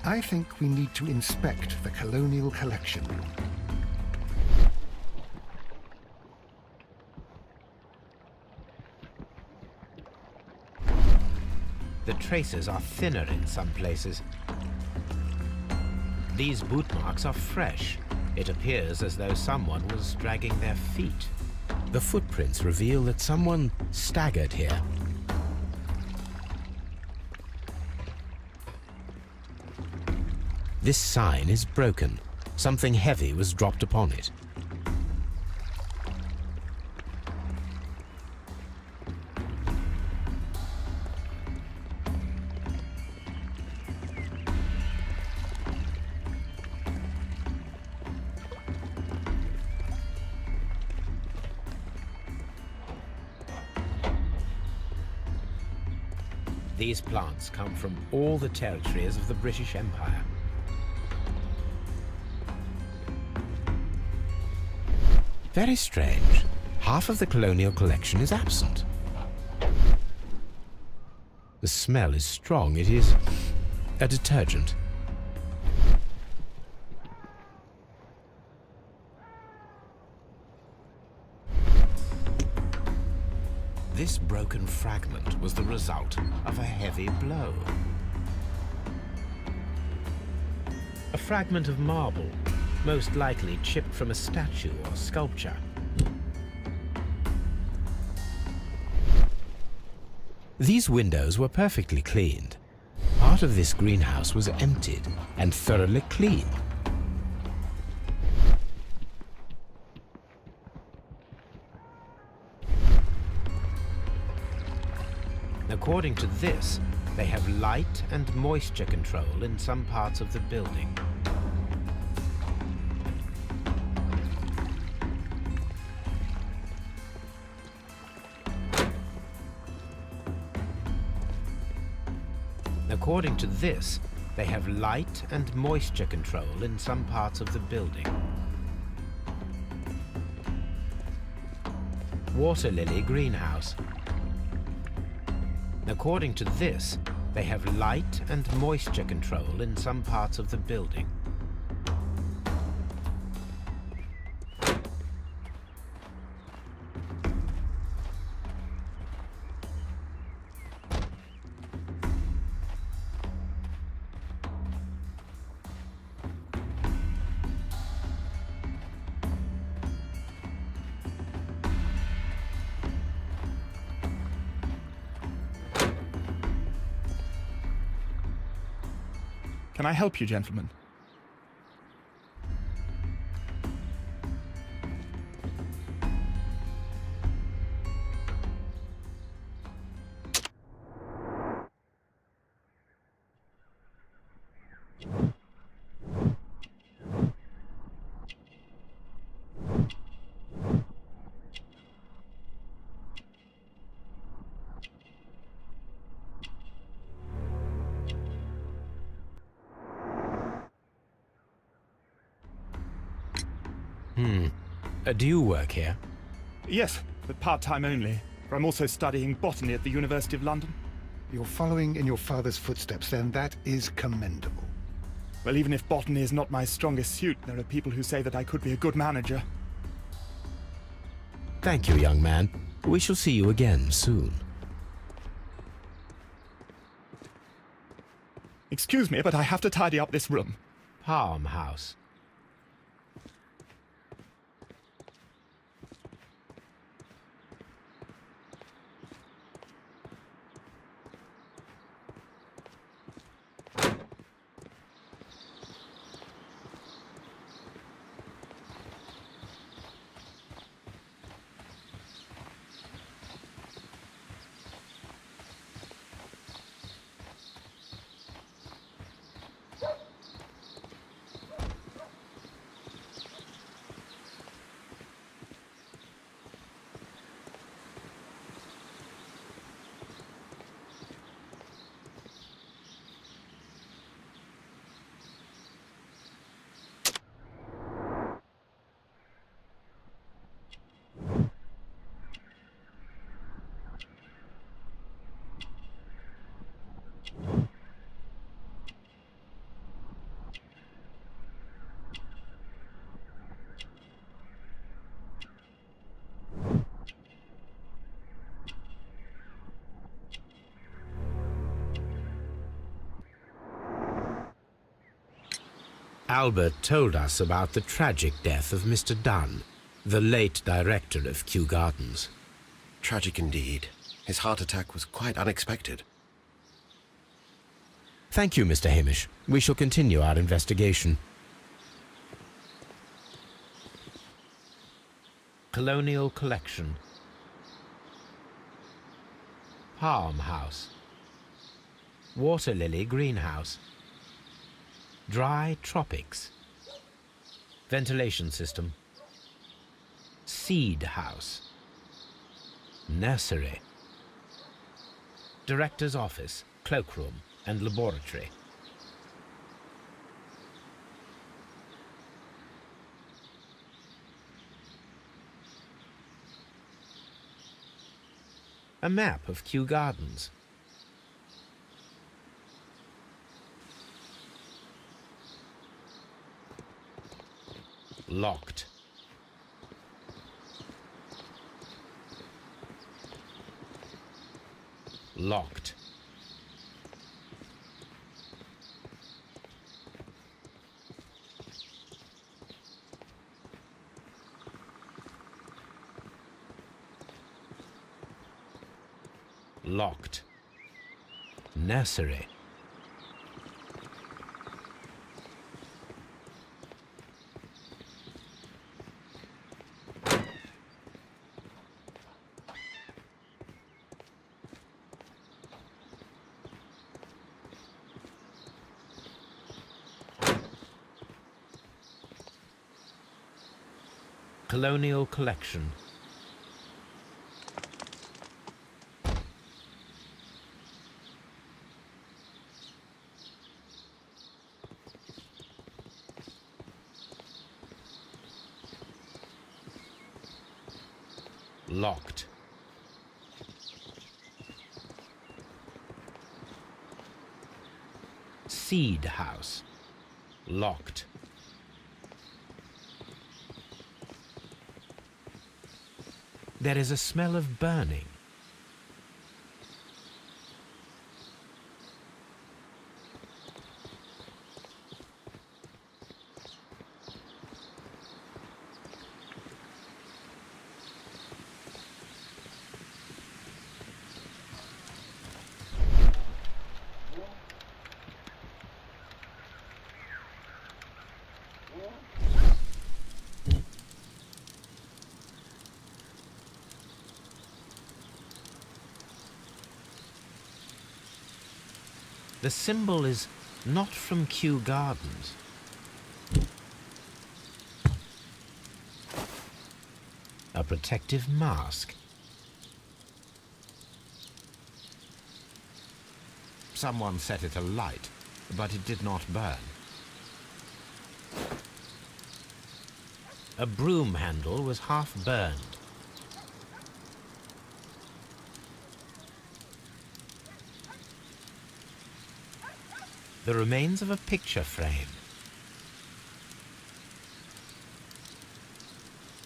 I think we need to inspect the Colonial Collection room. The traces are thinner in some places. These boot marks are fresh. It appears as though someone was dragging their feet. The footprints reveal that someone staggered here. This sign is broken. Something heavy was dropped upon it. These plants come from all the territories of the British Empire. Very strange. Half of the colonial collection is absent. The smell is strong. It is a detergent. This broken fragment was the result of a heavy blow. A fragment of marble, most likely chipped from a statue or sculpture. These windows were perfectly cleaned. Part of this greenhouse was emptied and thoroughly cleaned. According to this, they have light and moisture control in some parts of the building. According to this, they have light and moisture control in some parts of the building. Water lily greenhouse. According to this, they have light and moisture control in some parts of the building. Can I help you, gentlemen? Do you work here? Yes, but part-time only. I'm also studying botany at the University of London. You're following in your father's footsteps, then. That is commendable. Well, even if botany is not my strongest suit, there are people who say that I could be a good manager. Thank you, young man. We shall see you again soon. Excuse me, but I have to tidy up this room. Palm House. Albert told us about the tragic death of Mr. Dunn, the late director of Kew Gardens. Tragic indeed. His heart attack was quite unexpected. Thank you, Mr. Hamish. We shall continue our investigation. Colonial Collection. Palm House. Water lily greenhouse. Dry tropics. Ventilation system. Seed house. Nursery. Director's office, cloakroom, and laboratory. A map of Kew Gardens. Locked. Locked. Locked. Nursery. Colonial Collection. Locked. Seed house. Locked. There is a smell of burning. The symbol is not from Kew Gardens. A protective mask. Someone set it alight, but it did not burn. A broom handle was half burned. The remains of a picture frame.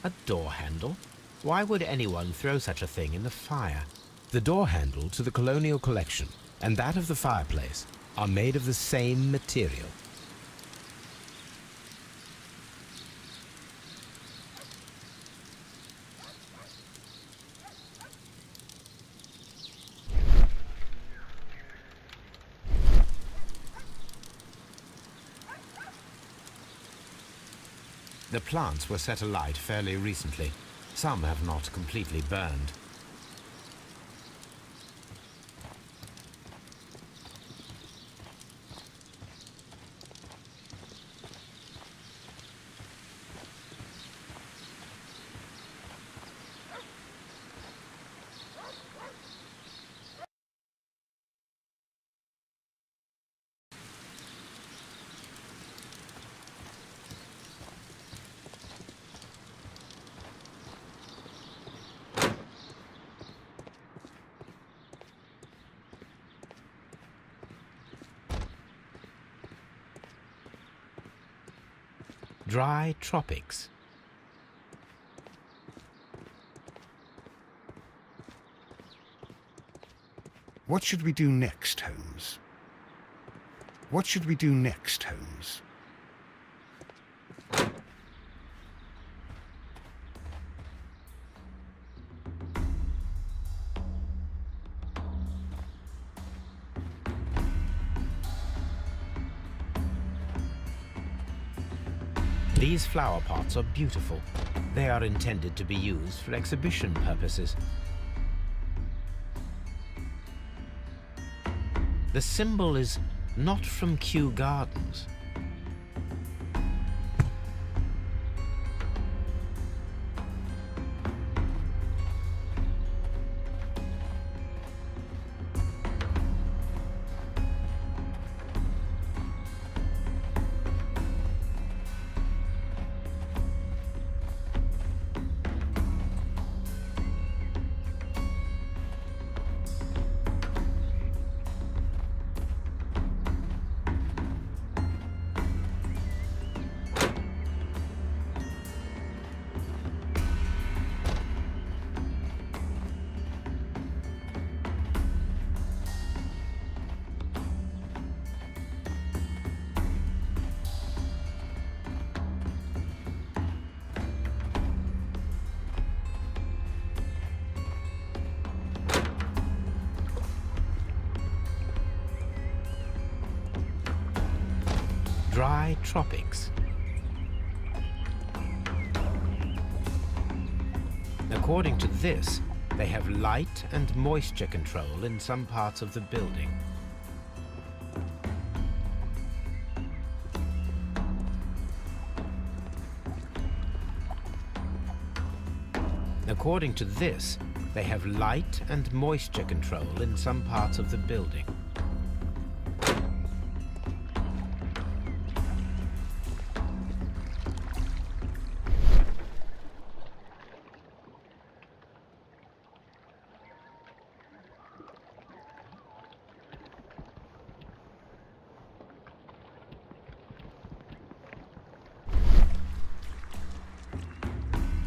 A door handle? Why would anyone throw such a thing in the fire? The door handle to the colonial collection and that of the fireplace are made of the same material. The plants were set alight fairly recently. Some have not completely burned. Dry tropics. What should we do next, Holmes? What should we do next, Holmes? These flower pots are beautiful. They are intended to be used for exhibition purposes. The symbol is not from Kew Gardens. Dry tropics. According to this, they have light and moisture control in some parts of the building. According to this, they have light and moisture control in some parts of the building.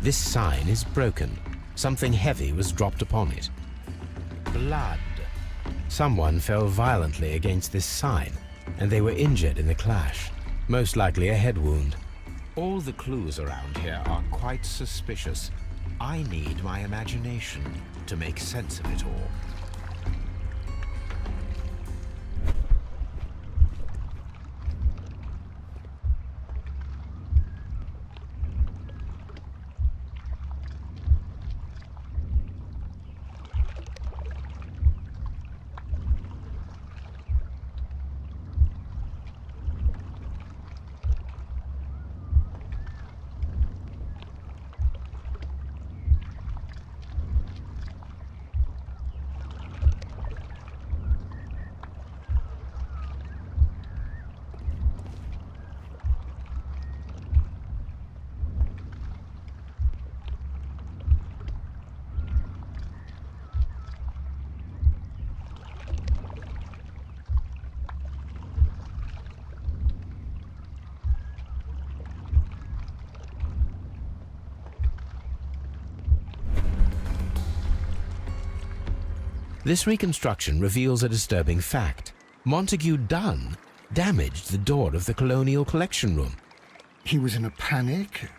This sign is broken. Something heavy was dropped upon it. Blood. Someone fell violently against this sign, and they were injured in the clash. Most likely a head wound. All the clues around here are quite suspicious. I need my imagination to make sense of it all. This reconstruction reveals a disturbing fact. Montague Dunn damaged the door of the Colonial Collection Room. He was in a panic,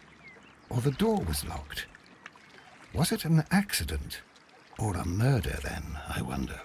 or the door was locked? Was it an accident, or a murder then, I wonder?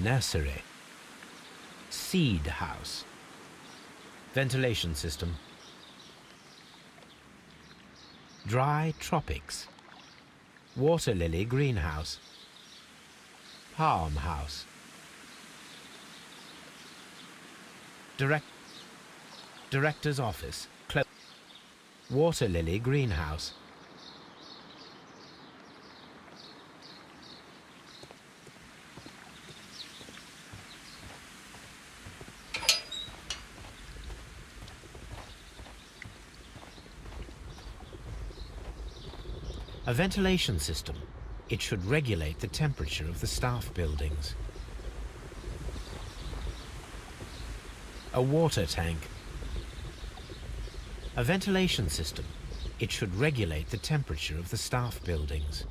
Nursery. Seed house. Ventilation system. Dry tropics. Water lily greenhouse. Palm house. Director's office. Water lily greenhouse. A ventilation system. It should regulate the temperature of the staff buildings. A water tank. A ventilation system. It should regulate the temperature of the staff buildings.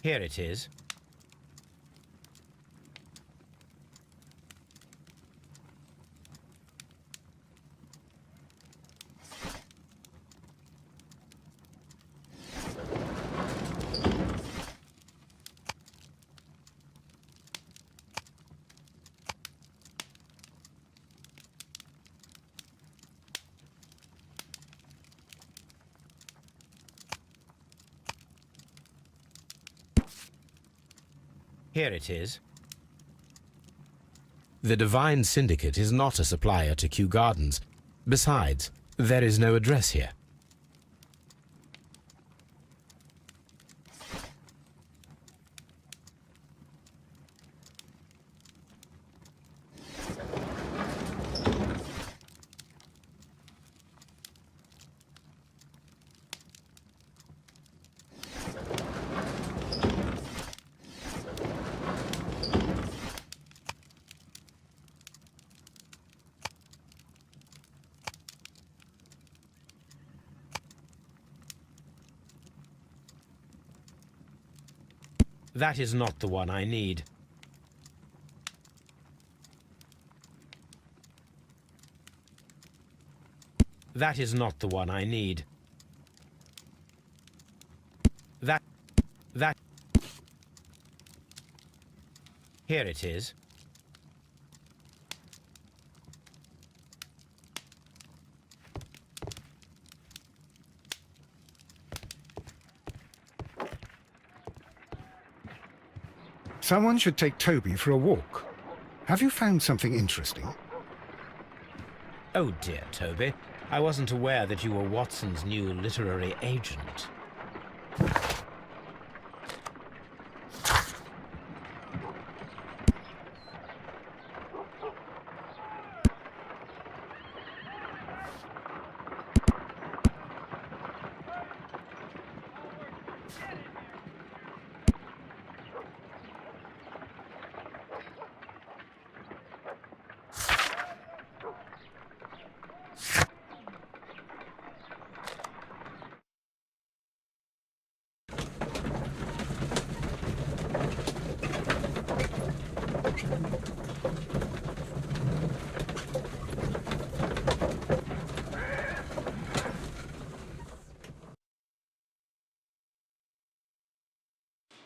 Here it is. Here it is. The Divine Syndicate is not a supplier to Kew Gardens. Besides, there is no address here. That is not the one I need. That is not the one I need. That. Here it is. Someone should take Toby for a walk. Have you found something interesting? Oh dear, Toby. I wasn't aware that you were Watson's new literary agent.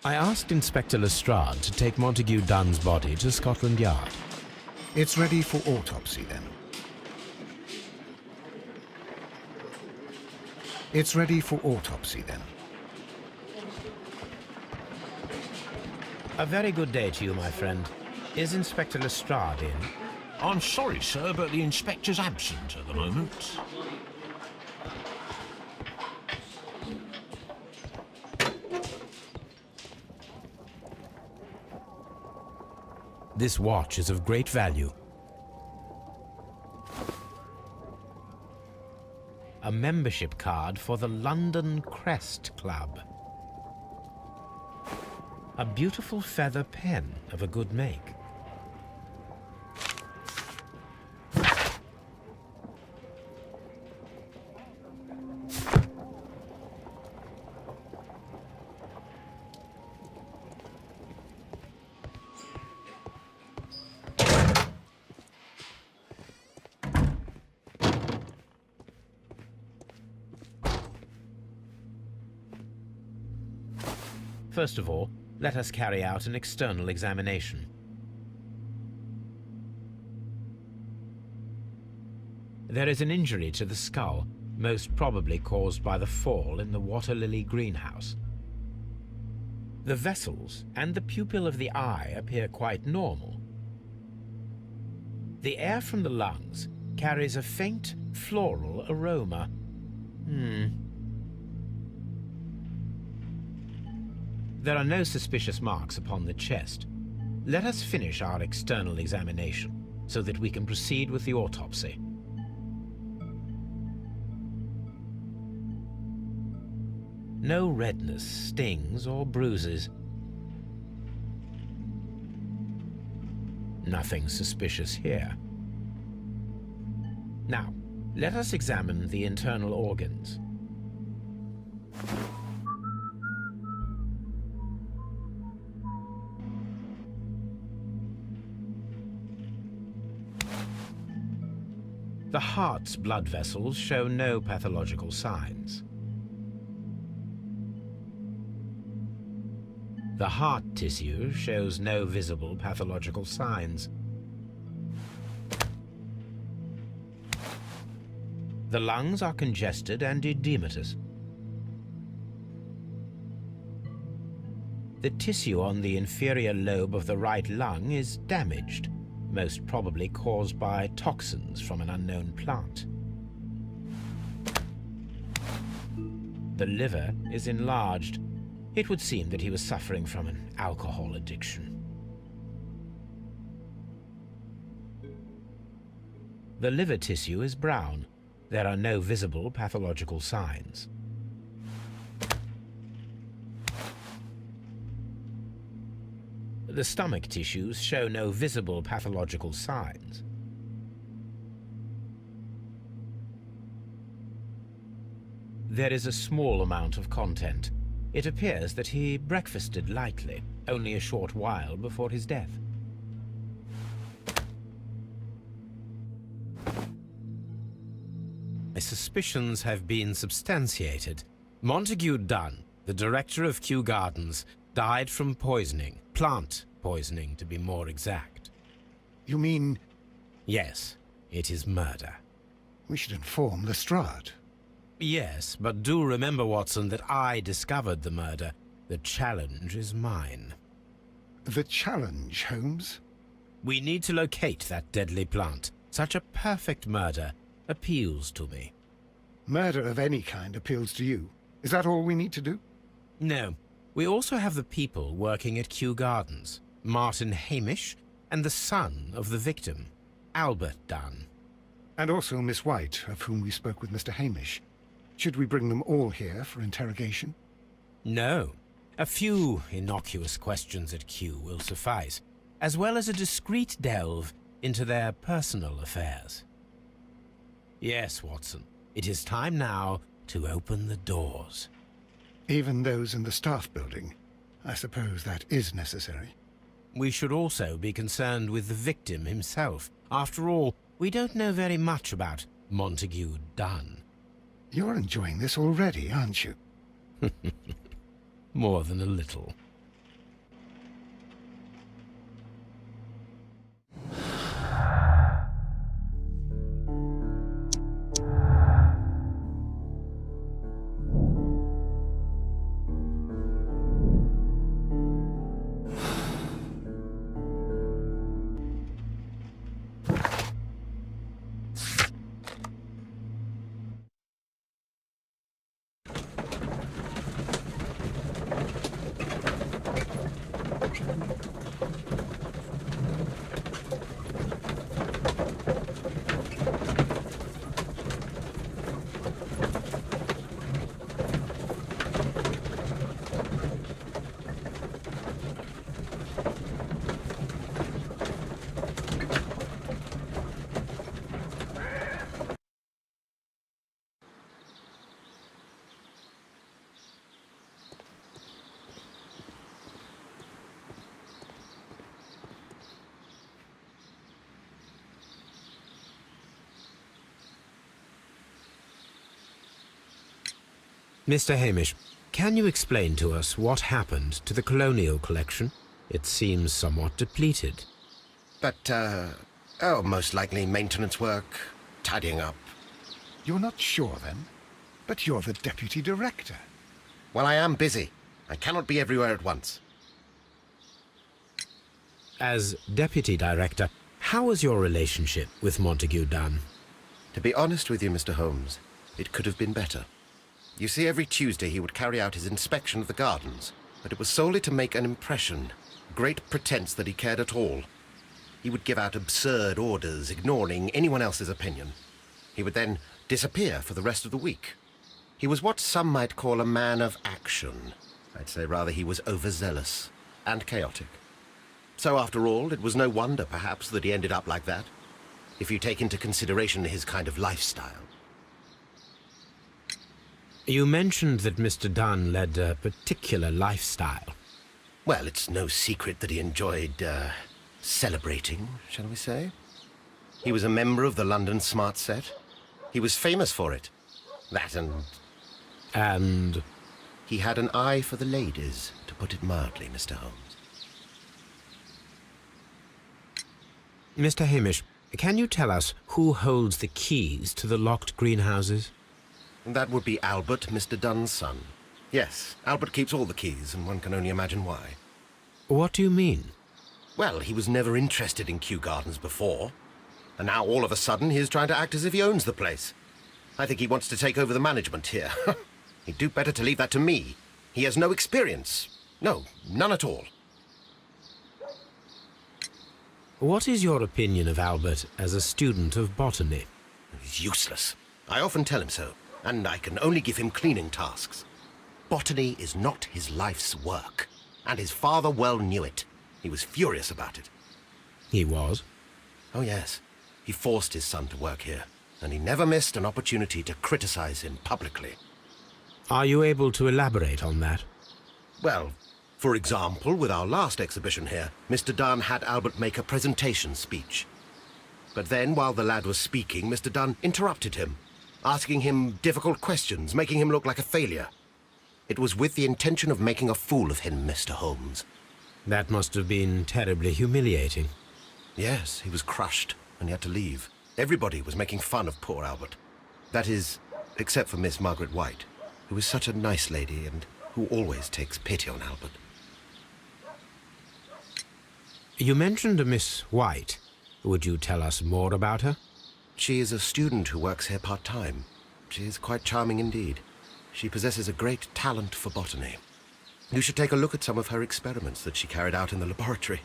I asked Inspector Lestrade to take Montague Dunn's body to Scotland Yard. It's ready for autopsy, then. It's ready for autopsy, then. A very good day to you, my friend. Is Inspector Lestrade in? I'm sorry, sir, but the inspector's absent at the moment. This watch is of great value. A membership card for the London Crest Club. A beautiful feather pen of a good make. First of all, let us carry out an external examination. There is an injury to the skull, most probably caused by the fall in the water lily greenhouse. The vessels and the pupil of the eye appear quite normal. The air from the lungs carries a faint floral aroma. There are no suspicious marks upon the chest. Let us finish our external examination so that we can proceed with the autopsy. No redness, stings, or bruises. Nothing suspicious here. Now, let us examine the internal organs. The heart's blood vessels show no pathological signs. The heart tissue shows no visible pathological signs. The lungs are congested and edematous. The tissue on the inferior lobe of the right lung is damaged, most probably caused by toxins from an unknown plant. The liver is enlarged. It would seem that he was suffering from an alcohol addiction. The liver tissue is brown. There are no visible pathological signs. The stomach tissues show no visible pathological signs. There is a small amount of content. It appears that he breakfasted lightly, only a short while before his death. My suspicions have been substantiated. Montague Dunn, the director of Kew Gardens, died from poisoning. Plant poisoning, to be more exact. You mean... Yes, it is murder. We should inform Lestrade. Yes, but do remember, Watson, that I discovered the murder. The challenge is mine. The challenge, Holmes? We need to locate that deadly plant. Such a perfect murder appeals to me. Murder of any kind appeals to you. Is that all we need to do? No. We also have the people working at Kew Gardens. Martin Hamish and the son of the victim, Albert Dunn. And also Miss White, of whom we spoke with Mr. Hamish. Should we bring them all here for interrogation? No. A few innocuous questions at Kew will suffice, as well as a discreet delve into their personal affairs. Yes, Watson, it is time now to open the doors. Even those in the staff building? I suppose that is necessary. We should also be concerned with the victim himself. After all, we don't know very much about Montague Dunn. You're enjoying this already, aren't you? More than a little. Mr. Hamish, can you explain to us what happened to the colonial collection? It seems somewhat depleted. But, most likely maintenance work, tidying up. You're not sure, then? But you're the deputy director. Well, I am busy. I cannot be everywhere at once. As deputy director, how was your relationship with Montague Dunn? To be honest with you, Mr. Holmes, it could have been better. You see, every Tuesday he would carry out his inspection of the gardens, but it was solely to make an impression, great pretense that he cared at all. He would give out absurd orders, ignoring anyone else's opinion. He would then disappear for the rest of the week. He was what some might call a man of action. I'd say rather he was overzealous and chaotic. So after all, it was no wonder, perhaps, that he ended up like that, if you take into consideration his kind of lifestyle. You mentioned that Mr. Dunn led a particular lifestyle. Well, it's no secret that he enjoyed, celebrating, shall we say? He was a member of the London Smart Set. He was famous for it. That and... And? He had an eye for the ladies, to put it mildly, Mr. Holmes. Mr. Hamish, can you tell us who holds the keys to the locked greenhouses? That would be Albert, Mr. Dunn's son. Yes, Albert keeps all the keys, and one can only imagine why. What do you mean? Well, he was never interested in Kew Gardens before. And now, all of a sudden, he is trying to act as if he owns the place. I think he wants to take over the management here. He'd do better to leave that to me. He has no experience. No, none at all. What is your opinion of Albert as a student of botany? He's useless. I often tell him so, and I can only give him cleaning tasks. Botany is not his life's work, and his father well knew it. He was furious about it. He was? Oh, yes. He forced his son to work here, and he never missed an opportunity to criticize him publicly. Are you able to elaborate on that? Well, for example, with our last exhibition here, Mr. Dunn had Albert make a presentation speech. But then, while the lad was speaking, Mr. Dunn interrupted him, asking him difficult questions, making him look like a failure. It was with the intention of making a fool of him, Mr. Holmes. That must have been terribly humiliating. Yes, he was crushed, and he had to leave. Everybody was making fun of poor Albert. That is, except for Miss Margaret White, who is such a nice lady and who always takes pity on Albert. You mentioned a Miss White. Would you tell us more about her? She is a student who works here part-time. She is quite charming indeed. She possesses a great talent for botany. You should take a look at some of her experiments that she carried out in the laboratory.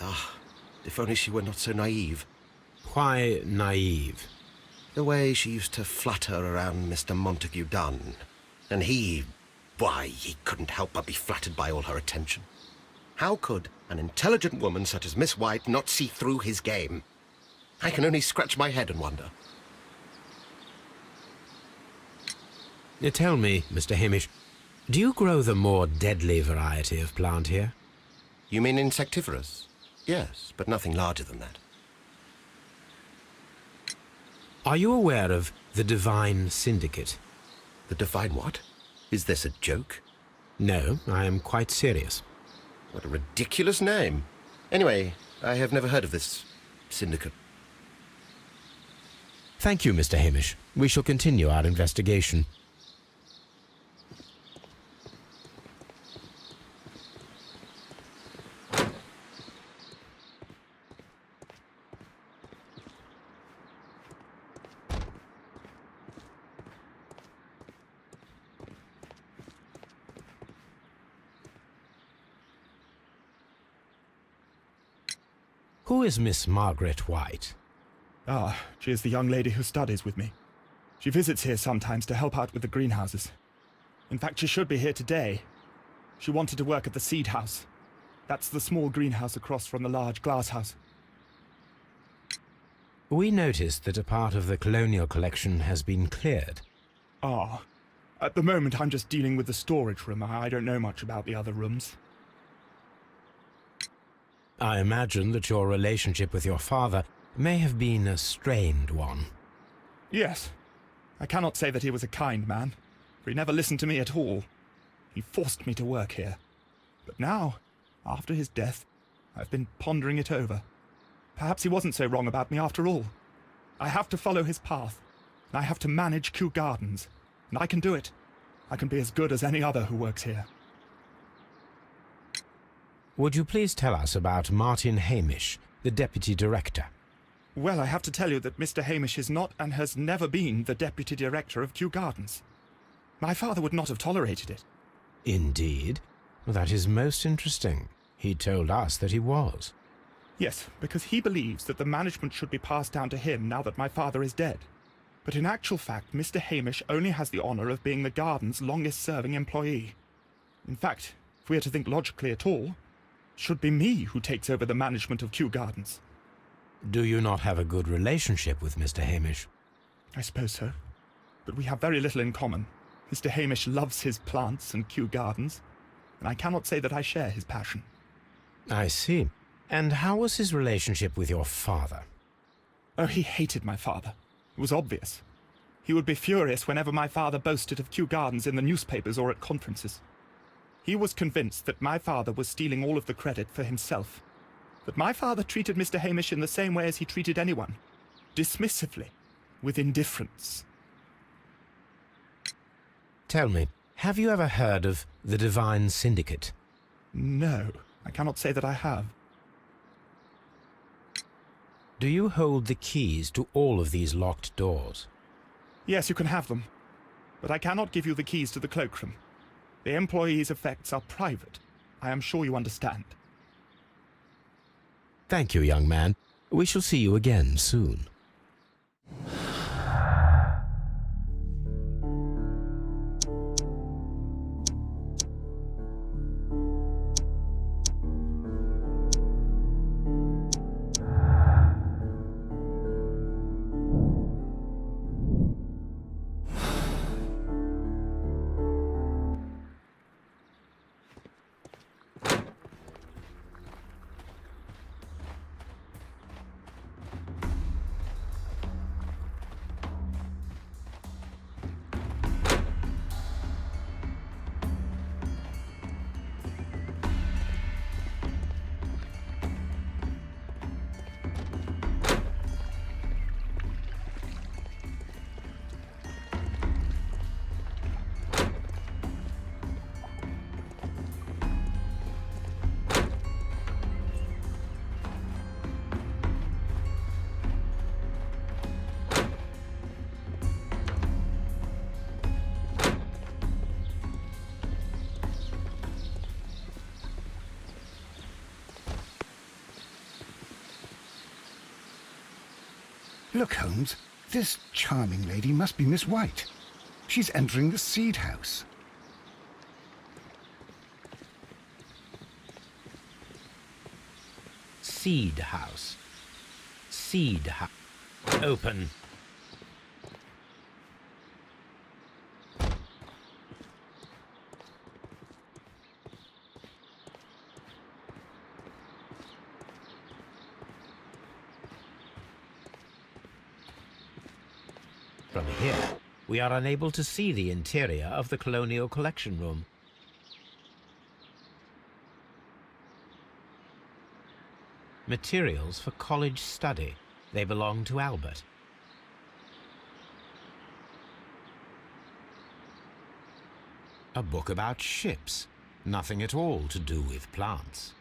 Ah, if only she were not so naive. Why naive? The way she used to flutter around Mr. Montague Dunn. And why, he couldn't help but be flattered by all her attention. How could an intelligent woman such as Miss White not see through his game? I can only scratch my head and wonder. Tell me, Mr. Hamish, do you grow the more deadly variety of plant here? You mean insectivorous? Yes, but nothing larger than that. Are you aware of the Divine Syndicate? The Divine what? Is this a joke? No, I am quite serious. What a ridiculous name. Anyway, I have never heard of this syndicate. Thank you, Mr. Hamish. We shall continue our investigation. Who is Miss Margaret White? Ah, she is the young lady who studies with me. She visits here sometimes to help out with the greenhouses. In fact, she should be here today. She wanted to work at the seed house. That's the small greenhouse across from the large glasshouse. We noticed that a part of the colonial collection has been cleared. Ah, at the moment I'm just dealing with the storage room. I don't know much about the other rooms. I imagine that your relationship with your father may have been a strained one. Yes. I cannot say that he was a kind man, for he never listened to me at all. He forced me to work here. But now, after his death, I've been pondering it over. Perhaps he wasn't so wrong about me after all. I have to follow his path, and I have to manage Kew Gardens, and I can do it. I can be as good as any other who works here. Would you please tell us about Martin Hamish, the Deputy Director? Well, I have to tell you that Mr. Hamish is not and has never been the Deputy Director of Kew Gardens. My father would not have tolerated it. Indeed? Well, that is most interesting. He told us that he was. Yes, because he believes that the management should be passed down to him now that my father is dead. But in actual fact, Mr. Hamish only has the honour of being the garden's longest-serving employee. In fact, if we are to think logically at all, it should be me who takes over the management of Kew Gardens. Do you not have a good relationship with Mr. Hamish? I suppose so. But we have very little in common. Mr. Hamish loves his plants and Kew Gardens, and I cannot say that I share his passion. I see. And how was his relationship with your father? Oh, he hated my father. It was obvious. He would be furious whenever my father boasted of Kew Gardens in the newspapers or at conferences. He was convinced that my father was stealing all of the credit for himself. That my father treated Mr. Hamish in the same way as he treated anyone. Dismissively. With indifference. Tell me, have you ever heard of the Divine Syndicate? No, I cannot say that I have. Do you hold the keys to all of these locked doors? Yes, you can have them. But I cannot give you the keys to the cloakroom. The employees' effects are private. I am sure you understand. Thank you, young man. We shall see you again soon. Look, Holmes, this charming lady must be Miss White. She's entering the Seed House. Seed House. Seed House. Open. From here, we are unable to see the interior of the Colonial Collection Room. Materials for college study. They belong to Albert. A book about ships. Nothing at all to do with plants.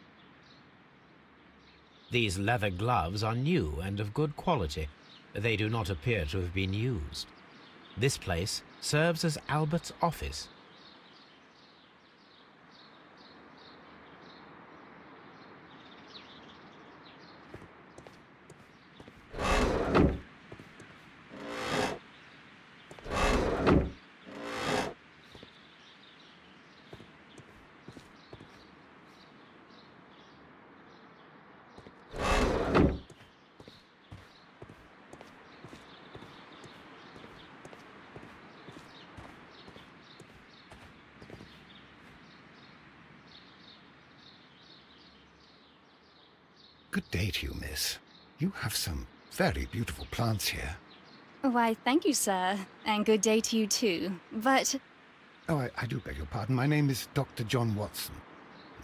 These leather gloves are new and of good quality. They do not appear to have been used. This place serves as Albert's office. Good day to you, miss. You have some very beautiful plants here. Why, thank you, sir. And good day to you, too. But... Oh, I do beg your pardon. My name is Dr. John Watson.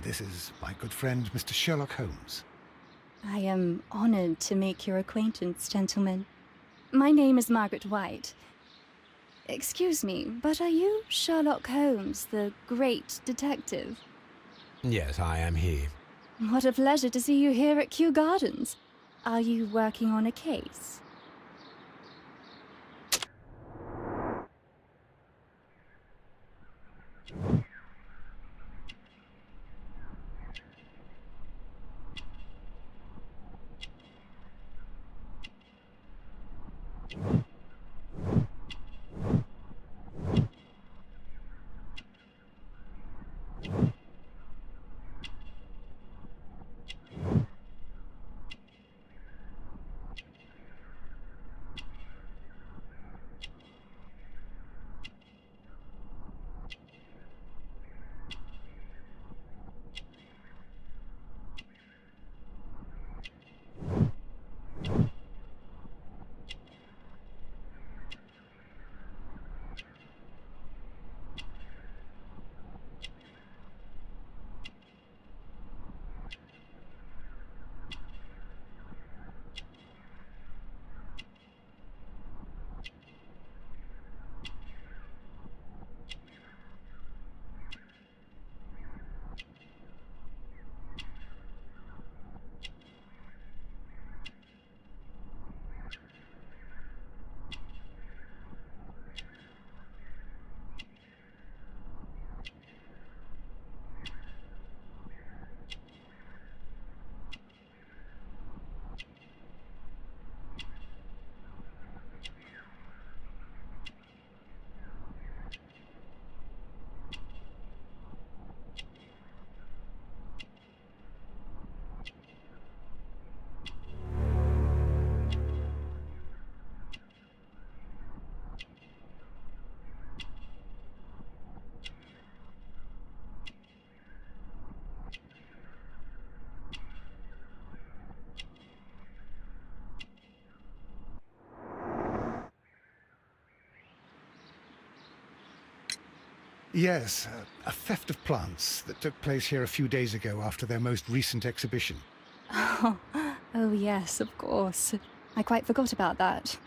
This is my good friend, Mr. Sherlock Holmes. I am honored to make your acquaintance, gentlemen. My name is Margaret White. Excuse me, but are you Sherlock Holmes, the great detective? Yes, I am he. What a pleasure to see you here at Kew Gardens. Are you working on a case? Yes, a theft of plants that took place here a few days ago after their most recent exhibition. Oh yes, of course. I quite forgot about that.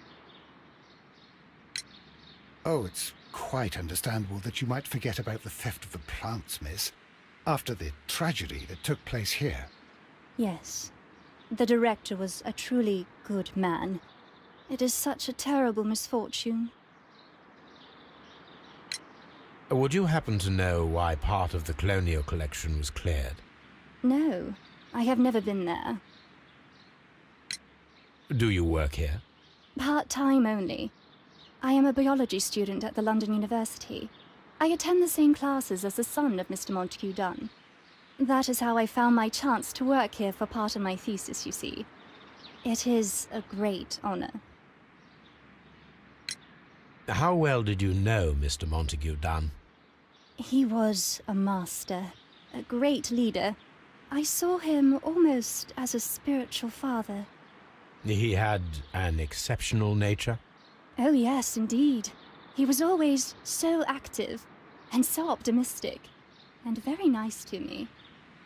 Oh, it's quite understandable that you might forget about the theft of the plants, miss, after the tragedy that took place here. Yes. The director was a truly good man. It is such a terrible misfortune. Would you happen to know why part of the colonial collection was cleared? No, I have never been there. Do you work here? Part-time only. I am a biology student at the London University. I attend the same classes as the son of Mr. Montague Dunn. That is how I found my chance to work here for part of my thesis, you see. It is a great honor. How well did you know Mr. Montague Dunn? He was a master, a great leader. I saw him almost as a spiritual father. He had an exceptional nature? Oh yes, indeed. He was always so active and so optimistic, and very nice to me.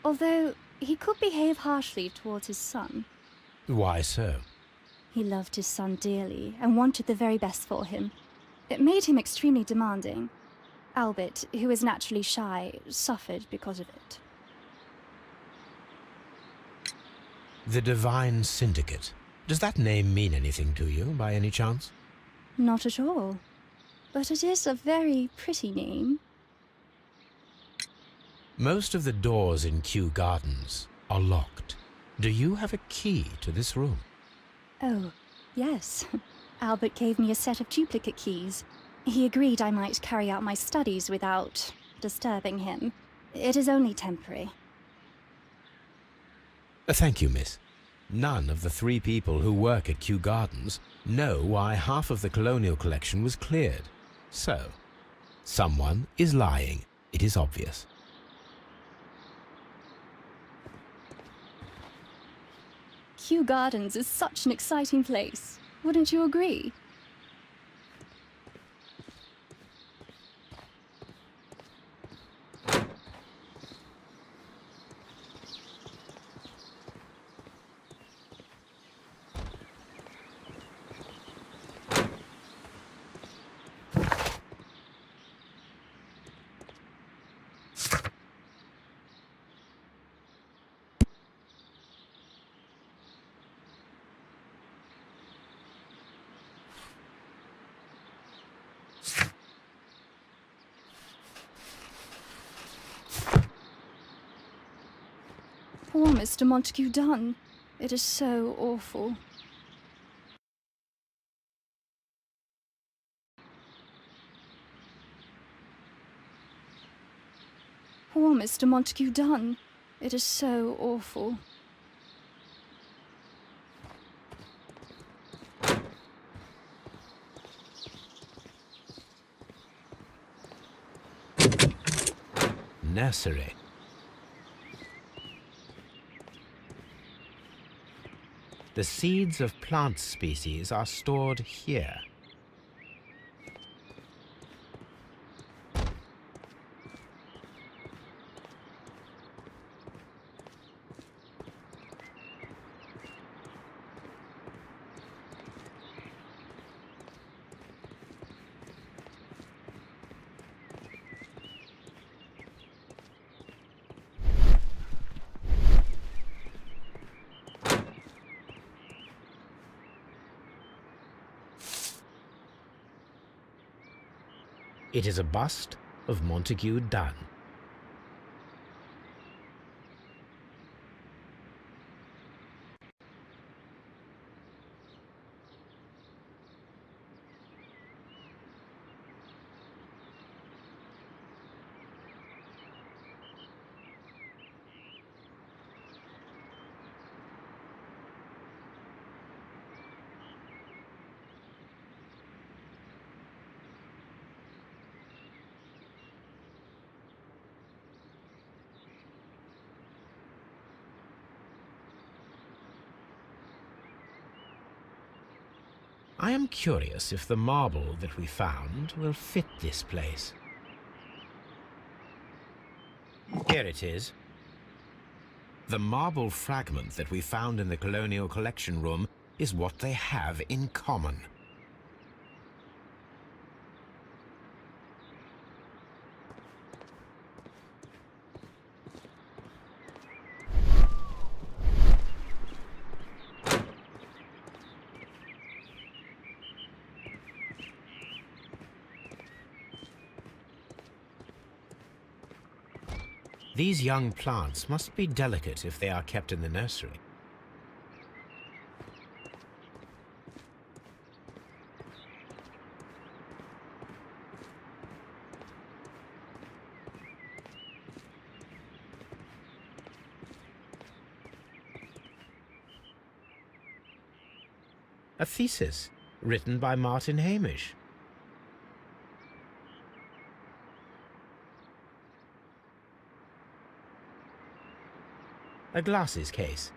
Although he could behave harshly towards his son. Why so? He loved his son dearly and wanted the very best for him. It made him extremely demanding. Albert, who is naturally shy, suffered because of it. The Divine Syndicate. Does that name mean anything to you, by any chance? Not at all. But it is a very pretty name. Most of the doors in Kew Gardens are locked. Do you have a key to this room? Oh, yes. Albert gave me a set of duplicate keys. He agreed I might carry out my studies without disturbing him. It is only temporary. Thank you, miss. None of the 3 people who work at Kew Gardens know why half of the colonial collection was cleared. So, someone is lying. It is obvious. Kew Gardens is such an exciting place. Wouldn't you agree? Poor Mr. Montague Dunn. It is so awful. Poor Mr. Montague Dunn. It is so awful. Nursery. The seeds of plant species are stored here. It is a bust of Montague Dunn. I am curious if the marble that we found will fit this place. Here it is. The marble fragment that we found in the Colonial Collection Room is what they have in common. These young plants must be delicate if they are kept in the nursery. A thesis written by Martin Hamish. A glasses case.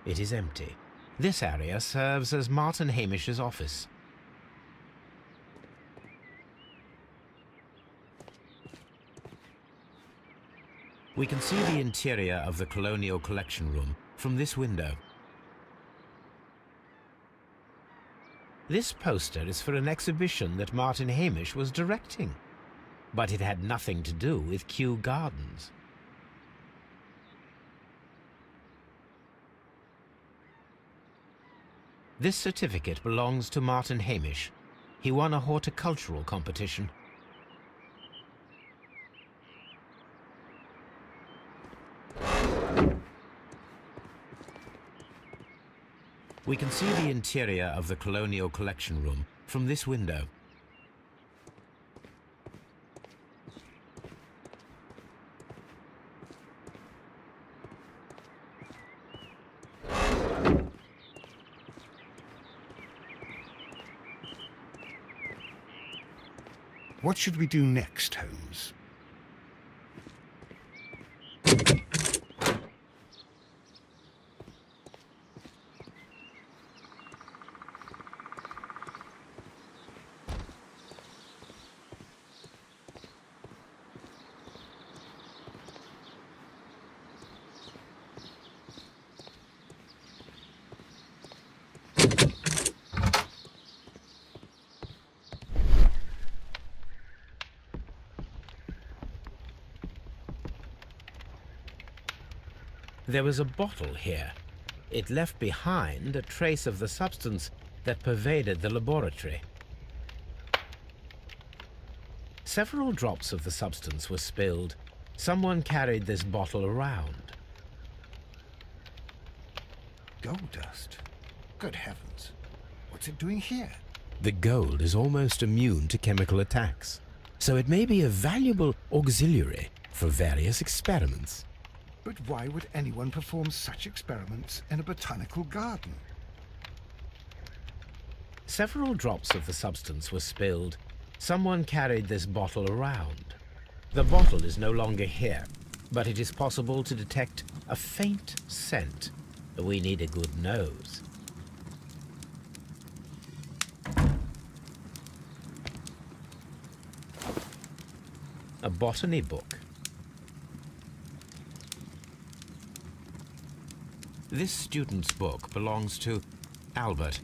It is empty. This area serves as Martin Hamish's office. We can see the interior of the Colonial Collection Room from this window. This poster is for an exhibition that Martin Hamish was directing, but it had nothing to do with Kew Gardens. This certificate belongs to Martin Hamish. He won a horticultural competition. We can see the interior of the Colonial Collection Room from this window. What should we do next, Holmes? There was a bottle here. It left behind a trace of the substance that pervaded the laboratory. Several drops of the substance were spilled. Someone carried this bottle around. Gold dust? Good heavens. What's it doing here? The gold is almost immune to chemical attacks, so it may be a valuable auxiliary for various experiments. But why would anyone perform such experiments in a botanical garden? Several drops of the substance were spilled. Someone carried this bottle around. The bottle is no longer here, but it is possible to detect a faint scent. We need a good nose. A botany book. This student's book belongs to Albert.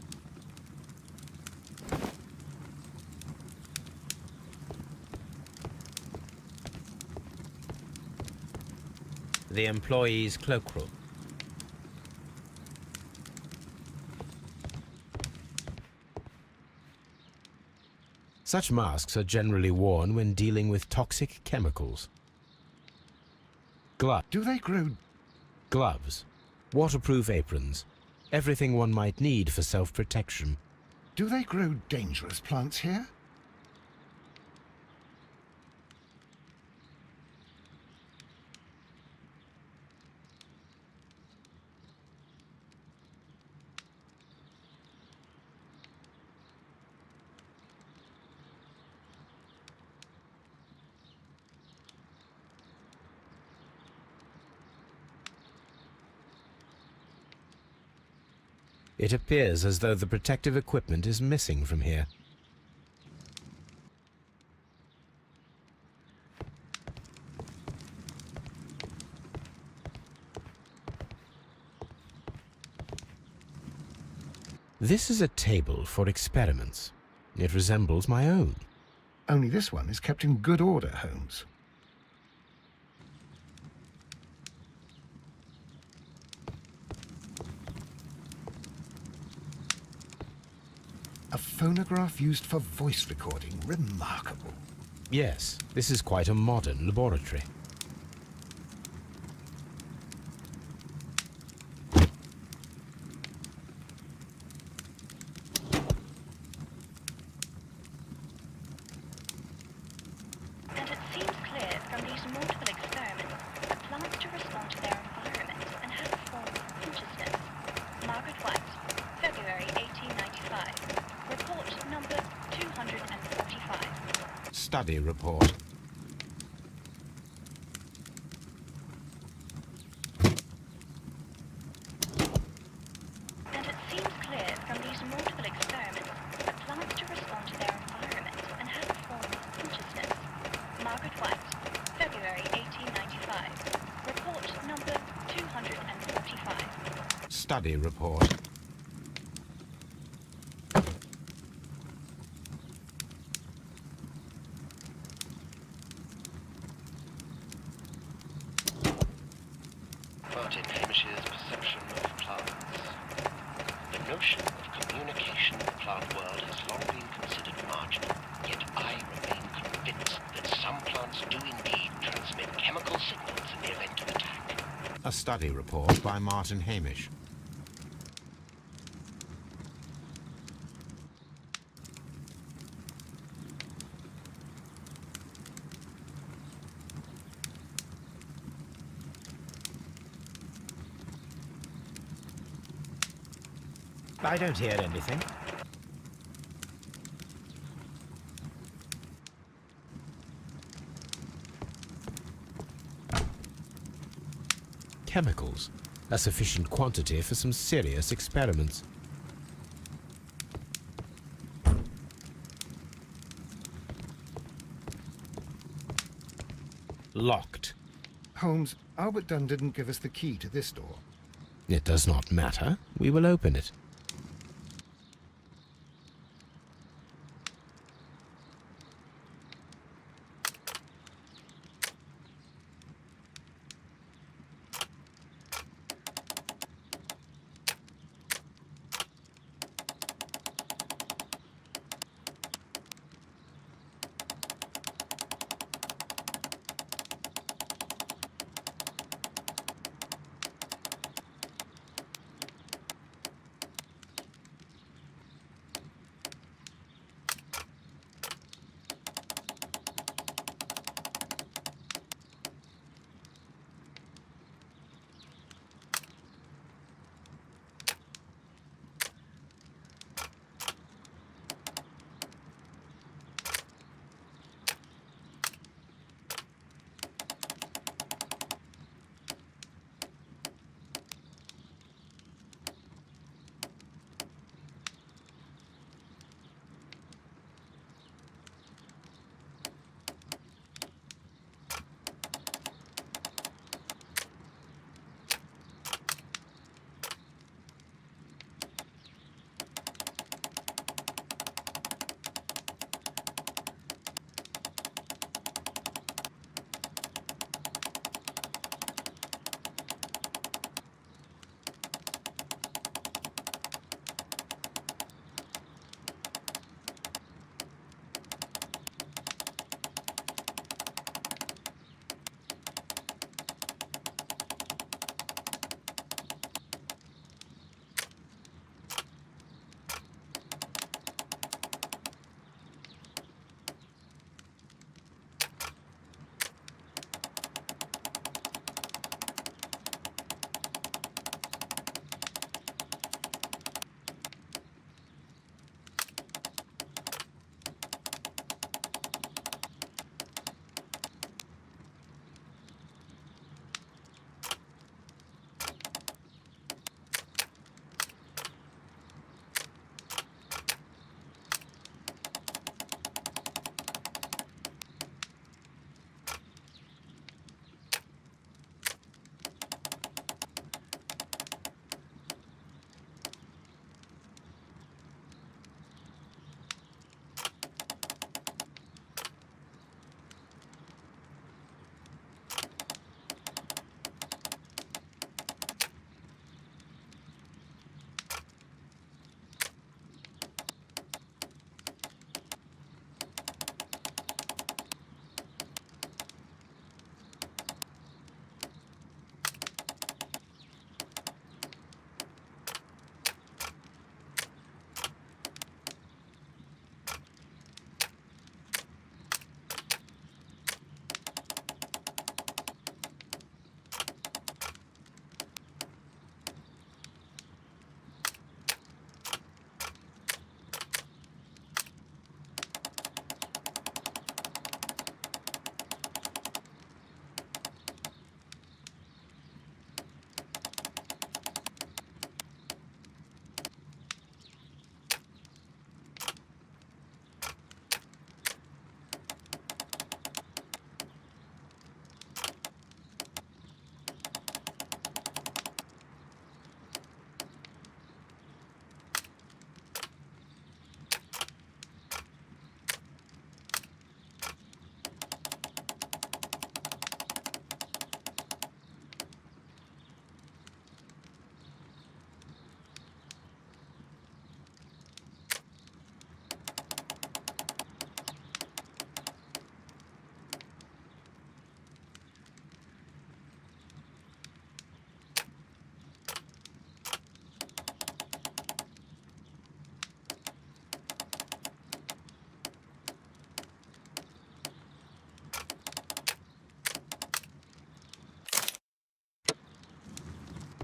The employee's cloakroom. Such masks are generally worn when dealing with toxic chemicals. Do they grow? Gloves. Waterproof aprons. Everything one might need for self-protection. Do they grow dangerous plants here? It appears as though the protective equipment is missing from here. This is a table for experiments. It resembles my own. Only this one is kept in good order, Holmes. A phonograph used for voice recording. Remarkable. Yes, this is quite a modern laboratory. And it seems clear from these multiple experiments that plants to respond to their environment and have a form of consciousness. Margaret White, February 1895. Report number 245. Study report. And it seems clear from these multiple experiments that plants to respond to their environment and have a form of consciousness. Margaret White, February 1895. Report number 245. Study report. Martin Hamish's perception of plants. The notion of communication in the plant world has long been considered marginal, yet I remain convinced that some plants do indeed transmit chemical signals in the event of attack. A study report by Martin Hamish. I don't hear anything. Chemicals. A sufficient quantity for some serious experiments. Locked. Holmes, Albert Dunn didn't give us the key to this door. It does not matter. We will open it.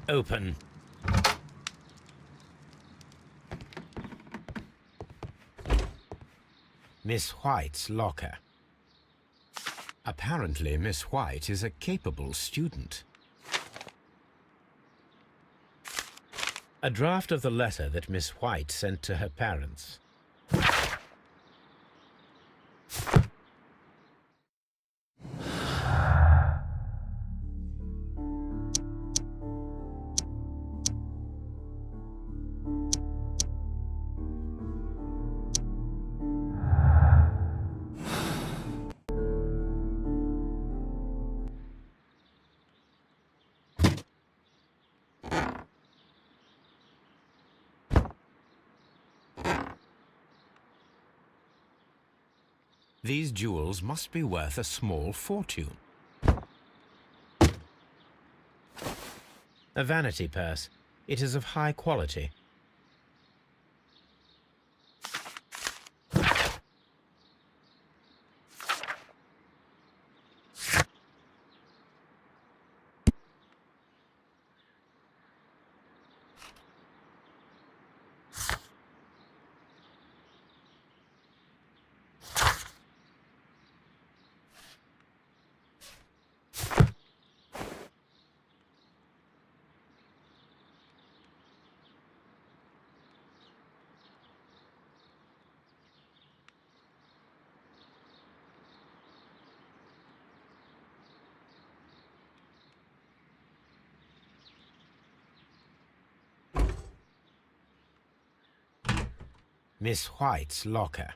Open. Miss White's locker. Apparently, Miss White is a capable student. A draft of the letter that Miss White sent to her parents. These jewels must be worth a small fortune. A vanity purse. It is of high quality. Miss White's locker.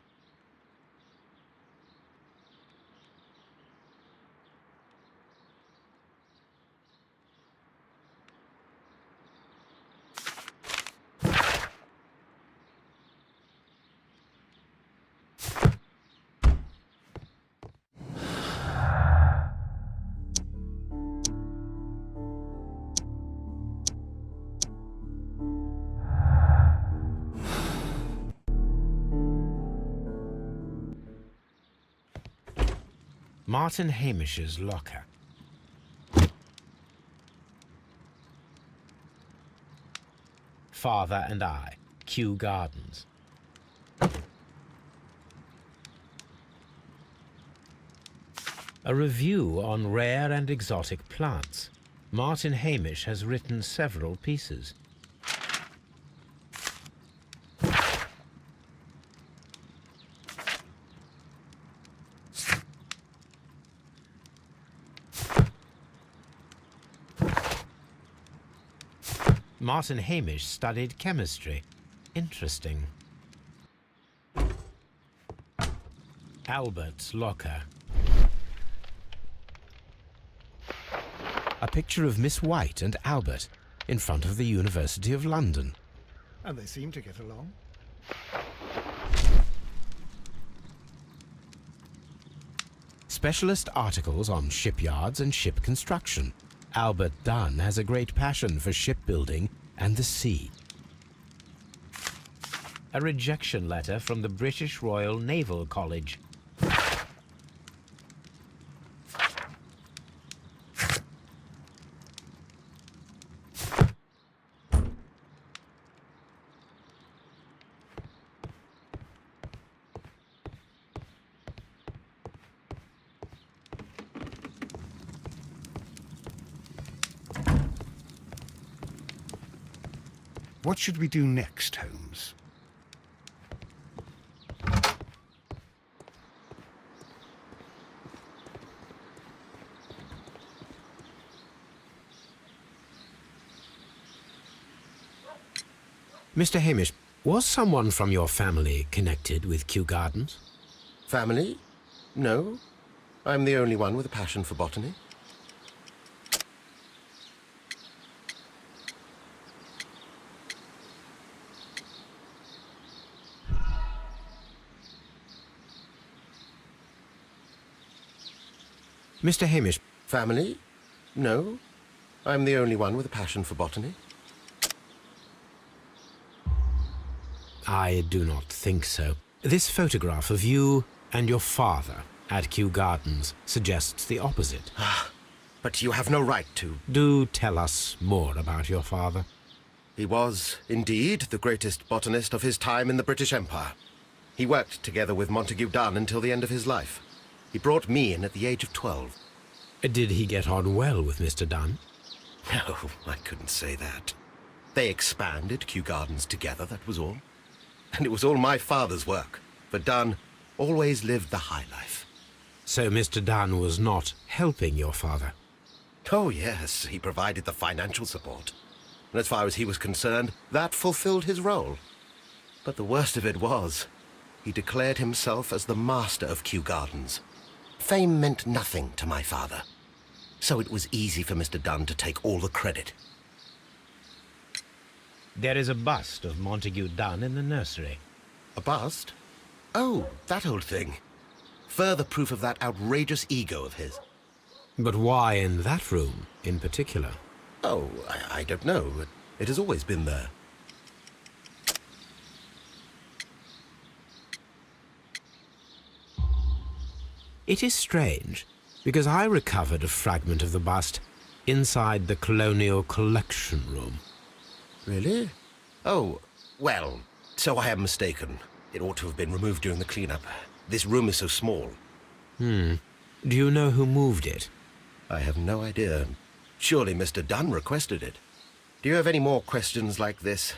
Martin Hamish's locker. Father and I, Kew Gardens. A review on rare and exotic plants. Martin Hamish has written several pieces. Martin Hamish studied chemistry. Interesting. Albert's locker. A picture of Miss White and Albert in front of the University of London. And they seem to get along. Specialist articles on shipyards and ship construction. Albert Dunn has a great passion for shipbuilding and the sea. A rejection letter from the British Royal Naval College. What should we do next, Holmes? Mr. Hamish, was someone from your family connected with Kew Gardens? Family? No. I'm the only one with a passion for botany. Mr. Hamish. Family? No. I'm the only one with a passion for botany. I do not think so. This photograph of you and your father at Kew Gardens suggests the opposite. but you have no right to. Do tell us more about your father. He was, indeed, the greatest botanist of his time in the British Empire. He worked together with Montague Dunn until the end of his life. He brought me in at the age of 12. Did he get on well with Mr. Dunn? No, I couldn't say that. They expanded Kew Gardens together, that was all. And it was all my father's work, for Dunn always lived the high life. So Mr. Dunn was not helping your father? Oh, yes, he provided the financial support. And as far as he was concerned, that fulfilled his role. But the worst of it was, he declared himself as the master of Kew Gardens. Fame meant nothing to my father, so it was easy for Mr. Dunn to take all the credit. There is a bust of Montague Dunn in the nursery. A bust? Oh, that old thing. Further proof of that outrageous ego of his. But why in that room, in particular? Oh, I don't know. It has always been there. It is strange, because I recovered a fragment of the bust inside the Colonial Collection Room. Really? Oh, well, so I am mistaken. It ought to have been removed during the cleanup. This room is so small. Do you know who moved it? I have no idea. Surely Mr. Dunn requested it. Do you have any more questions like this?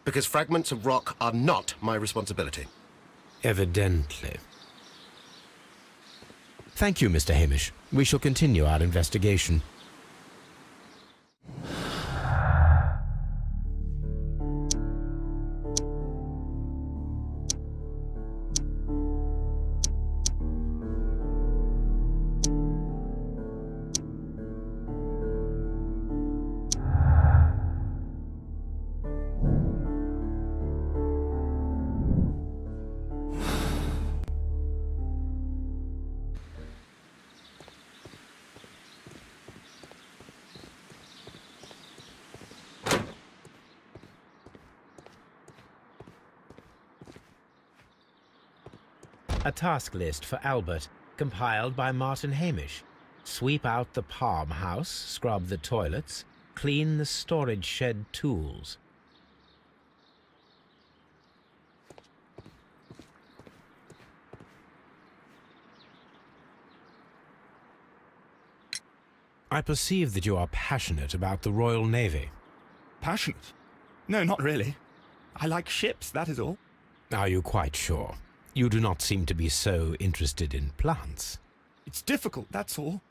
Because fragments of rock are not my responsibility. Evidently. Thank you, Mr. Hamish. We shall continue our investigation. A task list for Albert, compiled by Martin Hamish. Sweep out the palm house, scrub the toilets, clean the storage shed tools. I perceive that you are passionate about the Royal Navy. Passionate? No, not really. I like ships, that is all. Are you quite sure? You do not seem to be so interested in plants. It's difficult, that's all.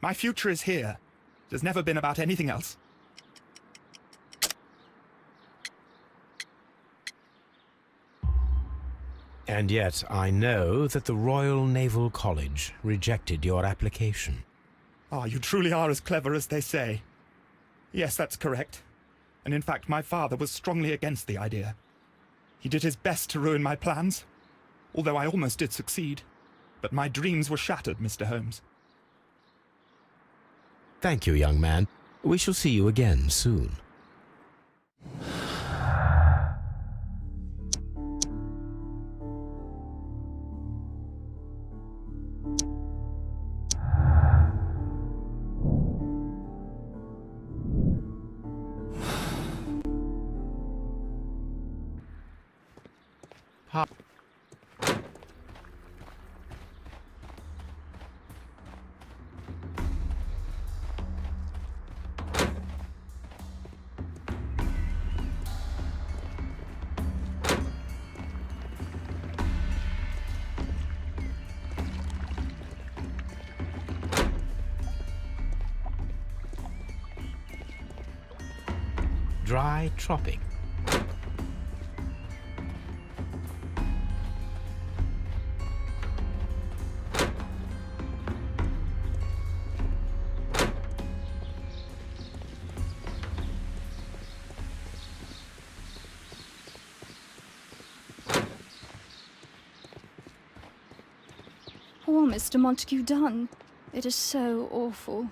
My future is here. It has never been about anything else. And yet I know that the Royal Naval College rejected your application. Ah, you truly are as clever as they say. Yes, that's correct. And in fact, my father was strongly against the idea. He did his best to ruin my plans. Although I almost did succeed. But my dreams were shattered, Mr. Holmes. Thank you, young man. We shall see you again soon. Dry tropic. Poor Mr. Montague Dunn. It is so awful.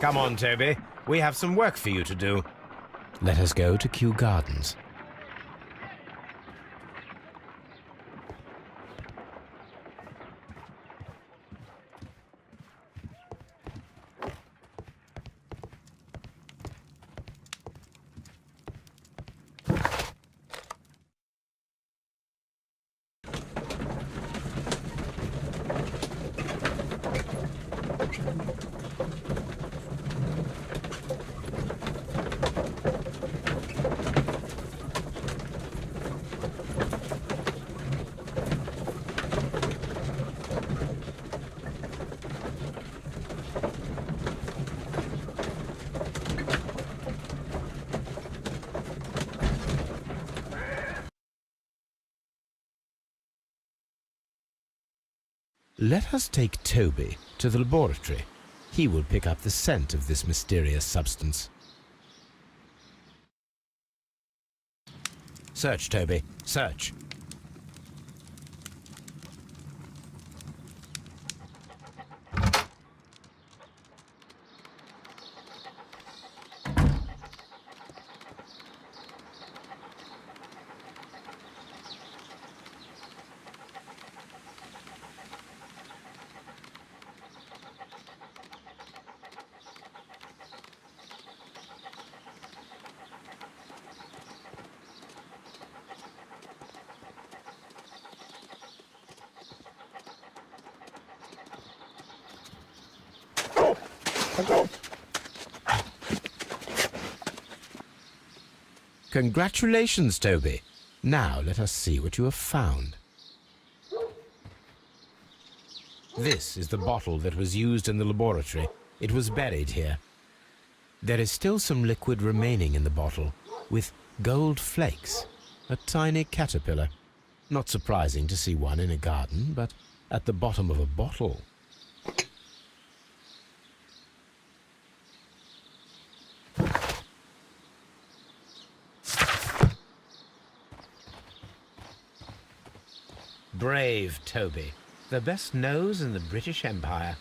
Come on, Toby. We have some work for you to do. Let us go to Kew Gardens. Let us take Toby to the laboratory. He will pick up the scent of this mysterious substance. Search, Toby. Search. Congratulations, Toby. Now let us see what you have found. This is the bottle that was used in the laboratory. It was buried here. There is still some liquid remaining in the bottle, with gold flakes, a tiny caterpillar. Not surprising to see one in a garden, but at the bottom of a bottle. Brave Toby, the best nose in the British Empire.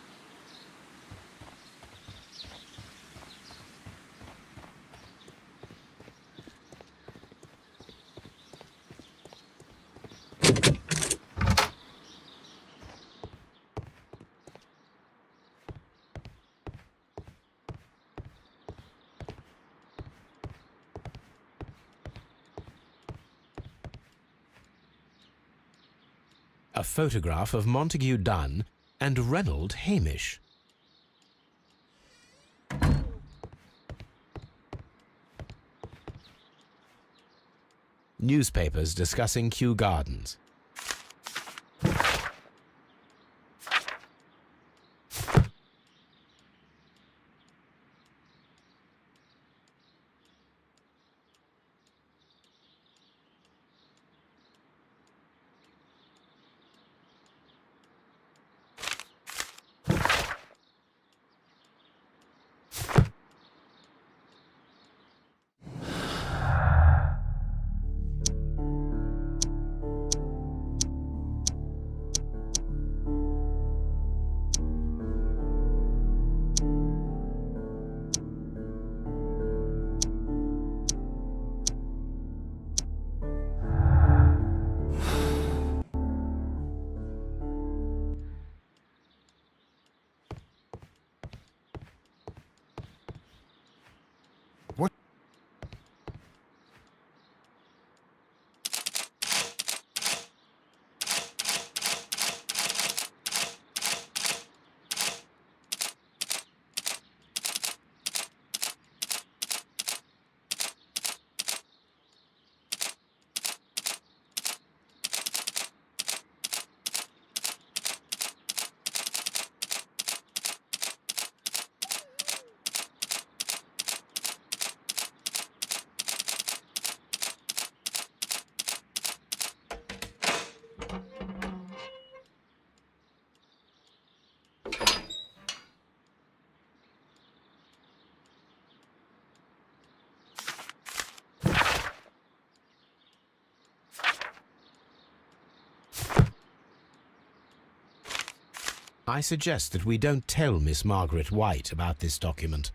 A photograph of Montague Dunn and Reynold Hamish. Newspapers discussing Kew Gardens. I suggest that we don't tell Miss Margaret White about this document.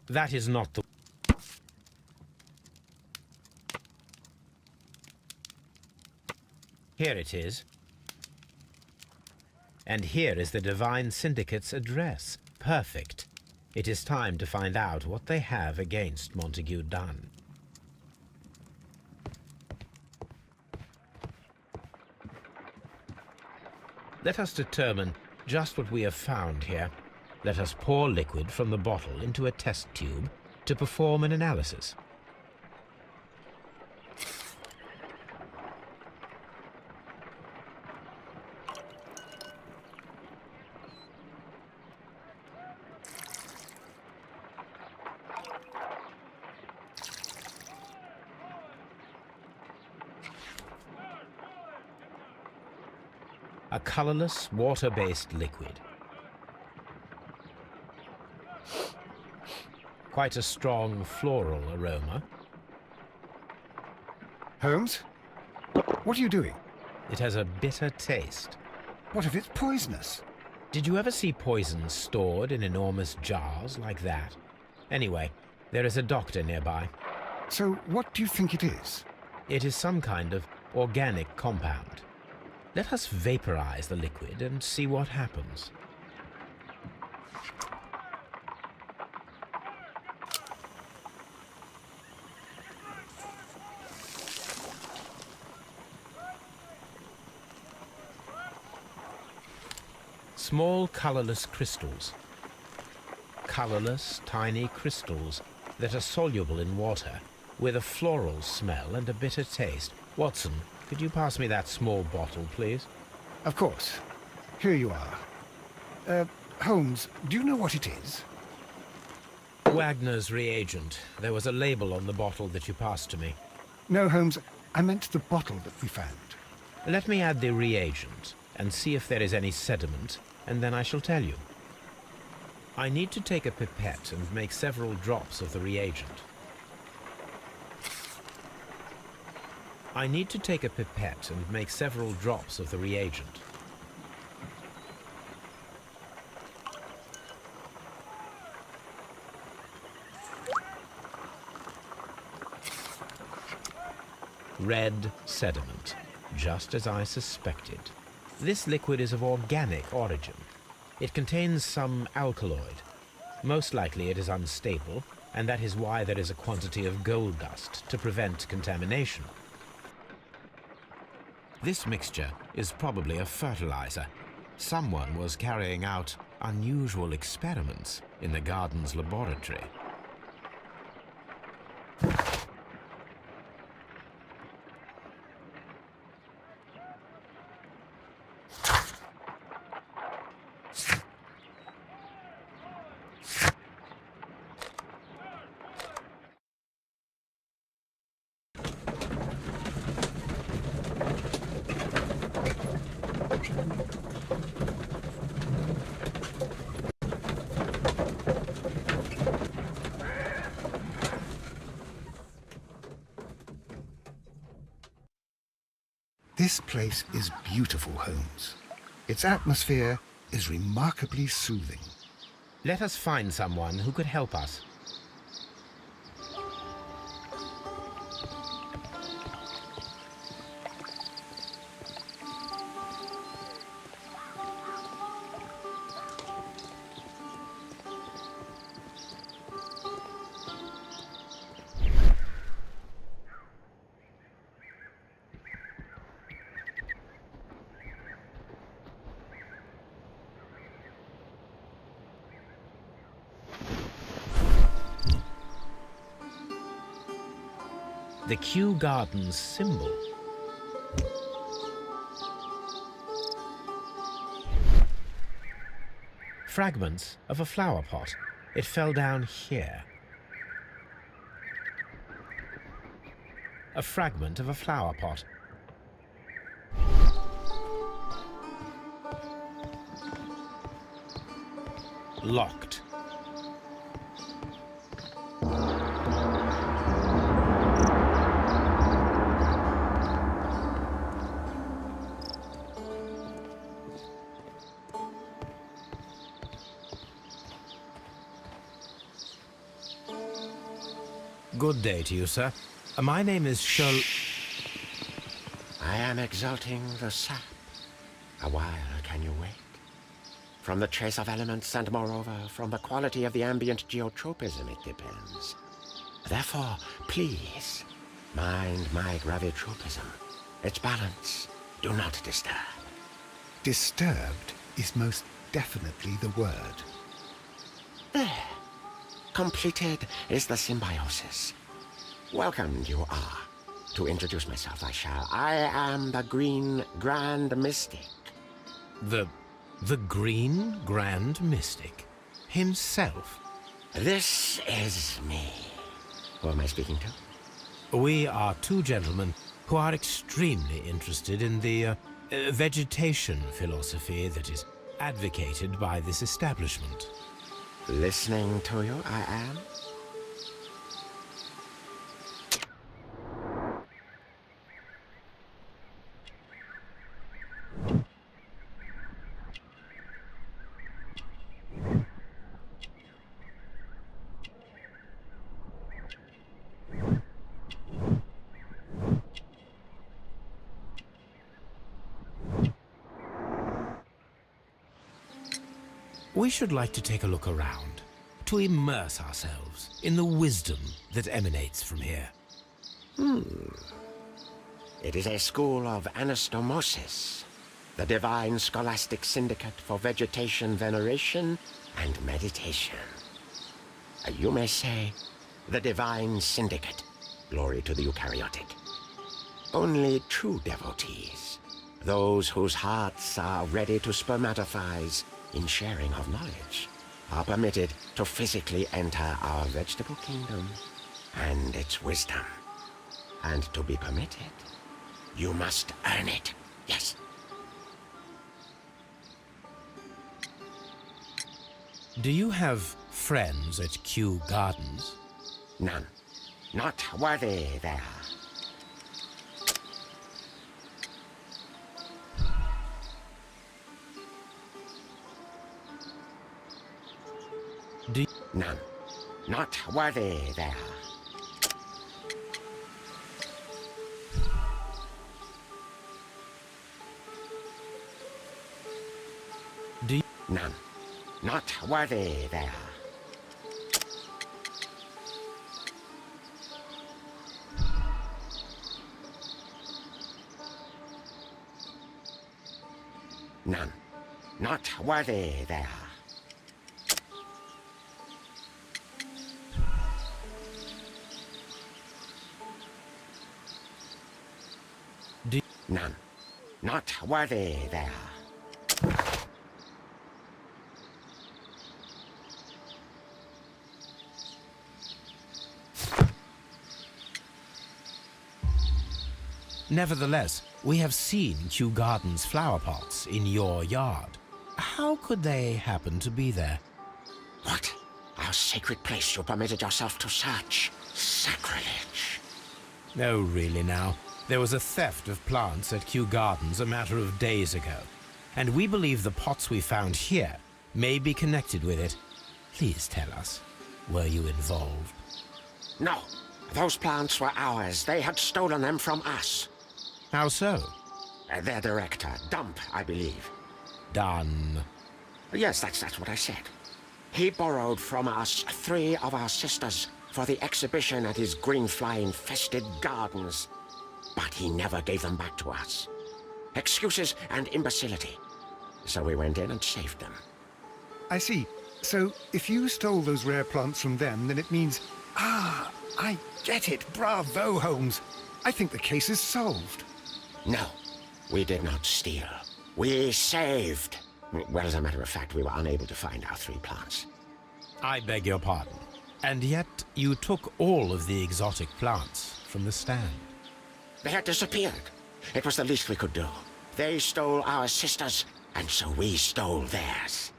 That is not the... Here it is. And here is the Divine Syndicate's address. Perfect. It is time to find out what they have against Montague Dunn. Let us determine just what we have found here. Let us pour liquid from the bottle into a test tube to perform an analysis. A colorless, water-based liquid. Quite a strong floral aroma. Holmes? What are you doing? It has a bitter taste. What if it's poisonous? Did you ever see poison stored in enormous jars like that? Anyway, there is a doctor nearby. So what do you think it is? It is some kind of organic compound. Let us vaporize the liquid and see what happens. Small colorless crystals. Colorless, tiny crystals that are soluble in water, with a floral smell and a bitter taste. Watson, could you pass me that small bottle, please? Of course. Here you are. Holmes, do you know what it is? Wagner's reagent. There was a label on the bottle that you passed to me. No, Holmes, I meant the bottle that we found. Let me add the reagent and see if there is any sediment, and then I shall tell you. I need to take a pipette and make several drops of the reagent. I need to take a pipette and make several drops of the reagent. Red sediment, just as I suspected. This liquid is of organic origin. It contains some alkaloid. Most likely it is unstable, and that is why there is a quantity of gold dust to prevent contamination. This mixture is probably a fertilizer. Someone was carrying out unusual experiments in the garden's laboratory. This place is beautiful, Holmes. Its atmosphere is remarkably soothing. Let us find someone who could help us. The Kew Gardens symbol. Fragments of a flower pot. It fell down here. A fragment of a flower pot. Locked. Good day to you, sir. My name is Sherlock... I am exalting the sap. A while can you wait? From the trace of elements and moreover from the quality of the ambient geotropism it depends. Therefore, please, mind my gravitropism. Its balance, do not disturb. Disturbed is most definitely the word. There. Completed is the symbiosis. Welcomed you are. To introduce myself I shall. I am the Green Grand Mystic. The Green Grand Mystic? Himself? This is me. Who am I speaking to? We are two gentlemen who are extremely interested in the vegetation philosophy that is advocated by this establishment. Listening to you, I am. We should like to take a look around, to immerse ourselves in the wisdom that emanates from here. It is a school of anastomosis, the divine scholastic syndicate for vegetation veneration and meditation. You may say, the divine syndicate, glory to the eukaryotic. Only true devotees, those whose hearts are ready to spermatophize in sharing of knowledge, are permitted to physically enter our vegetable kingdom and its wisdom. And to be permitted, you must earn it. Yes. Do you have friends at Kew Gardens? None. Not worthy there. None. Not worthy there. None. Not worthy there. None. Not worthy there. None. Not worthy there. Nevertheless, we have seen Kew Gardens flower pots in your yard. How could they happen to be there? What? Our sacred place you permitted yourself to search? Sacrilege. Oh, really now? There was a theft of plants at Kew Gardens a matter of days ago, and we believe the pots we found here may be connected with it. Please tell us, were you involved? No, those plants were ours. They had stolen them from us. How so? Their director, Dump, I believe. Done. Yes, that's what I said. He borrowed from us 3 of our sisters for the exhibition at his green fly-infested gardens. But he never gave them back to us. Excuses and imbecility. So we went in and saved them. I see. So, if you stole those rare plants from them, then it means... Ah, I get it. Bravo, Holmes. I think the case is solved. No, we did not steal. We saved. Well, as a matter of fact, we were unable to find our 3 plants. I beg your pardon. And yet, you took all of the exotic plants from the stand. They had disappeared. It was the least we could do. They stole our sisters, and so we stole theirs.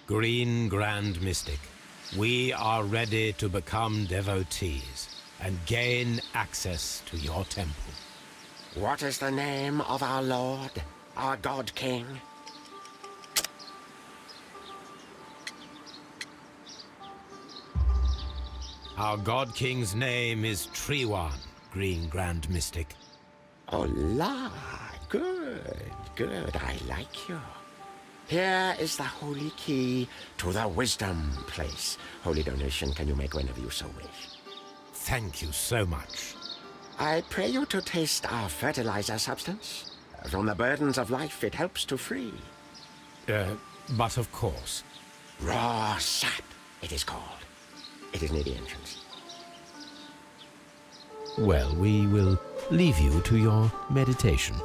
Green Grand Mystic, we are ready to become devotees and gain access to your temple. What is the name of our Lord, our God King? Our God King's name is Trewan, Green Grand Mystic. Oh, la, good, I like you. Here is the holy key to the wisdom place. Holy donation can you make whenever you so wish. Thank you so much. I pray you to taste our fertilizer substance. From the burdens of life it helps to free. But of course. Raw sap, it is called. It is near the entrance. Well, we will leave you to your meditation.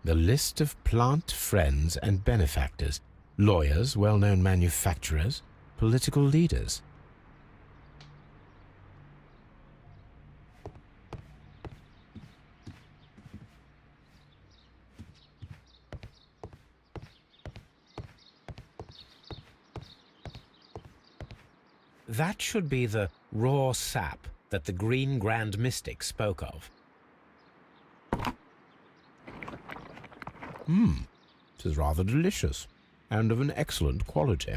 The list of plant friends and benefactors, lawyers, well-known manufacturers, political leaders. That should be the raw sap that the Green Grand Mystic spoke of. It is rather delicious, and of an excellent quality.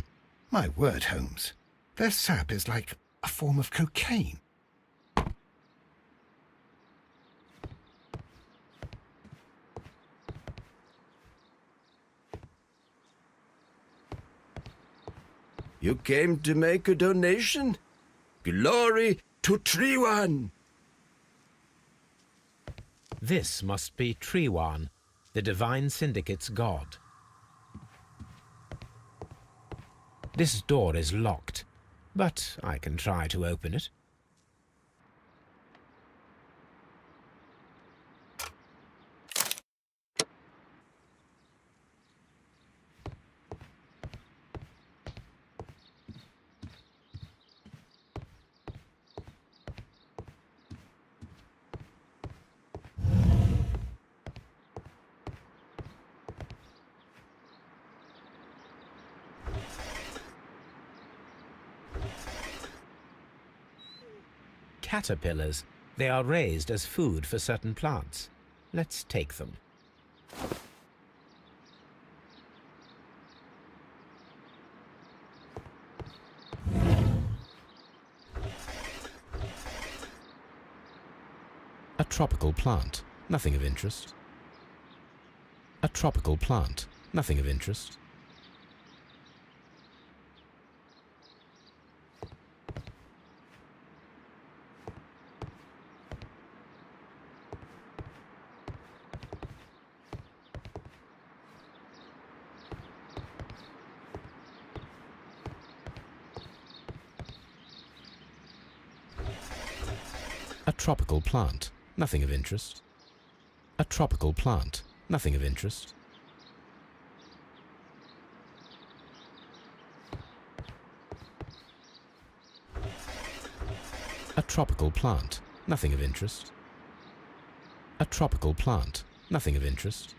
My word, Holmes. Their sap is like a form of cocaine. You came to make a donation? Glory to Trewan! This must be Trewan, the Divine Syndicate's god. This door is locked, but I can try to open it. Caterpillars They are raised as food for certain plants. Let's take them. A tropical plant, nothing of interest. A tropical plant, nothing of interest. A tropical plant, nothing of interest. A tropical plant, nothing of interest. A tropical plant, nothing of interest. A tropical plant, nothing of interest.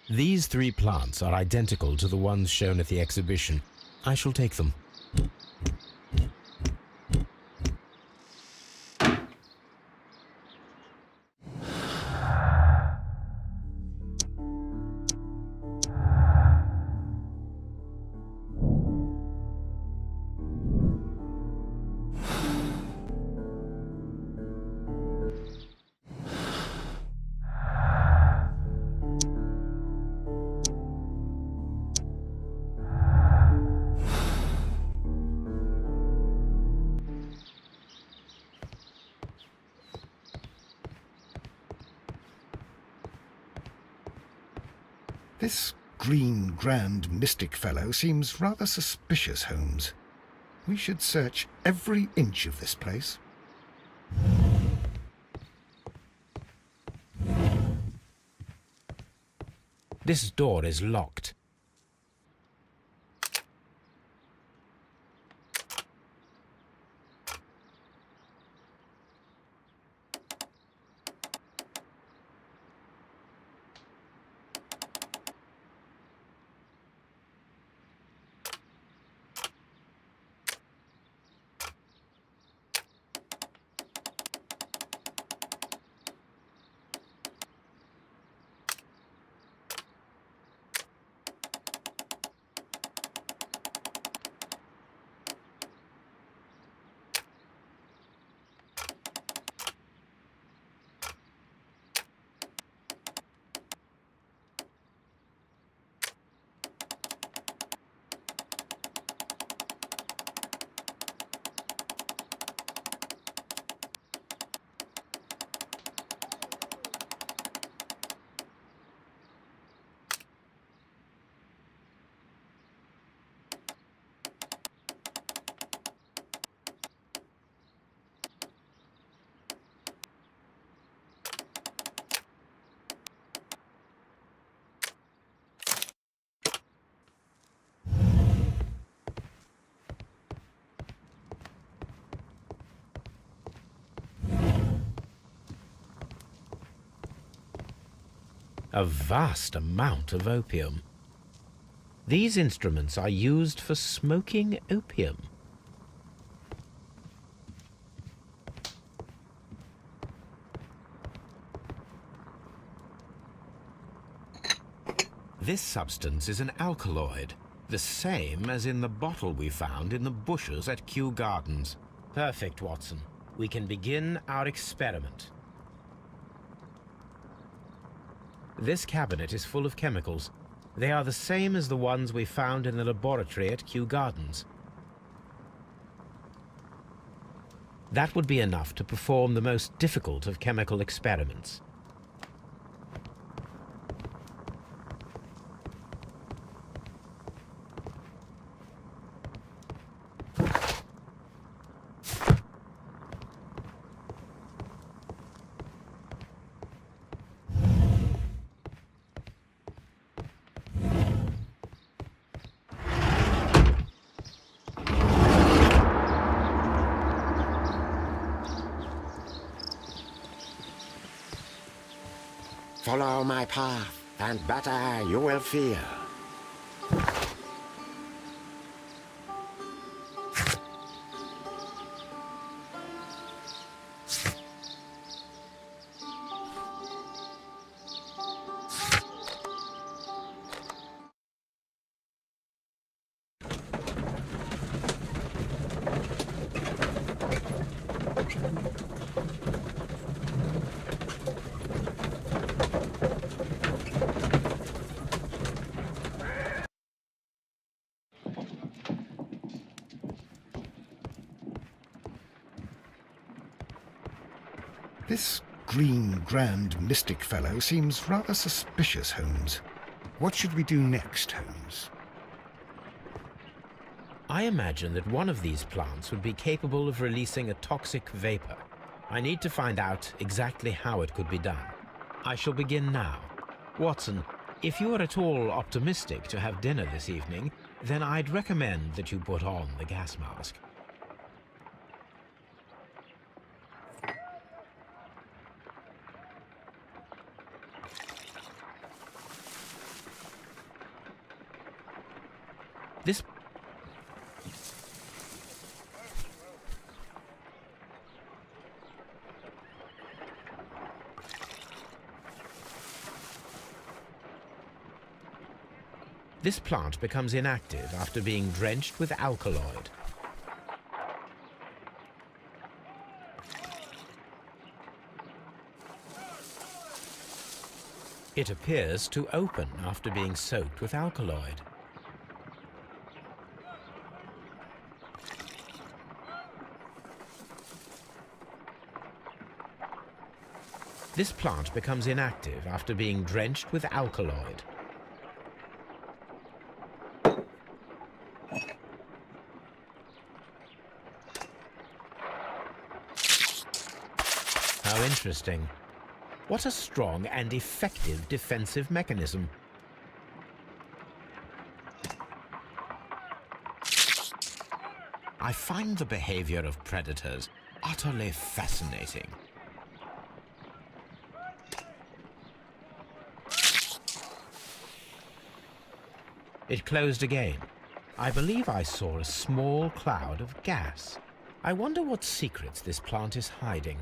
These 3 plants are identical to the ones shown at the exhibition. I shall take them. This green, grand, mystic fellow seems rather suspicious, Holmes. We should search every inch of this place. This door is locked. A vast amount of opium. These instruments are used for smoking opium. This substance is an alkaloid, the same as in the bottle we found in the bushes at Kew Gardens. Perfect, Watson. We can begin our experiment. This cabinet is full of chemicals. They are the same as the ones we found in the laboratory at Kew Gardens. That would be enough to perform the most difficult of chemical experiments. Follow my path, and better you will feel. This green, grand, mystic fellow seems rather suspicious, Holmes. What should we do next, Holmes? I imagine that one of these plants would be capable of releasing a toxic vapor. I need to find out exactly how it could be done. I shall begin now. Watson, if you are at all optimistic to have dinner this evening, then I'd recommend that you put on the gas mask. This plant becomes inactive after being drenched with alkaloid. It appears to open after being soaked with alkaloid. This plant becomes inactive after being drenched with alkaloid. How interesting. What a strong and effective defensive mechanism. I find the behavior of predators utterly fascinating. It closed again. I believe I saw a small cloud of gas. I wonder what secrets this plant is hiding.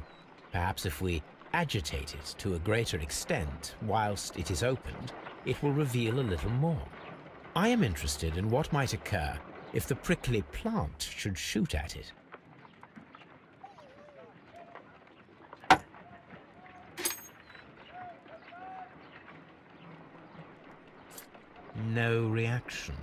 Perhaps if we agitate it to a greater extent whilst it is opened, it will reveal a little more. I am interested in what might occur if the prickly plant should shoot at it. No reaction.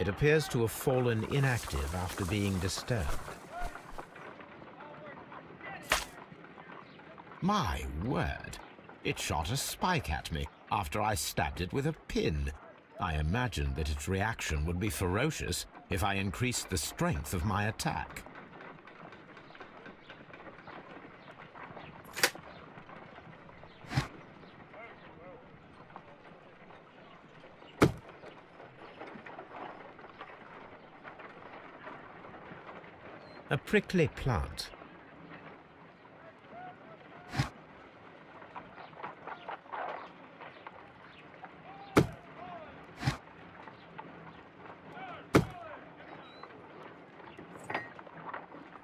It appears to have fallen inactive after being disturbed. My word! It shot a spike at me after I stabbed it with a pin. I imagined that its reaction would be ferocious if I increased the strength of my attack. A prickly plant.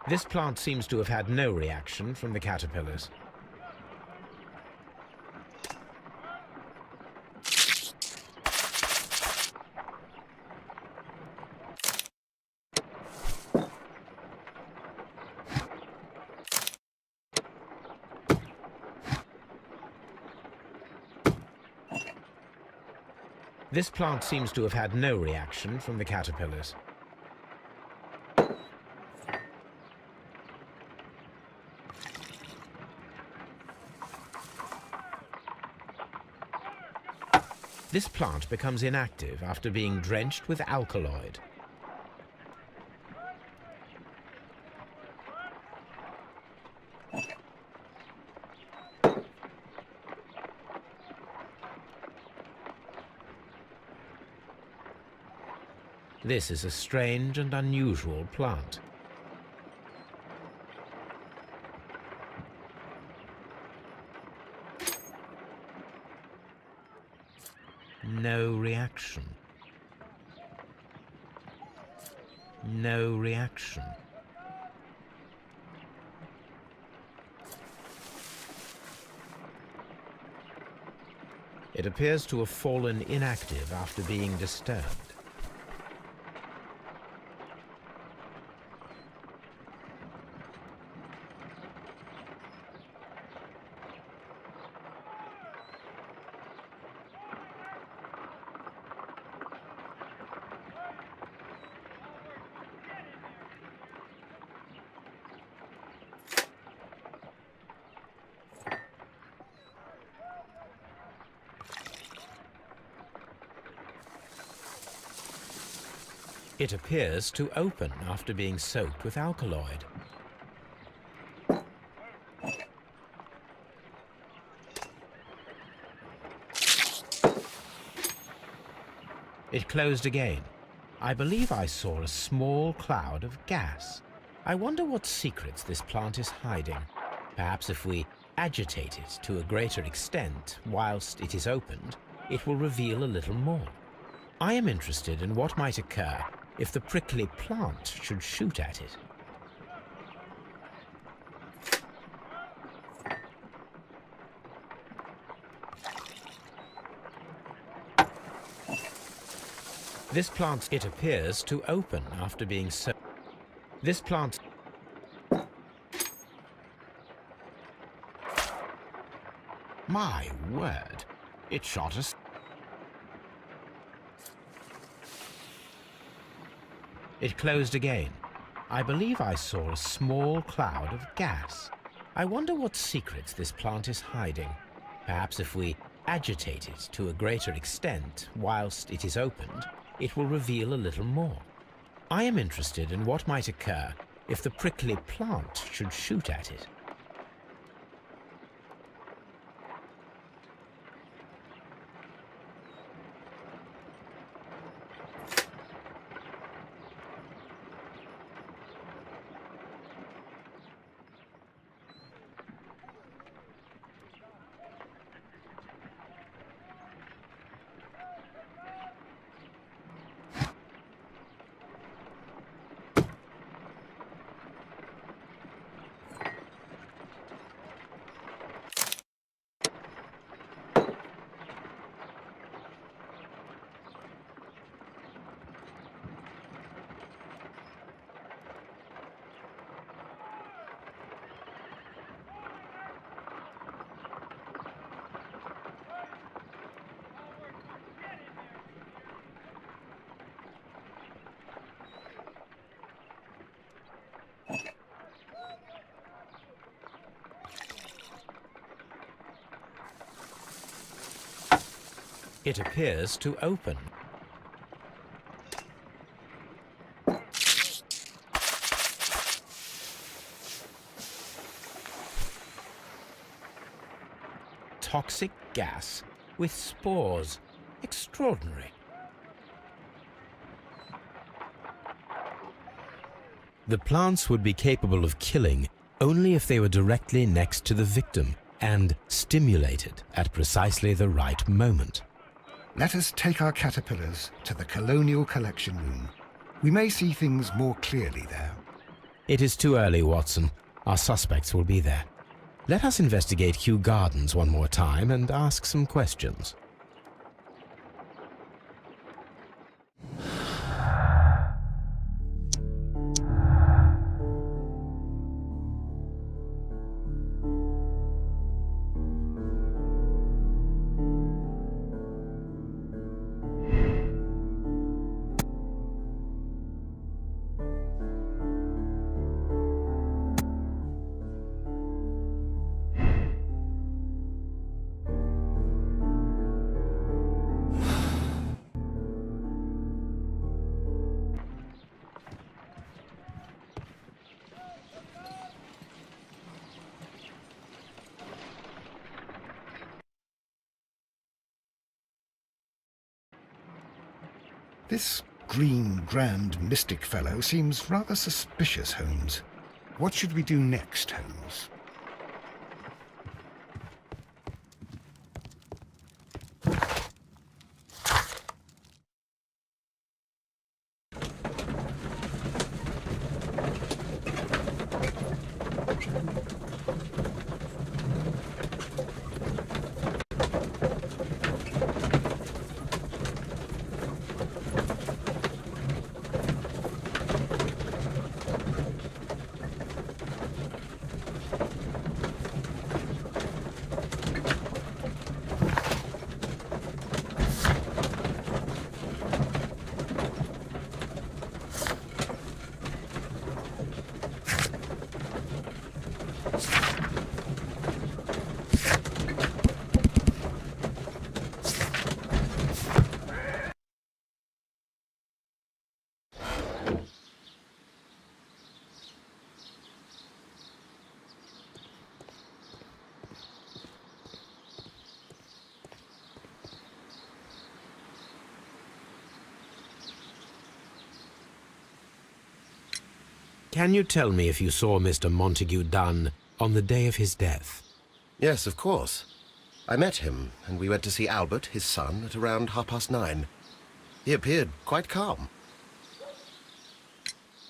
This plant seems to have had no reaction from the caterpillars. This plant seems to have had no reaction from the caterpillars. This plant becomes inactive after being drenched with alkaloid. This is a strange and unusual plant. No reaction. No reaction. It appears to have fallen inactive after being disturbed. It appears to open after being soaked with alkaloid. It closed again. I believe I saw a small cloud of gas. I wonder what secrets this plant is hiding. Perhaps if we agitate it to a greater extent whilst it is opened, it will reveal a little more. I am interested in what might occur if the prickly plant should shoot at it. This plant, it appears to open after being so. This plant. My word, it shot us. It closed again. I believe I saw a small cloud of gas. I wonder what secrets this plant is hiding. Perhaps if we agitate it to a greater extent whilst it is opened, it will reveal a little more. I am interested in what might occur if the prickly plant should shoot at it. It appears to open. Toxic gas with spores. Extraordinary. The plants would be capable of killing only if they were directly next to the victim and stimulated at precisely the right moment. Let us take our caterpillars to the Colonial Collection Room. We may see things more clearly there. It is too early, Watson. Our suspects will be there. Let us investigate Kew Gardens one more time and ask some questions. This green, grand, mystic fellow seems rather suspicious, Holmes. What should we do next, Holmes? Can you tell me if you saw Mr. Montague Dunn on the day of his death? Yes, of course. I met him, and we went to see Albert, his son, at around 9:30. He appeared quite calm.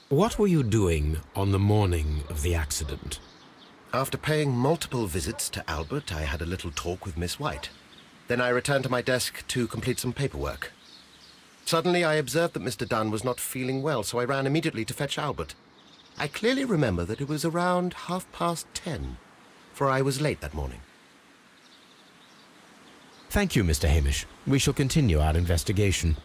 What were you doing on the morning of the accident? After paying multiple visits to Albert, I had a little talk with Miss White. Then I returned to my desk to complete some paperwork. Suddenly I observed that Mr. Dunn was not feeling well, so I ran immediately to fetch Albert. I clearly remember that it was around 10:30, for I was late that morning. Thank you, Mr. Hamish. We shall continue our investigation.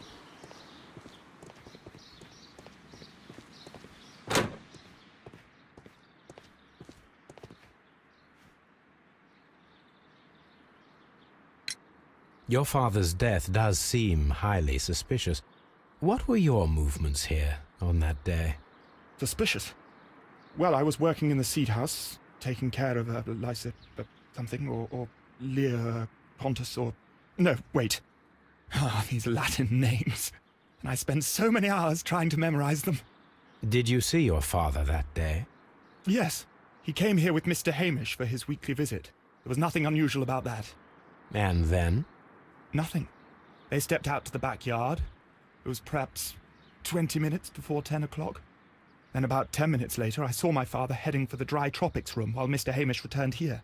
Your father's death does seem highly suspicious. What were your movements here on that day? Suspicious? Well, I was working in the seed house, taking care of something, or Lear Pontus, or... No, wait. These Latin names. And I spent so many hours trying to memorize them. Did you see your father that day? Yes. He came here with Mr. Hamish for his weekly visit. There was nothing unusual about that. And then? Nothing. They stepped out to the backyard. It was perhaps 20 minutes before 10 o'clock. Then about 10 minutes later, I saw my father heading for the dry tropics room while Mr. Hamish returned here.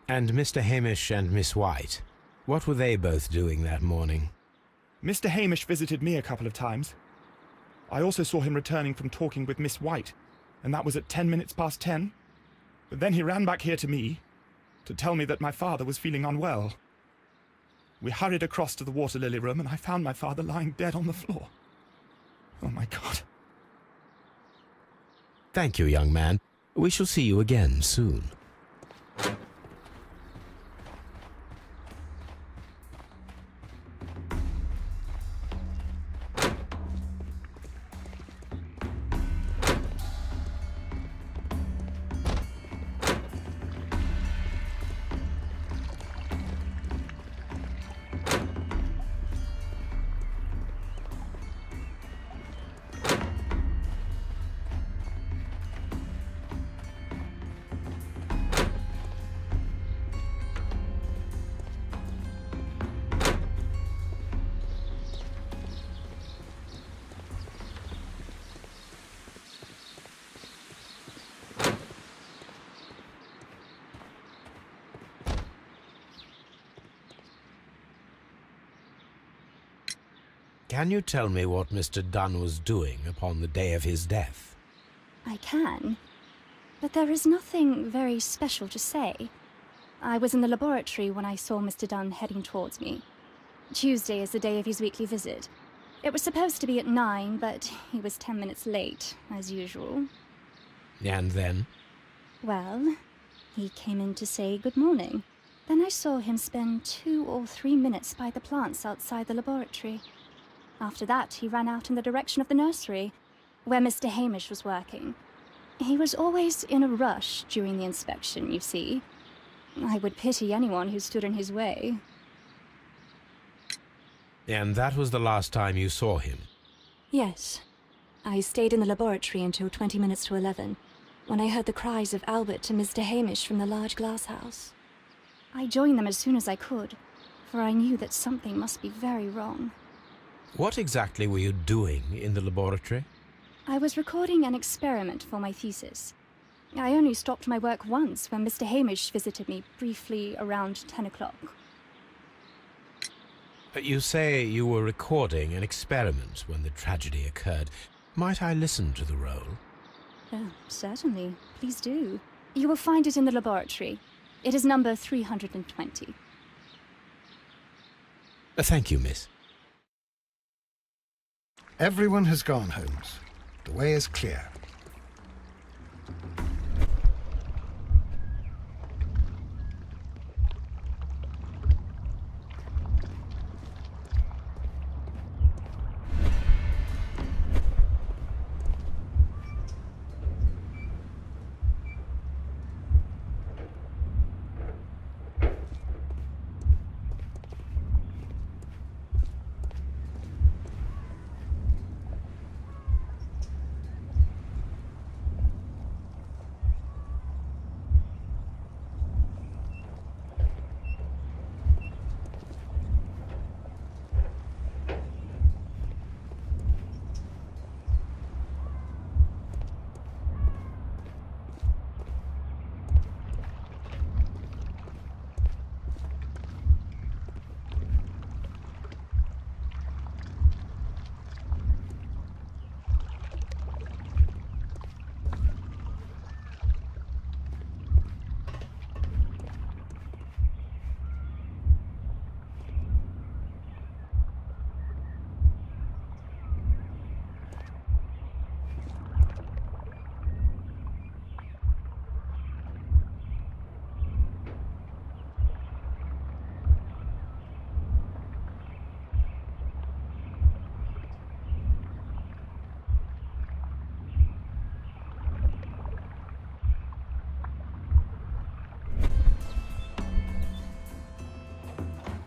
And Mr. Hamish and Miss White, what were they both doing that morning? Mr. Hamish visited me a couple of times. I also saw him returning from talking with Miss White, and that was at 10 minutes past 10. But then he ran back here to me to tell me that my father was feeling unwell. We hurried across to the water lily room, and I found my father lying dead on the floor. Oh, my God. Thank you, young man. We shall see you again soon. Can you tell me what Mr. Dunn was doing upon the day of his death? I can, but there is nothing very special to say. I was in the laboratory when I saw Mr. Dunn heading towards me. Tuesday is the day of his weekly visit. It was supposed to be at 9, but he was 10 minutes late, as usual. And then? Well, he came in to say good morning. Then I saw him spend 2 or 3 minutes by the plants outside the laboratory. After that, he ran out in the direction of the nursery, where Mr. Hamish was working. He was always in a rush during the inspection, you see. I would pity anyone who stood in his way. And that was the last time you saw him? Yes. I stayed in the laboratory until 20 minutes to 11, when I heard the cries of Albert and Mr. Hamish from the large glass house. I joined them as soon as I could, for I knew that something must be very wrong. What exactly were you doing in the laboratory? I was recording an experiment for my thesis. I only stopped my work once when Mr. Hamish visited me briefly around 10 o'clock. You say you were recording an experiment when the tragedy occurred. Might I listen to the roll? Oh, certainly. Please do. You will find it in the laboratory. It is number 320. Thank you, miss. Everyone has gone, Holmes. The way is clear.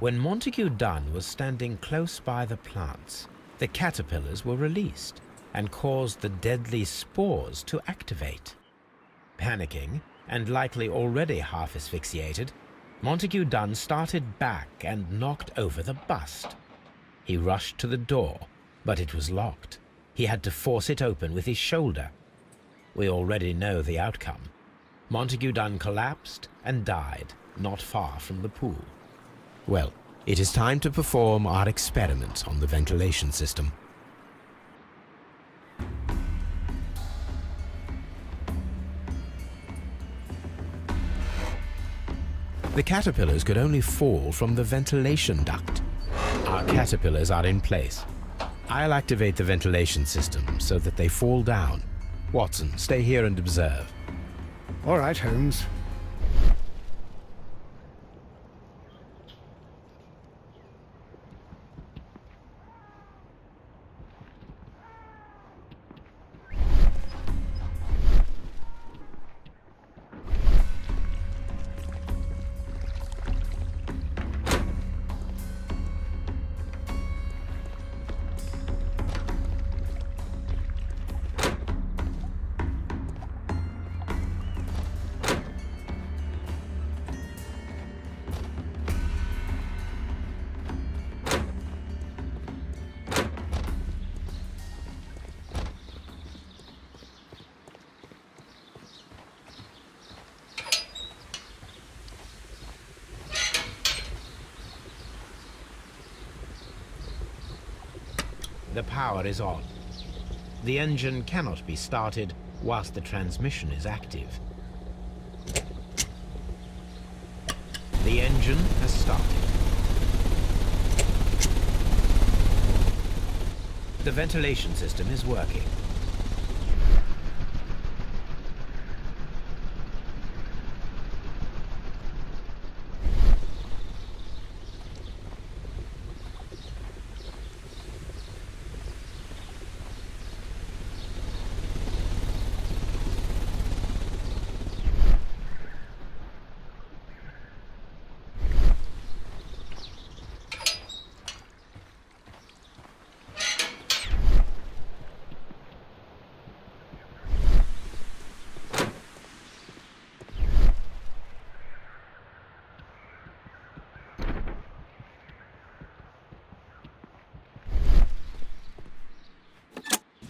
When Montague Dunn was standing close by the plants, the caterpillars were released and caused the deadly spores to activate. Panicking, and likely already half asphyxiated, Montague Dunn started back and knocked over the bust. He rushed to the door, but it was locked. He had to force it open with his shoulder. We already know the outcome. Montague Dunn collapsed and died not far from the pool. Well, it is time to perform our experiment on the ventilation system. The caterpillars could only fall from the ventilation duct. Our caterpillars are in place. I'll activate the ventilation system so that they fall down. Watson, stay here and observe. All right, Holmes. The power is on. The engine cannot be started whilst the transmission is active. The engine has started. The ventilation system is working.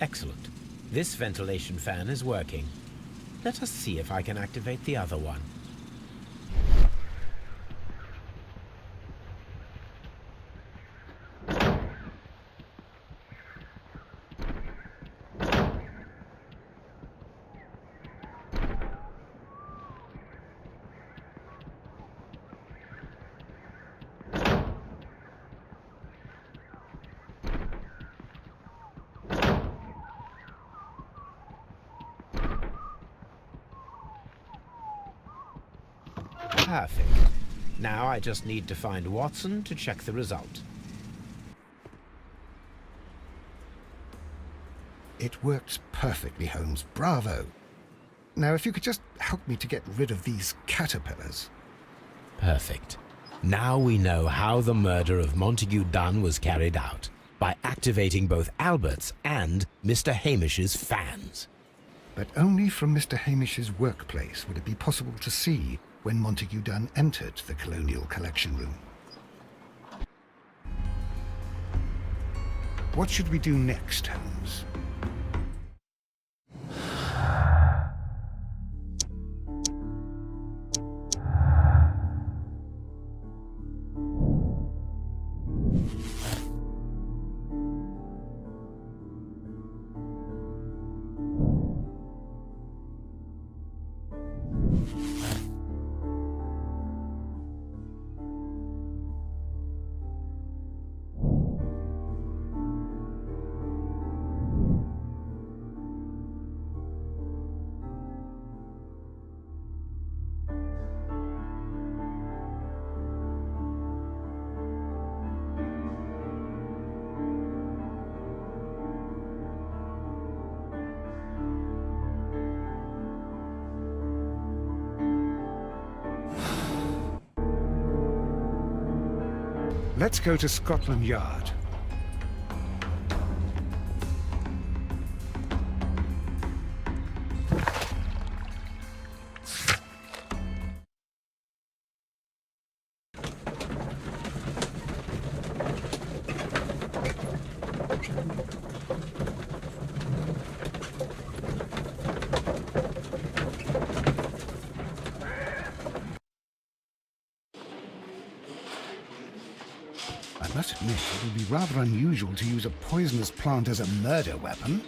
Excellent. This ventilation fan is working. Let us see if I can activate the other one. Perfect. Now I just need to find Watson to check the result. It works perfectly, Holmes. Bravo. Now, if you could just help me to get rid of these caterpillars. Perfect. Now we know how the murder of Montague Dunn was carried out, by activating both Albert's and Mr. Hamish's fans. But only from Mr. Hamish's workplace would it be possible to see when Montague Dunn entered the Colonial Collection Room. What should we do next, Holmes? Let's go to Scotland Yard. I must admit, it would be rather unusual to use a poisonous plant as a murder weapon.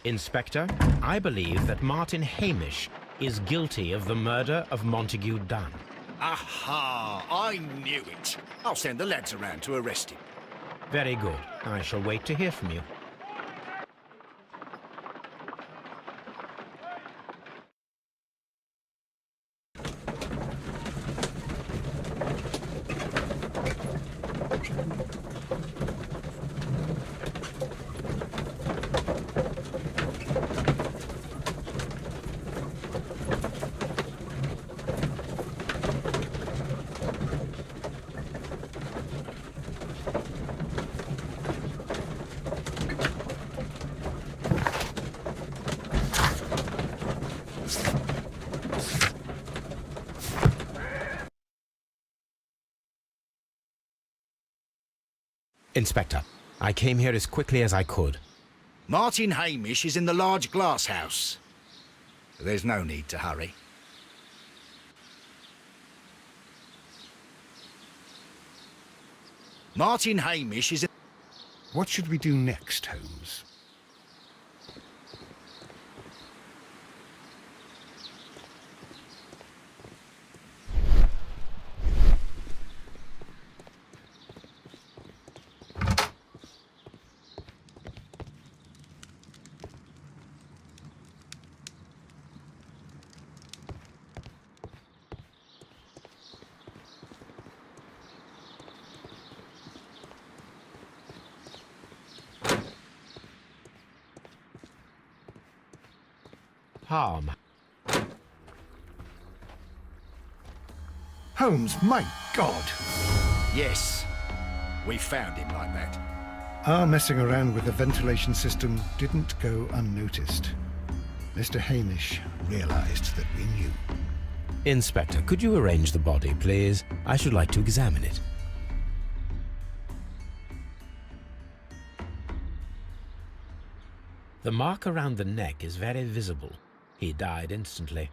Inspector, I believe that Martin Hamish is guilty of the murder of Montague Dunn. Aha! I knew it. I'll send the lads around to arrest him. Very good. I shall wait to hear from you. Inspector, I came here as quickly as I could. Martin Hamish is in the large glass house. There's no need to hurry. Martin Hamish is in... What should we do next, Holmes? Harm. Holmes, my God! Yes, we found him like that. Our messing around with the ventilation system didn't go unnoticed. Mr. Hamish realized that we knew. Inspector, could you arrange the body, please? I should like to examine it. The mark around the neck is very visible. He died instantly.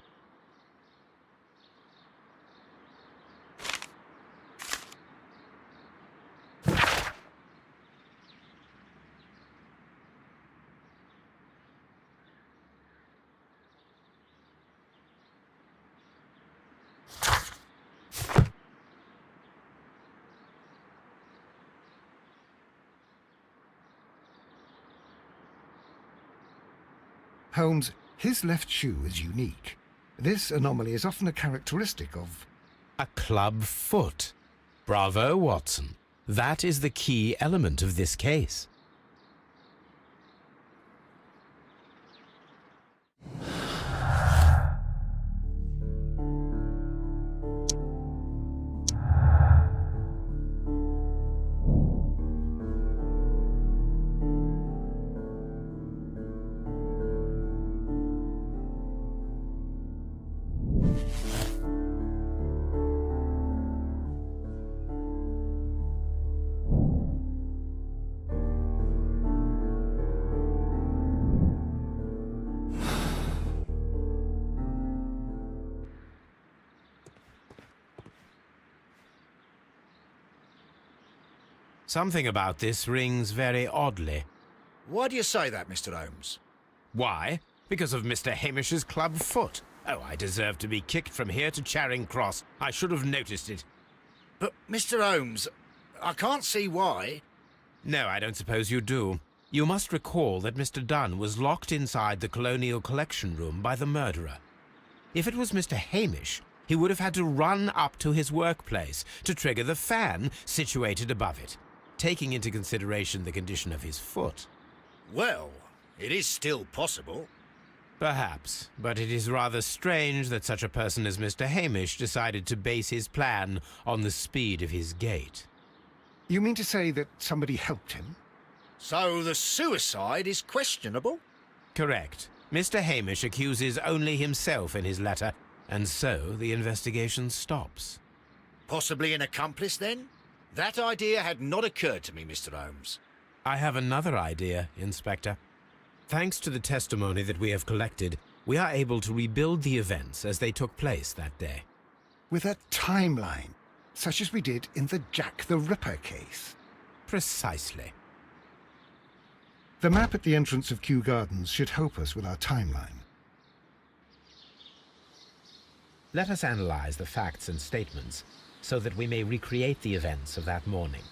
Holmes, his left shoe is unique. This anomaly is often a characteristic of... A club foot. Bravo, Watson. That is the key element of this case. Something about this rings very oddly. Why do you say that, Mr. Holmes? Why? Because of Mr. Hamish's club foot. Oh, I deserve to be kicked from here to Charing Cross. I should have noticed it. But, Mr. Holmes, I can't see why. No, I don't suppose you do. You must recall that Mr. Dunn was locked inside the Colonial Collection Room by the murderer. If it was Mr. Hamish, he would have had to run up to his workplace to trigger the fan situated above it, taking into consideration the condition of his foot. Well, it is still possible. Perhaps, but it is rather strange that such a person as Mr. Hamish decided to base his plan on the speed of his gait. You mean to say that somebody helped him? So the suicide is questionable? Correct. Mr. Hamish accuses only himself in his letter, and so the investigation stops. Possibly an accomplice, then? That idea had not occurred to me, Mr. Holmes. I have another idea, Inspector. Thanks to the testimony that we have collected, we are able to rebuild the events as they took place that day. With a timeline, such as we did in the Jack the Ripper case. Precisely. The map at the entrance of Kew Gardens should help us with our timeline. Let us analyze the facts and statements so that we may recreate the events of that morning.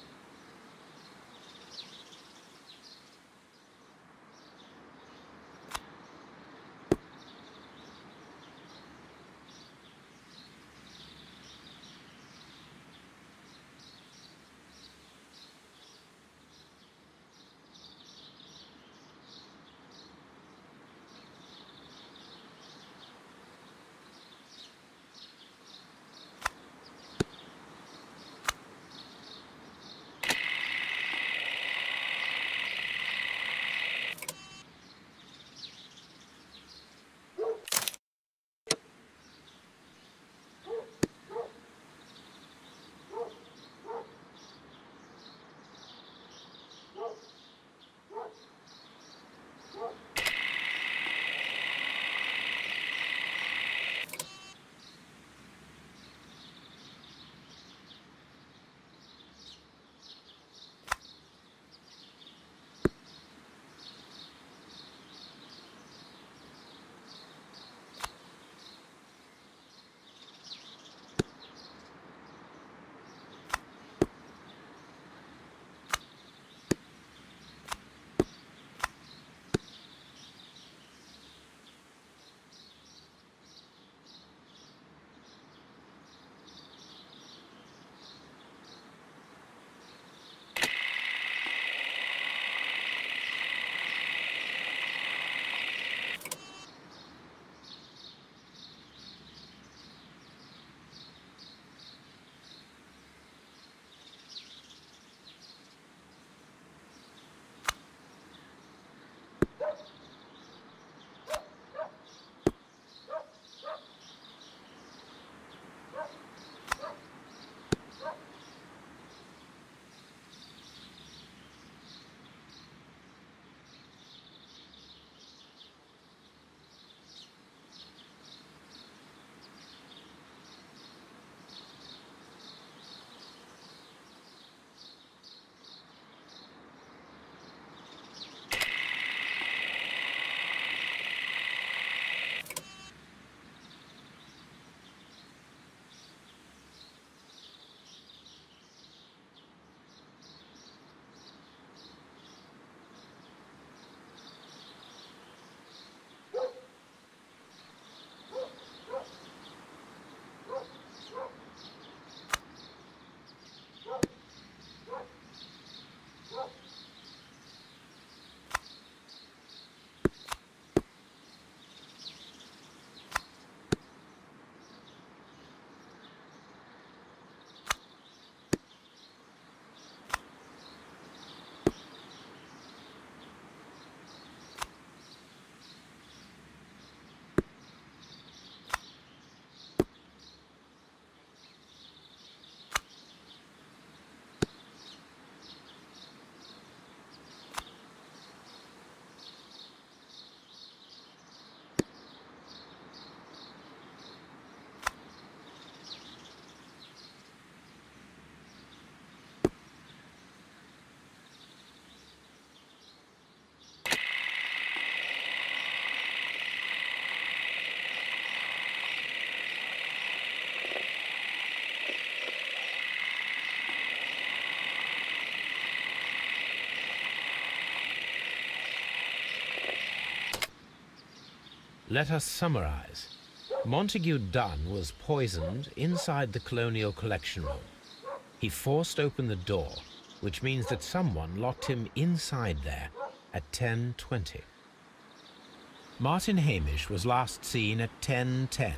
Let us summarize. Montague Dunn was poisoned inside the Colonial Collection Room. He forced open the door, which means that someone locked him inside there at 10:20. Martin Hamish was last seen at 10:10.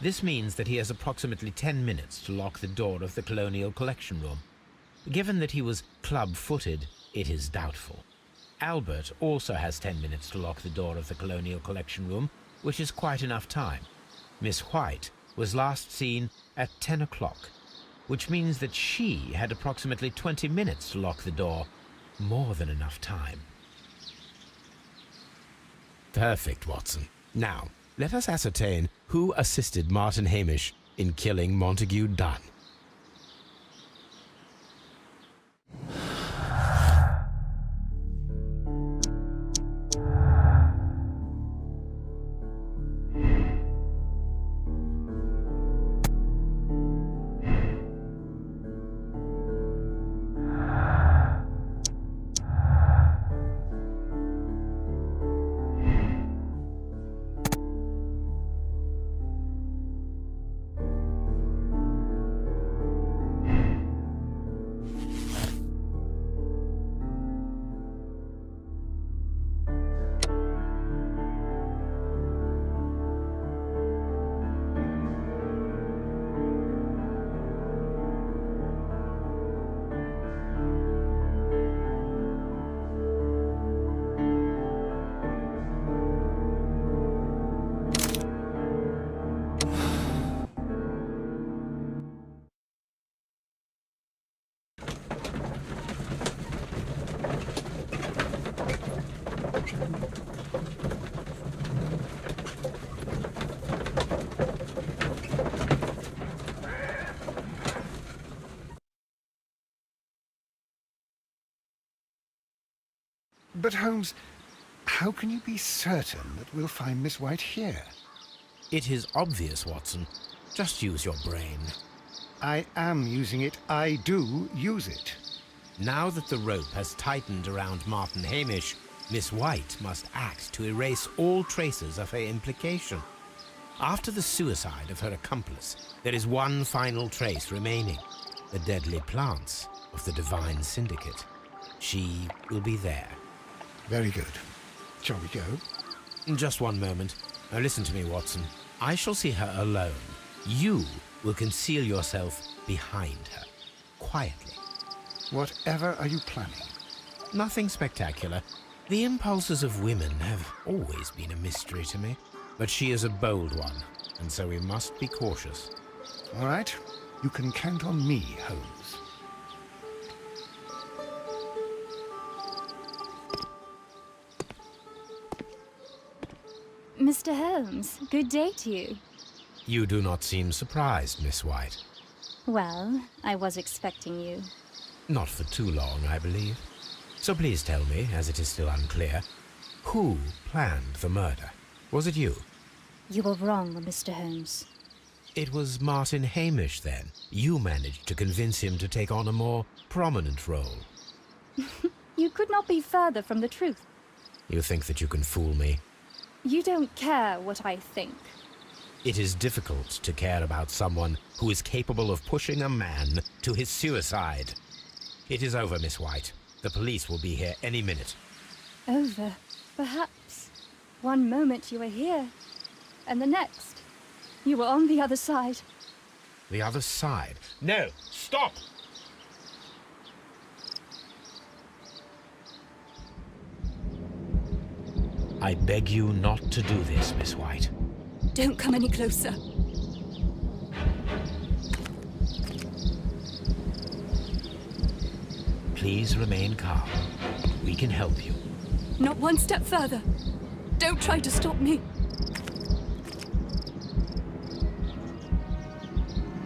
This means that he has approximately 10 minutes to lock the door of the Colonial Collection Room. Given that he was club-footed, it is doubtful. Albert also has 10 minutes to lock the door of the Colonial Collection Room, which is quite enough time. Miss White was last seen at 10 o'clock, which means that she had approximately 20 minutes to lock the door. More than enough time. Perfect, Watson. Now, let us ascertain who assisted Martin Hamish in killing Montague Dunn. But Holmes, how can you be certain that we'll find Miss White here? It is obvious, Watson. Just use your brain. I am using it. I do use it. Now that the rope has tightened around Martin Hamish, Miss White must act to erase all traces of her implication. After the suicide of her accomplice, there is one final trace remaining: the deadly plants of the Divine Syndicate. She will be there. Very good. Shall we go? Just one moment. Now listen to me, Watson. I shall see her alone. You will conceal yourself behind her, quietly. Whatever are you planning? Nothing spectacular. The impulses of women have always been a mystery to me, but she is a bold one, and so we must be cautious. All right. You can count on me, Holmes. Mr. Holmes, good day to you. You do not seem surprised, Miss White. Well, I was expecting you. Not for too long, I believe. So please tell me, as it is still unclear, who planned the murder? Was it you? You were wrong, Mr. Holmes. It was Martin Hamish, then. You managed to convince him to take on a more prominent role. You could not be further from the truth. You think that you can fool me? You don't care what I think. It is difficult to care about someone who is capable of pushing a man to his suicide. It is over, Miss White. The police will be here any minute. Over, perhaps. One moment you were here, and the next, you were on the other side. The other side? No! Stop! I beg you not to do this, Miss White. Don't come any closer. Please remain calm. We can help you. Not one step further. Don't try to stop me.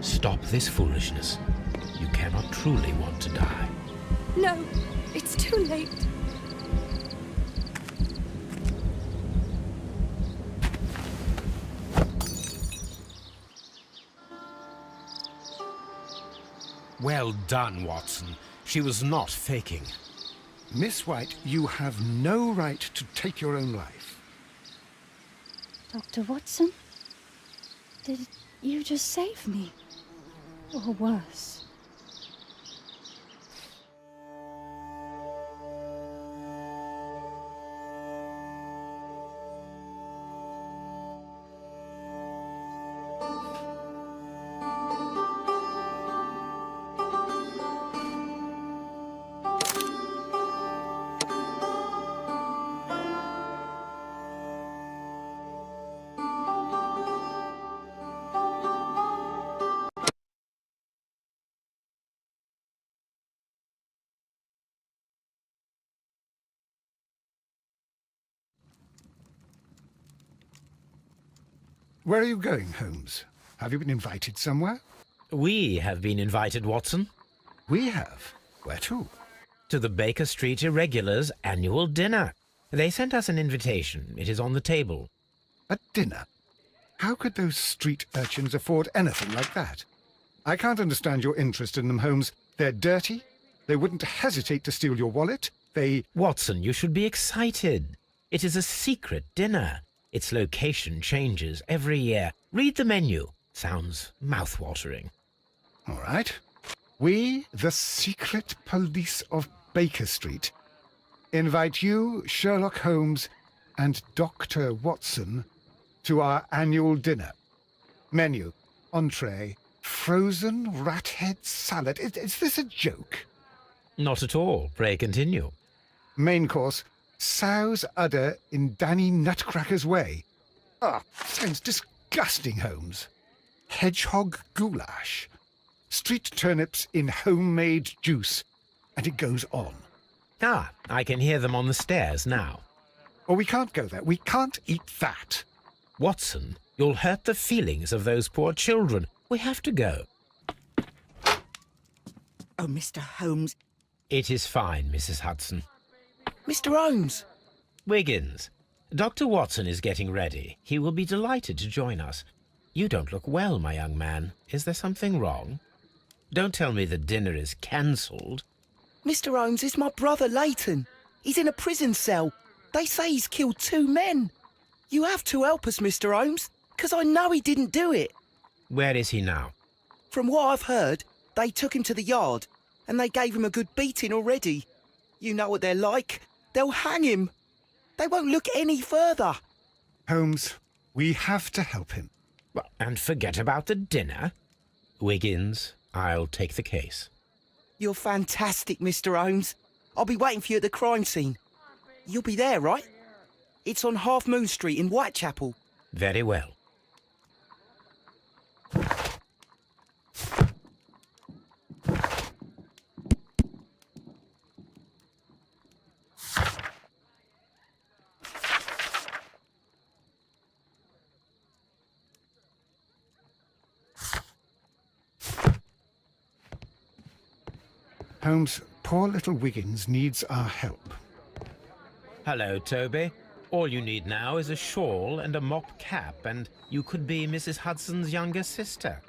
Stop this foolishness. You cannot truly want to die. No, it's too late. Well done, Watson. She was not faking. Miss White, you have no right to take your own life. Dr. Watson? Did you just save me? Or worse? Where are you going, Holmes? Have you been invited somewhere? We have been invited, Watson. We have? Where to? To the Baker Street Irregulars' annual dinner. They sent us an invitation. It is on the table. A dinner? How could those street urchins afford anything like that? I can't understand your interest in them, Holmes. They're dirty. They wouldn't hesitate to steal your wallet. Watson, you should be excited. It is a secret dinner. Its location changes every year. Read the menu. Sounds mouth-watering. All right. We, the secret police of Baker Street, invite you, Sherlock Holmes, and Dr. Watson to our annual dinner. Menu, entree, frozen rat head salad. Is this a joke? Not at all. Pray continue. Main course, sow's udder in Danny Nutcracker's way. Sounds disgusting, Holmes. Hedgehog goulash. Street turnips in homemade juice. And it goes on. I can hear them on the stairs now. Oh, we can't go there. We can't eat that. Watson, you'll hurt the feelings of those poor children. We have to go. Oh, Mr. Holmes. It is fine, Mrs. Hudson. Mr. Holmes! Wiggins, Dr. Watson is getting ready. He will be delighted to join us. You don't look well, my young man. Is there something wrong? Don't tell me the dinner is cancelled. Mr. Holmes, it's my brother Leighton. He's in a prison cell. They say he's killed 2 men. You have to help us, Mr. Holmes, because I know he didn't do it. Where is he now? From what I've heard, they took him to the yard, and they gave him a good beating already. You know what they're like. They'll hang him. They won't look any further. Holmes, we have to help him. Well, and forget about the dinner. Wiggins, I'll take the case. You're fantastic, Mr. Holmes. I'll be waiting for you at the crime scene. You'll be there, right? It's on Half Moon Street in Whitechapel. Very well. Holmes, poor little Wiggins needs our help. Hello, Toby. All you need now is a shawl and a mop cap, and you could be Mrs. Hudson's younger sister.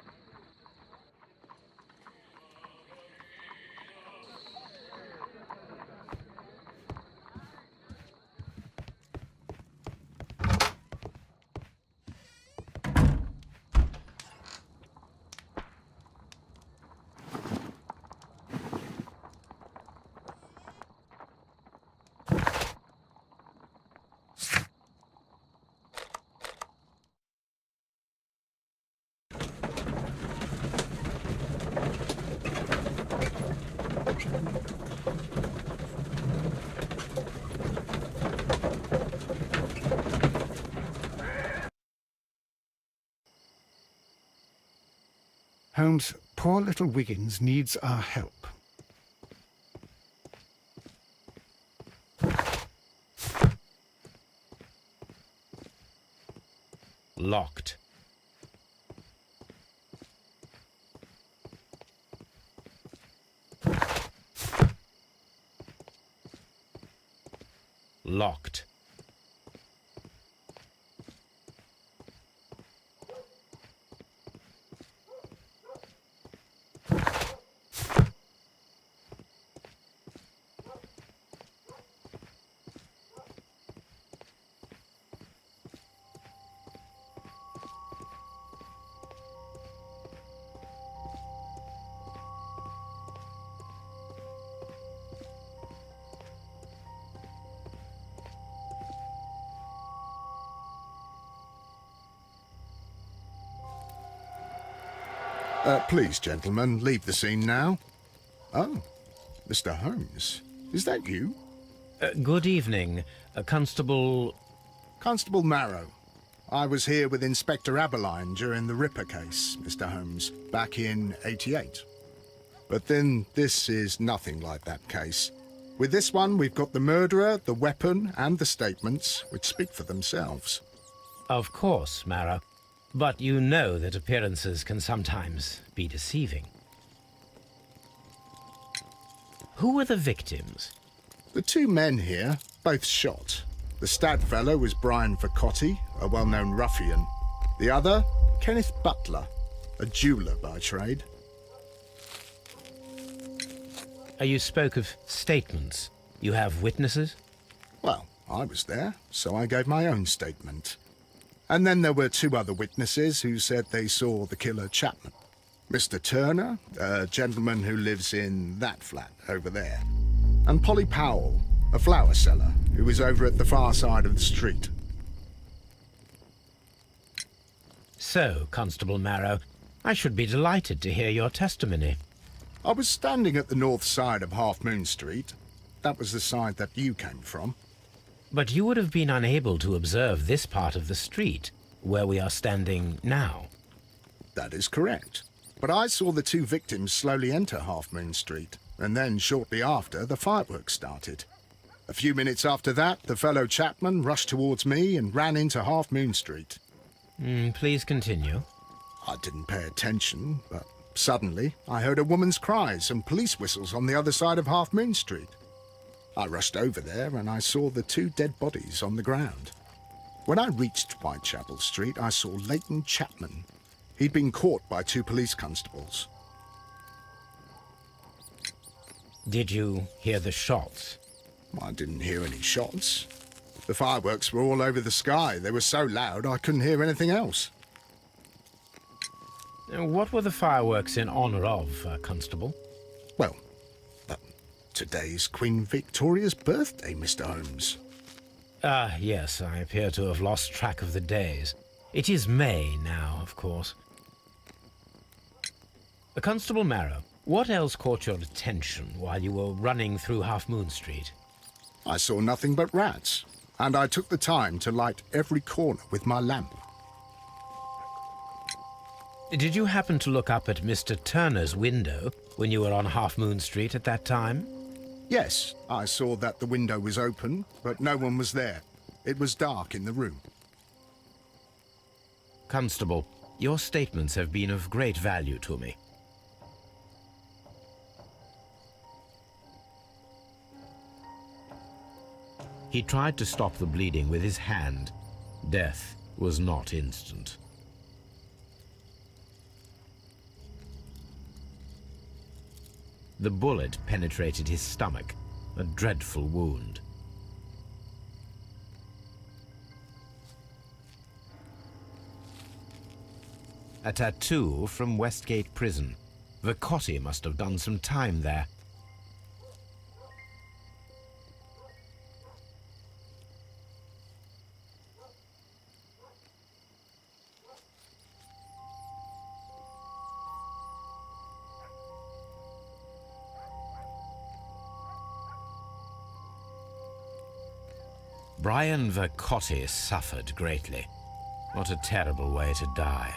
Holmes, poor little Wiggins needs our help. Locked. Locked. Please, gentlemen, leave the scene now. Oh, Mr. Holmes, is that you? Good evening, Constable... Constable Marrow. I was here with Inspector Aberline during the Ripper case, Mr. Holmes, back in '88. But then this is nothing like that case. With this one, we've got the murderer, the weapon, and the statements, which speak for themselves. Of course, Marrow. But you know that appearances can sometimes be deceiving. Who were the victims? The 2 men here, both shot. The stab fellow was Brian Vercotti, a well-known ruffian. The other, Kenneth Butler, a jeweller by trade. You spoke of statements. You have witnesses? Well, I was there, so I gave my own statement. And then there were 2 other witnesses who said they saw the killer Chapman. Mr. Turner, a gentleman who lives in that flat over there. And Polly Powell, a flower seller, who is over at the far side of the street. So, Constable Marrow, I should be delighted to hear your testimony. I was standing at the north side of Half Moon Street. That was the side that you came from. But you would have been unable to observe this part of the street, where we are standing now. That is correct. But I saw the 2 victims slowly enter Half Moon Street, and then shortly after, the fireworks started. A few minutes after that, the fellow Chapman rushed towards me and ran into Half Moon Street. Please continue. I didn't pay attention, but suddenly I heard a woman's cries and police whistles on the other side of Half Moon Street. I rushed over there and I saw the 2 dead bodies on the ground. When I reached Whitechapel Street, I saw Leighton Chapman. He'd been caught by 2 police constables. Did you hear the shots? I didn't hear any shots. The fireworks were all over the sky. They were so loud I couldn't hear anything else. What were the fireworks in honour of, Constable? Well, today's Queen Victoria's birthday, Mr. Holmes. Ah, yes, I appear to have lost track of the days. It is May now, of course. Constable Marrow, what else caught your attention while you were running through Half Moon Street? I saw nothing but rats, and I took the time to light every corner with my lamp. Did you happen to look up at Mr. Turner's window when you were on Half Moon Street at that time? Yes, I saw that the window was open, but no one was there. It was dark in the room. Constable, your statements have been of great value to me. He tried to stop the bleeding with his hand. Death was not instant. The bullet penetrated his stomach, a dreadful wound. A tattoo from Westgate Prison. Vicotti must have done some time there. Brian Vicotti suffered greatly. What a terrible way to die.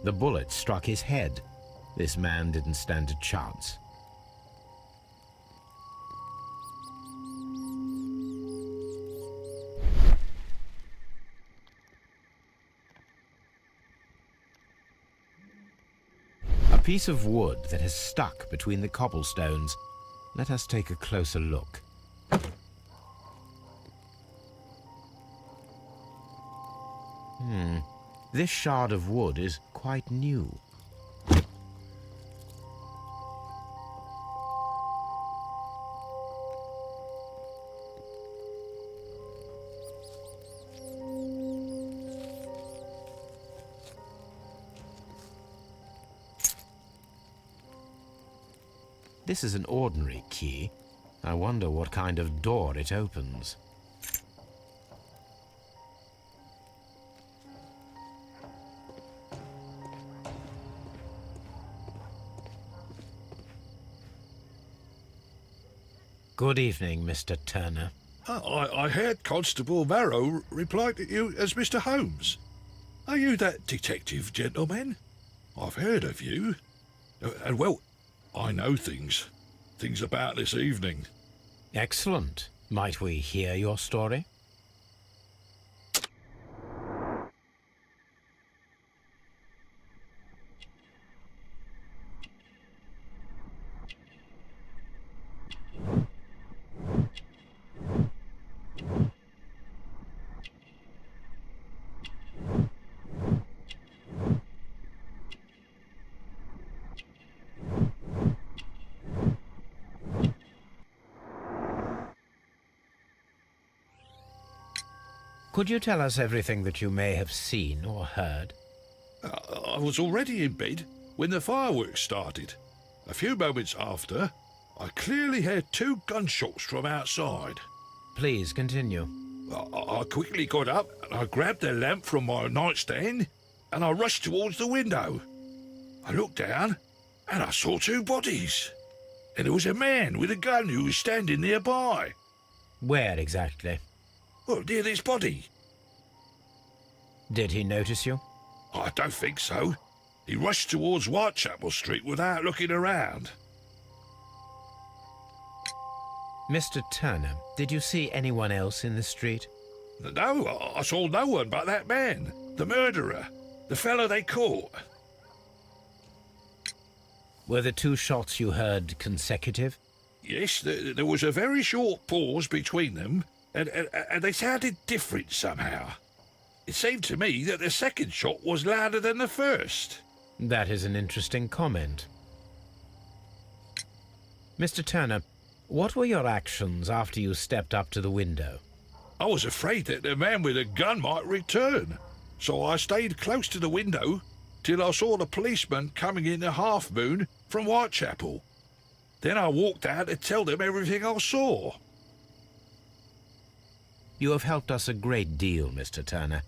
The bullet struck his head. This man didn't stand a chance. A piece of wood that has stuck between the cobblestones. Let us take a closer look. This shard of wood is quite new. This is an ordinary key. I wonder what kind of door it opens. Good evening, Mr. Turner. I heard Constable Marrow reply to you as Mr. Holmes. Are you that detective gentleman? I've heard of you. And well, I know things about this evening. Excellent. Might we hear your story? Could you tell us everything that you may have seen or heard? I was already in bed when the fireworks started. A few moments after, I clearly heard 2 gunshots from outside. Please continue. I quickly got up and I grabbed the lamp from my nightstand and I rushed towards the window. I looked down and I saw 2 bodies. And there was a man with a gun who was standing nearby. Where exactly? Well, near this body. Did he notice you? I don't think so. He rushed towards Whitechapel Street without looking around. Mr. Turner, did you see anyone else in the street? No, I saw no one but that man, the murderer, the fellow they caught. Were the two shots you heard consecutive? Yes, there was a very short pause between them, and they sounded different somehow. It seemed to me that the second shot was louder than the first. That is an interesting comment. Mr. Turner, what were your actions after you stepped up to the window? I was afraid that the man with a gun might return, so I stayed close to the window till I saw the policeman coming in the Half Moon from Whitechapel. Then I walked out to tell them everything I saw. You have helped us a great deal, Mr. Turner.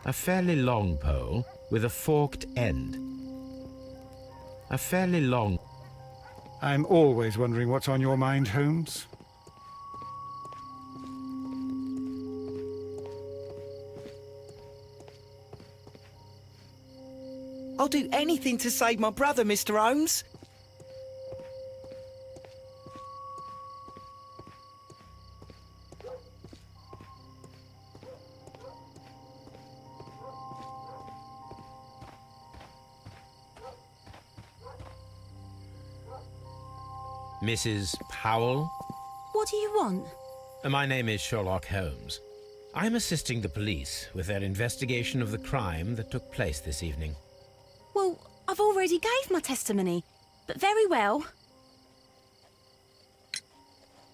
A fairly long pole with a forked end. A fairly long... I'm always wondering what's on your mind, Holmes. I'll do anything to save my brother, Mr. Holmes. Mrs. Powell? What do you want? My name is Sherlock Holmes. I'm assisting the police with their investigation of the crime that took place this evening. Well, I've already gave my testimony, but very well.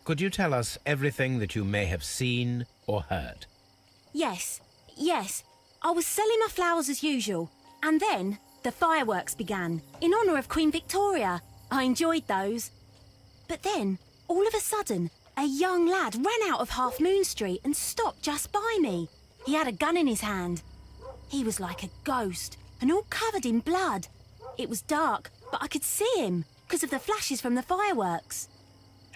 Could you tell us everything that you may have seen or heard? Yes. I was selling my flowers as usual, and then the fireworks began, in honour of Queen Victoria. I enjoyed those. But then, all of a sudden, a young lad ran out of Half Moon Street and stopped just by me. He had a gun in his hand. He was like a ghost, and all covered in blood. It was dark, but I could see him, because of the flashes from the fireworks.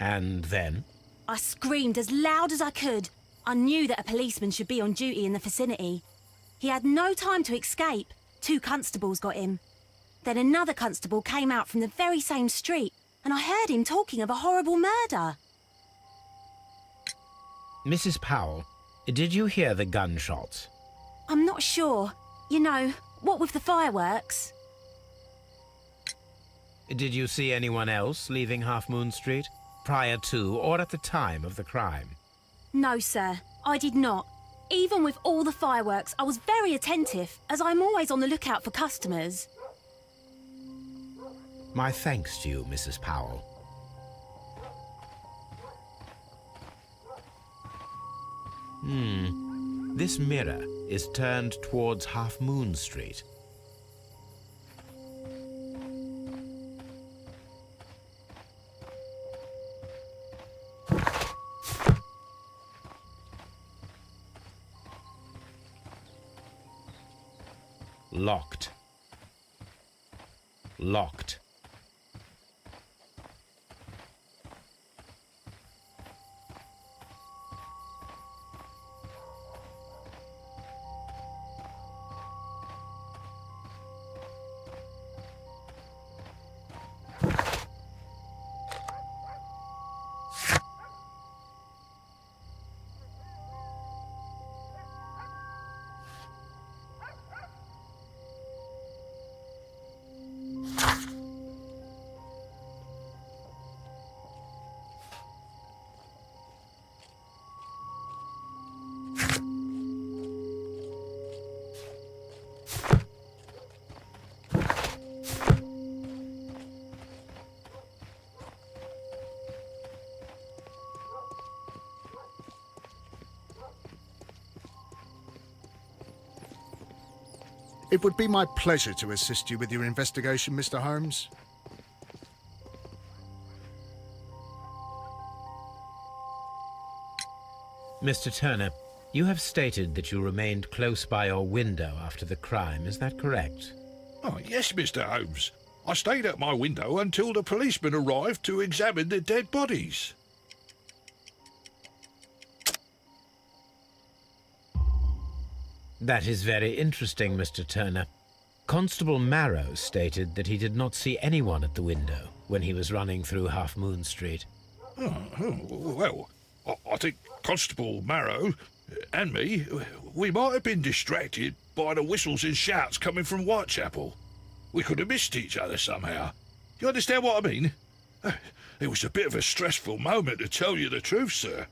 And then? I screamed as loud as I could. I knew that a policeman should be on duty in the vicinity. He had no time to escape. 2 constables got him. Then another constable came out from the very same street, and I heard him talking of a horrible murder. Mrs. Powell, did you hear the gunshots? I'm not sure. You know, what with the fireworks? Did you see anyone else leaving Half Moon Street, prior to or at the time of the crime? No, sir, I did not. Even with all the fireworks, I was very attentive, as I'm always on the lookout for customers. My thanks to you, Mrs. Powell. This mirror is turned towards Half Moon Street. Locked. Locked. It would be my pleasure to assist you with your investigation, Mr. Holmes. Mr. Turner, you have stated that you remained close by your window after the crime, is that correct? Oh, yes, Mr. Holmes. I stayed at my window until the policeman arrived to examine the dead bodies. That is very interesting, Mr. Turner. Constable Marrow stated that he did not see anyone at the window when he was running through Half Moon Street. Well, I think Constable Marrow and me, we might have been distracted by the whistles and shouts coming from Whitechapel. We could have missed each other somehow. You understand what I mean? It was a bit of a stressful moment, to tell you the truth, sir.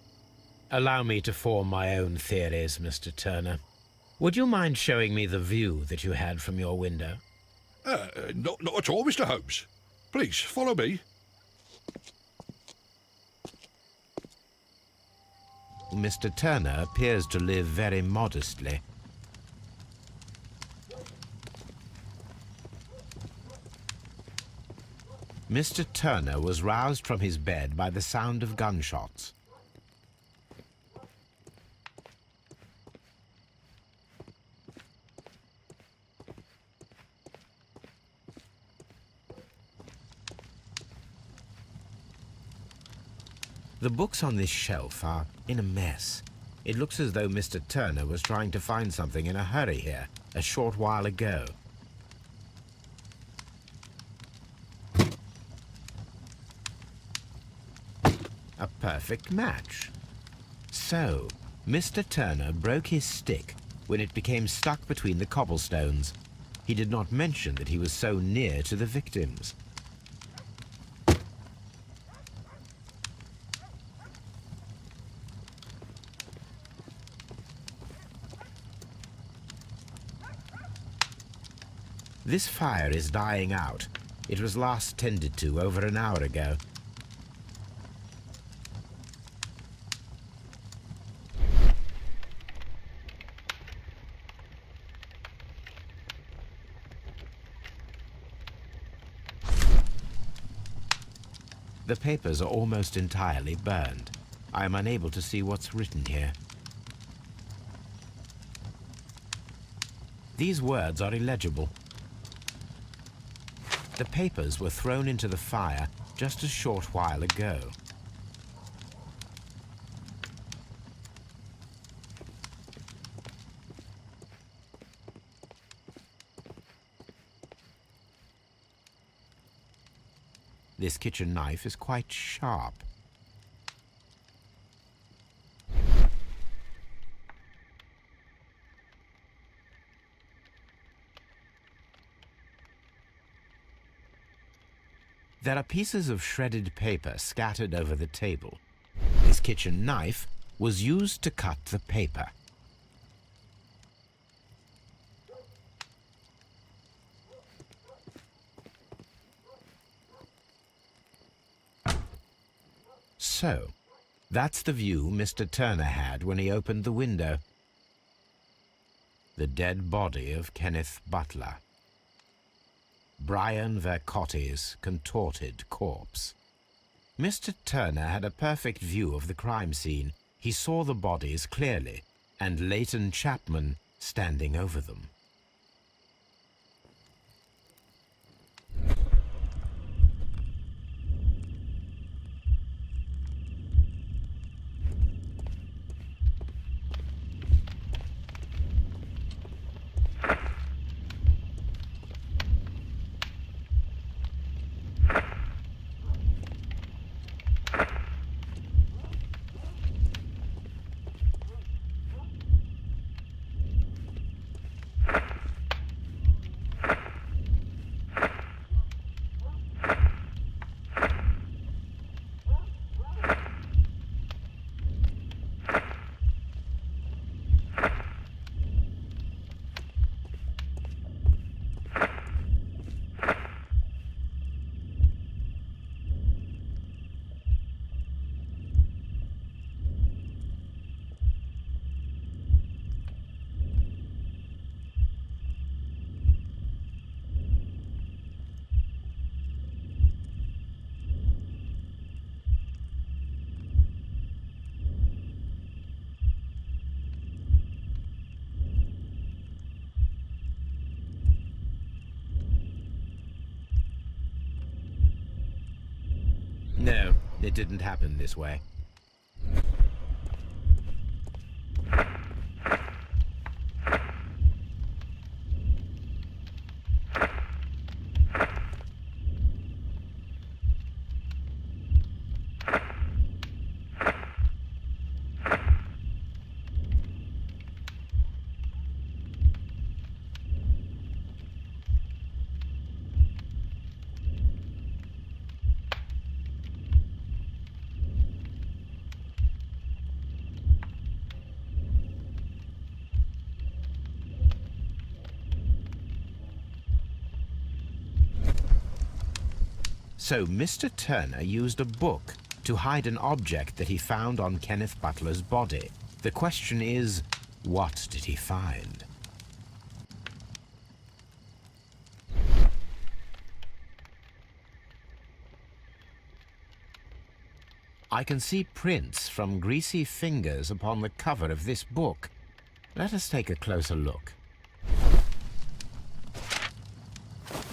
Allow me to form my own theories, Mr. Turner. Would you mind showing me the view that you had from your window? Not at all, Mr. Holmes. Please, follow me. Mr. Turner appears to live very modestly. Mr. Turner was roused from his bed by the sound of gunshots. The books on this shelf are in a mess. It looks as though Mr. Turner was trying to find something in a hurry here a short while ago. A perfect match. So, Mr. Turner broke his stick when it became stuck between the cobblestones. He did not mention that he was so near to the victims. This fire is dying out. It was last tended to over an hour ago. The papers are almost entirely burned. I am unable to see what's written here. These words are illegible. The papers were thrown into the fire just a short while ago. This kitchen knife is quite sharp. There are pieces of shredded paper scattered over the table. This kitchen knife was used to cut the paper. So, that's the view Mr. Turner had when he opened the window. The dead body of Kenneth Butler. Brian Vercotti's contorted corpse. Mr. Turner had a perfect view of the crime scene. He saw the bodies clearly, and Leighton Chapman standing over them. It didn't happen this way. So Mr. Turner used a book to hide an object that he found on Kenneth Butler's body. The question is, what did he find? I can see prints from greasy fingers upon the cover of this book. Let us take a closer look.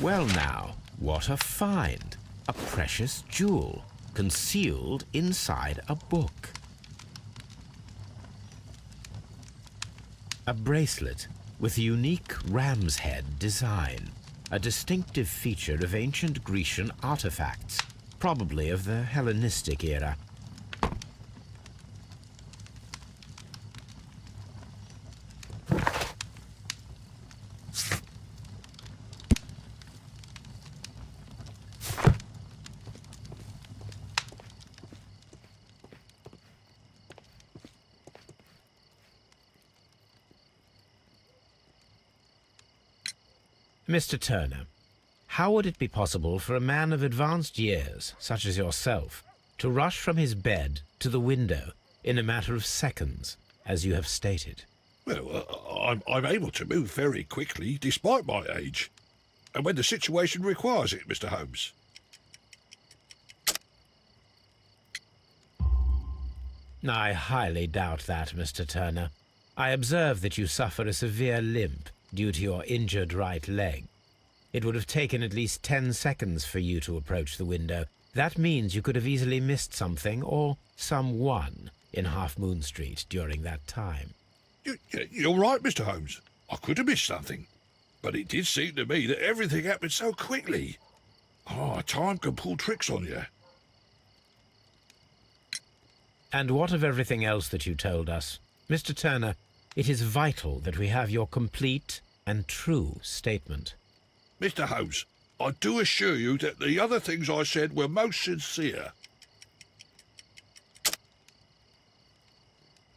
Well now, what a find! A precious jewel, concealed inside a book. A bracelet with a unique ram's head design, a distinctive feature of ancient Grecian artifacts, probably of the Hellenistic era. Mr. Turner, how would it be possible for a man of advanced years, such as yourself, to rush from his bed to the window in a matter of seconds, as you have stated? Well, I'm able to move very quickly, despite my age. And when the situation requires it, Mr. Holmes. I highly doubt that, Mr. Turner. I observe that you suffer a severe limp due to your injured right leg. It would have taken at least 10 seconds for you to approach the window. That means you could have easily missed something or someone in Half Moon Street during that time. You're right, Mr. Holmes. I could have missed something. But it did seem to me that everything happened so quickly. Time can pull tricks on you. And what of everything else that you told us? Mr. Turner, it is vital that we have your complete and true statement. Mr. Holmes, I do assure you that the other things I said were most sincere.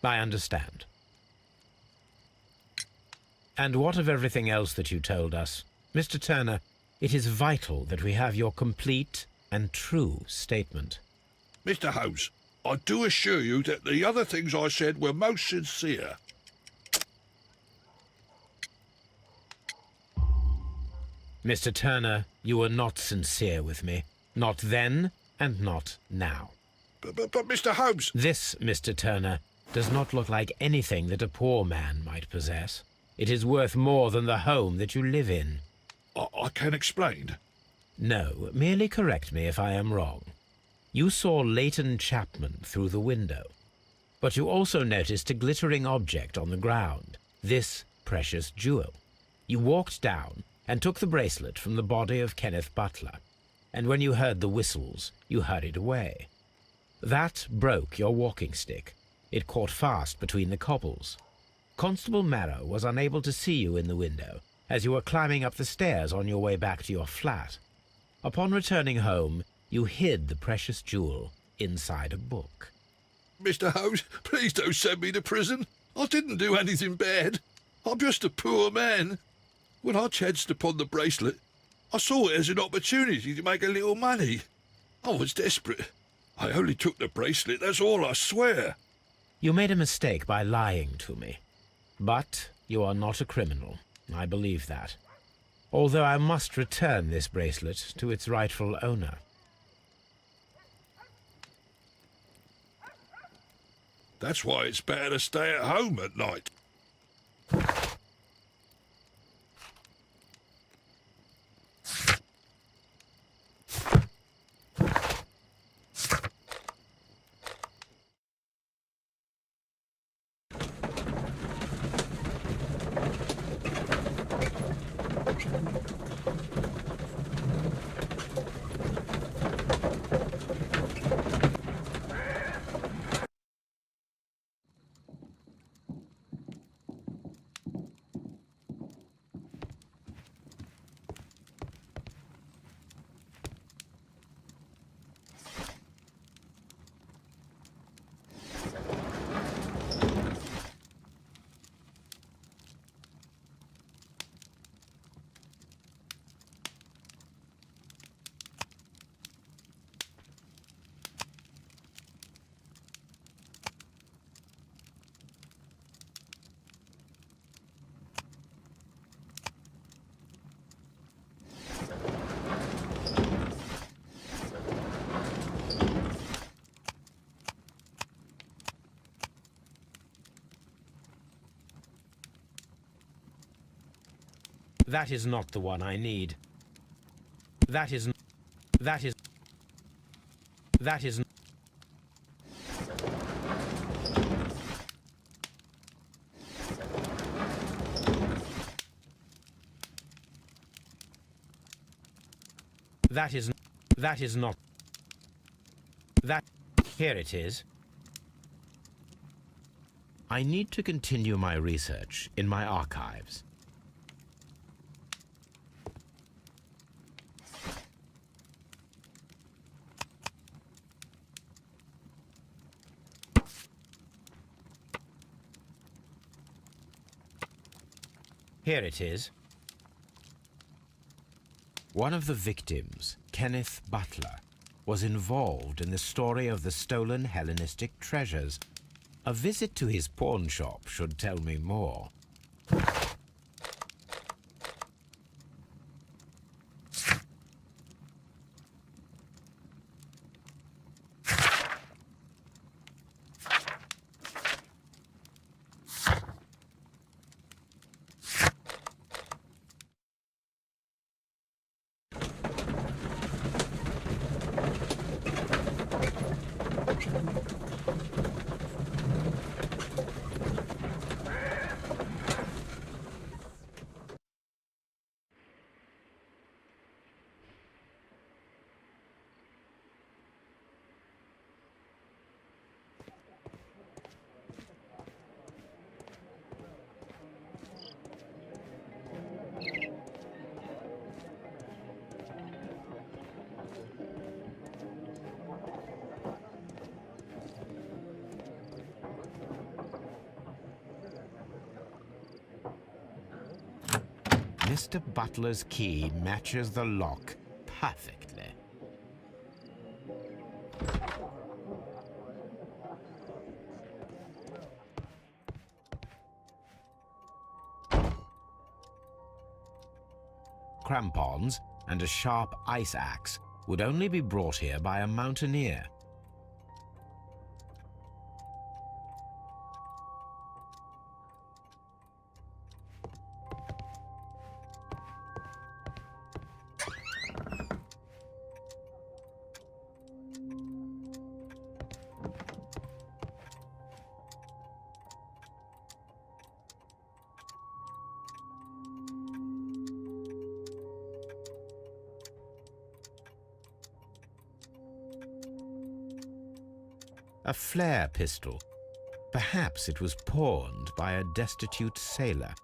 I understand. And what of everything else that you told us? Mr. Turner, it is vital that we have your complete and true statement. Mr. Holmes, I do assure you that the other things I said were most sincere. Mr. Turner, you were not sincere with me. Not then, and not now. But Mr. Holmes... This, Mr. Turner, does not look like anything that a poor man might possess. It is worth more than the home that you live in. I can explain. No, merely correct me if I am wrong. You saw Leighton Chapman through the window, but you also noticed a glittering object on the ground, this precious jewel. You walked down and took the bracelet from the body of Kenneth Butler, and when you heard the whistles, you hurried away. That broke your walking stick. It caught fast between the cobbles. Constable Marrow was unable to see you in the window, as you were climbing up the stairs on your way back to your flat. Upon returning home, you hid the precious jewel inside a book. Mr. Holmes, please don't send me to prison. I didn't do anything bad. I'm just a poor man. When I chanced upon the bracelet, I saw it as an opportunity to make a little money. I was desperate. I only took the bracelet, that's all, I swear. You made a mistake by lying to me. But you are not a criminal. I believe that. Although I must return this bracelet to its rightful owner. That's why it's better to stay at home at night. That is not the one I need. That is... That is... That is... That is... That is not... That... Here it is. I need to continue my research in my archives. Here it is. One of the victims, Kenneth Butler, was involved in the story of the stolen Hellenistic treasures. A visit to his pawn shop should tell me more. Mr. Butler's key matches the lock perfectly. Crampons and a sharp ice axe would only be brought here by a mountaineer. A flare pistol. Perhaps it was pawned by a destitute sailor.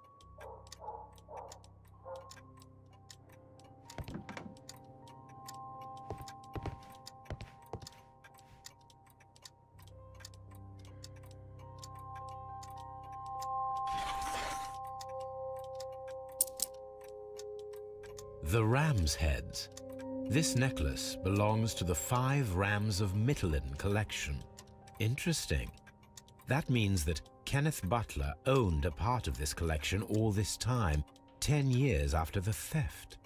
The ram's heads. This necklace belongs to the 5 Rams of Mittelin collection. Interesting. That means that Kenneth Butler owned a part of this collection all this time, 10 years after the theft.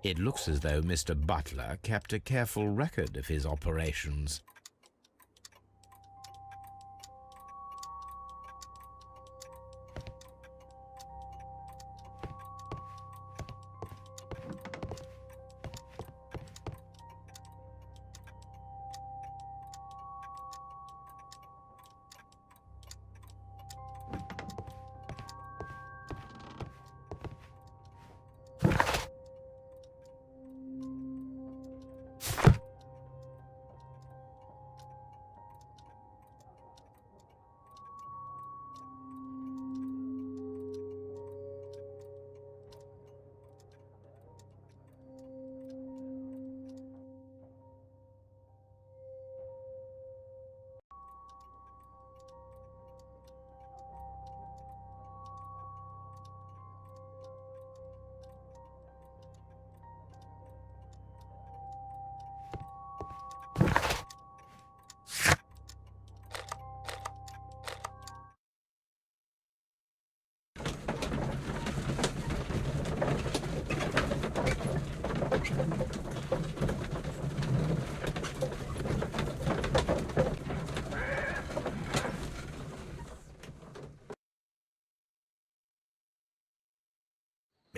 It looks as though Mr. Butler kept a careful record of his operations.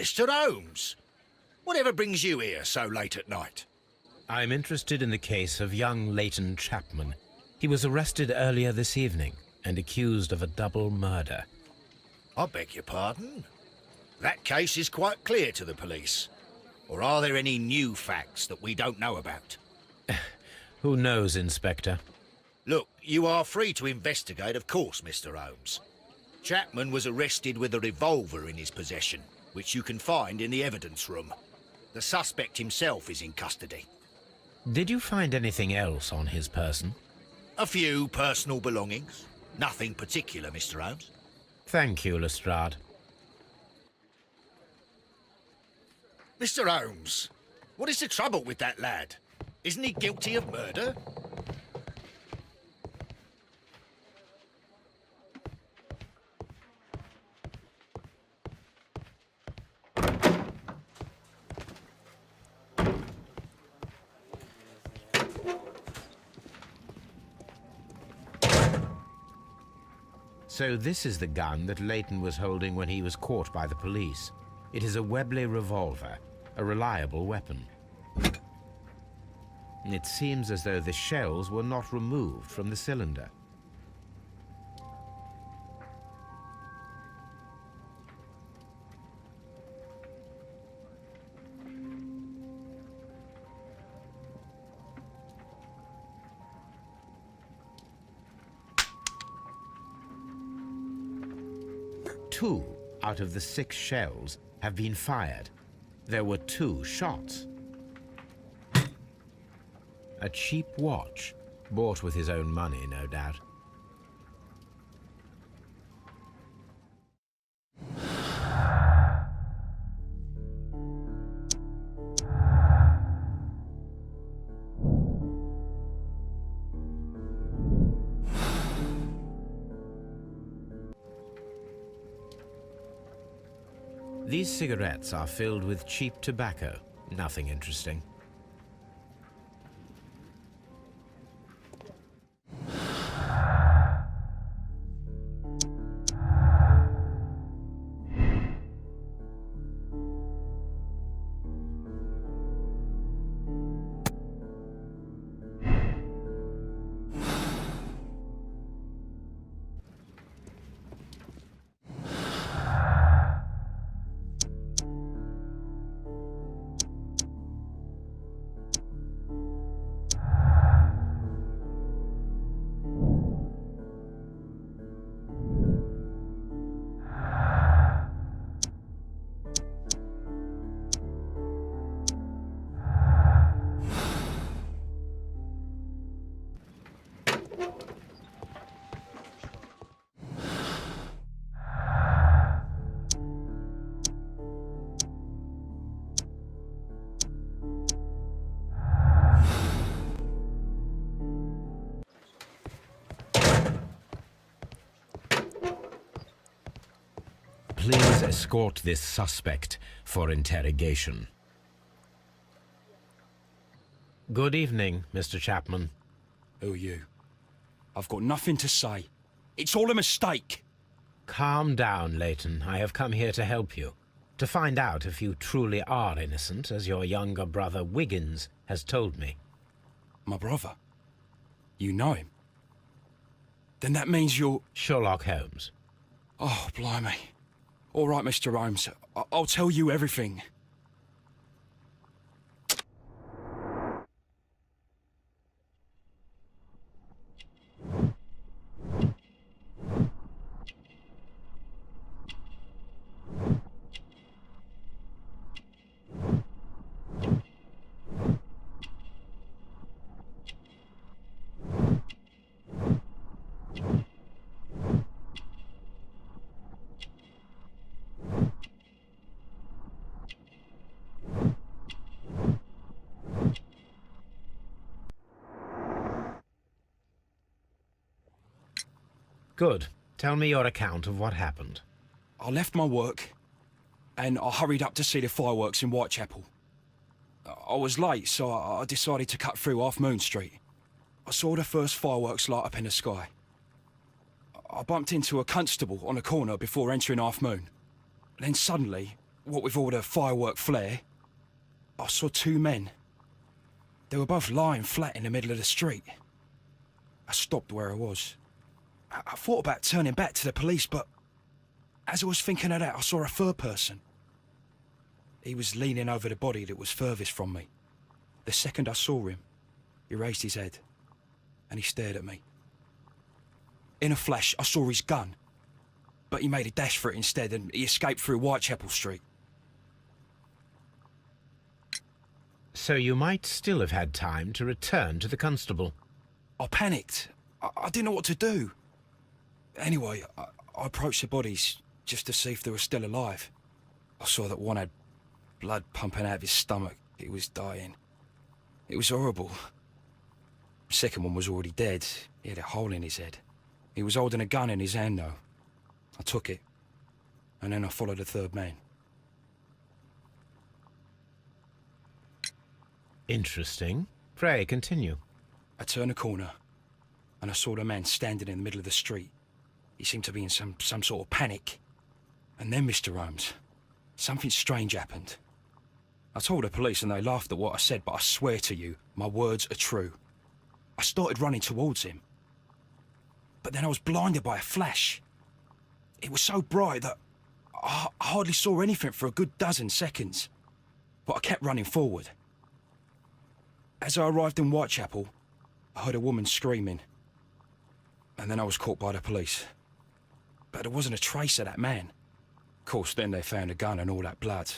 Mr. Holmes! Whatever brings you here so late at night? I'm interested in the case of young Leighton Chapman. He was arrested earlier this evening and accused of a double murder. I beg your pardon? That case is quite clear to the police. Or are there any new facts that we don't know about? Who knows, Inspector? Look, you are free to investigate, of course, Mr. Holmes. Chapman was arrested with a revolver in his possession, which you can find in the evidence room. The suspect himself is in custody. Did you find anything else on his person? A few personal belongings. Nothing particular, Mr. Holmes. Thank you, Lestrade. Mr. Holmes, what is the trouble with that lad? Isn't he guilty of murder? So this is the gun that Leighton was holding when he was caught by the police. It is a Webley revolver, a reliable weapon. It seems as though the shells were not removed from the cylinder. Two out of the 6 shells have been fired. There were 2 shots. A cheap watch, bought with his own money, no doubt. These cigarettes are filled with cheap tobacco. Nothing interesting. Please escort this suspect for interrogation. Good evening, Mr. Chapman. Who are you? I've got nothing to say. It's all a mistake. Calm down, Leighton. I have come here to help you. To find out if you truly are innocent, as your younger brother Wiggins has told me. My brother? You know him? Then that means you're... Sherlock Holmes. Oh, blimey. All right, Mr. Holmes. I'll tell you everything. Good. Tell me your account of what happened. I left my work, and I hurried up to see the fireworks in Whitechapel. I was late, so I decided to cut through Half Moon Street. I saw the first fireworks light up in the sky. I bumped into a constable on a corner before entering Half Moon. Then suddenly, what with all the firework flare, I saw two men. They were both lying flat in the middle of the street. I stopped where I was. I thought about turning back to the police, but as I was thinking of that, I saw a third person. He was leaning over the body that was furthest from me. The second I saw him, he raised his head and he stared at me. In a flash, I saw his gun, but he made a dash for it instead and he escaped through Whitechapel Street. So you might still have had time to return to the constable. I panicked. I didn't know what to do. Anyway, I approached the bodies just to see if they were still alive. I saw that one had blood pumping out of his stomach. He was dying. It was horrible. The second one was already dead. He had a hole in his head. He was holding a gun in his hand, though. I took it, and then I followed the third man. Interesting. Pray, continue. I turned a corner, and I saw the man standing in the middle of the street. He seemed to be in some sort of panic. And then, Mr. Holmes, something strange happened. I told the police and they laughed at what I said, but I swear to you, my words are true. I started running towards him. But then I was blinded by a flash. It was so bright that I hardly saw anything for a good dozen seconds. But I kept running forward. As I arrived in Whitechapel, I heard a woman screaming. And then I was caught by the police. But there wasn't a trace of that man. Of course, then they found a gun and all that blood.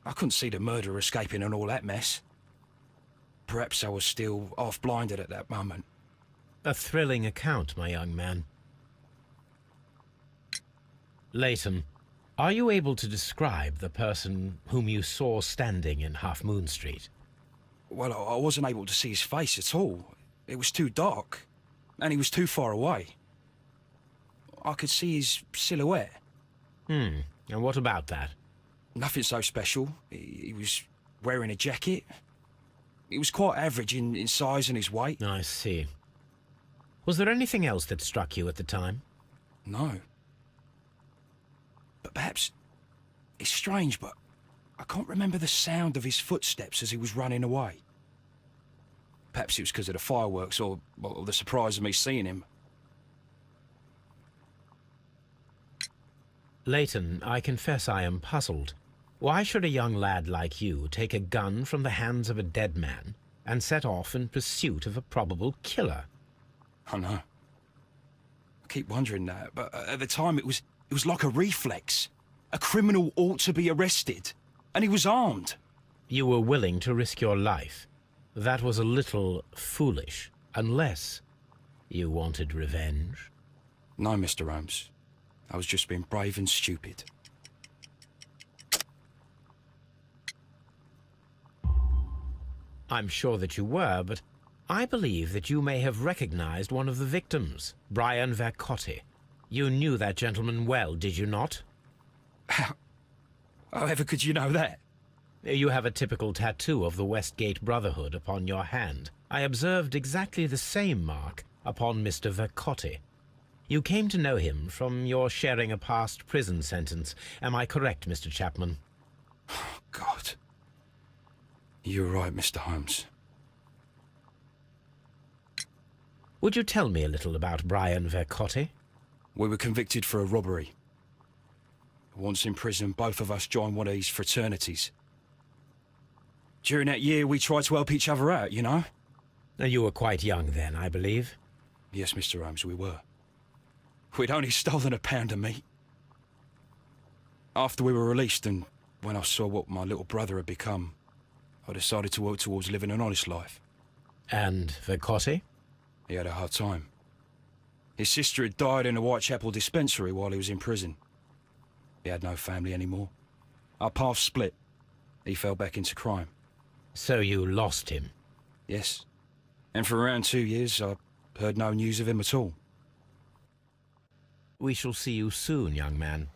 I couldn't see the murderer escaping and all that mess. Perhaps I was still half-blinded at that moment. A thrilling account, my young man. Leighton, are you able to describe the person whom you saw standing in Half Moon Street? Well, I wasn't able to see his face at all. It was too dark, and he was too far away. I could see his silhouette. And what about that? Nothing so special. He was wearing a jacket. He was quite average in size and his weight. I see. Was there anything else that struck you at the time? No. But perhaps... It's strange, but I can't remember the sound of his footsteps as he was running away. Perhaps it was because of the fireworks or the surprise of me seeing him. Leighton, I confess I am puzzled. Why should a young lad like you take a gun from the hands of a dead man and set off in pursuit of a probable killer? I know. I keep wondering that, but at the time it was like a reflex. A criminal ought to be arrested, and he was armed. You were willing to risk your life. That was a little foolish, unless you wanted revenge. No, Mr. Holmes. I was just being brave and stupid. I'm sure that you were, but I believe that you may have recognized one of the victims, Brian Vercotti. You knew that gentleman well, did you not? However could you know that? You have a typical tattoo of the Westgate Brotherhood upon your hand. I observed exactly the same mark upon Mr. Vercotti. You came to know him from your sharing a past prison sentence. Am I correct, Mr. Chapman? Oh, God. You're right, Mr. Holmes. Would you tell me a little about Brian Vercotti? We were convicted for a robbery. Once in prison, both of us joined one of these fraternities. During that year, we tried to help each other out, you know? You were quite young then, I believe. Yes, Mr. Holmes, we were. We'd only stolen a pound of meat. After we were released, and when I saw what my little brother had become, I decided to work towards living an honest life. And Vercotti? He had a hard time. His sister had died in a Whitechapel dispensary while he was in prison. He had no family anymore. Our paths split. He fell back into crime. So you lost him? Yes. And for around 2 years, I heard no news of him at all. We shall see you soon, young man.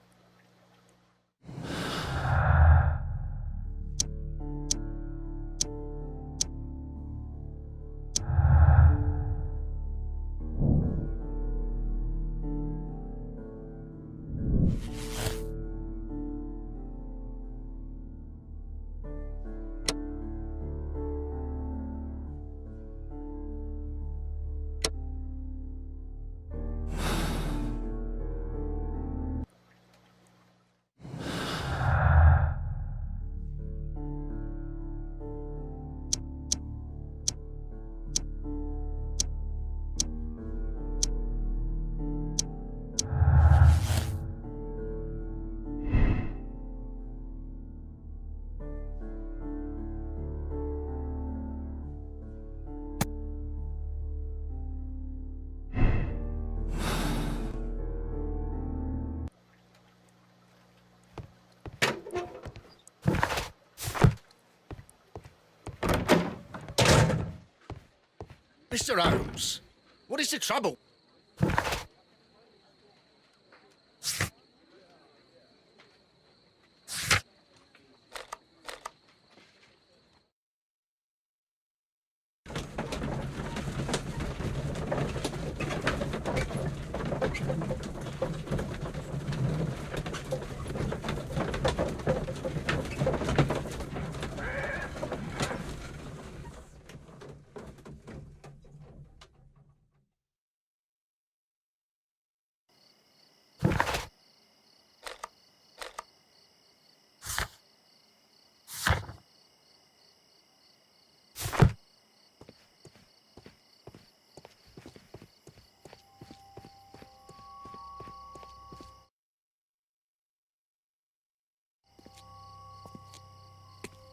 Mr. Holmes, what is the trouble?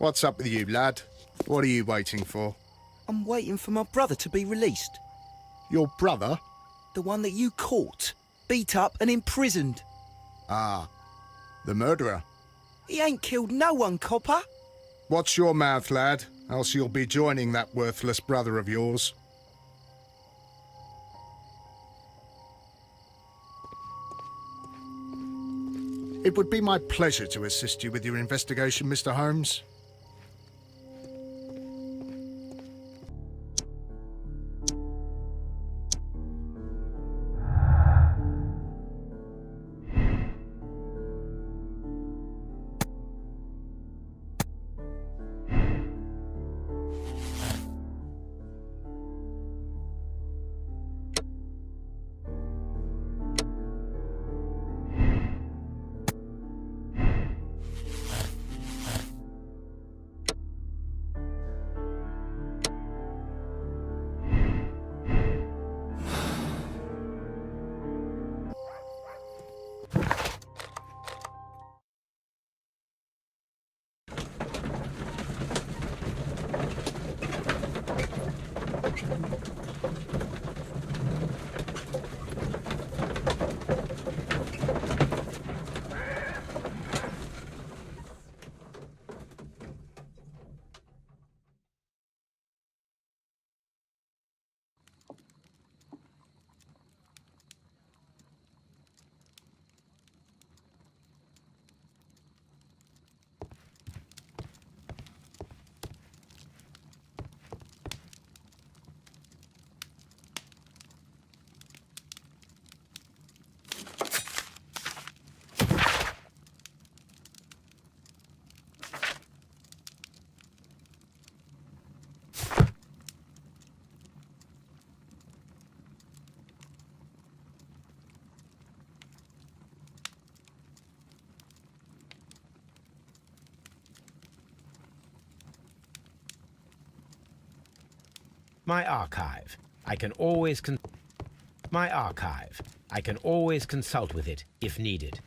What's up with you, lad? What are you waiting for? I'm waiting for my brother to be released. Your brother? The one that you caught, beat up and imprisoned. Ah, the murderer. He ain't killed no one, copper. Watch your mouth, lad, else you'll be joining that worthless brother of yours. It would be my pleasure to assist you with your investigation, Mr. Holmes. My archive. I can always consult with it if needed.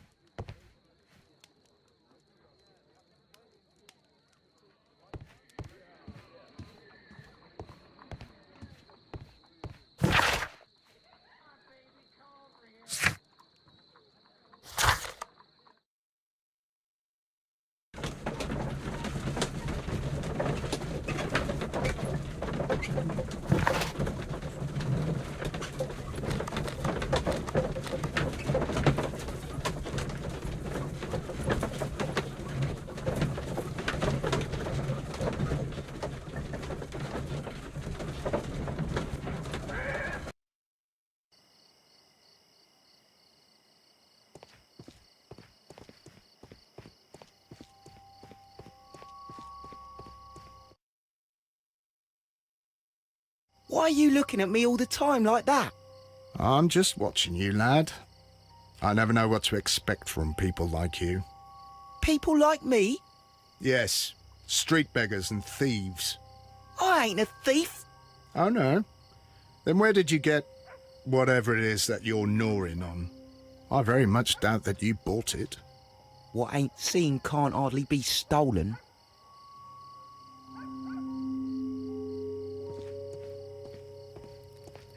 Why are you looking at me all the time like that? I'm just watching you, lad. I never know what to expect from people like you. People like me? Yes, street beggars and thieves. I ain't a thief. Oh, no? Then where did you get whatever it is that you're gnawing on? I very much doubt that you bought it. What ain't seen can't hardly be stolen.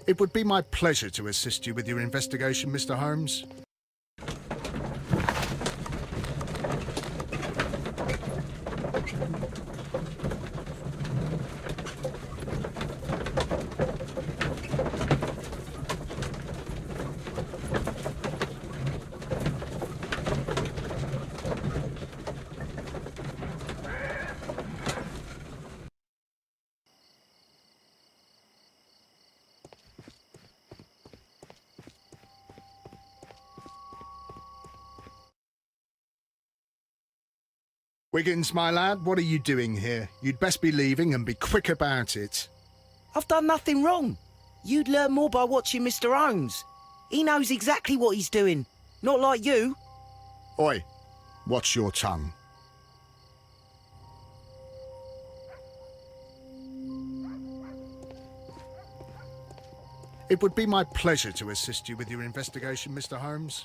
It would be my pleasure to assist you with your investigation, Mr. Holmes. Wiggins, my lad, what are you doing here? You'd best be leaving and be quick about it. I've done nothing wrong. You'd learn more by watching Mr. Holmes. He knows exactly what he's doing. Not like you. Oi, watch your tongue. It would be my pleasure to assist you with your investigation, Mr. Holmes.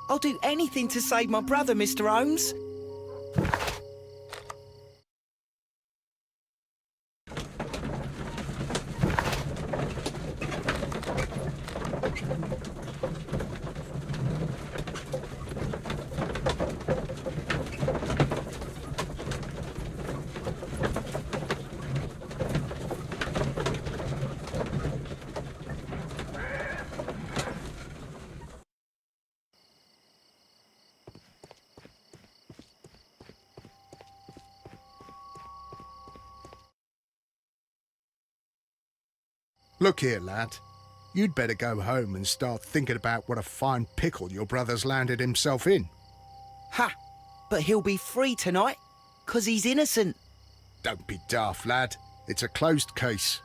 I'll do anything to save my brother, Mr. Holmes. Look here, lad. You'd better go home and start thinking about what a fine pickle your brother's landed himself in. Ha! But he'll be free tonight, 'cause he's innocent. Don't be daft, lad. It's a closed case.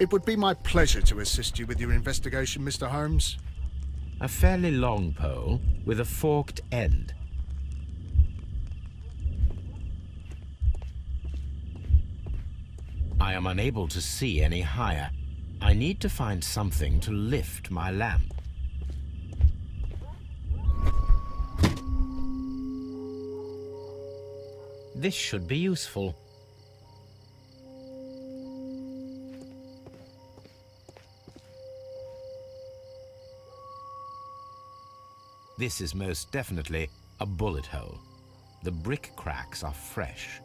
It would be my pleasure to assist you with your investigation, Mr. Holmes. A fairly long pole with a forked end. I am unable to see any higher. I need to find something to lift my lamp. This should be useful. This is most definitely a bullet hole. The brick cracks are fresh.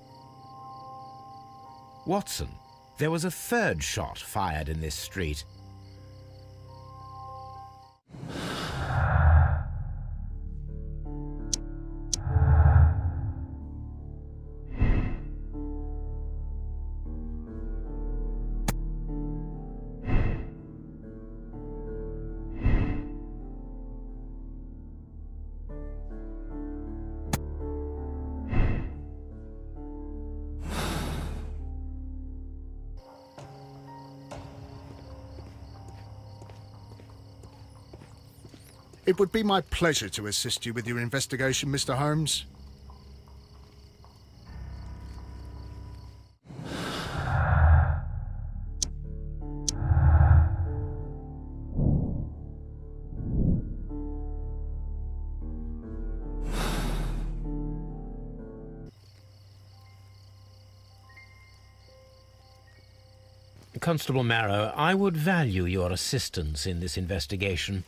Watson, there was a third shot fired in this street. It would be my pleasure to assist you with your investigation, Mr. Holmes. Constable Marrow, I would value your assistance in this investigation.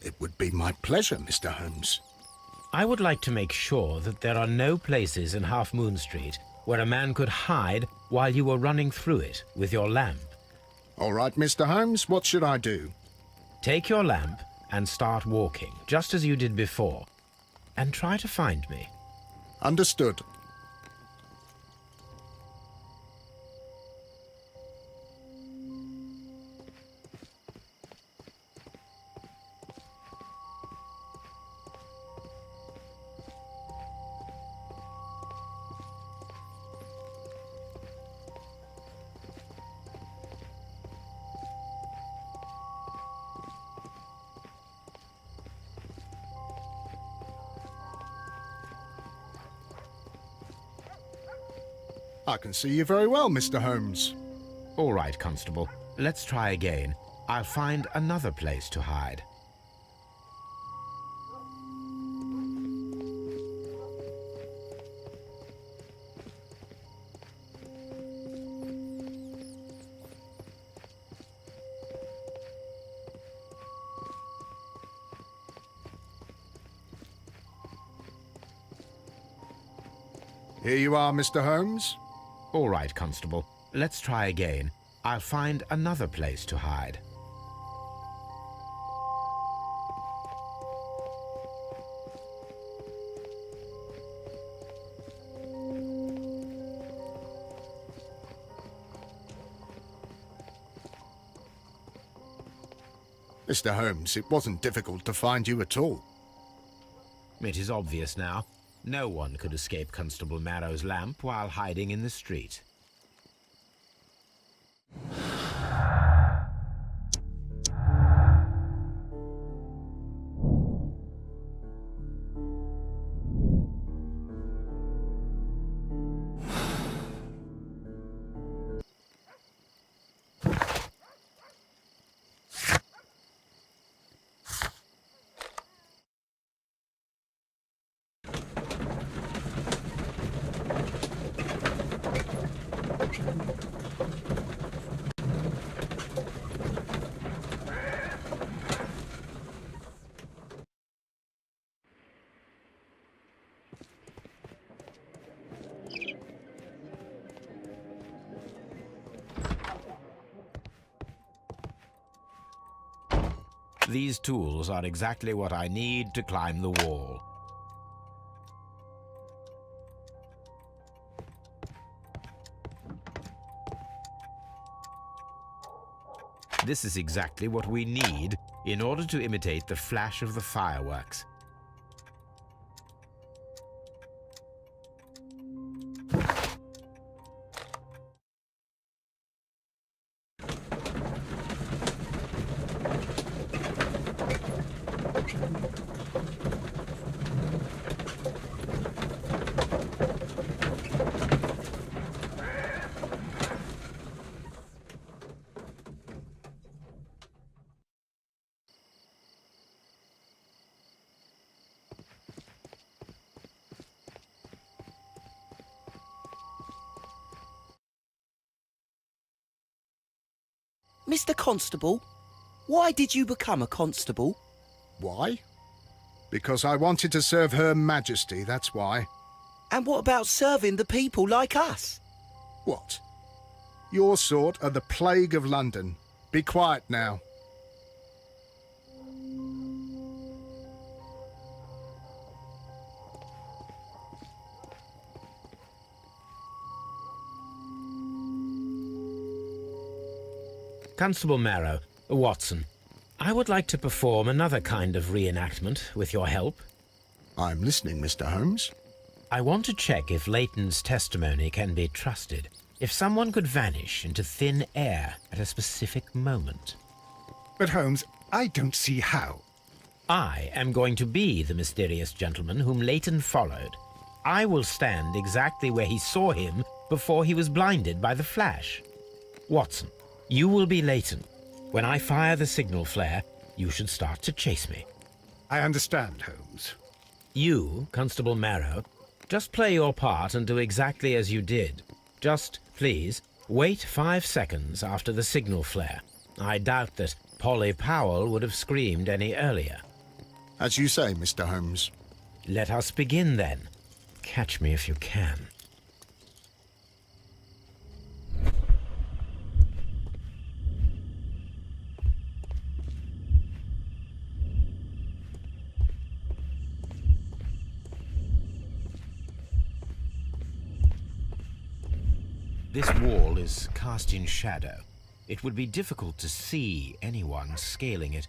It would be my pleasure, Mr. Holmes. I would like to make sure that there are no places in Half Moon Street where a man could hide while you were running through it with your lamp. All right, Mr. Holmes, what should I do? Take your lamp and start walking, just as you did before, and try to find me. Understood. I can see you very well, Mr. Holmes. All right, Constable. Let's try again. I'll find another place to hide. Here you are, Mr. Holmes. All right, Constable. Let's try again. I'll find another place to hide. Mr. Holmes, it wasn't difficult to find you at all. It is obvious now. No one could escape Constable Marrow's lamp while hiding in the street. These tools are exactly what I need to climb the wall. This is exactly what we need in order to imitate the flash of the fireworks. Mr. Constable, why did you become a constable? Why? Because I wanted to serve Her Majesty, that's why. And what about serving the people like us? What? Your sort are the plague of London. Be quiet now. Constable Marrow, Watson, I would like to perform another kind of reenactment with your help. I'm listening, Mr. Holmes. I want to check if Leighton's testimony can be trusted. If someone could vanish into thin air at a specific moment. But Holmes, I don't see how. I am going to be the mysterious gentleman whom Leighton followed. I will stand exactly where he saw him before he was blinded by the flash. Watson, you will be Leighton. When I fire the signal flare, you should start to chase me. I understand, Holmes. You, Constable Marrow, just play your part and do exactly as you did. Just, please, wait 5 seconds after the signal flare. I doubt that Polly Powell would have screamed any earlier. As you say, Mr. Holmes. Let us begin then. Catch me if you can. This wall is cast in shadow. It would be difficult to see anyone scaling it.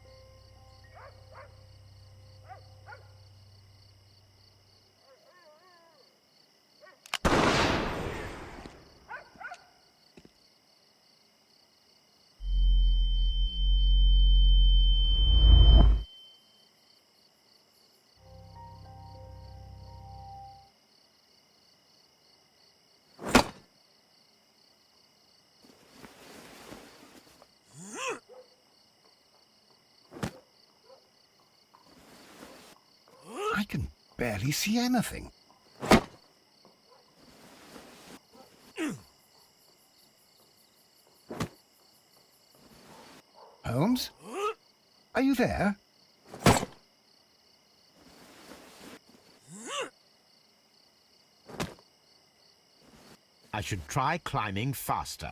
I can barely see anything. Holmes? Are you there? I should try climbing faster.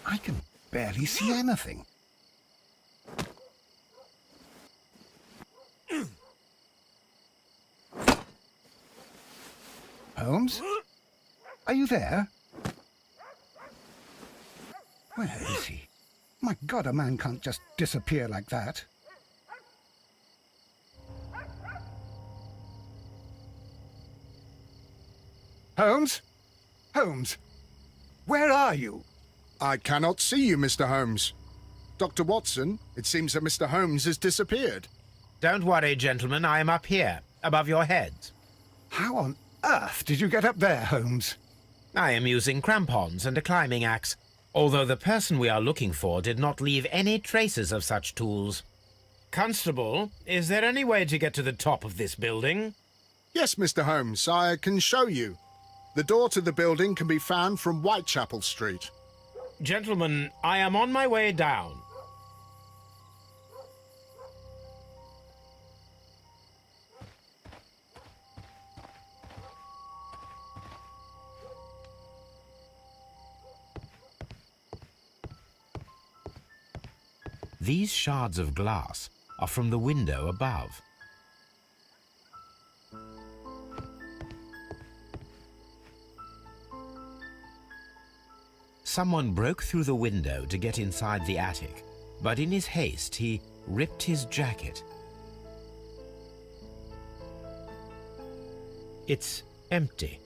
I can barely see anything. Holmes? Are you there? Where is he? My God, a man can't just disappear like that. Holmes? Holmes? Where are you? I cannot see you, Mr. Holmes. Dr. Watson, it seems that Mr. Holmes has disappeared. Don't worry, gentlemen. I am up here, above your heads. How on earth did you get up there, Holmes? I am using crampons and a climbing axe, although the person we are looking for did not leave any traces of such tools. Constable, is there any way to get to the top of this building? Yes, Mr. Holmes, I can show you. The door to the building can be found from Whitechapel Street. Gentlemen, I am on my way down. These shards of glass are from the window above. Someone broke through the window to get inside the attic, but in his haste he ripped his jacket. It's empty.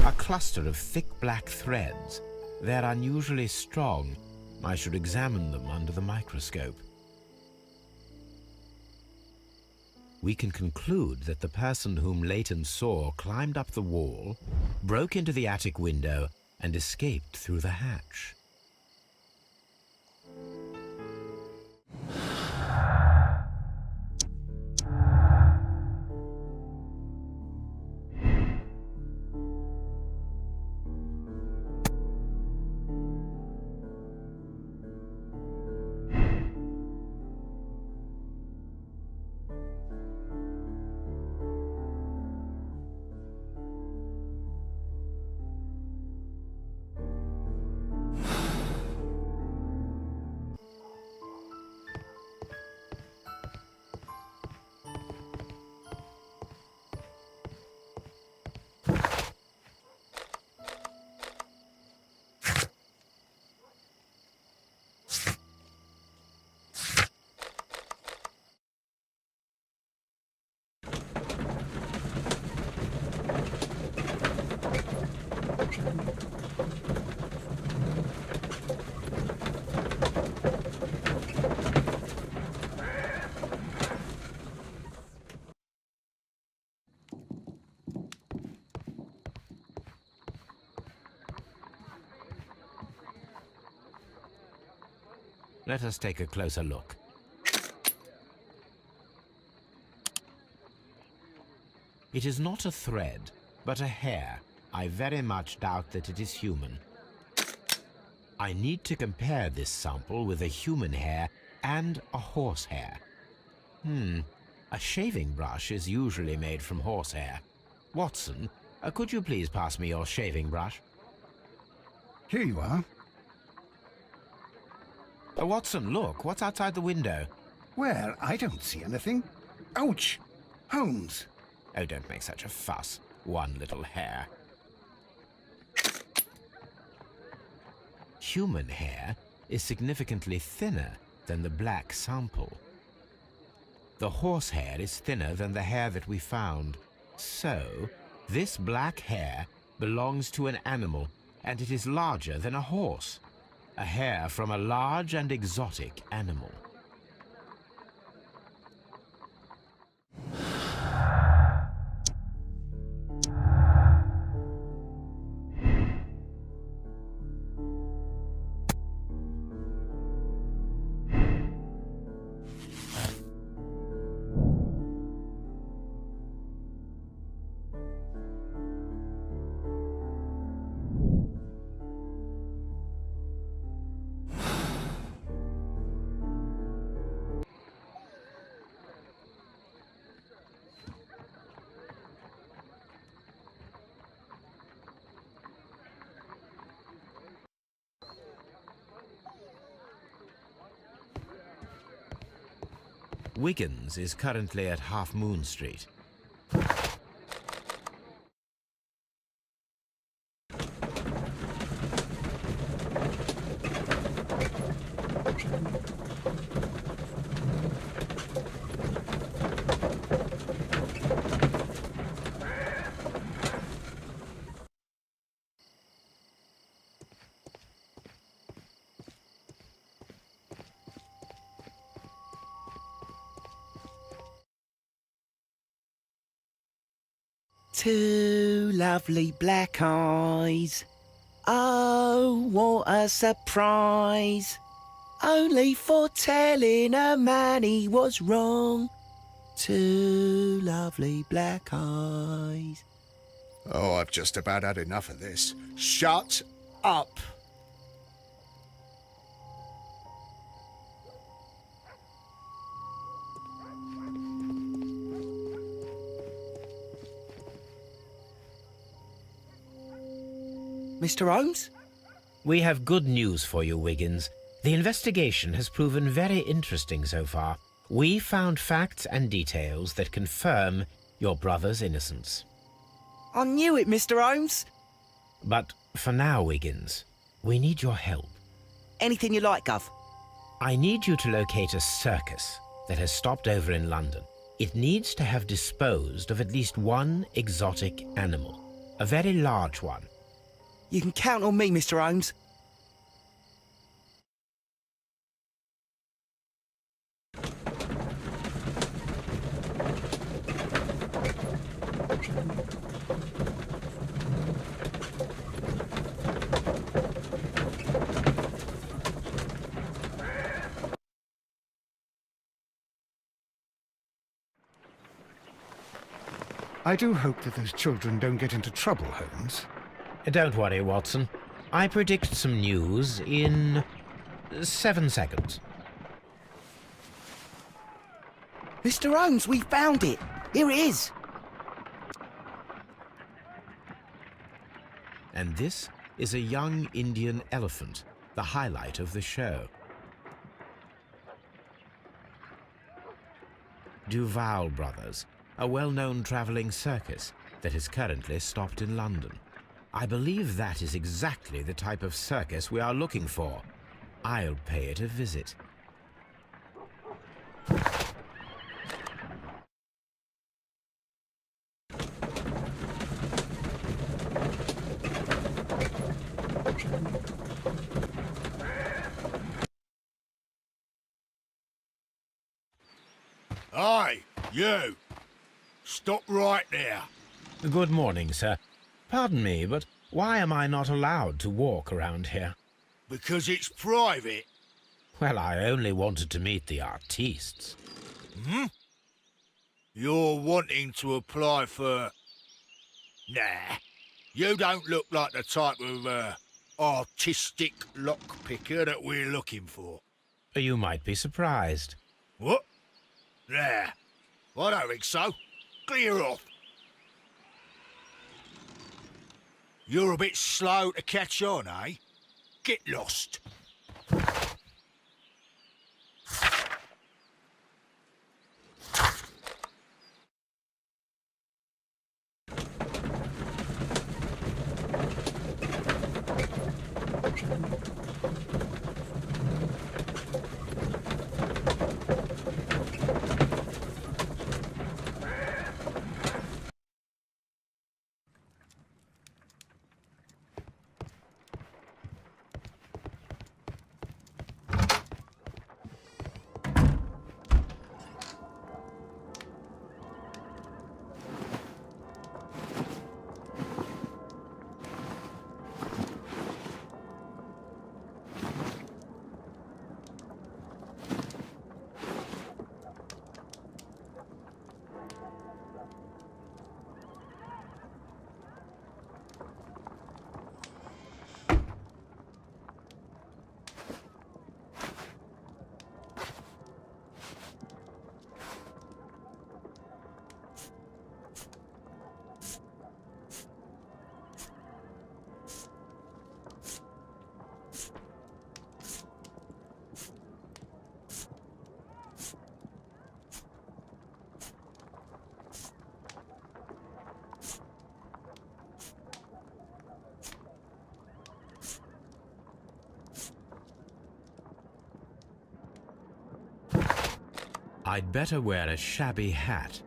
A cluster of thick black threads. They're unusually strong. I should examine them under the microscope. We can conclude that the person whom Leighton saw climbed up the wall, broke into the attic window, and escaped through the hatch. Let us take a closer look. It is not a thread, but a hair. I very much doubt that it is human. I need to compare this sample with a human hair and a horse hair. A shaving brush is usually made from horsehair. Watson, could you please pass me your shaving brush? Here you are. Watson, look, what's outside the window? Where? I don't see anything. Ouch! Holmes! Oh, don't make such a fuss. One little hair. Human hair is significantly thinner than the black sample. The horsehair is thinner than the hair that we found. So, this black hair belongs to an animal, and it is larger than a horse. A hair from a large and exotic animal. Wiggins is currently at Half Moon Street. Two lovely black eyes. Oh, what a surprise. Only for telling a man he was wrong. Two lovely black eyes. Oh, I've just about had enough of this. Shut up! Mr. Holmes? We have good news for you, Wiggins. The investigation has proven very interesting so far. We found facts and details that confirm your brother's innocence. I knew it, Mr. Holmes. But for now, Wiggins, we need your help. Anything you like, Gov. I need you to locate a circus that has stopped over in London. It needs to have disposed of at least one exotic animal, a very large one. You can count on me, Mr. Holmes. I do hope that those children don't get into trouble, Holmes. Don't worry, Watson. I predict some news in 7 seconds. Mr. Holmes, we found it. Here it is. And this is a young Indian elephant, the highlight of the show. Duval Brothers, a well-known travelling circus that is currently stopped in London. I believe that is exactly the type of circus we are looking for. I'll pay it a visit. Aye, you! Stop right there. Good morning, sir. Pardon me, but why am I not allowed to walk around here? Because it's private. Well, I only wanted to meet the artistes. Hmm? You're wanting to apply for... Nah, you don't look like the type of, artistic lockpicker that we're looking for. You might be surprised. What? Nah, I don't think so. Clear off. You're a bit slow to catch on, eh? Get lost. I'd better wear a shabby hat.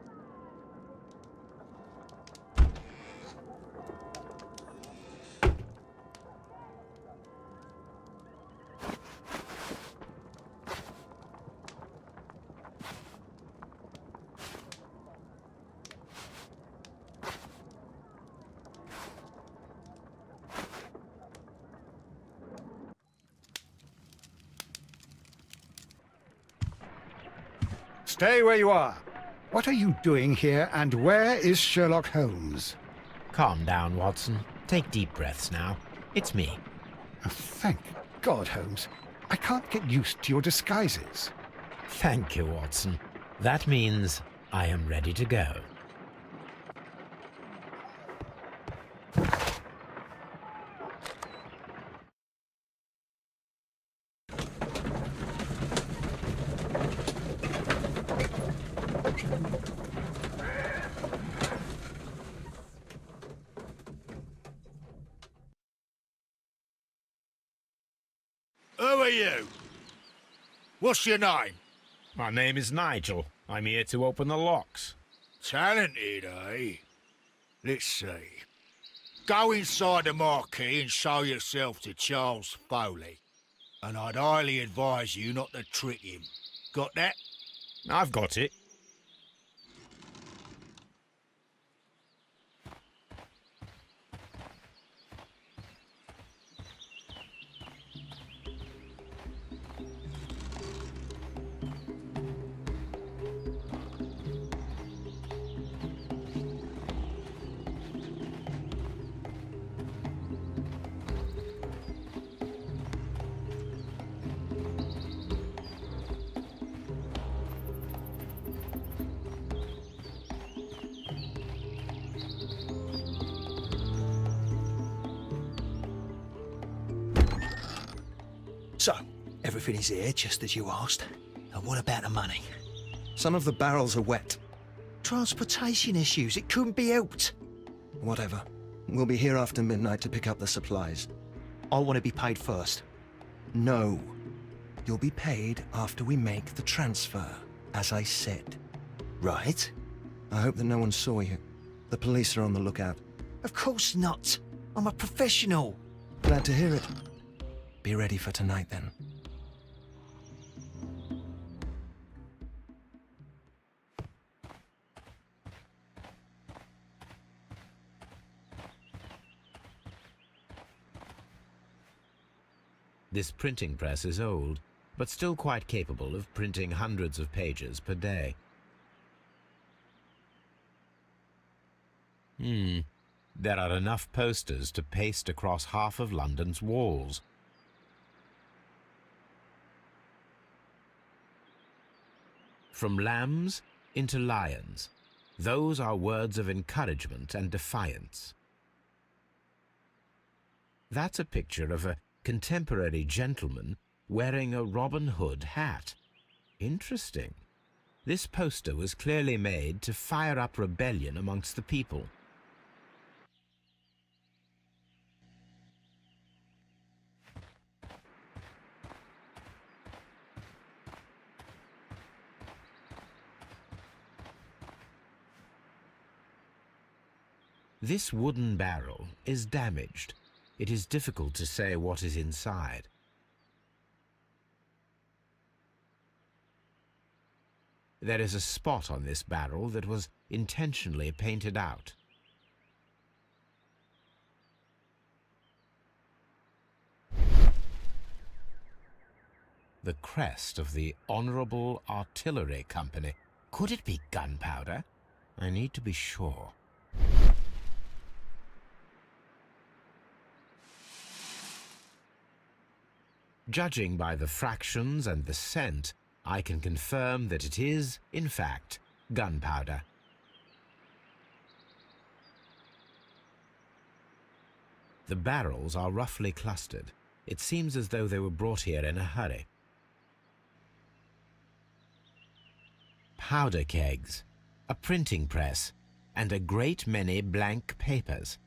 Stay where you are. What are you doing here, and where is Sherlock Holmes? Calm down, Watson. Take deep breaths now. It's me. Oh, thank God, Holmes. I can't get used to your disguises. Thank you, Watson. That means I am ready to go. Who are you? What's your name? My name is Nigel. I'm here to open the locks. Talented, eh? Let's see. Go inside the marquee and show yourself to Charles Foley. And I'd highly advise you not to trick him. Got that? I've got it. So, everything is here, just as you asked. And what about the money? Some of the barrels are wet. Transportation issues, it couldn't be helped. Whatever. We'll be here after midnight to pick up the supplies. I want to be paid first. No. You'll be paid after we make the transfer, as I said. Right. I hope that no one saw you. The police are on the lookout. Of course not. I'm a professional. Glad to hear it. Be ready for tonight, then. This printing press is old, but still quite capable of printing hundreds of pages per day. There are enough posters to paste across half of London's walls. From lambs into lions, those are words of encouragement and defiance. That's a picture of a contemporary gentleman wearing a Robin Hood hat. Interesting. This poster was clearly made to fire up rebellion amongst the people. This wooden barrel is damaged. It is difficult to say what is inside. There is a spot on this barrel that was intentionally painted out. The crest of the Honourable Artillery Company. Could it be gunpowder? I need to be sure. Judging by the fractions and the scent, I can confirm that it is, in fact, gunpowder. The barrels are roughly clustered. It seems as though they were brought here in a hurry. Powder kegs, a printing press, and a great many blank papers.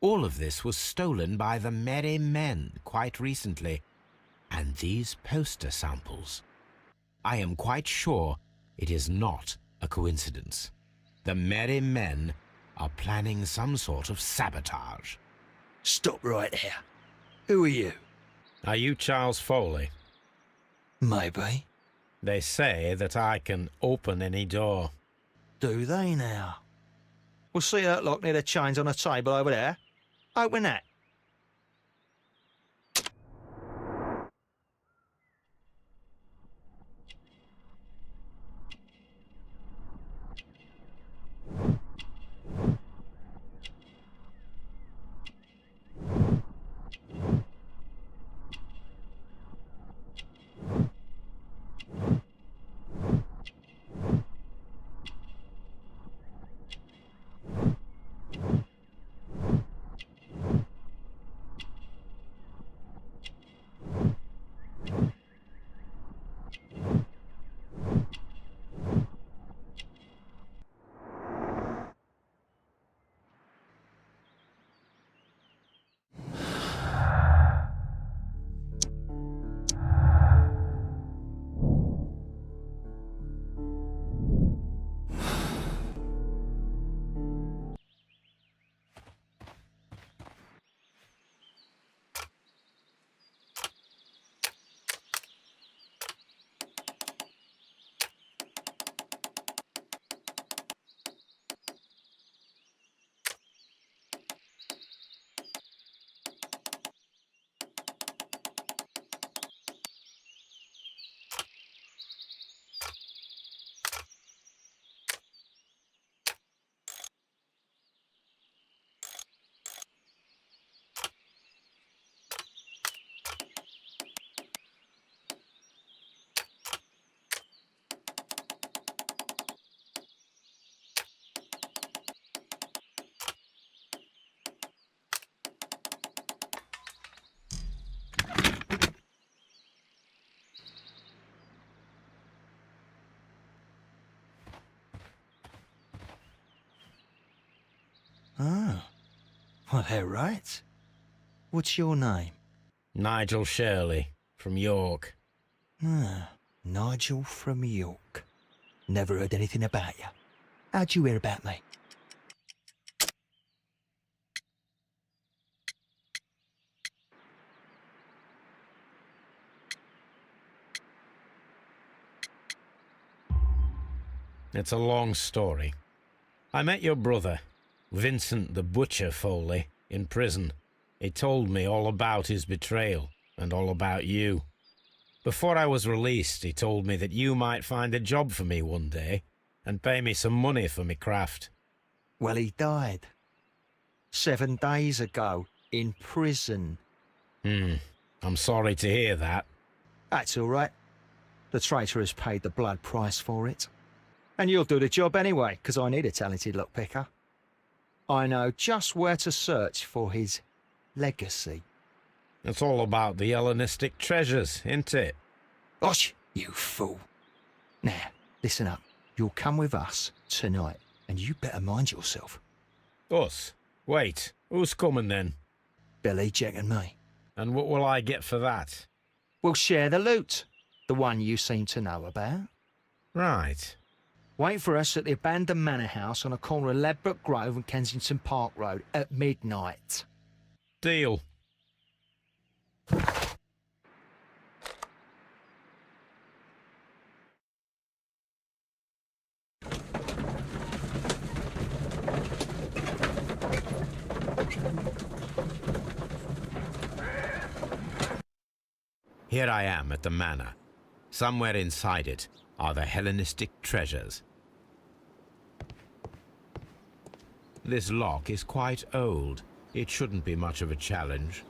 All of this was stolen by the merry men quite recently. And these poster samples. I am quite sure It is not a coincidence. The merry men are planning some sort of sabotage. Stop right there. Who are you? Are you Charles Foley? Maybe. They say that I can open any door. Do they now? We'll see that lock near the chains on a table over there. Open that. Oh. Well, they're right. What's your name? Nigel Shirley, from York. Ah, Nigel from York. Never heard anything about you. How'd you hear about me? It's a long story. I met your brother, Vincent the Butcher Foley, in prison. He told me all about his betrayal and all about you. Before I was released, he told me that you might find a job for me one day and pay me some money for me craft. Well, he died. 7 days ago, in prison. I'm sorry to hear that. That's all right. The traitor has paid the blood price for it. And you'll do the job anyway, because I need a talented lockpicker. I know just where to search for his legacy. It's all about the Hellenistic treasures, isn't it? Osh, you fool. Now, listen up. You'll come with us tonight, and you better mind yourself. Us? Wait, who's coming then? Billy, Jack and me. And what will I get for that? We'll share the loot. The one you seem to know about. Right. Wait for us at the abandoned manor house on the corner of Ladbroke Grove and Kensington Park Road at midnight. Deal. Here I am at the manor. Somewhere inside it are the Hellenistic treasures. This lock is quite old. It shouldn't be much of a challenge.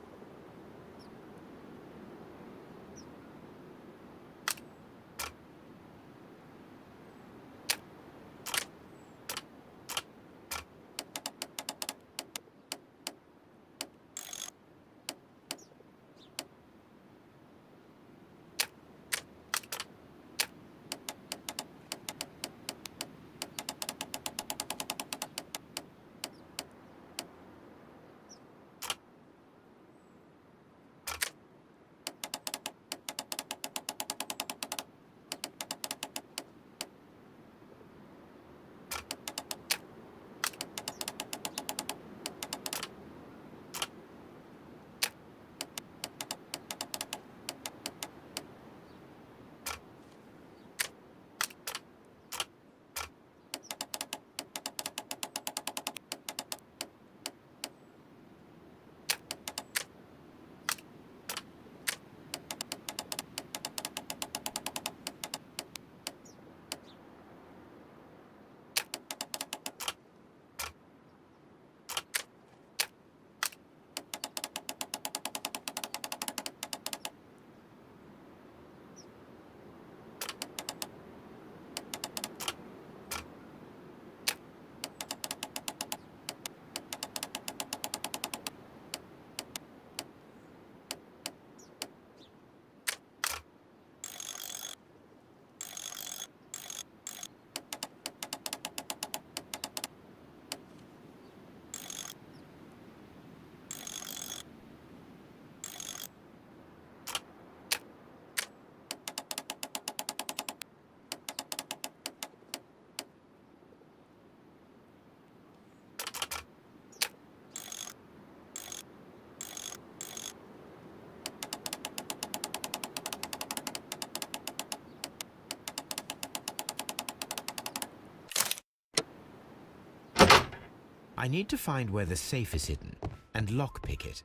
I need to find where the safe is hidden and lockpick it.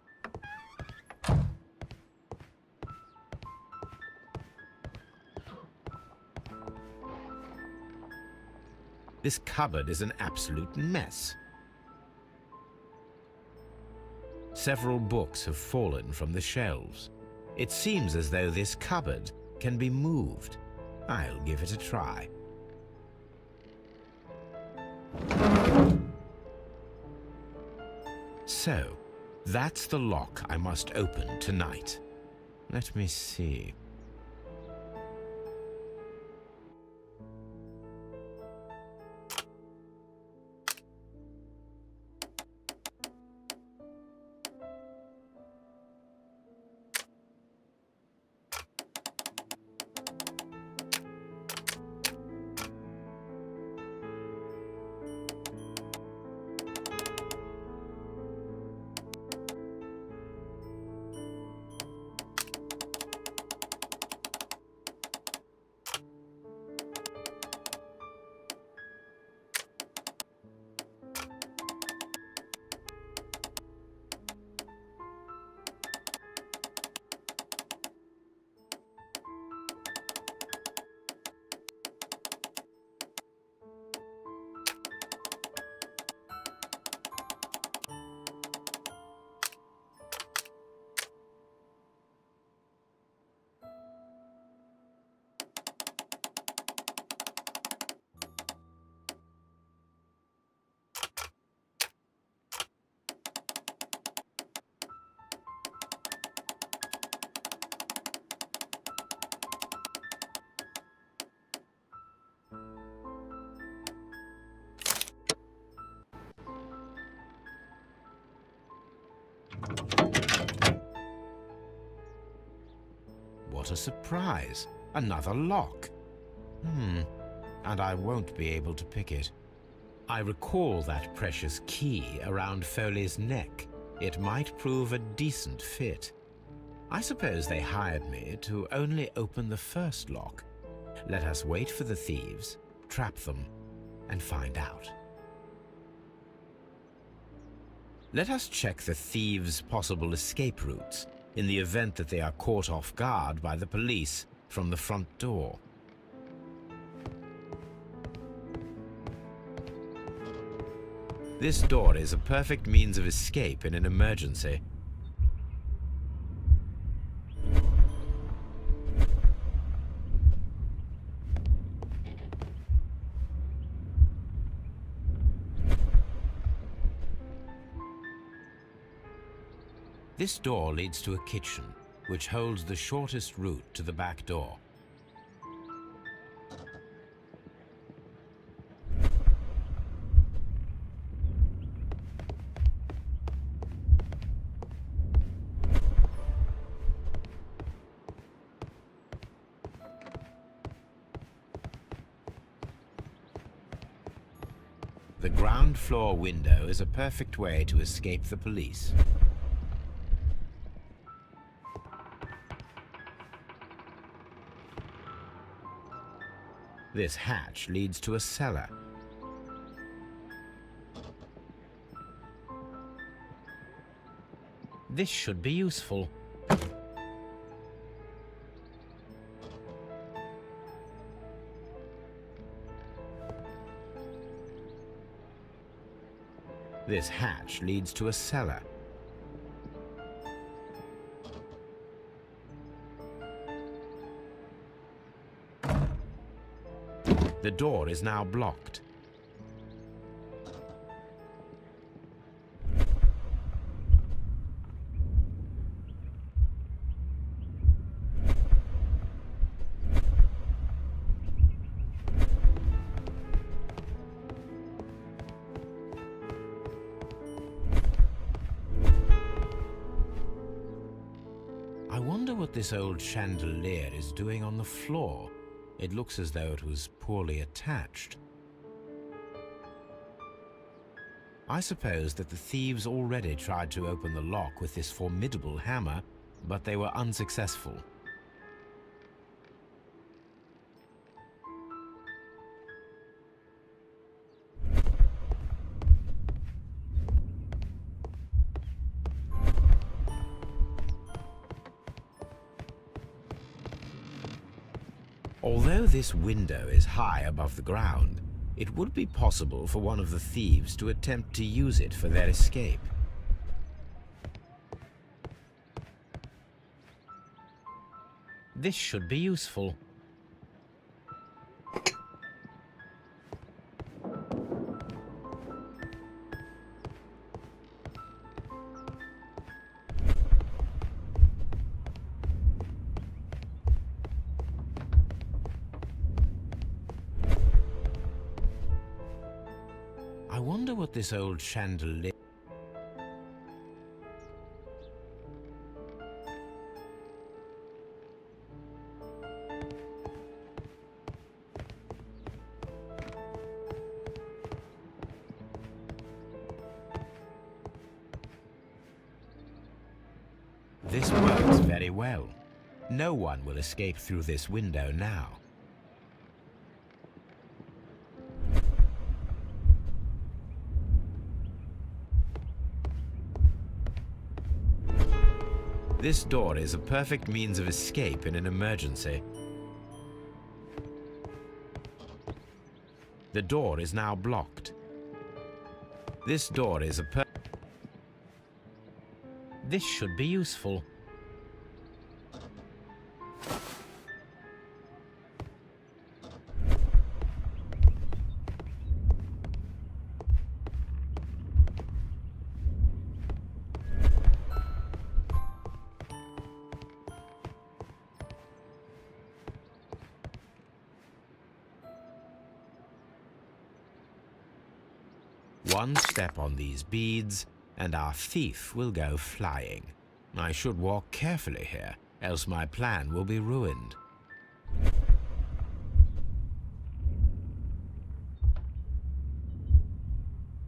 This cupboard is an absolute mess. Several books have fallen from the shelves. It seems as though this cupboard can be moved. I'll give it a try. So, that's the lock I must open tonight. Let me see. What a surprise! Another lock. And I won't be able to pick it. I recall that precious key around Foley's neck. It might prove a decent fit. I suppose they hired me to only open the first lock. Let us wait for the thieves, trap them, and find out. Let us check the thieves' possible escape routes in the event that they are caught off guard by the police from the front door. This door is a perfect means of escape in an emergency. This door leads to a kitchen, which holds the shortest route to the back door. The ground floor window is a perfect way to escape the police. This hatch leads to a cellar. This should be useful. This hatch leads to a cellar. The door is now blocked. I wonder what this old chandelier is doing on the floor. It looks as though it was poorly attached. I suppose that the thieves already tried to open the lock with this formidable hammer, but they were unsuccessful. Although this window is high above the ground, it would be possible for one of the thieves to attempt to use it for their escape. This should be useful. I wonder what this old chandelier... This works very well. No one will escape through this window now. This door is a perfect means of escape in an emergency. The door is now blocked. This door is a This should be useful. One step on these beads, and our thief will go flying. I should walk carefully here, else my plan will be ruined.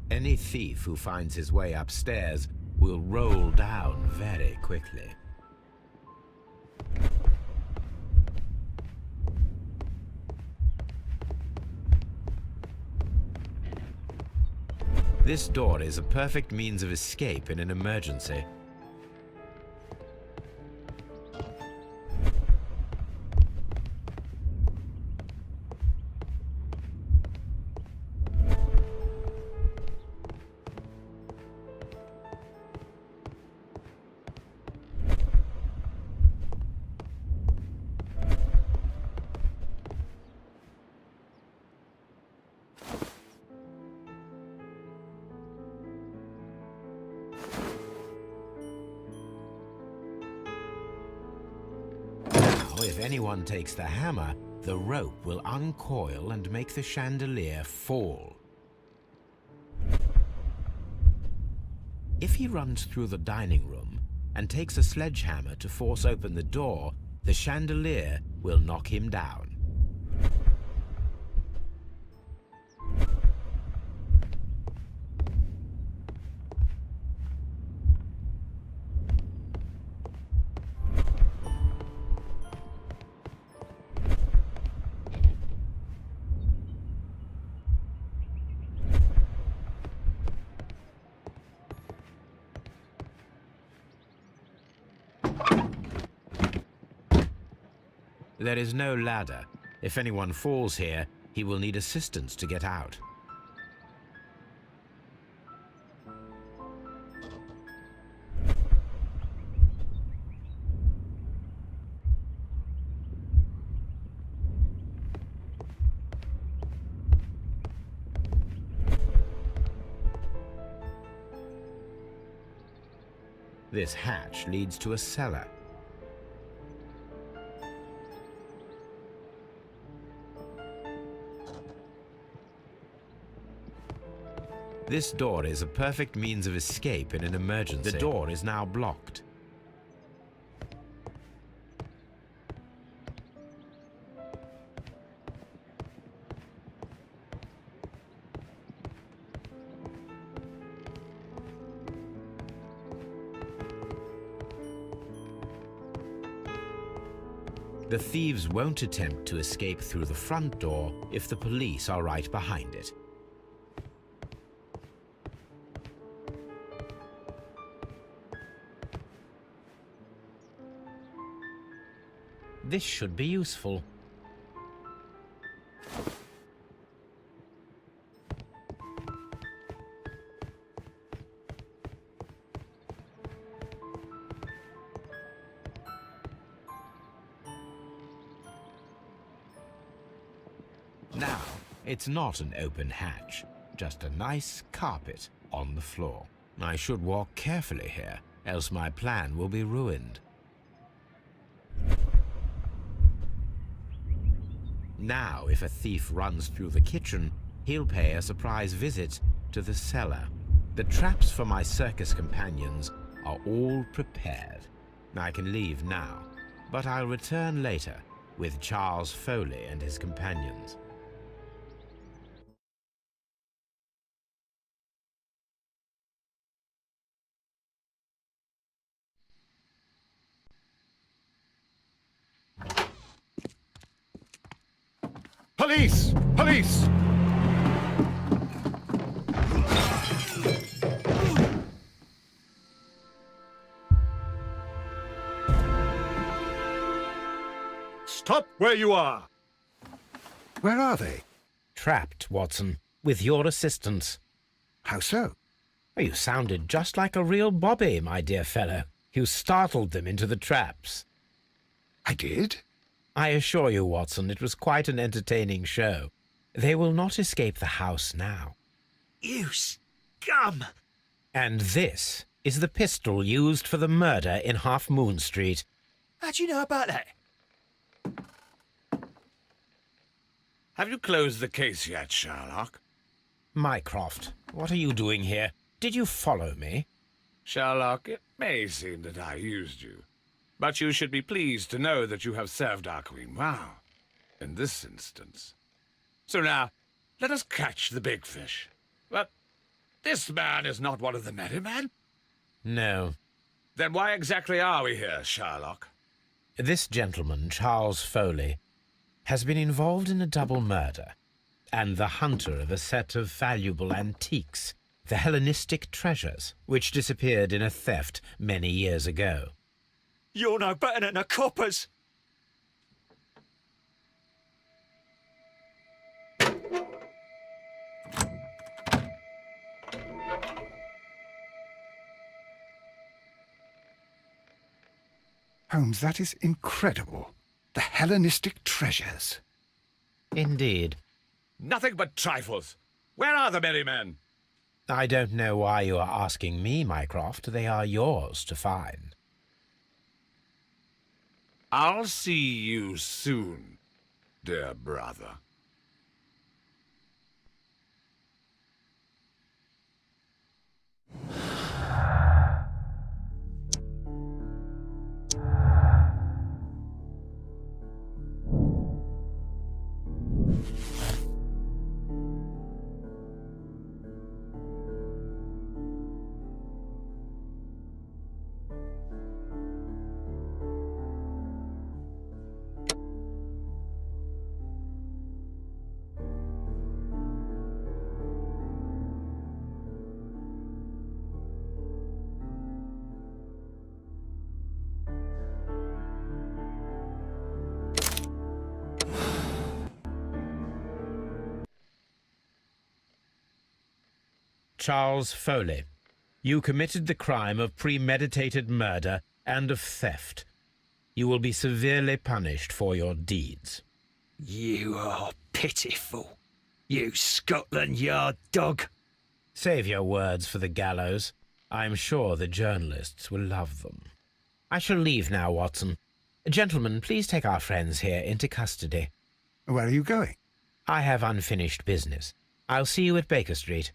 Any thief who finds his way upstairs will roll down very quickly. This door is a perfect means of escape in an emergency. If anyone takes the hammer, the rope will uncoil and make the chandelier fall. If he runs through the dining room and takes a sledgehammer to force open the door, the chandelier will knock him down. There is no ladder. If anyone falls here, he will need assistance to get out. This hatch leads to a cellar. This door is a perfect means of escape in an emergency. The door is now blocked. The thieves won't attempt to escape through the front door if the police are right behind it. This should be useful. Now, it's not an open hatch, just a nice carpet on the floor. I should walk carefully here, else my plan will be ruined. Now, if a thief runs through the kitchen, he'll pay a surprise visit to the cellar. The traps for my circus companions are all prepared. I can leave now, but I'll return later with Charles Foley and his companions. Police! Police! Stop where you are! Where are they? Trapped, Watson, with your assistance. How so? You sounded just like a real bobby, my dear fellow. You startled them into the traps. I did? I assure you, Watson, it was quite an entertaining show. They will not escape the house now. You scum! And this is the pistol used for the murder in Half Moon Street. How'd you know about that? Have you closed the case yet, Sherlock? Mycroft, what are you doing here? Did you follow me? Sherlock, it may seem that I used you, but you should be pleased to know that you have served our Queen well, in this instance. So now, let us catch the big fish. But this man is not one of the merry men? No. Then why exactly are we here, Sherlock? This gentleman, Charles Foley, has been involved in a double murder, and the hunter of a set of valuable antiques, the Hellenistic treasures, which disappeared in a theft many years ago. You're no better than the coppers! Holmes, that is incredible. The Hellenistic treasures. Indeed. Nothing but trifles. Where are the merry men? I don't know why you are asking me, Mycroft. They are yours to find. I'll see you soon, dear brother. Charles Foley, you committed the crime of premeditated murder and of theft. You will be severely punished for your deeds. You are pitiful, you Scotland Yard dog. Save your words for the gallows. I'm sure the journalists will love them. I shall leave now, Watson. Gentlemen, please take our friends here into custody. Where are you going? I have unfinished business. I'll see you at Baker Street.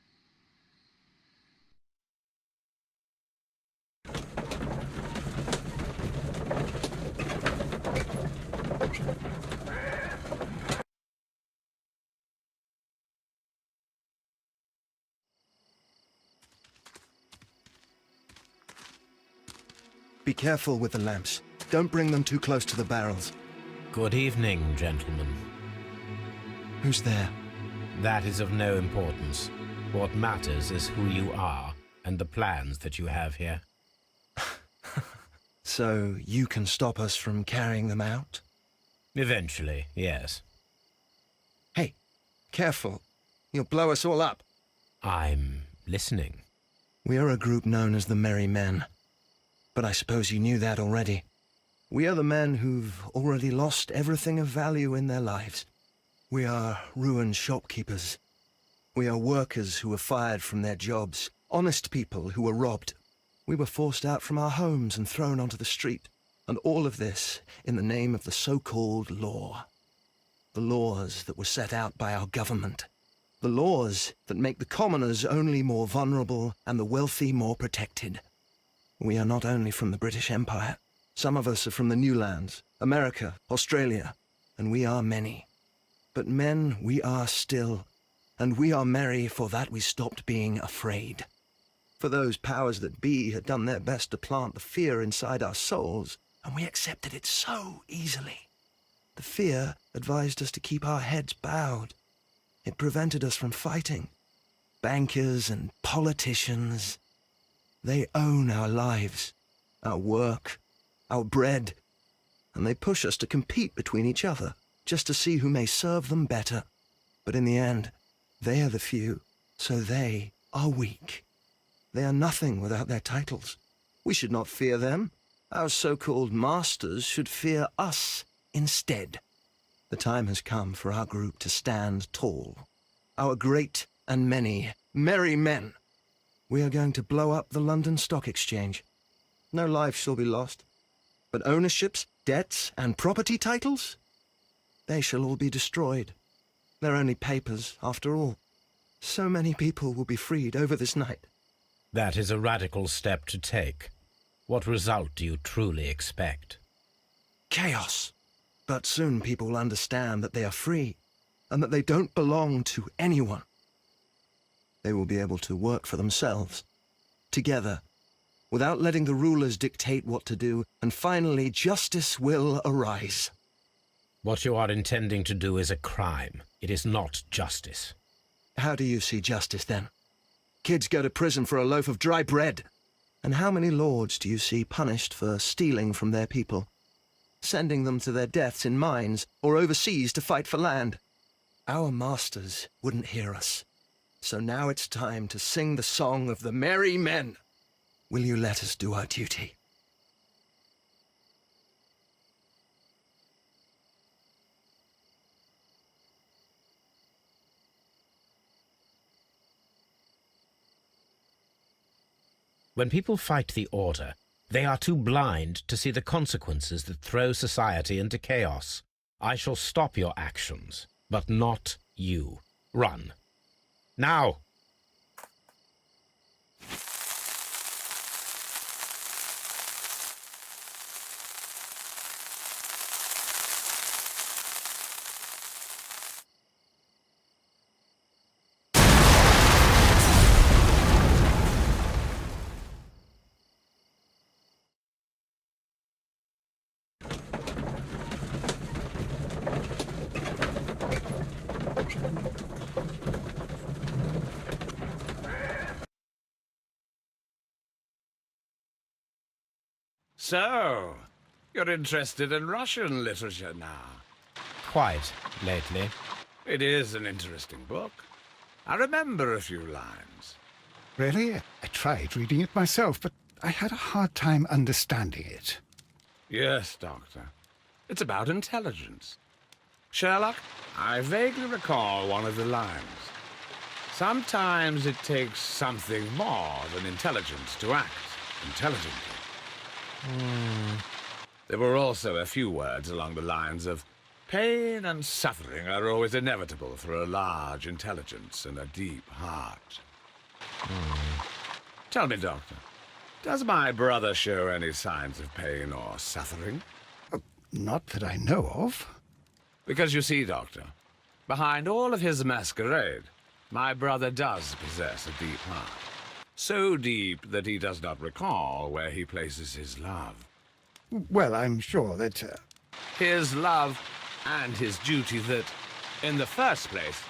Be careful with the lamps. Don't bring them too close to the barrels. Good evening, gentlemen. Who's there? That is of no importance. What matters is who you are and the plans that you have here. So you can stop us from carrying them out? Eventually, yes. Hey, careful. You'll blow us all up. I'm listening. We are a group known as the Merry Men. But I suppose you knew that already. We are the men who've already lost everything of value in their lives. We are ruined shopkeepers. We are workers who were fired from their jobs, honest people who were robbed. We were forced out from our homes and thrown onto the street, and all of this in the name of the so-called law. The laws that were set out by our government. The laws that make the commoners only more vulnerable and the wealthy more protected. We are not only from the British Empire. Some of us are from the New Lands, America, Australia, and we are many. But men we are still, and we are merry for that we stopped being afraid. For those powers that be had done their best to plant the fear inside our souls, and we accepted it so easily. The fear advised us to keep our heads bowed. It prevented us from fighting. Bankers and politicians, they own our lives, our work, our bread, and they push us to compete between each other, just to see who may serve them better. But in the end, they are the few, so they are weak. They are nothing without their titles. We should not fear them. Our so-called masters should fear us instead. The time has come for our group to stand tall. Our great and many merry men. We are going to blow up the London Stock Exchange. No life shall be lost. But ownerships, debts, and property titles? They shall all be destroyed. They're only papers, after all. So many people will be freed over this night. That is a radical step to take. What result do you truly expect? Chaos. But soon people will understand that they are free, and that they don't belong to anyone. They will be able to work for themselves, together, without letting the rulers dictate what to do, and finally justice will arise. What you are intending to do is a crime. It is not justice. How do you see justice, then? Kids go to prison for a loaf of dry bread. And how many lords do you see punished for stealing from their people? Sending them to their deaths in mines, or overseas to fight for land? Our masters wouldn't hear us. So now it's time to sing the song of the merry men. Will you let us do our duty? When people fight the order, they are too blind to see the consequences that throw society into chaos. I shall stop your actions, but not you. Run. Now! So, you're interested in Russian literature now? Quite, lately. It is an interesting book. I remember a few lines. Really? I tried reading it myself, but I had a hard time understanding it. Yes, Doctor. It's about intelligence. Sherlock, I vaguely recall one of the lines. Sometimes it takes something more than intelligence to act intelligently. There were also a few words along the lines of, pain and suffering are always inevitable for a large intelligence and a deep heart. Tell me, Doctor, does my brother show any signs of pain or suffering? Not that I know of. Because you see, Doctor, behind all of his masquerade, my brother does possess a deep heart. So deep that he does not recall where he places his love. Well, I'm sure that... His love and his duty that, in the first place,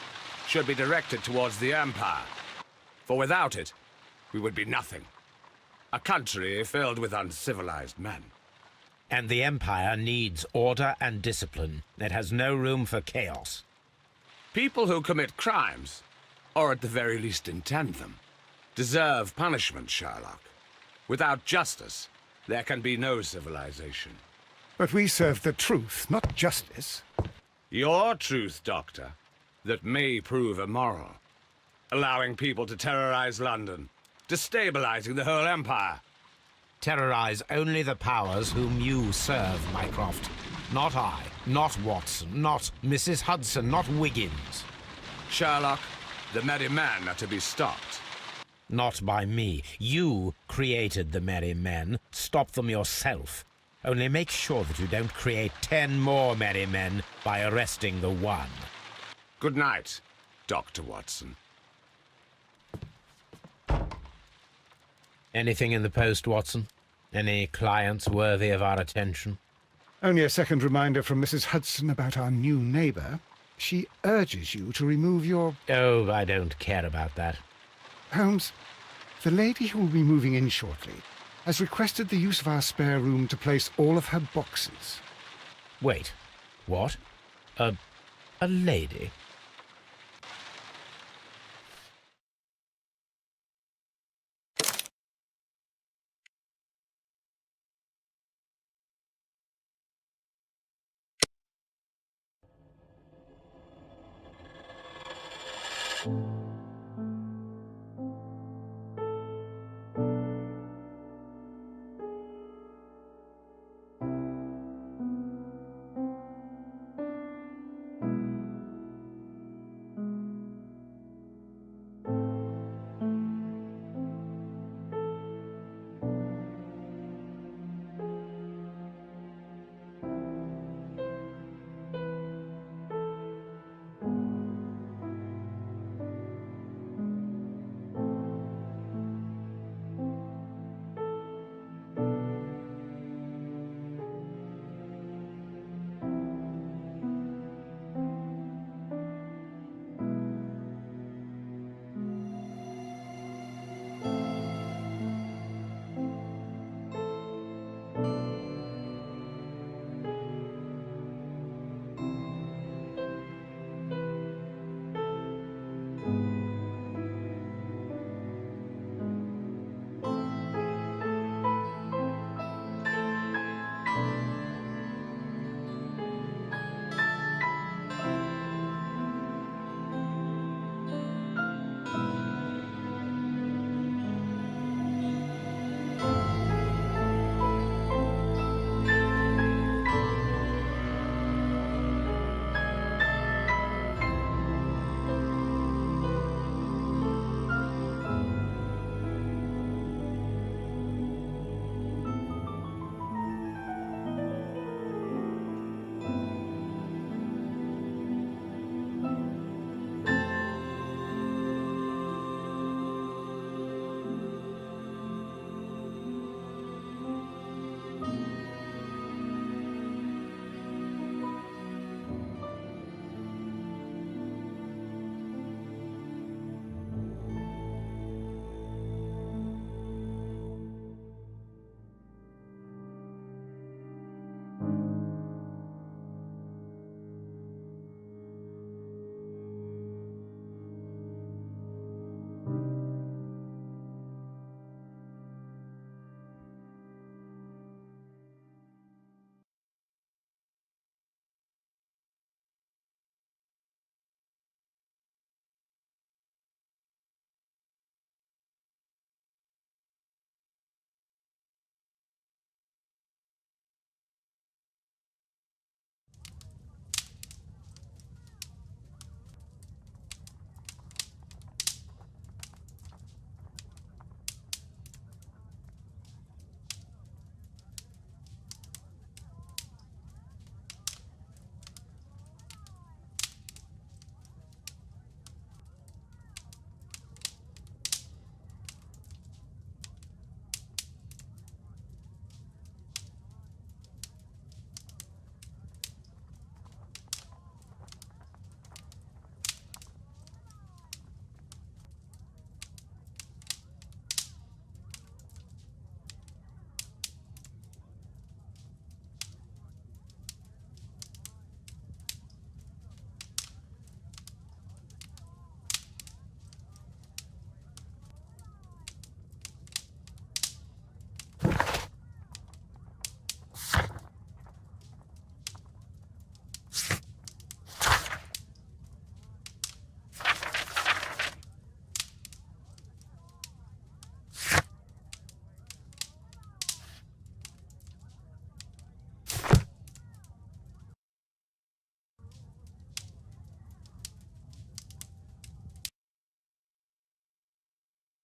should be directed towards the Empire. For without it, we would be nothing. A country filled with uncivilized men. And the Empire needs order and discipline. It has no room for chaos. People who commit crimes, or at the very least intend them, deserve punishment, Sherlock. Without justice, there can be no civilization. But we serve the truth, not justice. Your truth, Doctor, that may prove immoral. Allowing people to terrorize London, destabilizing the whole empire. Terrorize only the powers whom you serve, Mycroft. Not I, not Watson, not Mrs. Hudson, not Wiggins. Sherlock, the merry men are to be stopped. Not by me. You created the merry men. Stop them yourself. Only make sure that you don't create 10 more merry men by arresting the one. Good night, Dr. Watson. Anything in the post, Watson? Any clients worthy of our attention? Only a second reminder from Mrs. Hudson about our new neighbour. She urges you to remove your... Oh, I don't care about that. Holmes, the lady who will be moving in shortly has requested the use of our spare room to place all of her boxes. Wait, what? A lady? you